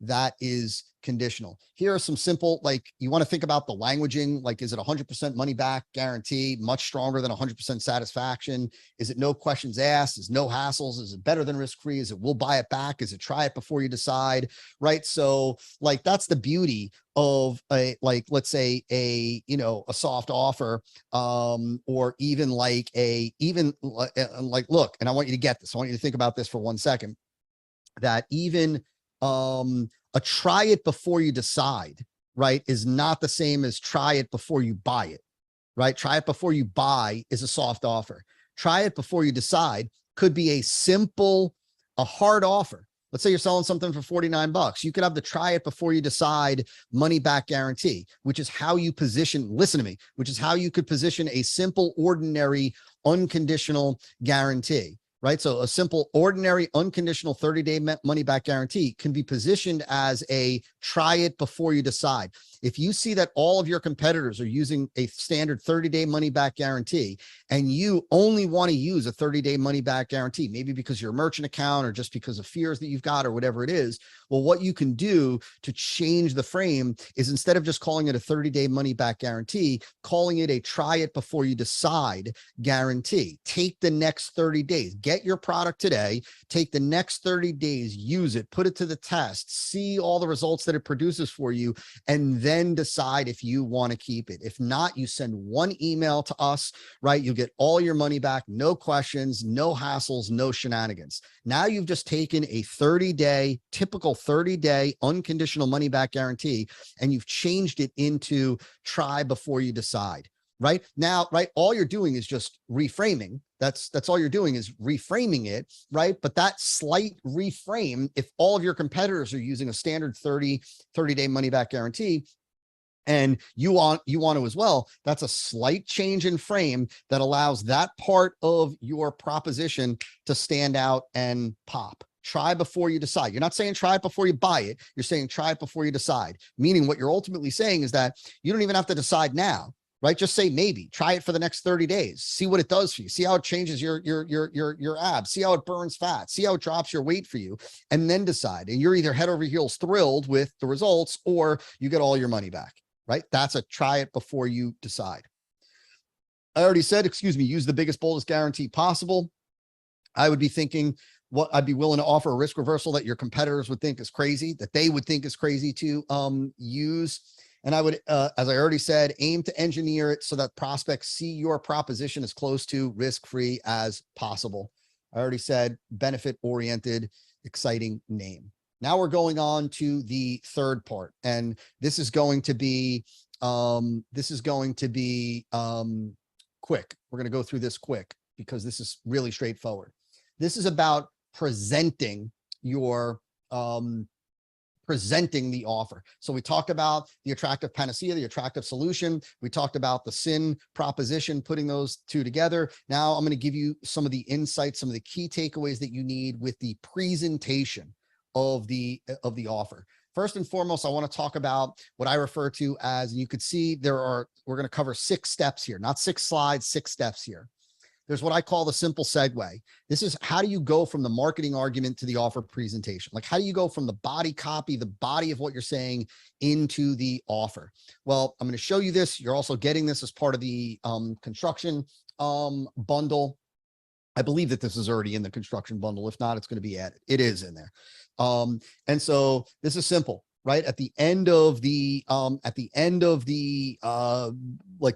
that is conditional. Here are some simple, like you want to think about the languaging, like, is it 100% money back guarantee, much stronger than 100% satisfaction? Is it no questions asked? Is no hassles? Is it better than risk-free? Is it we'll buy it back? Is it try it before you decide? Right. So like, that's the beauty of a, like, let's say a soft offer, or even like like, look, and I want you to get this. I want you to think about this for 1 second. That even a try it before you decide, right, is not the same as try it before you buy it, right? Try it before you buy is a soft offer. Try it before you decide could be a hard offer. Let's say you're selling something for 49 bucks. You could have the try it before you decide money back guarantee, which is how you position, listen to me, which is how you could position a simple, ordinary, unconditional guarantee. Right. So a simple, ordinary, unconditional 30-day money back guarantee can be positioned as a try it before you decide. If you see that all of your competitors are using a standard 30-day money back guarantee and you only want to use a 30-day money back guarantee, maybe because your merchant account or just because of fears that you've got or whatever it is, well, what you can do to change the frame is, instead of just calling it a 30-day money back guarantee, calling it a try it before you decide guarantee. Take the next 30 days, get your product today, take the next 30 days, use it, put it to the test, see all the results that it produces for you, and then decide if you want to keep it. If not, you send one email to us, right? You'll get all your money back, no questions, no hassles, no shenanigans. Now you've just taken a 30-day, typical 30-day unconditional money back guarantee, and you've changed it into try before you decide. Right now, right, all you're doing is just reframing. That's all you're doing is reframing it, right? But that slight reframe, if all of your competitors are using a standard 30-day money back guarantee, and you want to as well, that's a slight change in frame that allows that part of your proposition to stand out and pop. Try before you decide. You're not saying try it before you buy it. You're saying try it before you decide, meaning what you're ultimately saying is that you don't even have to decide now. Right? Just say maybe. Try it for the next 30 days. See what it does for you. See how it changes your abs. See how it burns fat. See how it drops your weight for you, and then decide. And you're either head over heels thrilled with the results, or you get all your money back. Right? That's a try it before you decide. I already said, use the biggest, boldest guarantee possible. I would be thinking what I'd be willing to offer a risk reversal that your competitors would think is crazy, that they would think is crazy to use. And I would, as I already said, aim to engineer it so that prospects see your proposition as close to risk-free as possible. I already said benefit-oriented, exciting name. Now we're going on to the third part, and this is going to be quick. We're going to go through this quick because this is really straightforward. This is about presenting your presenting the offer. So we talked about the attractive panacea, the attractive solution. We talked about the sin proposition, putting those two together. Now I'm going to give you some of the insights, some of the key takeaways that you need with the presentation of the offer. First and foremost, I want to talk about what I refer to as, and you could see we're going to cover 6 steps here, not 6 slides, 6 steps here. There's what I call the simple segue. This is how do you go from the marketing argument to the offer presentation? Like, how do you go from the body copy, the body of what you're saying, into the offer? Well, I'm going to show you this. You're also getting this as part of the construction bundle. I believe that this is already in the construction bundle. If not, it's going to be added. It is in there. And so this is simple. Right at the end of the like the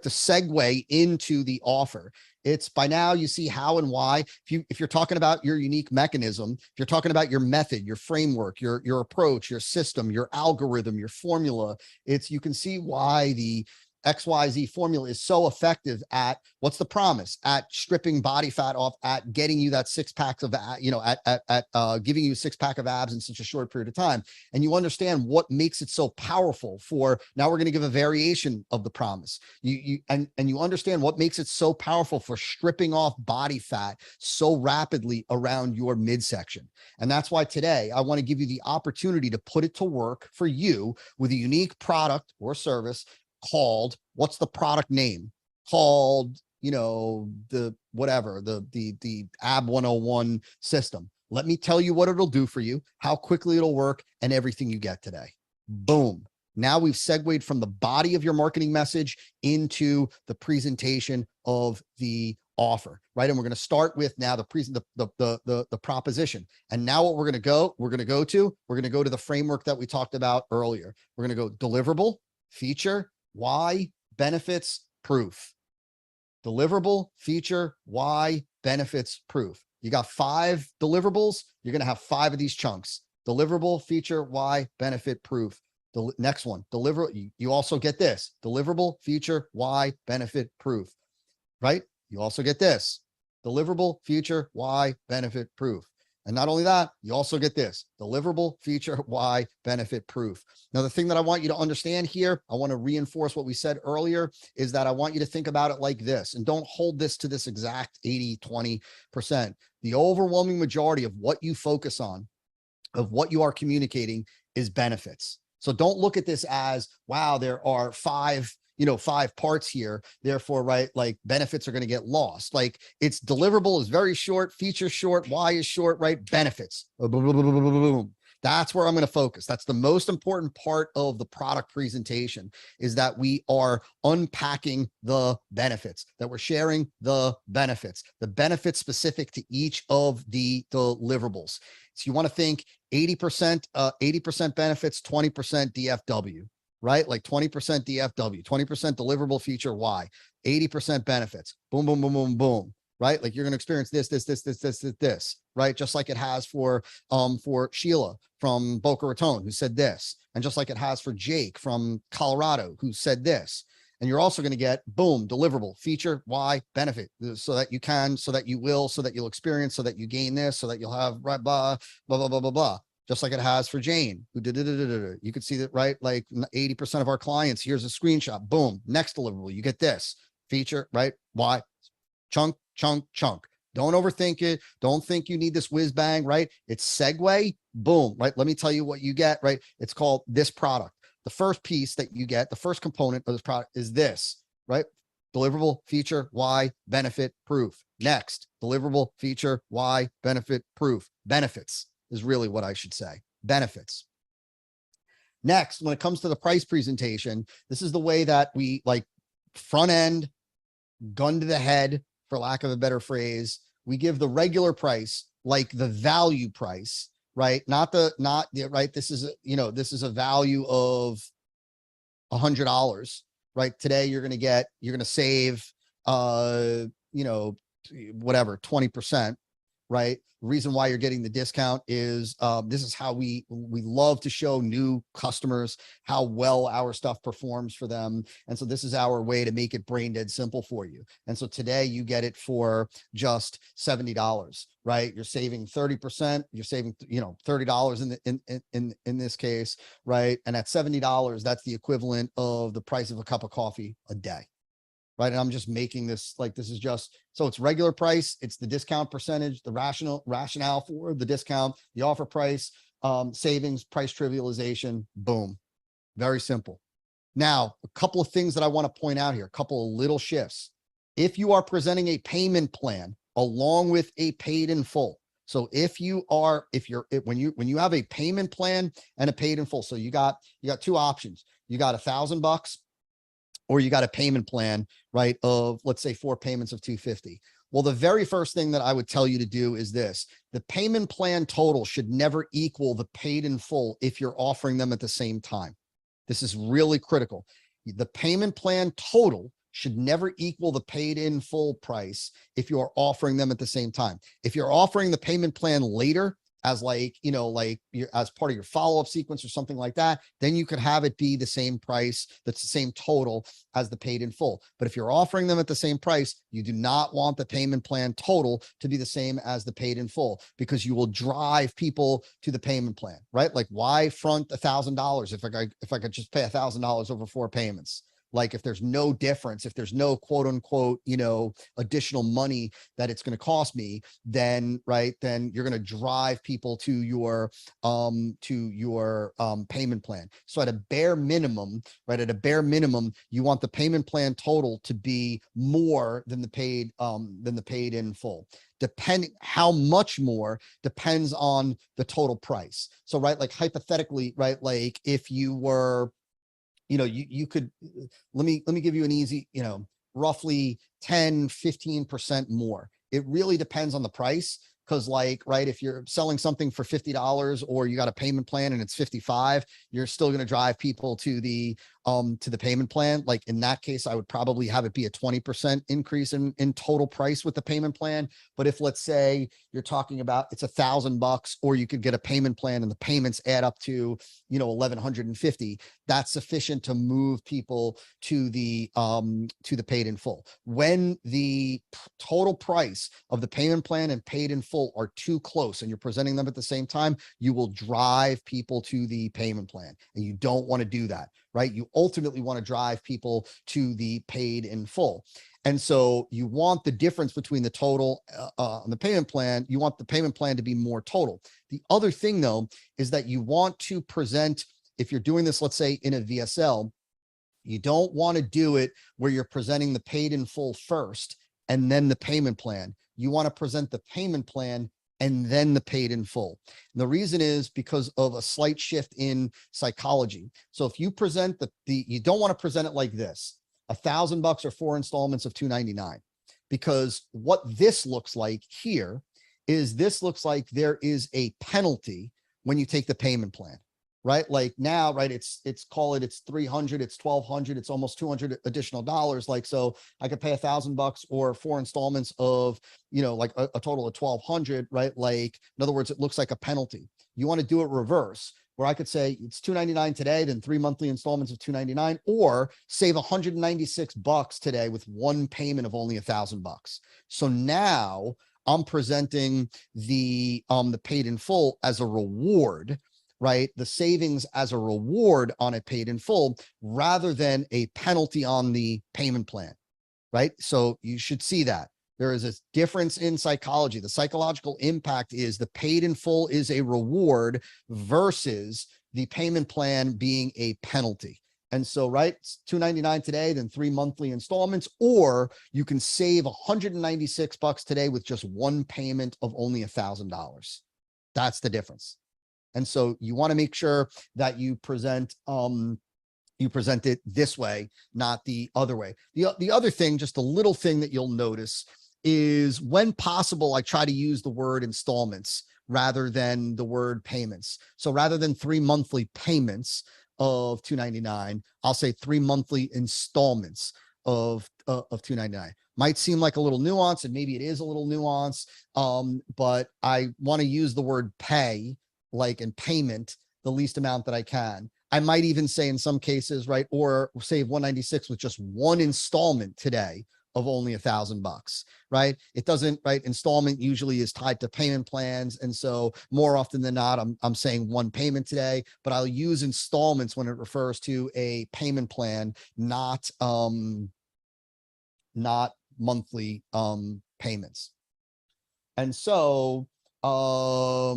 segue into the offer, it's by now you see how and why. If you're talking about your unique mechanism, if you're talking about your method, your framework, your approach, your system, your algorithm, your formula, you can see why the XYZ formula is so effective at, what's the promise? At stripping body fat off, at getting you that 6 packs of, giving you a 6-pack of abs in such a short period of time. And you understand what makes it so powerful for, now we're going to give a variation of the promise. You understand what makes it so powerful for stripping off body fat so rapidly around your midsection. And that's why today I want to give you the opportunity to put it to work for you with a unique product or service called, what's the product name? Called, the whatever, the AB 101 system. Let me tell you what it'll do for you, how quickly it'll work, and everything you get today. Boom. Now we've segued from the body of your marketing message into the presentation of the offer, right? And we're going to start with now the proposition. And now what we're going to go to the framework that we talked about earlier. We're going to go deliverable, feature, why, benefits, proof. Deliverable, feature, why, benefits, proof. You got 5 deliverables. You're going to have 5 of these chunks. Deliverable, feature, why, benefit, proof. The next one, you also get this: deliverable, feature, why, benefit, proof, right? You also get this: deliverable, feature, why, benefit, proof. And not only that, you also get this: deliverable, feature, why, benefit, proof. Now, the thing that I want you to understand here, I want to reinforce what we said earlier, is that I want you to think about it like this, and don't hold this to this exact 80-20%. The overwhelming majority of what you focus on, of what you are communicating, is benefits. So don't look at this as, wow, there are 5 parts here, therefore, right, like benefits are going to get lost. Like, it's deliverable is very short, feature short, why is short, right? Benefits. Boom. That's where I'm going to focus. That's the most important part of the product presentation, is that we are unpacking the benefits, that we're sharing the benefits specific to each of the deliverables. So you want to think 80% benefits, 20% DFW. Right? Like 20% DFW, 20% deliverable, feature, why, 80% benefits. Boom, boom, boom, boom, boom. Right? Like, you're going to experience this, right? Just like it has for Sheila from Boca Raton, who said this. And just like it has for Jake from Colorado, who said this. And you're also going to get, boom, deliverable, feature, why, benefit, so that you can, so that you will, so that you'll experience, so that you gain this, so that you'll have blah, blah, blah, blah, blah, blah, blah. Just like it has for Jane, who did it. You could see that, right? Like 80% of our clients, here's a screenshot, boom, next deliverable, you get this feature, right? Why? Chunk. Don't overthink it. Don't think you need this whiz bang, right? It's segue, boom, right? Let me tell you what you get, right? It's called this product. The first piece that you get, the first component of this product is this, right? Deliverable, feature, why, benefit, proof. Next, deliverable, feature, why, benefit, proof. Benefits is really what I should say. Benefits. Next, when it comes to the price presentation, this is the way that we, like, front end, gun to the head, for lack of a better phrase. We give the regular price, like the value price, right? Right. This is a value of $100, right? Today, you're going to save, whatever, 20%, right? The reason why you're getting the discount is this is how we love to show new customers how well our stuff performs for them. And so this is our way to make it brain dead simple for you. And so today you get it for just $70, right? You're saving 30%. You're saving, $30 in this case, right? And at $70, that's the equivalent of the price of a cup of coffee a day. Right. And I'm just making this, like, this is just, so it's regular price. It's the discount percentage, the rationale for the discount, the offer price, savings, price trivialization, boom. Very simple. Now, a couple of things that I want to point out here, a couple of little shifts. If you are presenting a payment plan along with a paid in full. So when you have a payment plan and a paid in full, so you got 2 options. You got $1,000, or you got a payment plan, right, of, let's say, 4 payments of $250. Well, the very first thing that I would tell you to do is this: the payment plan total should never equal the paid in full if you're offering them at the same time. This is really critical. The payment plan total should never equal the paid in full price if you are offering them at the same time. If you're offering the payment plan later, as like, like as part of your follow-up sequence or something like that, then you could have it be the same price, that's the same total as the paid in full. But if you're offering them at the same price, you do not want the payment plan total to be the same as the paid in full, because you will drive people to the payment plan, right? Like, why front $1,000 if I could just pay $1,000 over 4 payments? Like, if there's no difference, if there's no quote unquote, additional money that it's going to cost me, then then you're going to drive people to your payment plan. So at a bare minimum, you want the payment plan total to be more than the paid in full. Depending how much more depends on the total price. So like hypothetically, like if you were, you could, let me give you an easy, roughly 10-15% more. It really depends on the price. Because if you're selling something for $50 or you got a payment plan and it's 55, you're still going to drive people to the payment plan. Like, in that case, I would probably have it be a 20% increase in total price with the payment plan. But if, let's say, you're talking about it's $1,000, or you could get a payment plan and the payments add up to, $1,150, that's sufficient to move people to the paid in full. When the total price of the payment plan and paid in full are too close and you're presenting them at the same time, you will drive people to the payment plan, and you don't want to do that, right? You ultimately want to drive people to the paid in full. And so you want the difference between the total on the payment plan. You want the payment plan to be more total. The other thing, though, is that you want to present, if you're doing this, let's say in a VSL, you don't want to do it where you're presenting the paid in full first and then the payment plan. You want to present the payment plan and then the paid in full. And the reason is because of a slight shift in psychology. So if you present you don't want to present it like this, $1,000 or 4 installments of $299, because what this looks like here is this looks like there is a penalty when you take the payment plan. Right? Like now, right? It's call it, it's 300, it's 1,200, it's almost 200 additional dollars. Like, so I could pay $1,000 or 4 installments of, like a total of 1,200, right? Like, in other words, it looks like a penalty. You want to do it reverse, where I could say it's $299 today, then 3 monthly installments of $299, or save $196 today with 1 payment of only $1,000. So now I'm presenting the paid in full as a reward, right? The savings as a reward on a paid in full rather than a penalty on the payment plan, right? So you should see that there is a difference in psychology. The psychological impact is the paid in full is a reward versus the payment plan being a penalty. And so, right, it's $299 today, then 3 monthly installments, or you can save $196 today with just 1 payment of only $1,000. That's the difference. And so you want to make sure that you present it this way, not the other way. The other thing, just a little thing that you'll notice, is when possible, I try to use the word installments rather than the word payments. So rather than 3 monthly payments of $299, I'll say 3 monthly installments of $299. Might seem like a little nuance, and maybe it is a little nuance, but I want to use the word pay, like in payment, the least amount that I can. I might even say in some cases, right, or save $196 with just 1 installment today of only $1,000, right? It doesn't, right? Installment usually is tied to payment plans. And so more often than not, I'm saying 1 payment today, but I'll use installments when it refers to a payment plan, not monthly payments. And so let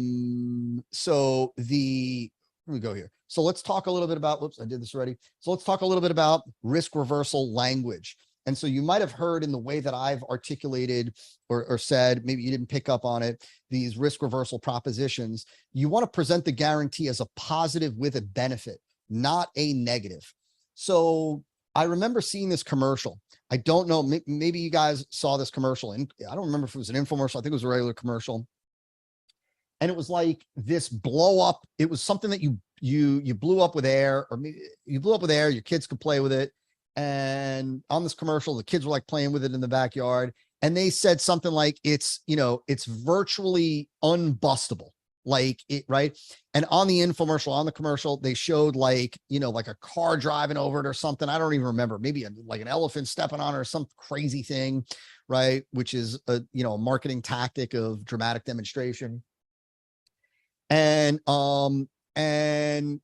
me go here. So let's talk a little bit about, whoops, I did this already. So let's talk a little bit about risk reversal language. And so you might have heard in the way that I've articulated or said, maybe you didn't pick up on it, these risk reversal propositions, you want to present the guarantee as a positive with a benefit, not a negative. So I remember seeing this commercial. I don't know, maybe you guys saw this commercial, and I don't remember if it was an infomercial. I think it was a regular commercial. And it was like this blow up. It was something that you blew up with air, or maybe you blew up with air. Your kids could play with it. And on this commercial, the kids were like playing with it in the backyard. And they said something like, it's virtually unbustable. like it, right? And on the infomercial, on the commercial, they showed like, like a car driving over it or something. I don't even remember, maybe like an elephant stepping on it or some crazy thing, right? Which is a marketing tactic of dramatic demonstration. And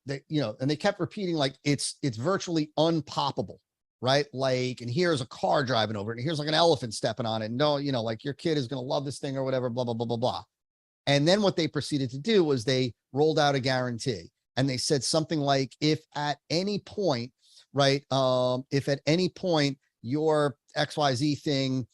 they kept repeating like it's virtually unpoppable, right? Like, and here's a car driving over it, and here's like an elephant stepping on it. No, like your kid is going to love this thing or whatever, blah, blah, blah, blah, blah. And then what they proceeded to do was they rolled out a guarantee, and they said something like, if at any point, right, if at any point your XYZ thing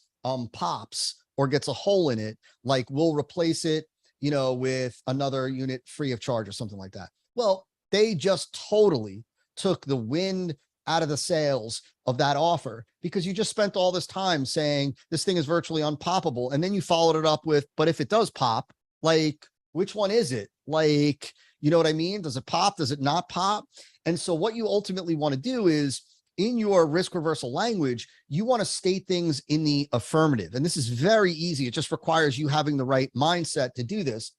pops or gets a hole in it, like we'll replace it, with another unit free of charge or something like that. Well, they just totally took the wind out of the sails of that offer, because you just spent all this time saying this thing is virtually unpoppable. And then you followed it up with, but if it does pop, like, which one is it? Like, you know what I mean? Does it pop? Does it not pop? And so what you ultimately want to do is, in your risk reversal language, you want to state things in the affirmative. And this is very easy. It just requires you having the right mindset to do this.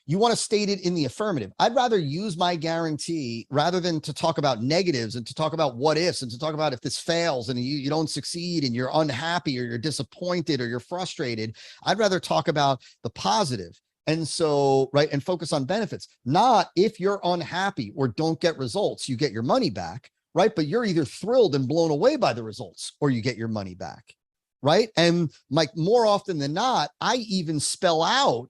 You want to state it in the affirmative. I'd rather use my guarantee rather than to talk about negatives and to talk about what ifs and to talk about if this fails and you don't succeed and you're unhappy or you're disappointed or you're frustrated. I'd rather talk about the positive. And so, right, and focus on benefits, not if you're unhappy or don't get results, you get your money back. Right. But you're either thrilled and blown away by the results or you get your money back. Right. And like more often than not, I even spell out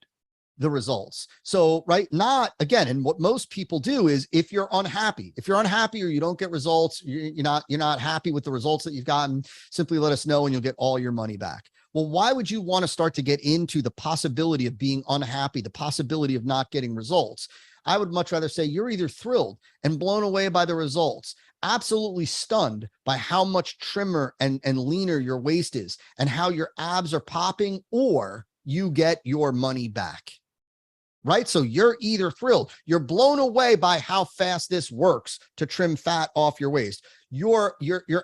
the results. So, right. Not again. And what most people do is if you're unhappy or you don't get results, you're not happy with the results that you've gotten, simply let us know and you'll get all your money back. Well, why would you want to start to get into the possibility of being unhappy, the possibility of not getting results? I would much rather say you're either thrilled and blown away by the results, absolutely stunned by how much trimmer and leaner your waist is and how your abs are popping, or you get your money back. Right? So you're either thrilled, you're blown away by how fast this works to trim fat off your waist. You're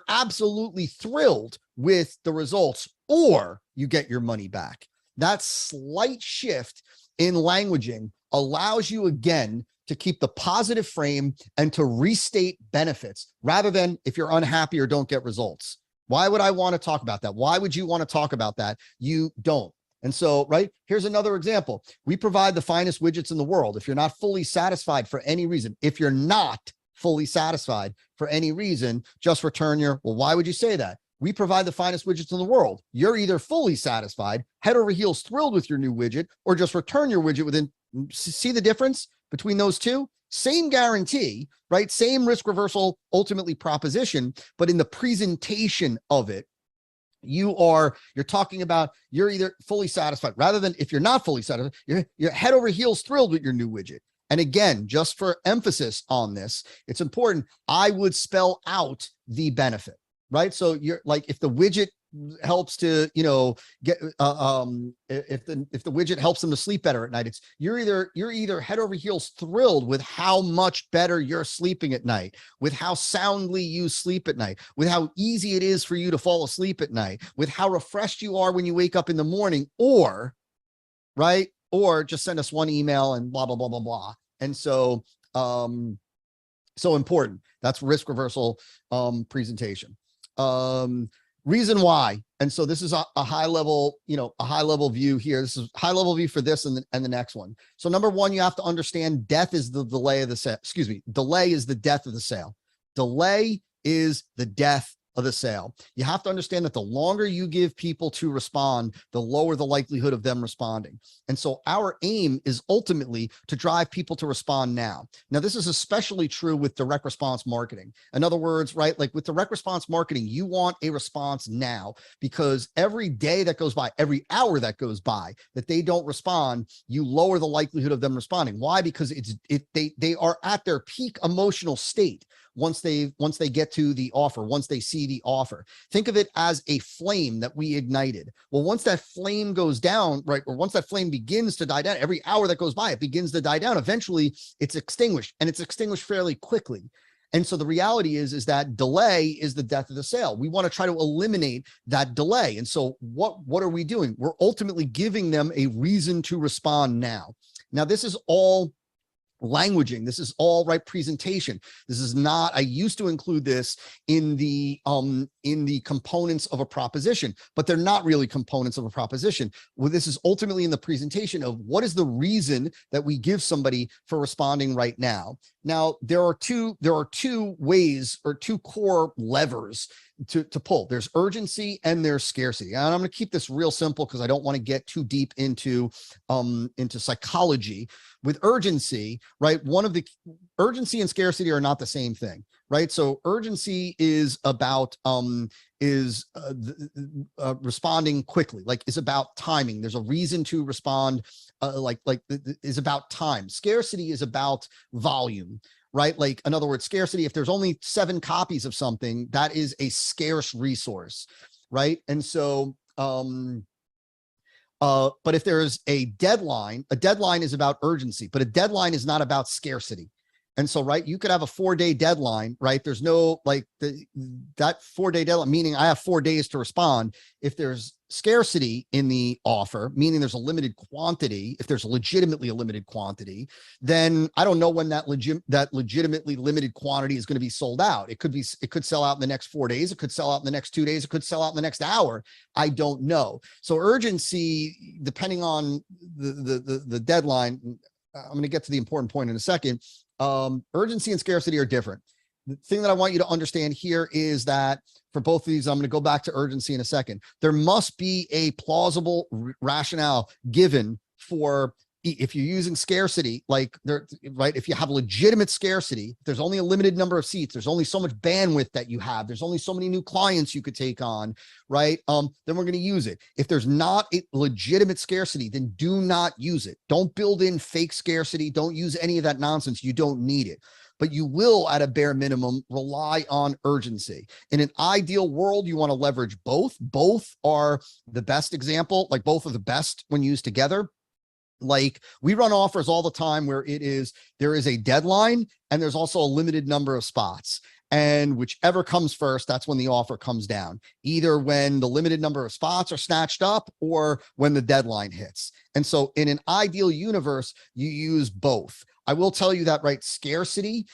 absolutely thrilled with the results, or you get your money back. That slight shift in languaging allows you again to keep the positive frame and to restate benefits rather than if you're unhappy or don't get results. Why would I want to talk about that? Why would you want to talk about that? You don't. And so, right, here's another example. We provide the finest widgets in the world. If you're not fully satisfied for any reason, just return your, well, why would you say that? We provide the finest widgets in the world. You're either fully satisfied, head over heels thrilled with your new widget, or just return your widget within. See the difference between those two? Same guarantee, right? Same risk reversal, ultimately proposition, but in the presentation of it, you're talking about you're either fully satisfied rather than if you're not fully satisfied, you're head over heels thrilled with your new widget. And again, just for emphasis on this, it's important. I would spell out the benefit, right? So you're like, if the widget helps to, get, if the widget helps them to sleep better at night, it's you're either head over heels thrilled with how much better you're sleeping at night, with how soundly you sleep at night, with how easy it is for you to fall asleep at night, with how refreshed you are when you wake up in the morning, or right, or just send us one email and blah, blah, blah, blah, blah. And so, so important. That's risk reversal presentation. Reason why. And so this is a high level, a high level view here. This is high level view for this and the next one. So number one, you have to understand death is the delay of the sale. Excuse me. Delay is the death of the sale. Delay is the death of the sale. You have to understand that the longer you give people to respond, the lower the likelihood of them responding. And so our aim is ultimately to drive people to respond now. Now, this is especially true with direct response marketing. In other words, right, like with direct response marketing, you want a response now, because every day that goes by, every hour that goes by that they don't respond, you lower the likelihood of them responding. Why? Because they are at their peak emotional state once they get to the offer, once they see the offer. Think of it as a flame that we ignited. Well, once that flame goes down, right, or once that flame begins to die down, every hour that goes by, it begins to die down. Eventually it's extinguished, and it's extinguished fairly quickly. And so the reality is that delay is the death of the sale. We want to try to eliminate that delay. And so what are we doing? We're ultimately giving them a reason to respond now. Now, this is all languaging. This is all right presentation. This is not, I used to include this in the components of a proposition, but they're not really components of a proposition. Well, this is ultimately in the presentation of what is the reason that we give somebody for responding right now. Now, there are two ways, or two core levers to pull. There's urgency and there's scarcity. And I'm going to keep this real simple because I don't want to get too deep into psychology. With urgency, right? Urgency and scarcity are not the same thing, right? So urgency is about responding quickly, like is about timing. There's a reason to respond, is about time. Scarcity is about volume, right? Like, in other words, scarcity, if there's only 7 copies of something, that is a scarce resource, right? And so, but if there's a deadline is about urgency, but a deadline is not about scarcity. And so, right, you could have a 4-day deadline, right? There's no, like, that 4-day deadline, meaning I have 4 days to respond. If there's scarcity in the offer, meaning there's a limited quantity, if there's legitimately a limited quantity, then I don't know when that legitimately limited quantity is going to be sold out. It could sell out in the next 4 days. It could sell out in the next 2 days. It could sell out in the next hour. I don't know. So urgency, depending on the deadline, I'm going to get to the important point in a second. Urgency and scarcity are different. The thing that I want you to understand here is that for both of these, I'm going to go back to urgency in a second. There must be a plausible rationale given for, if you're using scarcity, like right? If you have legitimate scarcity, there's only a limited number of seats. There's only so much bandwidth that you have. There's only so many new clients you could take on, right? Then we're going to use it. If there's not a legitimate scarcity, then do not use it. Don't build in fake scarcity. Don't use any of that nonsense. You don't need it. But you will, at a bare minimum, rely on urgency. In an ideal world, you want to leverage both. Both are the best example, like both are the best when used together. Like, we run offers all the time where there is a deadline and there's also a limited number of spots. And whichever comes first, that's when the offer comes down, either when the limited number of spots are snatched up or when the deadline hits. And so in an ideal universe, you use both. I will tell you that, right, scarcity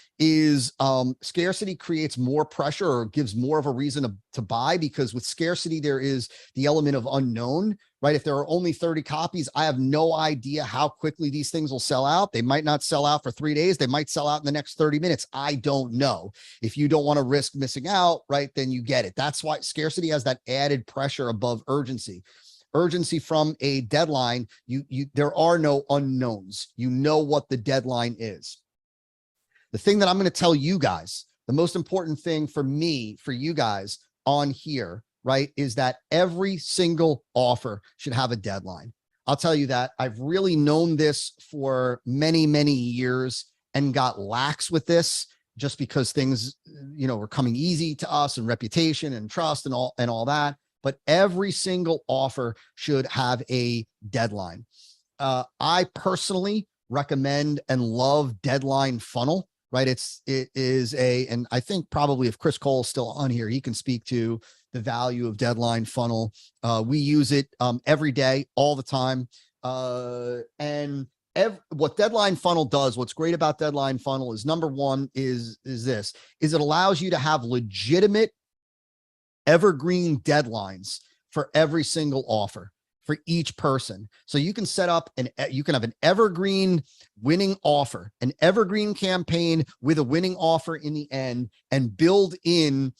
creates more pressure, or gives more of a reason to buy, because with scarcity, there is the element of unknown, right? If there are only 30 copies, I have no idea how quickly these things will sell out. They might not sell out for 3 days. They might sell out in the next 30 minutes. I don't know. If you don't want to risk missing out, right, then you get it. That's why scarcity has that added pressure above urgency. Urgency from a deadline, there are no unknowns. You know what the deadline is. The thing that I'm going to tell you guys, the most important thing for me, for you guys on here, right, is that every single offer should have a deadline. I'll tell you that I've really known this for many, many years and got lax with this just because things, were coming easy to us, and reputation and trust and all that. But every single offer should have a deadline. I personally recommend and love Deadline Funnel, right? And I think probably if Chris Cole's still on here, he can speak to the value of Deadline Funnel. We use it every day, all the time. What Deadline Funnel does, what's great about Deadline Funnel is, number one is it allows you to have legitimate evergreen deadlines for every single offer, for each person. So you can set up you can have an evergreen winning offer, an evergreen campaign with a winning offer in the end, and build in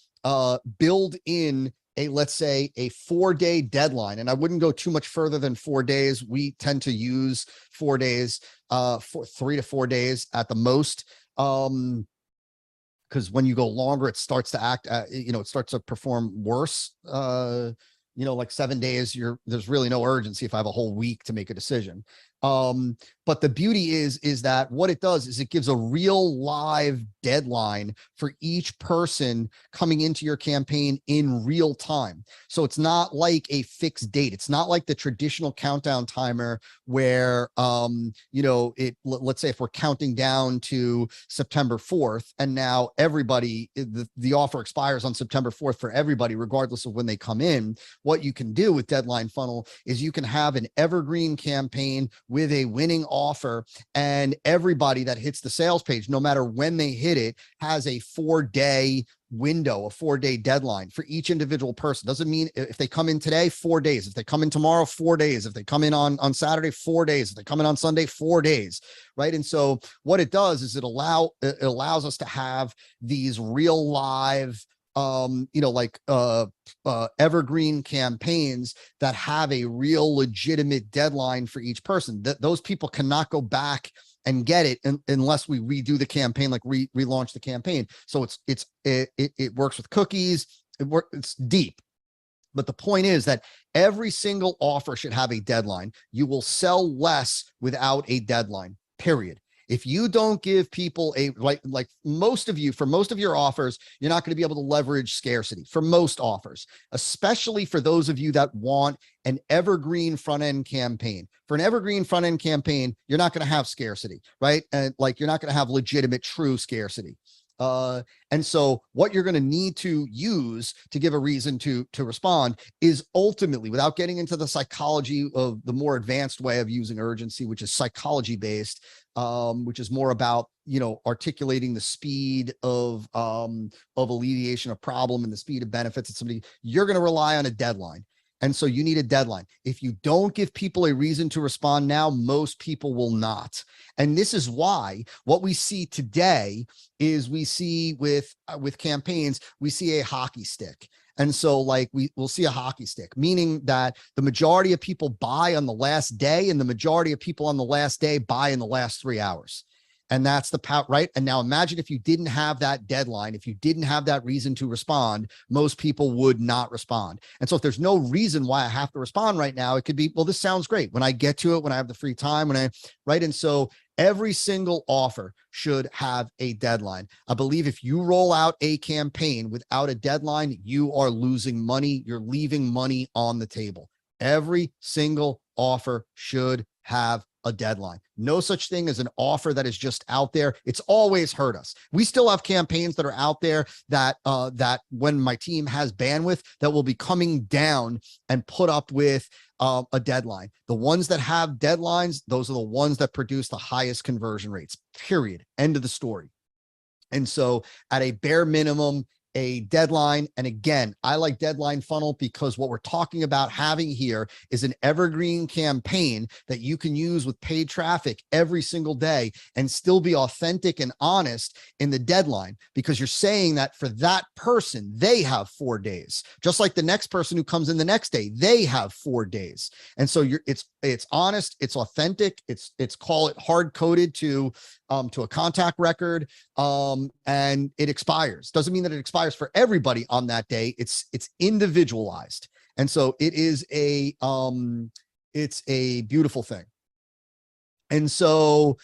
let's say a 4-day deadline. And I wouldn't go too much further than 4 days. We tend to use 4 days, for 3 to 4 days at the most. Because when you go longer, it starts to act, it starts to perform worse. Like 7 days, there's really no urgency if I have a whole week to make a decision. But the beauty is that what it does is it gives a real live deadline for each person coming into your campaign in real time. So it's not like a fixed date. It's not like the traditional countdown timer where, let's say if we're counting down to September 4th, and now everybody, the offer expires on September 4th for everybody, regardless of when they come in. What you can do with Deadline Funnel is you can have an evergreen campaign with a winning offer, and everybody that hits the sales page, no matter when they hit it, has a 4-day window, a 4-day deadline for each individual person. Doesn't mean if they come in today, 4 days. If they come in tomorrow, 4 days. If they come in on Saturday, 4 days. If they come in on Sunday, 4 days, right? And so what it does is it allows us to have these real live, evergreen campaigns that have a real legitimate deadline for each person. Those people cannot go back and get it unless we redo the campaign, like relaunch the campaign. So it works with cookies. It's deep. But the point is that every single offer should have a deadline. You will sell less without a deadline, period. If you don't give people like most of you, for most of your offers, you're not going to be able to leverage scarcity for most offers, especially for those of you that want an evergreen front end campaign. For an evergreen front end campaign, you're not going to have scarcity, right? And like, you're not going to have legitimate, true scarcity. And so what you're going to need to use to give a reason to respond is ultimately, without getting into the psychology of the more advanced way of using urgency, which is psychology based, which is more about, articulating the speed of alleviation of problem and the speed of benefits of somebody. You're going to rely on a deadline. And so you need a deadline. If you don't give people a reason to respond now, most people will not. And this is why what we see today is we see with campaigns, we see a hockey stick. And so like we'll see a hockey stick, meaning that the majority of people buy on the last day and the majority of people on the last day buy in the last 3 hours. And that's the power, right? And now imagine if you didn't have that deadline, if you didn't have that reason to respond, most people would not respond. And so if there's no reason why I have to respond right now, it could be, well, this sounds great when I get to it, when I have the free time, right? And so every single offer should have a deadline. I believe if you roll out a campaign without a deadline, you are losing money. You're leaving money on the table. Every single offer should have a deadline. No such thing as an offer that is just out there. It's always hurt us. We still have campaigns that are out there that when my team has bandwidth, that will be coming down and put up with a deadline. The ones that have deadlines, those are the ones that produce the highest conversion rates, period. End of the story. And so at a bare minimum, a deadline. And again, I like deadline funnel because what we're talking about having here is an evergreen campaign that you can use with paid traffic every single day and still be authentic and honest in the deadline, because you're saying that for that person, they have 4 days, just like the next person who comes in the next day, they have 4 days. And so it's honest, it's authentic, it's call it hard coded to a contact record, and it expires. Doesn't mean that it expires for everybody on that day. It's individualized. And so it is it's a beautiful thing. And so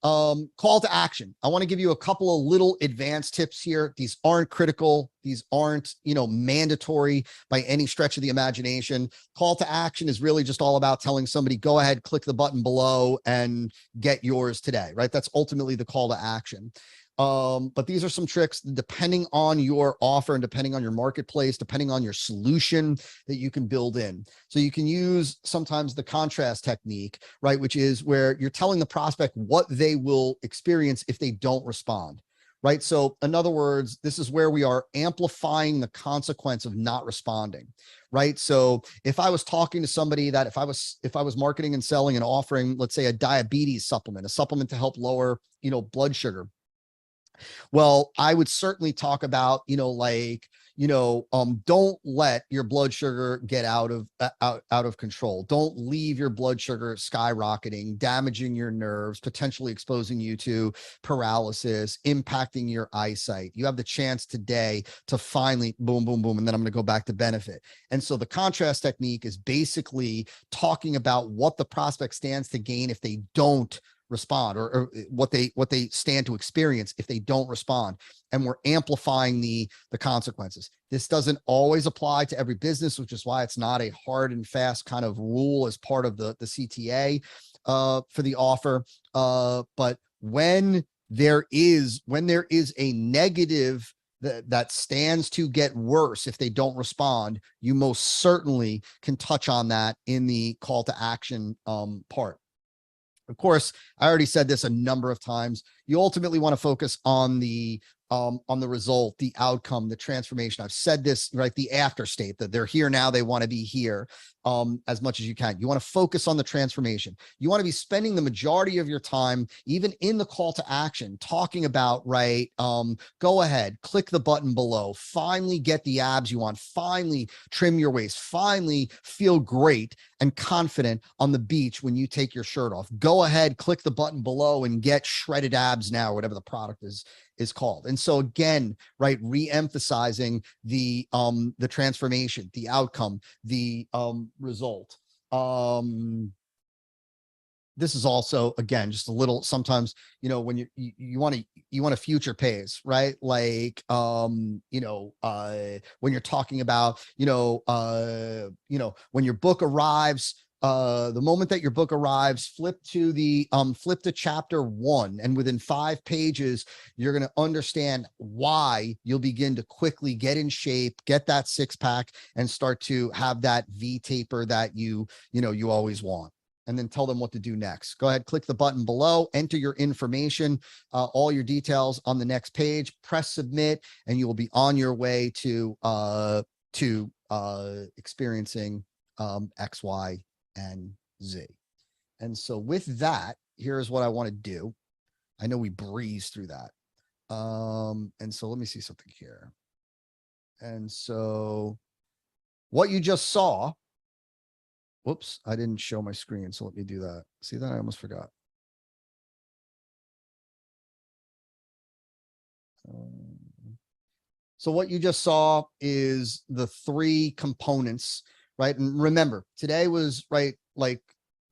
call to action. I want to give you a couple of little advanced tips here. These aren't critical. These aren't, mandatory by any stretch of the imagination. Call to action is really just all about telling somebody, go ahead, click the button below and get yours today, right? That's ultimately the call to action. But these are some tricks depending on your offer and depending on your marketplace, depending on your solution that you can build in. So you can use sometimes the contrast technique, right? Which is where you're telling the prospect what they will experience if they don't respond, right? So in other words, this is where we are amplifying the consequence of not responding, right? So if I was talking to somebody that if I was marketing and selling and offering, let's say a diabetes supplement, a supplement to help lower, blood sugar, well, I would certainly talk about, don't let your blood sugar get out of control. Don't leave your blood sugar skyrocketing, damaging your nerves, potentially exposing you to paralysis, impacting your eyesight. You have the chance today to finally boom, boom, boom. And then I'm going to go back to benefit. And so the contrast technique is basically talking about what the prospect stands to gain if they don't respond, or what they stand to experience if they don't respond. And we're amplifying the consequences. This doesn't always apply to every business, which is why it's not a hard and fast kind of rule as part of the CTA for the offer. But when there is a negative that stands to get worse if they don't respond, you most certainly can touch on that in the call to action part. Of course, I already said this a number of times. You ultimately want to focus on the result, the outcome, the transformation. I've said this, right? The after state, that they're here now, they want to be here as much as you can. You want to focus on the transformation. You want to be spending the majority of your time, even in the call to action, talking about, right? Go ahead, click the button below, finally get the abs you want, finally trim your waist, finally feel great and confident on the beach when you take your shirt off. Go ahead, click the button below and get shredded abs now, whatever the product is called. And so again, right, re-emphasizing the transformation, the outcome, the result. This is also, again, just a little, sometimes, you know, when you want to future pace, right? Like, when you're talking about, when your book arrives, the moment that your book arrives, flip to chapter 1, and within 5 pages, you're going to understand why you'll begin to quickly get in shape, get that 6-pack, and start to have that V taper that you always want. And then tell them what to do next. Go ahead, click the button below, enter your information, all your details on the next page, press submit, and you will be on your way to experiencing X, Y, and Z. And so with that, here's what I want to do. I know we breezed through that. And so let me see something here. And so what you just saw, whoops, I didn't show my screen. So let me do that. See that? I almost forgot. So what you just saw is the 3 components, right? And remember, today was, right, like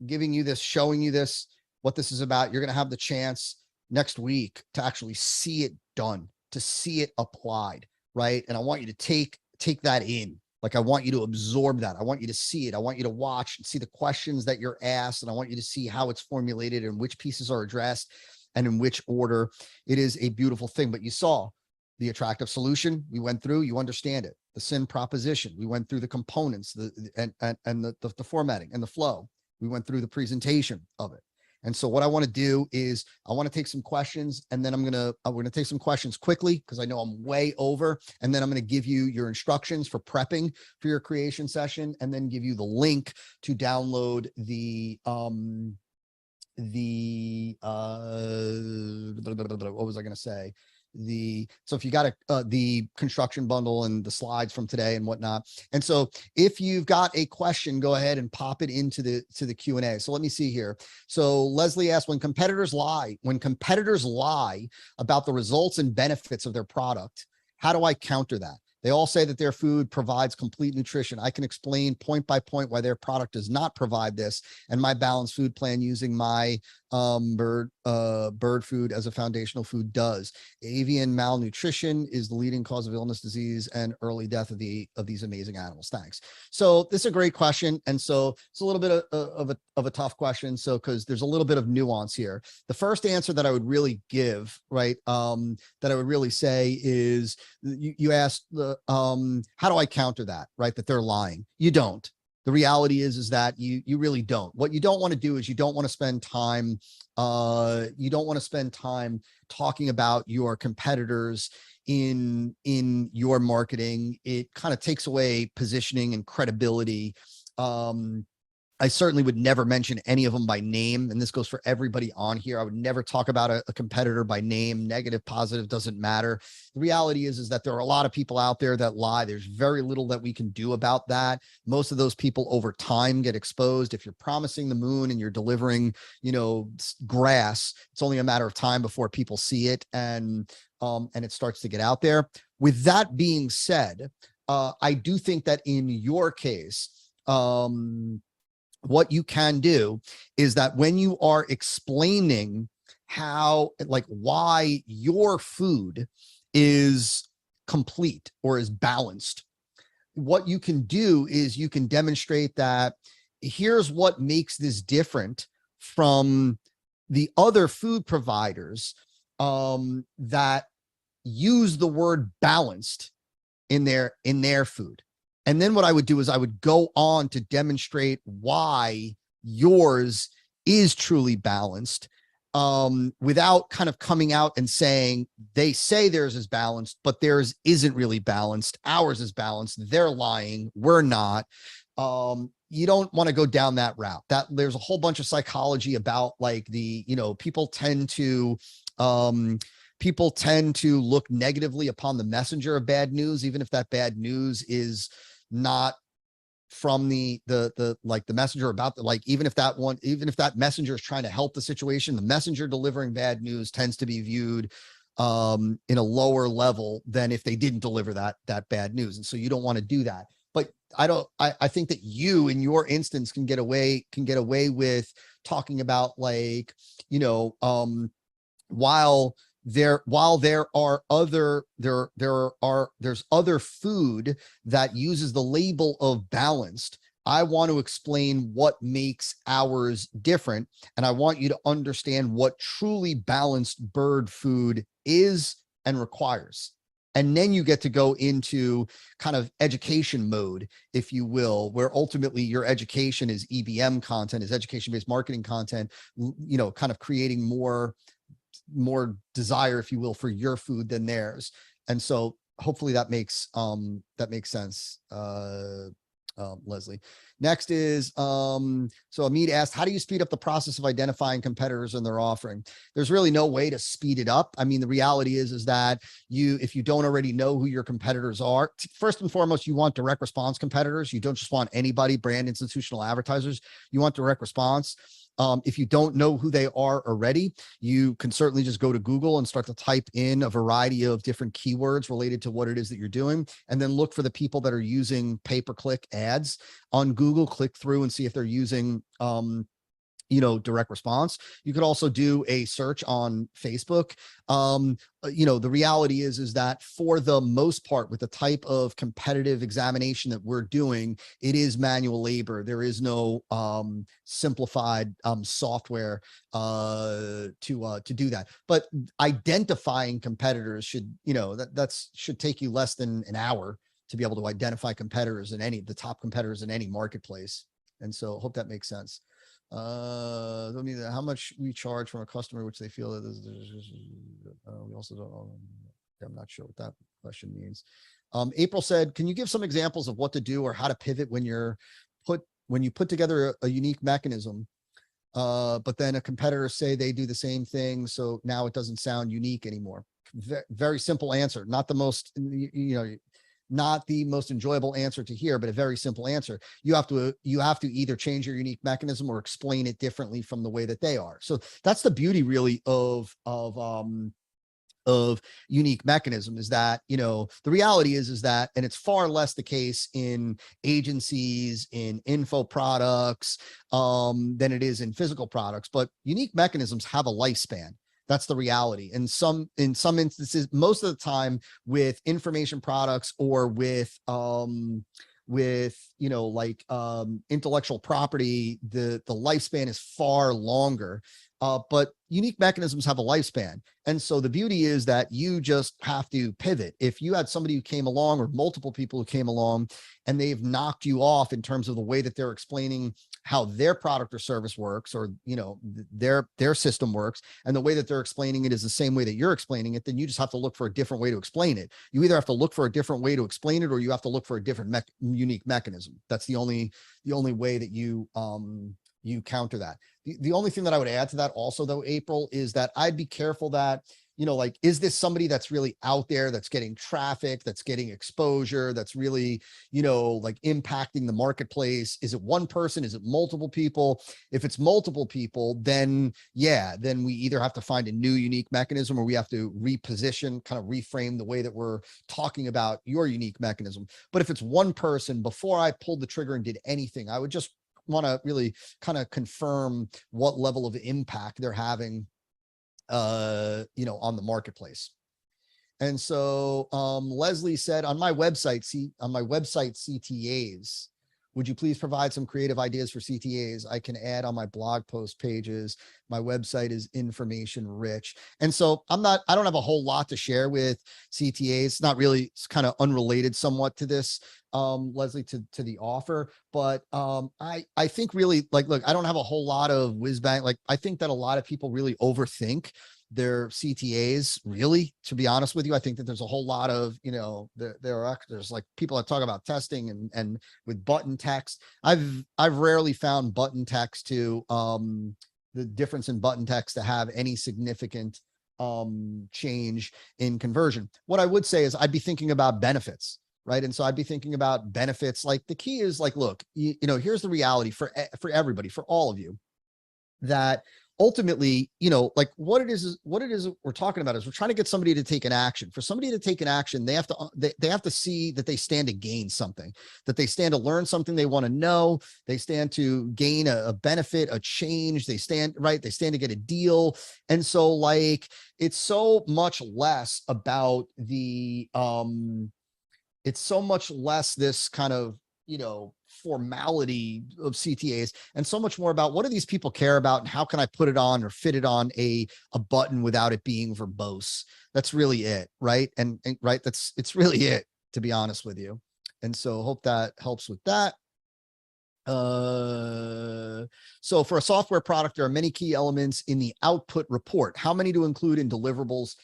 giving you this, showing you this, what this is about. You're going to have the chance next week to actually see it done, to see it applied, right? And I want you to take that in. Like, I want you to absorb that. I want you to see it. I want you to watch and see the questions that you're asked. And I want you to see how it's formulated and which pieces are addressed and in which order. It is a beautiful thing. But you saw the attractive solution we went through, you understand it. The sin proposition, we went through the components, the formatting and the flow. We went through the presentation of it. And so what I want to do is I want to take some questions, and then I'm going to take some questions quickly because I know I'm way over. And then I'm going to give you your instructions for prepping for your creation session, and then give you the link to download what was I going to say? So if you got the construction bundle and the slides from today and whatnot. And so if you've got a question, go ahead and pop it into the Q&A. So let me see here. So Leslie asked, when competitors lie about the results and benefits of their product, how do I counter that? They all say that their food provides complete nutrition. I can explain point by point why their product does not provide this, and my balanced food plan using my bird food as a foundational food does. Avian malnutrition is the leading cause of illness, disease, and early death of these amazing animals. Thanks. So this is a great question, and so it's a little bit of a tough question. So because there's a little bit of nuance here. The first answer that I would really give, right, that I would really say is, you asked the how do I counter that, right? That they're lying. You don't. The reality is that you really don't. What you don't want to do is you don't want to spend time talking about your competitors in your marketing. It kind of takes away positioning and credibility. I certainly would never mention any of them by name, and this goes for everybody on here. I would never talk about a competitor by name. Negative, positive, doesn't matter. The reality is that there are a lot of people out there that lie. There's very little that we can do about that. Most of those people over time get exposed. If you're promising the moon and you're delivering, grass, it's only a matter of time before people see it and it starts to get out there. With that being said, I do think that in your case, what you can do is that when you are explaining why your food is complete or is balanced, what you can do is you can demonstrate that here's what makes this different from the other food providers that use the word balanced in their food. And then what I would do is I would go on to demonstrate why yours is truly balanced, without kind of coming out and saying they say theirs is balanced, but theirs isn't really balanced. Ours is balanced. They're lying. We're not. You don't want to go down that route. That there's a whole bunch of psychology about like the, people tend to look negatively upon the messenger of bad news, even if that bad news is not from the messenger about the, like, even if that messenger is trying to help the situation, the messenger delivering bad news tends to be viewed in a lower level than if they didn't deliver that bad news. And so you don't want to do that. But I think that you, in your instance, can get away with talking about, like, while there's other food that uses the label of balanced, I want to explain what makes ours different. And I want you to understand what truly balanced bird food is and requires. And then you get to go into kind of education mode, if you will, where ultimately your education is EBM content, is education-based marketing content, kind of creating more desire, if you will, for your food than theirs. And so hopefully that makes sense. Leslie. Next is, so Amit asked, how do you speed up the process of identifying competitors and their offering? There's really no way to speed it up. I mean, the reality is that if you don't already know who your competitors are, first and foremost, you want direct response competitors. You don't just want anybody, brand, institutional advertisers. You want direct response. If you don't know who they are already, you can certainly just go to Google and start to type in a variety of different keywords related to what it is that you're doing, and then look for the people that are using pay-per-click ads on Google, click through and see if they're using direct response. You could also do a search on Facebook. The reality is that for the most part, with the type of competitive examination that we're doing, it is manual labor. There is no simplified software to do that. But identifying competitors should, should take you less than an hour to be able to identify competitors in the top competitors in any marketplace. And so hope that makes sense. How much we charge from a customer, which they feel that we also don't, I'm not sure what that question means. April said, can you give some examples of what to do or how to pivot when you put together a unique mechanism, but then a competitor say they do the same thing, so now it doesn't sound unique anymore? Very simple answer, not the most, not the most enjoyable answer to hear, but a very simple answer. You have to either change your unique mechanism or explain it differently from the way that they are. So that's the beauty really of unique mechanism, is that, the reality is that, and it's far less the case in agencies, in info products, than it is in physical products, but unique mechanisms have a lifespan. That's the reality. In some instances, most of the time with information products or with intellectual property, the lifespan is far longer. But unique mechanisms have a lifespan. And so the beauty is that you just have to pivot. If you had somebody who came along, or multiple people who came along, and they've knocked you off in terms of the way that they're explaining how their product or service works, or, their system works, and the way that they're explaining it is the same way that you're explaining it, then you just have to look for a different way to explain it. You either have to look for a different way to explain it, or you have to look for a different unique mechanism. That's the only way that you counter that. The only thing that I would add to that also, though, April, is that I'd be careful that, is this somebody that's really out there, that's getting traffic, that's getting exposure, that's really, impacting the marketplace? Is it one person? Is it multiple people? If it's multiple people, then then we either have to find a new unique mechanism, or we have to reposition, kind of reframe the way that we're talking about your unique mechanism. But if it's one person, before I pulled the trigger and did anything, I would just want to really kind of confirm what level of impact they're having, on the marketplace. And so Leslie said, on my website CTAs, Would you please provide some creative ideas for CTAs I can add on my blog post pages? My website is information rich. And so I don't have a whole lot to share with CTAs. It's not really, it's kind of unrelated somewhat to this, Leslie, to the offer. But I think really, like, look, I don't have a whole lot of whiz bang. Like, I think that a lot of people really overthink their CTAs, really, to be honest with you. I think that there's a whole lot of, there's like people that talk about testing and with button text. I've rarely found button text to the difference in button text to have any significant change in conversion. What I would say is I'd be thinking about benefits, right? And so I'd be thinking about benefits. Like, the key is, like, look, here's the reality for everybody, for all of you, that ultimately, like, what it is we're talking about is we're trying to get somebody to take an action. For somebody to take an action, they have to see that they stand to gain something, that they stand to learn something they want to know. They stand to gain a benefit, a change. They stand to get a deal. And so, like, it's so much less about it's so much less this kind of, formality of CTAs, and so much more about what do these people care about and how can I put it on or fit it on a button without it being verbose. That's really it, right? And right, it's really it, to be honest with you. And so hope that helps with that. So for a software product, there are many key elements in the output report. How many to include in deliverables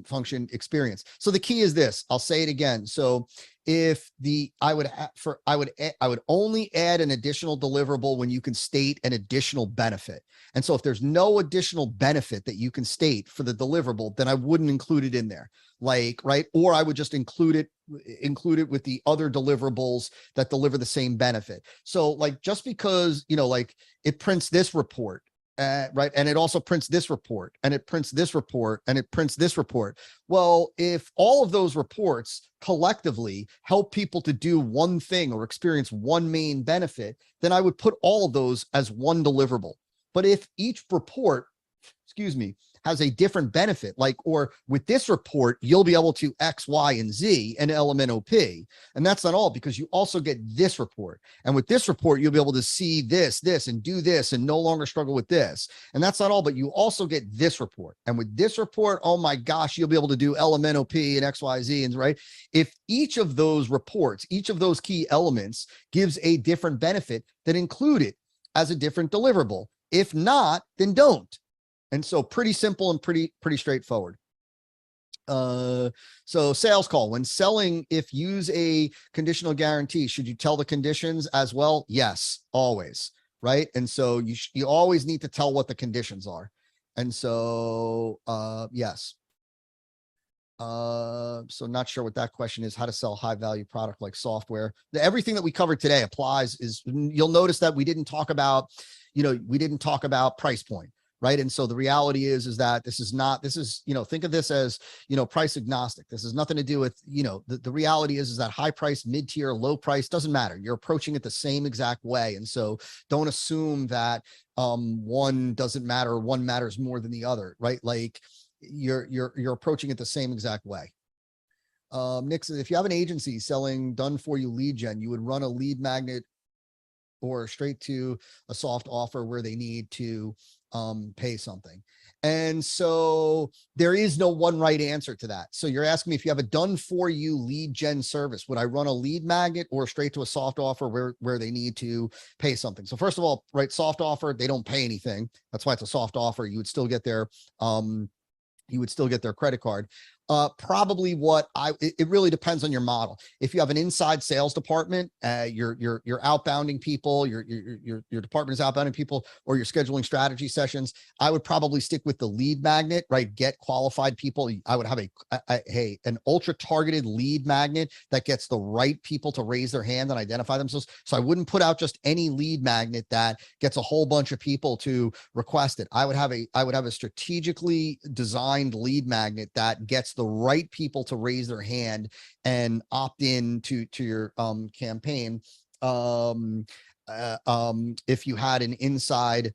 function experience? So the key is this, I'll say it again. So if I would only add an additional deliverable when you can state an additional benefit. And so if there's no additional benefit that you can state for the deliverable, then I wouldn't include it in there. Like, right. Or I would just include it with the other deliverables that deliver the same benefit. So, like, just because, like, it prints this report, right, and it also prints this report, and it prints this report, and it prints this report. Well, if all of those reports collectively help people to do one thing or experience one main benefit, then I would put all of those as one deliverable. But if each report, has a different benefit, like, or with this report, you'll be able to X, Y, and Z and LMNOP. And that's not all, because you also get this report. And with this report, you'll be able to see this, and do this, and no longer struggle with this. And that's not all, but you also get this report. And with this report, oh my gosh, you'll be able to do LMNOP and X, Y, Z, and right. If each of those reports, each of those key elements gives a different benefit, then include it as a different deliverable. If not, then don't. And so pretty simple and pretty straightforward. So sales call, when selling, if use a conditional guarantee, should you tell the conditions as well? Yes, always. Right. And so you always need to tell what the conditions are. And so, yes. So not sure what that question is, how to sell high value product like software. Everything that we covered today applies. You'll notice that we didn't talk about price point. Right. And so the reality is that this is, think of this as, price agnostic. This has nothing to do with, the reality is that high price, mid-tier, low price, doesn't matter. You're approaching it the same exact way. And so don't assume that one doesn't matter, one matters more than the other, right? Like, you're approaching it the same exact way. Nick says, if you have an agency selling done for you lead gen, you would run a lead magnet or straight to a soft offer where they need to pay something. And so there is no one right answer to that. So you're asking me, if you have a done for you lead gen service, would I run a lead magnet or straight to a soft offer where they need to pay something? So first of all, right, soft offer, they don't pay anything. That's why it's a soft offer. You would still get their credit card. Probably it really depends on your model. If you have an inside sales department, you're outbounding people, your department is outbounding people, or you're scheduling strategy sessions, I would probably stick with the lead magnet, right? Get qualified people. I would have an ultra targeted lead magnet that gets the right people to raise their hand and identify themselves. So I wouldn't put out just any lead magnet that gets a whole bunch of people to request it. I would have a strategically designed lead magnet that gets the right people to raise their hand and opt in to your campaign. If you had an inside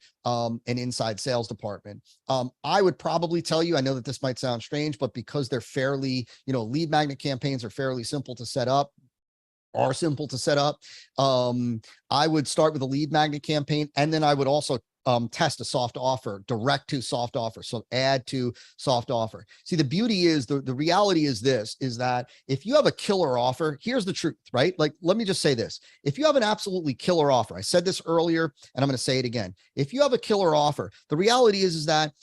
sales department, I would probably tell you, I know that this might sound strange, but because they're fairly, lead magnet campaigns are fairly simple to set up, are simple to set up. I would start with a lead magnet campaign, and then I would also test a soft offer, direct to soft offer. So add to soft offer. See, the beauty is the reality is this, is that if you have a killer offer, here's the truth, right? Like, let me just say this. If you have an absolutely killer offer, I said this earlier, and I'm going to say it again. If you have a killer offer, the reality is that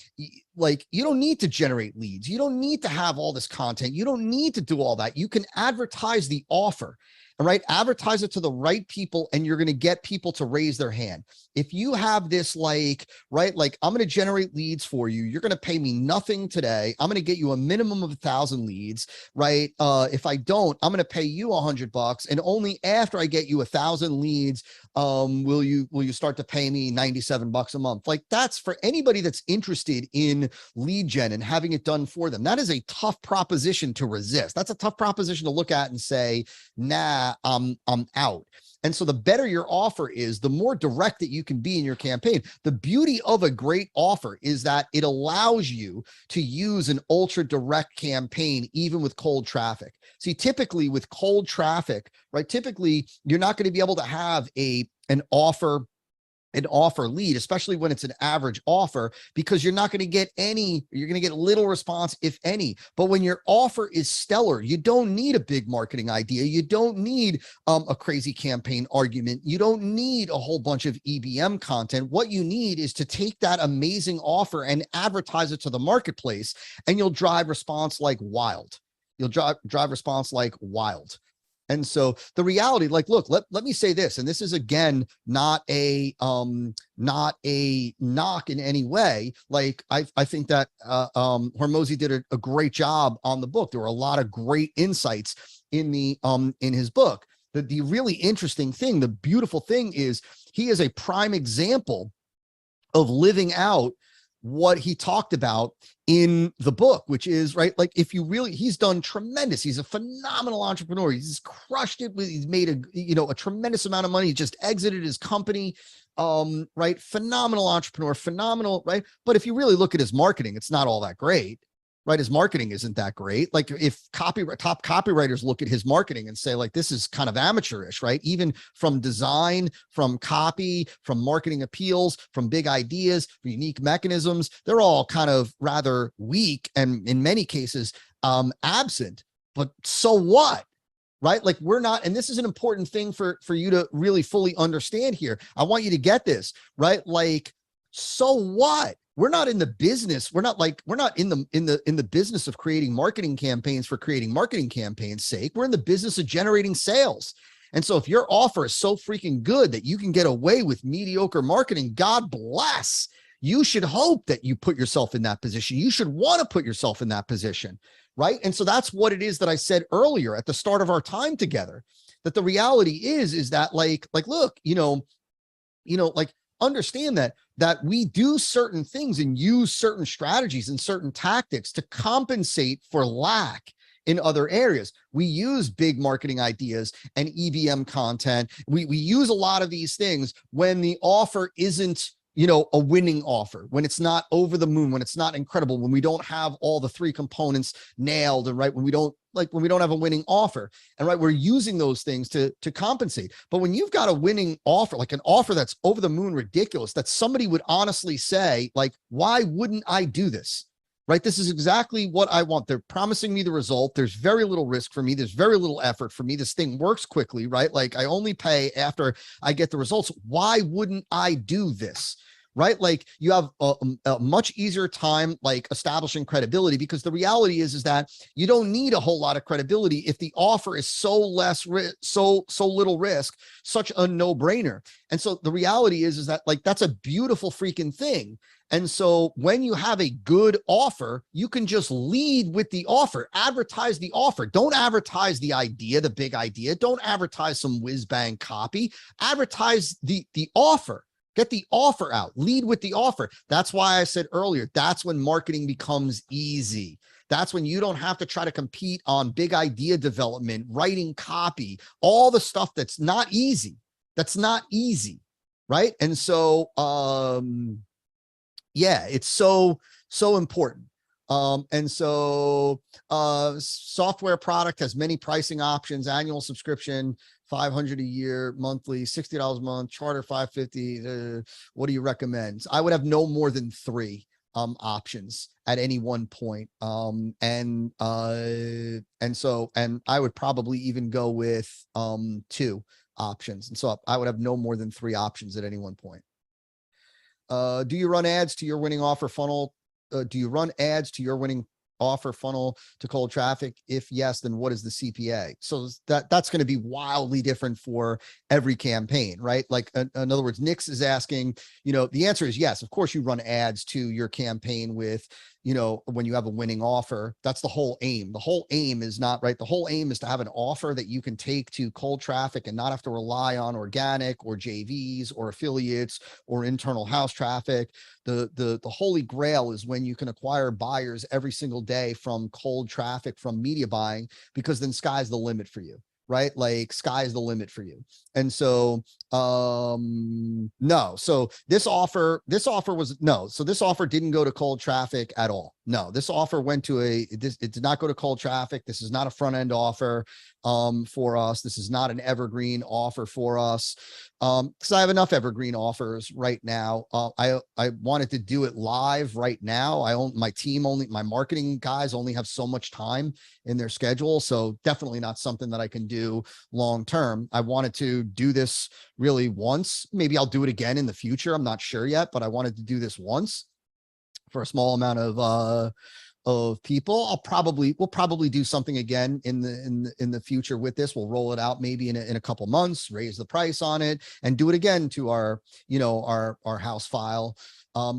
like, you don't need to generate leads. You don't need to have all this content. You don't need to do all that. You can advertise the offer. All right, advertise it to the right people, and you're going to get people to raise their hand. If you have this, like, right, like, I'm going to generate leads for you. You're going to pay me nothing today. I'm going to get you a minimum of 1,000 leads, right? If I don't, I'm going to pay you $100, and only after I get you 1,000 leads, will you start to pay me $97 a month. Like, that's for anybody that's interested in lead gen and having it done for them. That is a tough proposition to resist. That's a tough proposition to look at and say, nah, I'm out. And so the better your offer is, the more direct that you can be in your campaign. The beauty of a great offer is that it allows you to use an ultra direct campaign, even with cold traffic. See, typically with cold traffic, right? Typically you're not going to be able to have an offer lead, especially when it's an average offer, because you're not going to get you're going to get little response, if any. But when your offer is stellar, you don't need a big marketing idea. You don't need a crazy campaign argument. You don't need a whole bunch of EBM content. What you need is to take that amazing offer and advertise it to the marketplace, and you'll drive response like wild. You'll drive response like wild. And so the reality, like, look, let me say this, and this is, again, not a knock in any way. Like, I think that Hormozi did a great job on the book. There were a lot of great insights in his book. The really interesting thing, the beautiful thing, is he is a prime example of living out what he talked about in the book, which is, right, like, if you really, he's done tremendous. He's a phenomenal entrepreneur. He's crushed it he's made a tremendous amount of money. He just exited his company. Right. Phenomenal entrepreneur, phenomenal. Right. But if you really look at his marketing, it's not all that great. Right. His marketing isn't that great. Like, if top copywriters look at his marketing and say, like, this is kind of amateurish, right? Even from design, from copy, from marketing appeals, from big ideas, from unique mechanisms, they're all kind of rather weak, and in many cases, absent. But so what? Right? Like, we're not, and this is an important thing for you to really fully understand here. I want you to get this, right? Like, so what? We're not in the business. We're not in the business of creating marketing campaigns for creating marketing campaigns' sake. We're in the business of generating sales. And so if your offer is so freaking good that you can get away with mediocre marketing, God bless. You should hope that you put yourself in that position. You should want to put yourself in that position, right? And so that's what it is that I said earlier at the start of our time together, that the reality is that, like, look, like, understand that we do certain things and use certain strategies and certain tactics to compensate for lack in other areas. We use big marketing ideas and EBM content. We use a lot of these things when the offer isn't, a winning offer, when it's not over the moon, when it's not incredible, when we don't have all the three components nailed, and right, when we don't have a winning offer, and right, we're using those things to compensate. But when you've got a winning offer, like an offer that's over the moon ridiculous, that somebody would honestly say, like, why wouldn't I do this? Right? This is exactly what I want. They're promising me the result. There's very little risk for me. There's very little effort for me. This thing works quickly, right? Like, I only pay after I get the results. Why wouldn't I do this? Right? Like, you have a much easier time, like, establishing credibility, because the reality is that you don't need a whole lot of credibility if the offer is so little risk, such a no-brainer. And so the reality is that, like, that's a beautiful freaking thing. And so when you have a good offer, you can just lead with the offer, advertise the offer. Don't advertise the idea, the big idea. Don't advertise some whiz bang copy. Advertise the offer. Get the offer out, lead with the offer. That's why I said earlier, that's when marketing becomes easy. That's when you don't have to try to compete on big idea development, writing copy, all the stuff that's not easy. That's not easy, right? And so, yeah, it's so important. And so software product has many pricing options, annual subscription, 500 a year, monthly, $60 a month, charter 550. What do you recommend? I would have no more than 3 options at any one point. And I would probably even go with 2 options. And so I would have no more than 3 options at any one point. Do you run ads to your winning offer funnel? Do you run ads to your winning offer funnel to cold traffic? If yes, then what is the CPA? So that's going to be wildly different for every campaign, right? Like in other words, Nick's is asking, the answer is yes. Of course you run ads to your campaign with, when you have a winning offer. That's the whole aim. The whole aim is not right. The whole aim is to have an offer that you can take to cold traffic and not have to rely on organic or JVs or affiliates or internal house traffic. The holy grail is when you can acquire buyers every single day from cold traffic, from media buying, because then sky's the limit for you, right? Like sky's the limit for you. And so, no, so this offer didn't go to cold traffic at all. No, this offer went to it did not go to cold traffic. This is not a front end offer for us. This is not an evergreen offer for us. Because I have enough evergreen offers right now. I wanted to do it live right now. My marketing guys only have so much time in their schedule. So definitely not something that I can do long term. I wanted to do this really once. Maybe I'll do it again in the future. I'm not sure yet, but I wanted to do this once for a small amount of people. We'll probably do something again in the future with this. We'll roll it out maybe in a couple months, raise the price on it, and do it again to our house file.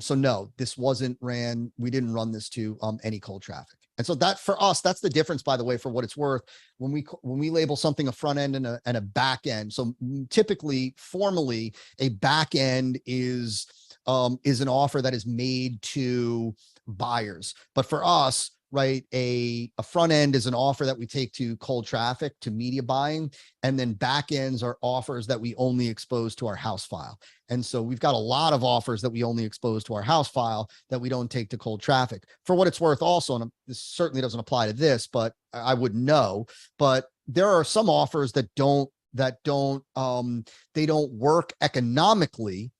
So no, this wasn't ran. We didn't run this to any cold traffic. And so that for us, that's the difference, by the way, for what it's worth, when we label something a front end and a back end. So typically, formally, a back end is an offer that is made to buyers. But for us, right, a front end is an offer that we take to cold traffic, to media buying, and then back ends are offers that we only expose to our house file. And so we've got a lot of offers that we only expose to our house file that we don't take to cold traffic. For what it's worth also, and this certainly doesn't apply to this, but I wouldn't know, but there are some offers that don't work economically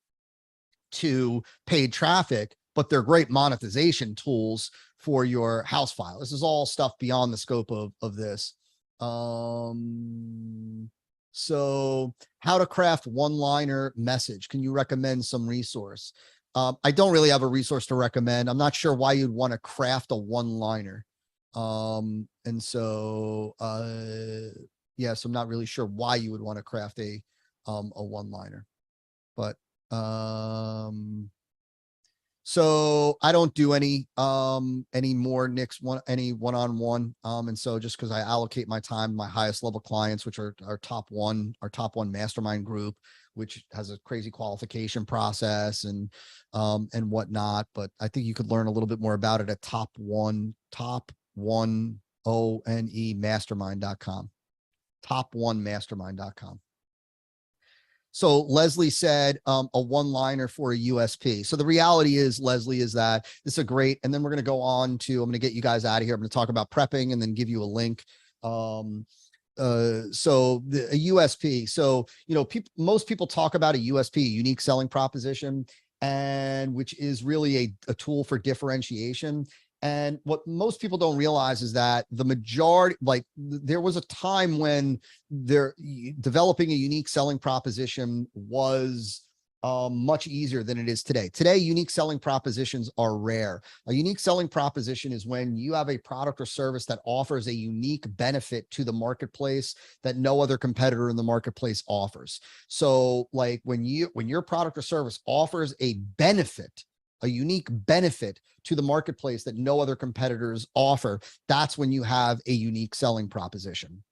to paid traffic, but they're great monetization tools for your house file. This is all stuff beyond the scope of this. So how to craft one-liner message. Can you recommend some resource? I don't really have a resource to recommend. I'm not sure why you'd want to craft a one-liner. And so, yes, I'm not really sure why you would want to craft a one-liner, but, so I don't do any more Nick's any one-on-one. And so just because I allocate my time, my highest level clients, which are our top one mastermind group, which has a crazy qualification process and whatnot. But I think you could learn a little bit more about it at top one mastermind.com. top1mastermind.com. So Leslie said a one-liner for a USP. So the reality is, Leslie, is that this is a great, and then we're going to go on to, I'm going to get you guys out of here. I'm going to talk about prepping and then give you a link. So a USP. So, most people talk about a USP, a unique selling proposition, and which is really a tool for differentiation. And what most people don't realize is that the majority, like there was a time when developing a unique selling proposition was much easier than it is today. Today, unique selling propositions are rare. A unique selling proposition is when you have a product or service that offers a unique benefit to the marketplace that no other competitor in the marketplace offers. So like when your product or service offers a unique benefit to the marketplace that no other competitors offer, that's when you have a unique selling proposition.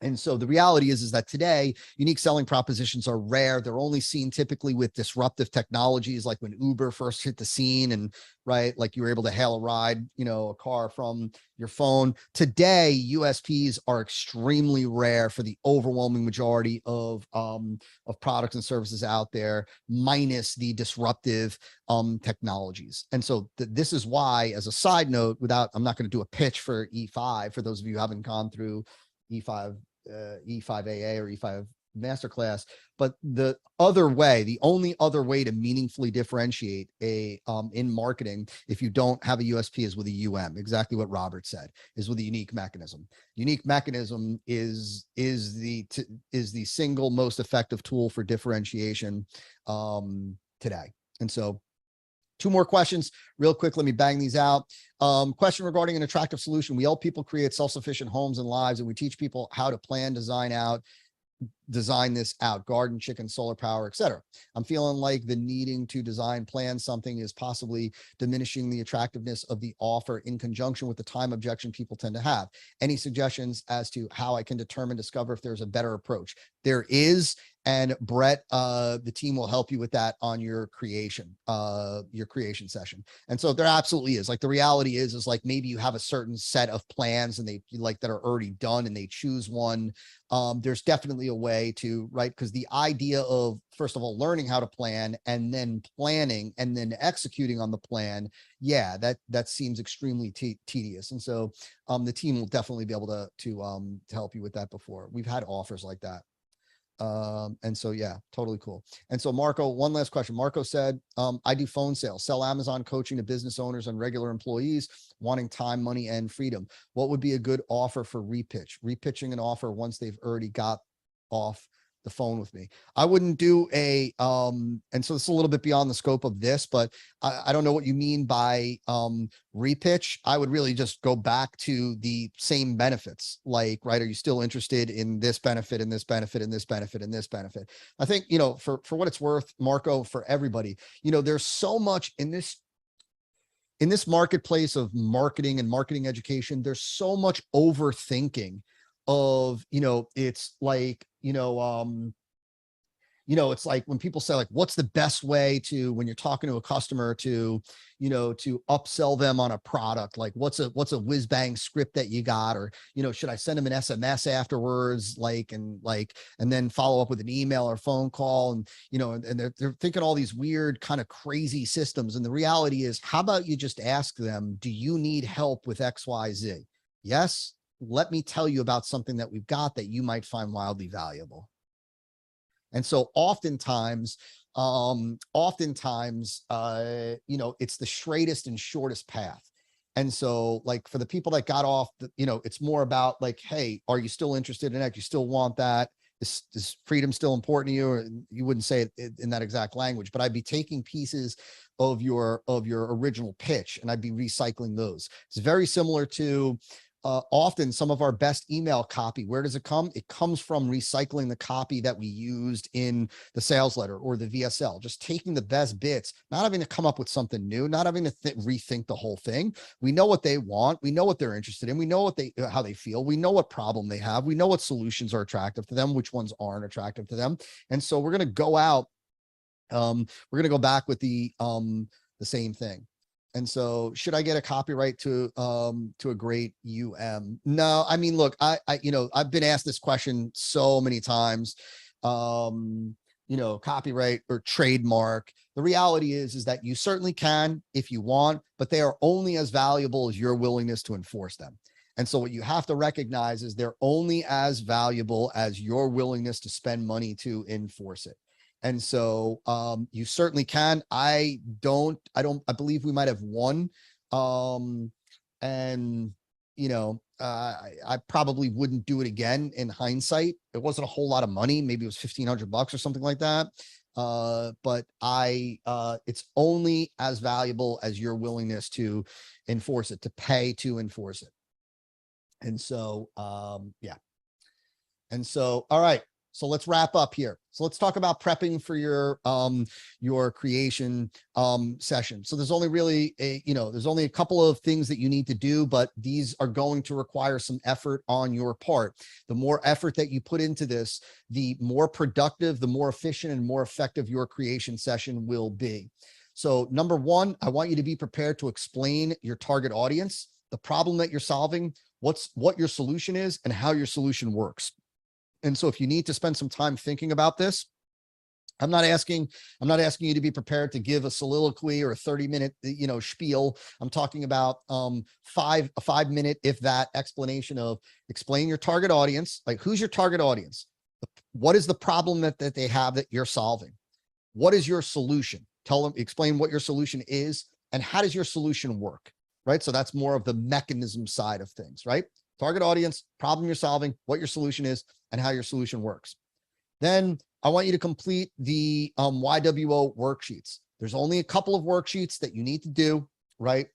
And so the reality is that today, unique selling propositions are rare. They're only seen typically with disruptive technologies, like when Uber first hit the scene and, right, like you were able to hail a ride, a car from your phone. Today, USPs are extremely rare for the overwhelming majority of products and services out there, minus the disruptive technologies. And so this is why, as a side note, I'm not going to do a pitch for E5 for those of you who haven't gone through E5 E5AA or E5 masterclass. But the other way, the only other way to meaningfully differentiate in marketing, if you don't have a USP, is with a exactly what Robert said, is with a unique mechanism. Unique mechanism is the single most effective tool for differentiation today. And so 2 more questions real quick. Let me bang these out. Question regarding an attractive solution. We help people create self-sufficient homes and lives, and we teach people how to plan, design this out: garden, chicken, solar power, etc. I'm feeling like the needing to plan something is possibly diminishing the attractiveness of the offer in conjunction with the time objection people tend to have. Any suggestions as to how I can discover if there's a better approach? There is, and Brett, the team will help you with that on your creation session. And so there absolutely is. Like, the reality is like, maybe you have a certain set of plans and that are already done, and they choose one. There's definitely a way to, right? Because the idea of, first of all, learning how to plan and then planning and then executing on the plan, yeah, that seems extremely tedious. And so the team will definitely be able to help you with that. Before we've had offers like that. And so, yeah, totally cool. And so Marco, one last question. Marco said, I do phone sales, sell Amazon coaching to business owners and regular employees wanting time, money, and freedom. What would be a good offer for repitching an offer once they've already got off the phone with me? I wouldn't do and so it's a little bit beyond the scope of this, but I don't know what you mean by repitch. I would really just go back to the same benefits. Like, right, are you still interested in this benefit and this benefit and this benefit and this benefit? I think, for what it's worth, Marco, for everybody, there's so much in this marketplace of marketing and marketing education. There's so much overthinking of, it's like, it's like when people say, like, what's the best way to, when you're talking to a customer, to upsell them on a product? Like, what's a whiz bang script that you got? Or, should I send them an SMS afterwards? And then follow up with an email or phone call? And, and they're thinking all these weird kind of crazy systems. And the reality is, how about you just ask them, do you need help with XYZ? Yes. Let me tell you about something that we've got that you might find wildly valuable. And so oftentimes, it's the straightest and shortest path. And so, like, for the people that got off, it's more about, like, hey, are you still interested in that? You still want that? Is freedom still important to you? Or you wouldn't say it in that exact language, but I'd be taking pieces of your original pitch and I'd be recycling those. It's very similar to often some of our best email copy. Where does it come? It comes from recycling the copy that we used in the sales letter or the VSL, just taking the best bits, not having to come up with something new, not having to rethink the whole thing. We know what they want. We know what they're interested in. We know how they feel. We know what problem they have. We know what solutions are attractive to them, which ones aren't attractive to them. And so we're going to go out. We're going to go back with the same thing. And so, should I get a copyright to a great No, I mean, look, I've been asked this question so many times, copyright or trademark. The reality is that you certainly can if you want, but they are only as valuable as your willingness to enforce them. And so what you have to recognize is they're only as valuable as your willingness to spend money to enforce it. And so you certainly can. I believe we might have won. I probably wouldn't do it again in hindsight. It wasn't a whole lot of money. Maybe it was $1,500 or something like that. But it's only as valuable as your willingness to enforce it, to pay to enforce it. And so, yeah. And so, all right. So let's wrap up here. So let's talk about prepping for your creation session. So there's only really there's only a couple of things that you need to do, but these are going to require some effort on your part. The more effort that you put into this, the more productive, the more efficient, and more effective your creation session will be. So number one, I want you to be prepared to explain your target audience, the problem that you're solving, what your solution is, and how your solution works. And so if you need to spend some time thinking about this, I'm not asking you to be prepared to give a soliloquy or a 30-minute, spiel. I'm talking about a 5-minute, if that, explanation of explain your target audience. Like, who's your target audience? What is the problem that they have that you're solving? What is your solution? Tell them, explain what your solution is and how does your solution work, right? So that's more of the mechanism side of things, right? Target audience, problem you're solving, what your solution is, and how your solution works. Then I want you to complete the YWO worksheets. There's only a couple of worksheets that you need to do, right?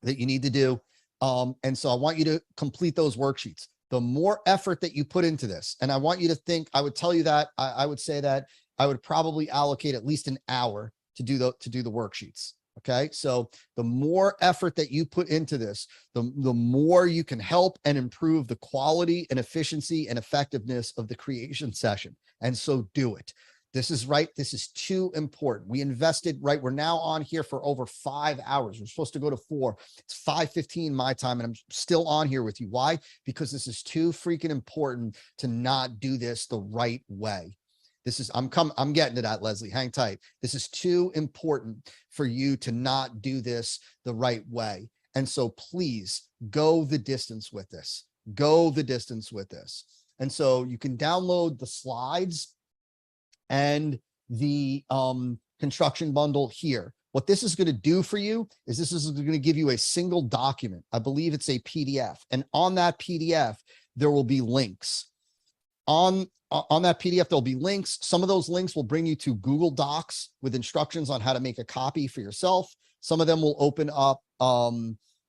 That you need to do. And so I want you to complete those worksheets. The more effort that you put into this, and I want you to think, I would tell you that, I would say that I would probably allocate at least an hour to do the worksheets. Okay. So the more effort that you put into this, the more you can help and improve the quality and efficiency and effectiveness of the creation session. And so do it. This is right. This is too important. We invested, right? We're now on here for over 5 hours. We're supposed to go to 4. It's 5:15 my time, and I'm still on here with you. Why? Because this is too freaking important to not do this the right way. I'm getting to that, Leslie. Hang tight. This is too important for you to not do this the right way. And so please go the distance with this. Go the distance with this. And so you can download the slides and the construction bundle here. What this is going to do for you is this is going to give you a single document. I believe it's a PDF. And on that PDF, there will be links. On that PDF, there'll be links. Some of those links will bring you to Google Docs with instructions on how to make a copy for yourself. Some of them will open up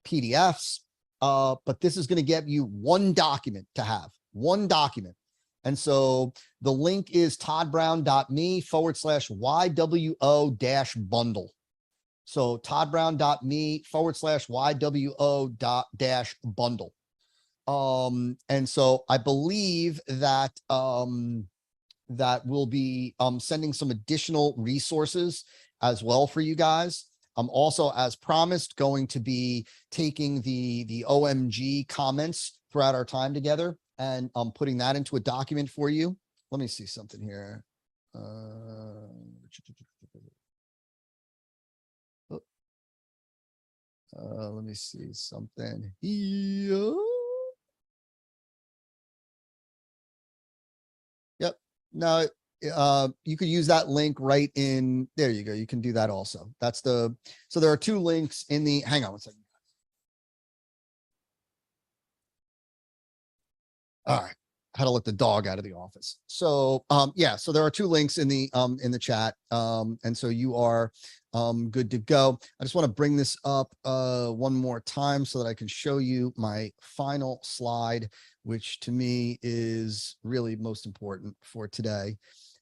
PDFs, but this is going to get you one document to have, one document. And so the link is toddbrown.me/YWO-bundle. So toddbrown.me/YWO-bundle. And so I believe that that we'll be sending some additional resources as well for you guys. I'm also, as promised, going to be taking the OMG comments throughout our time together and putting that into a document for you. Let me see something here. Let me see something here. Yep. No, you could use that link right in there. You go. You can do that also. So there are 2 links in the, hang on one second. All right. How to let the dog out of the office. So, yeah, so there are 2 links in the chat. And so you are good to go. I just want to bring this up one more time so that I can show you my final slide, which to me is really most important for today.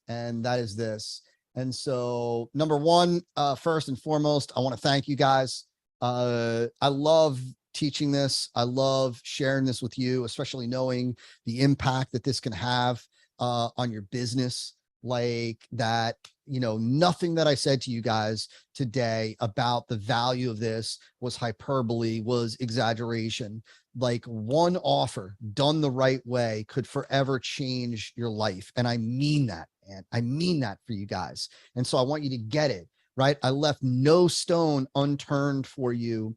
And that is this. And so number 1, first and foremost, I want to thank you guys. I love teaching this. I love sharing this with you, especially knowing the impact that this can have on your business. Like that, nothing that I said to you guys today about the value of this was hyperbole, was exaggeration. Like, one offer done the right way could forever change your life. And I mean that, man. I mean that for you guys. And so I want you to get it, right? I left no stone unturned for you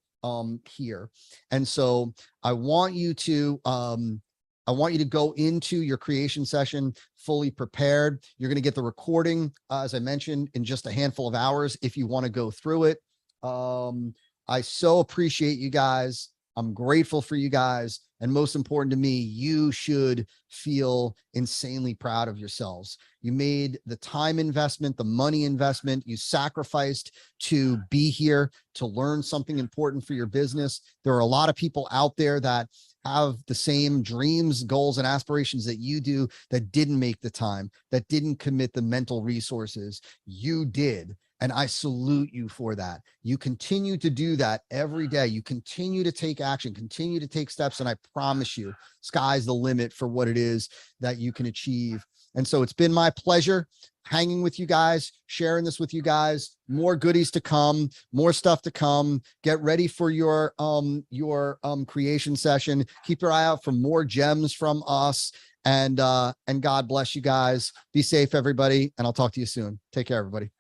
here. And so I want you to go into your creation session fully prepared. You're going to get the recording, as I mentioned, in just a handful of hours if you want to go through it. I so appreciate you guys. I'm grateful for you guys. And most important to me, you should feel insanely proud of yourselves. You made the time investment, the money investment, you sacrificed to be here to learn something important for your business. There are a lot of people out there that have the same dreams, goals, and aspirations that you do that didn't make the time, that didn't commit the mental resources. You did. And I salute you for that. You continue to do that every day. You continue to take action, continue to take steps. And I promise you, sky's the limit for what it is that you can achieve And so it's been my pleasure hanging with you guys, sharing this with you guys. More goodies to come, more stuff to come. Get ready for your creation session. Keep your eye out for more gems from us. And God bless you guys. Be safe, everybody. And I'll talk to you soon. Take care, everybody.